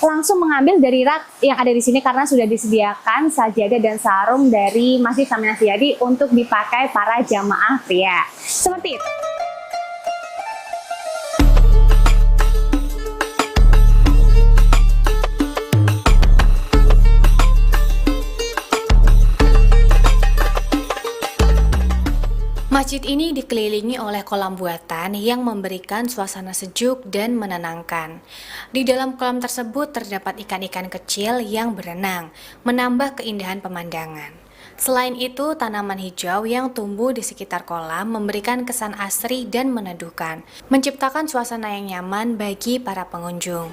Speaker 12: langsung mengambil dari rak yang ada di sini karena sudah disediakan sajadah dan sarung dari Masjid Saminah Sihyadi untuk dipakai para jamaah pria. Seperti itu.
Speaker 10: Masjid ini dikelilingi oleh kolam buatan yang memberikan suasana sejuk dan menenangkan. Di dalam kolam tersebut terdapat ikan-ikan kecil yang berenang, menambah keindahan pemandangan. Selain itu, tanaman hijau yang tumbuh di sekitar kolam memberikan kesan asri dan meneduhkan, menciptakan suasana yang nyaman bagi para pengunjung.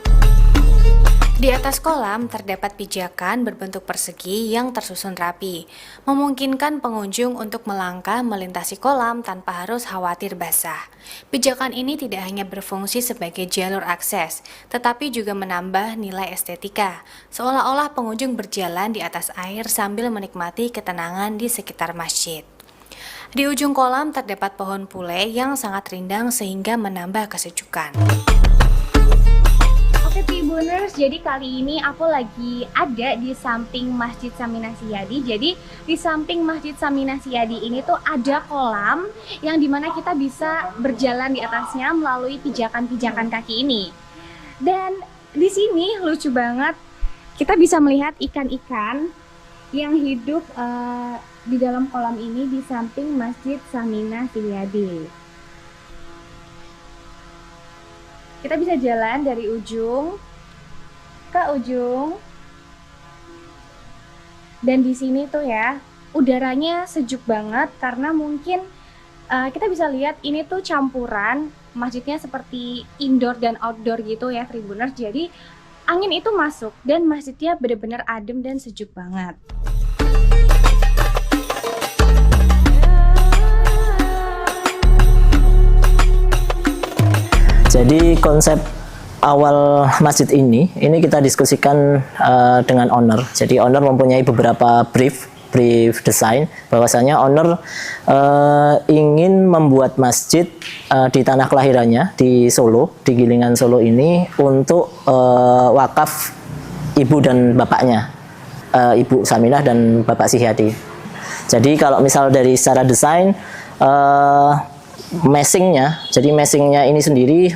Speaker 10: Di atas kolam terdapat pijakan berbentuk persegi yang tersusun rapi, memungkinkan pengunjung untuk melangkah melintasi kolam tanpa harus khawatir basah. Pijakan ini tidak hanya berfungsi sebagai jalur akses, tetapi juga menambah nilai estetika, seolah-olah pengunjung berjalan di atas air sambil menikmati ketenangan di sekitar masjid. Di ujung kolam terdapat pohon pule yang sangat rindang sehingga menambah kesejukan.
Speaker 12: Oke Tribuners, jadi kali ini aku lagi ada di samping Masjid Saminah Siyadi. Jadi di samping Masjid Saminah Siyadi ini tuh ada kolam yang dimana kita bisa berjalan di atasnya melalui pijakan-pijakan kaki ini. Dan di sini lucu banget, kita bisa melihat ikan-ikan yang hidup di dalam kolam ini di samping Masjid Saminah Siyadi. Kita bisa jalan dari ujung ke ujung. Dan di sini tuh ya, udaranya sejuk banget karena mungkin kita bisa lihat ini tuh campuran, masjidnya seperti indoor dan outdoor gitu ya Tribuners. Jadi angin itu masuk dan masjidnya benar-benar adem dan sejuk banget.
Speaker 11: Jadi konsep awal masjid ini kita diskusikan dengan owner. Jadi owner mempunyai beberapa brief desain, bahwasanya owner ingin membuat masjid di tanah kelahirannya di Solo, di Gilingan Solo ini untuk wakaf ibu dan bapaknya, Ibu Saminah dan Bapak Sihadi. Jadi kalau misal dari secara desain, jadi meshingnya ini sendiri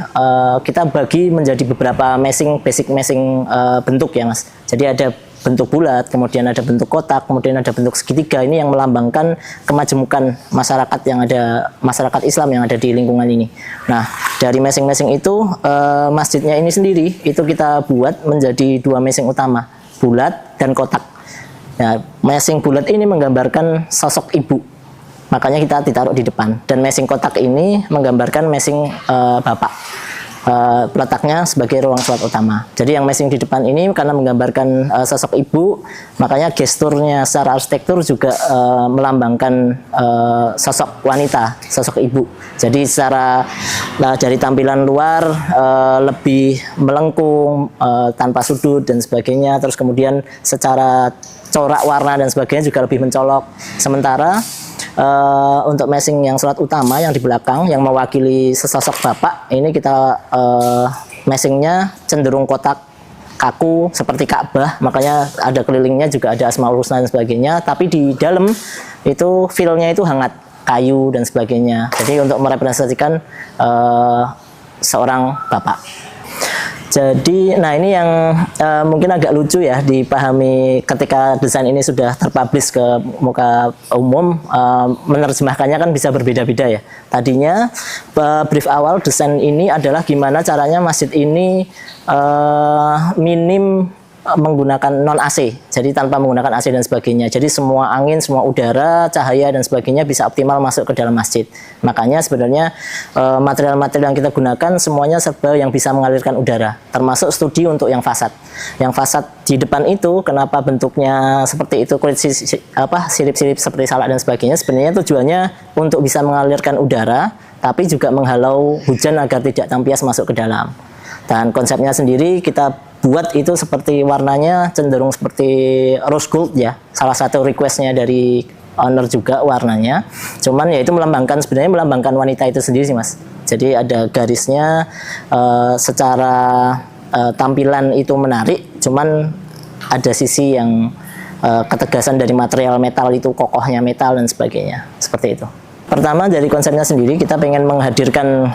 Speaker 11: kita bagi menjadi beberapa basic meshing bentuk ya Mas. Jadi ada bentuk bulat, kemudian ada bentuk kotak, kemudian ada bentuk segitiga. Ini yang melambangkan kemajemukan masyarakat Islam yang ada di lingkungan ini. Nah, dari meshing itu masjidnya ini sendiri itu kita buat menjadi dua meshing utama, bulat dan kotak. Nah, meshing bulat ini menggambarkan sosok ibu. Makanya kita ditaruh di depan, dan meshing kotak ini menggambarkan meshing bapak, letaknya sebagai ruang sholat utama. Jadi yang meshing di depan ini karena menggambarkan sosok ibu, makanya gesturnya secara arsitektur juga melambangkan sosok wanita, sosok ibu. Jadi secara dari tampilan luar lebih melengkung, tanpa sudut dan sebagainya. Terus kemudian secara corak warna dan sebagainya juga lebih mencolok. Sementara untuk meshing yang sholat utama yang di belakang yang mewakili sesosok bapak ini kita meshingnya cenderung kotak kaku seperti Ka'bah, makanya ada kelilingnya juga ada Asmaul Husna dan sebagainya, tapi di dalam itu feel-nya itu hangat, kayu dan sebagainya. Jadi untuk merepresentasikan seorang bapak. Jadi, nah ini yang mungkin agak lucu ya dipahami ketika desain ini sudah terpublish ke muka umum, menerjemahkannya kan bisa berbeda-beda ya. Tadinya brief awal desain ini adalah gimana caranya masjid ini minim menggunakan non AC, jadi tanpa menggunakan AC dan sebagainya. Jadi semua angin, semua udara, cahaya dan sebagainya bisa optimal masuk ke dalam masjid. Makanya sebenarnya material-material yang kita gunakan semuanya serba yang bisa mengalirkan udara, termasuk studi untuk yang fasad. Yang fasad di depan itu kenapa bentuknya seperti itu, kulit sirip-sirip seperti salak dan sebagainya, sebenarnya tujuannya untuk bisa mengalirkan udara, tapi juga menghalau hujan agar tidak tampias masuk ke dalam. Dan konsepnya sendiri kita buat itu seperti warnanya cenderung seperti rose gold ya, salah satu requestnya dari owner juga warnanya. Cuman ya itu sebenarnya melambangkan wanita itu sendiri sih Mas. Jadi ada garisnya, secara tampilan itu menarik, cuman ada sisi yang ketegasan dari material metal itu, kokohnya metal dan sebagainya, seperti itu. Pertama dari konsepnya sendiri kita pengen menghadirkan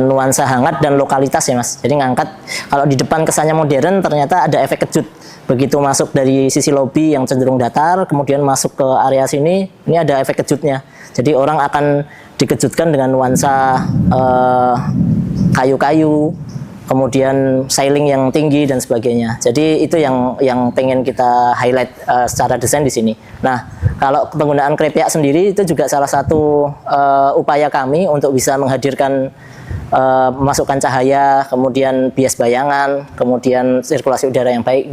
Speaker 11: nuansa hangat dan lokalitas ya Mas. Jadi ngangkat, kalau di depan kesannya modern, ternyata ada efek kejut. Begitu masuk dari sisi lobi yang cenderung datar, kemudian masuk ke area sini, ini ada efek kejutnya. Jadi orang akan dikejutkan dengan nuansa kayu-kayu, kemudian ceiling yang tinggi dan sebagainya. Jadi itu yang pengen kita highlight secara desain di sini. Nah, kalau penggunaan krepiak sendiri itu juga salah satu upaya kami untuk bisa menghadirkan memasukkan cahaya, kemudian bias bayangan, kemudian sirkulasi udara yang baik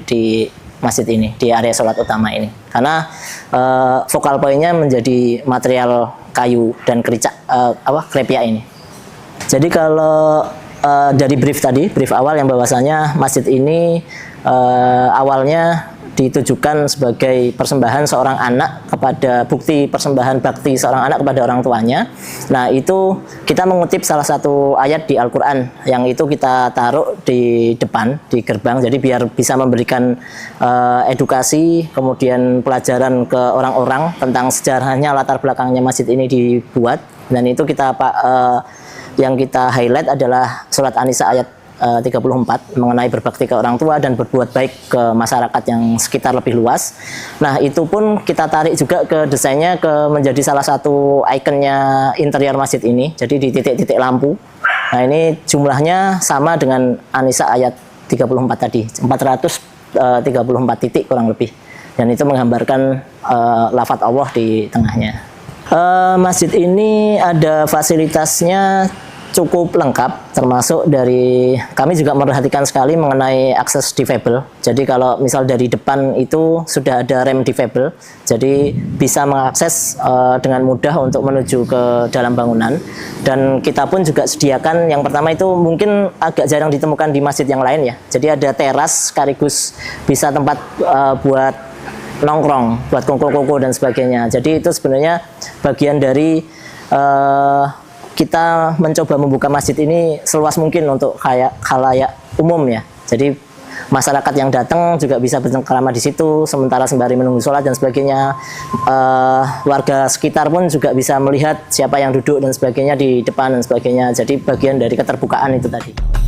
Speaker 11: di masjid ini, di area sholat utama ini. Karena focal point-nya menjadi material kayu dan krepiak ini. Jadi kalau dari brief awal yang bahwasanya masjid ini awalnya ditujukan sebagai persembahan seorang anak kepada bukti persembahan bakti seorang anak kepada orang tuanya. Nah, itu kita mengutip salah satu ayat di Al-Quran yang itu kita taruh di depan, di gerbang, jadi biar bisa memberikan edukasi, kemudian pelajaran ke orang-orang tentang sejarahnya, latar belakangnya masjid ini dibuat. Dan itu yang kita highlight adalah surat An-Nisa ayat 34 mengenai berbakti ke orang tua dan berbuat baik ke masyarakat yang sekitar lebih luas. Nah, itu pun kita tarik juga ke desainnya menjadi salah satu ikonnya interior masjid ini. Jadi di titik-titik lampu. Nah, ini jumlahnya sama dengan An-Nisa ayat 34 tadi, 434 titik kurang lebih. Dan itu menggambarkan lafadz Allah di tengahnya. Masjid ini ada fasilitasnya cukup lengkap, termasuk dari kami juga memperhatikan sekali mengenai akses difabel. Jadi kalau misal dari depan itu sudah ada rem difabel, jadi bisa mengakses dengan mudah untuk menuju ke dalam bangunan. Dan kita pun juga sediakan, yang pertama itu mungkin agak jarang ditemukan di masjid yang lain ya. Jadi ada teras sekaligus bisa tempat buat nongkrong, buat kongko-kongko dan sebagainya. Jadi itu sebenarnya bagian dari kita mencoba membuka masjid ini seluas mungkin untuk khalayak umum ya. Jadi masyarakat yang datang juga bisa bercengkrama di situ, sementara sembari menunggu sholat dan sebagainya. Warga sekitar pun juga bisa melihat siapa yang duduk dan sebagainya di depan dan sebagainya. Jadi bagian dari keterbukaan itu tadi.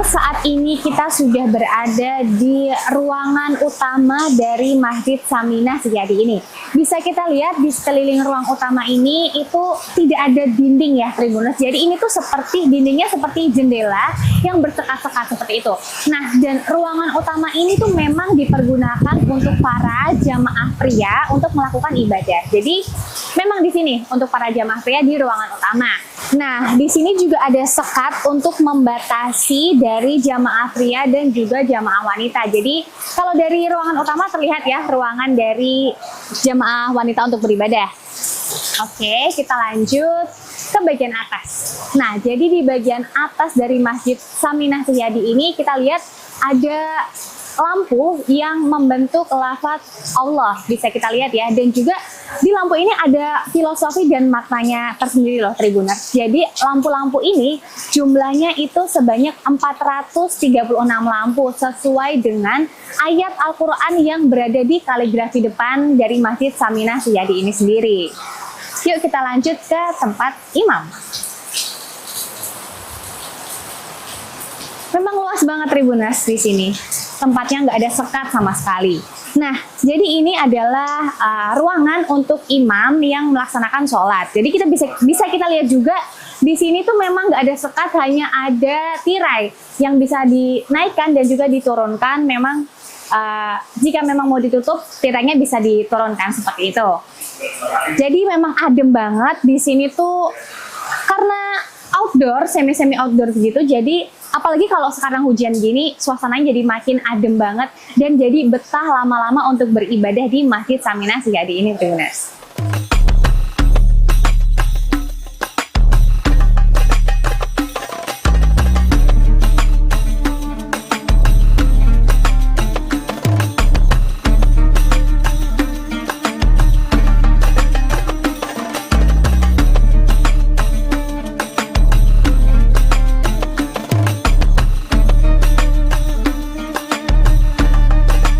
Speaker 12: Saat ini kita sudah berada di ruangan utama dari Masjid Saminah Setiadi ini. Bisa kita lihat di sekeliling ruang utama ini itu tidak ada dinding ya, Tribuners. Jadi ini tuh seperti dindingnya seperti jendela yang bersekat-sekat seperti itu. Nah, dan ruangan utama ini tuh memang dipergunakan untuk para jamaah pria untuk melakukan ibadah. Jadi memang di sini untuk para jamaah pria di ruangan utama. Nah, di sini juga ada sekat untuk membatasi dari jamaah pria dan juga jamaah wanita. Jadi kalau dari ruangan utama terlihat ya ruangan dari jamaah wanita untuk beribadah. Oke, kita lanjut ke bagian atas. Nah, jadi di bagian atas dari Masjid Saminah Setiadi ini kita lihat ada lampu yang membentuk lafadz Allah, bisa kita lihat ya. Dan juga di lampu ini ada filosofi dan maknanya tersendiri loh, Tribuners. Jadi lampu-lampu ini jumlahnya itu sebanyak 436 lampu sesuai dengan ayat Al-Quran yang berada di kaligrafi depan dari Masjid Saminah Setiadi ini sendiri. Yuk kita lanjut ke tempat imam. Memang luas banget, Tribuners, di sini. Tempatnya nggak ada sekat sama sekali. Nah, jadi ini adalah ruangan untuk imam yang melaksanakan sholat. Jadi kita bisa kita lihat juga di sini tuh memang nggak ada sekat, hanya ada tirai yang bisa dinaikkan dan juga diturunkan. Memang jika memang mau ditutup, tirainya bisa diturunkan seperti itu. Jadi memang adem banget di sini tuh karena outdoor, semi outdoor begitu. Jadi apalagi kalau sekarang hujan gini, suasananya jadi makin adem banget dan jadi betah lama-lama untuk beribadah di Masjid Saminah Setiadi ini, Tribuners.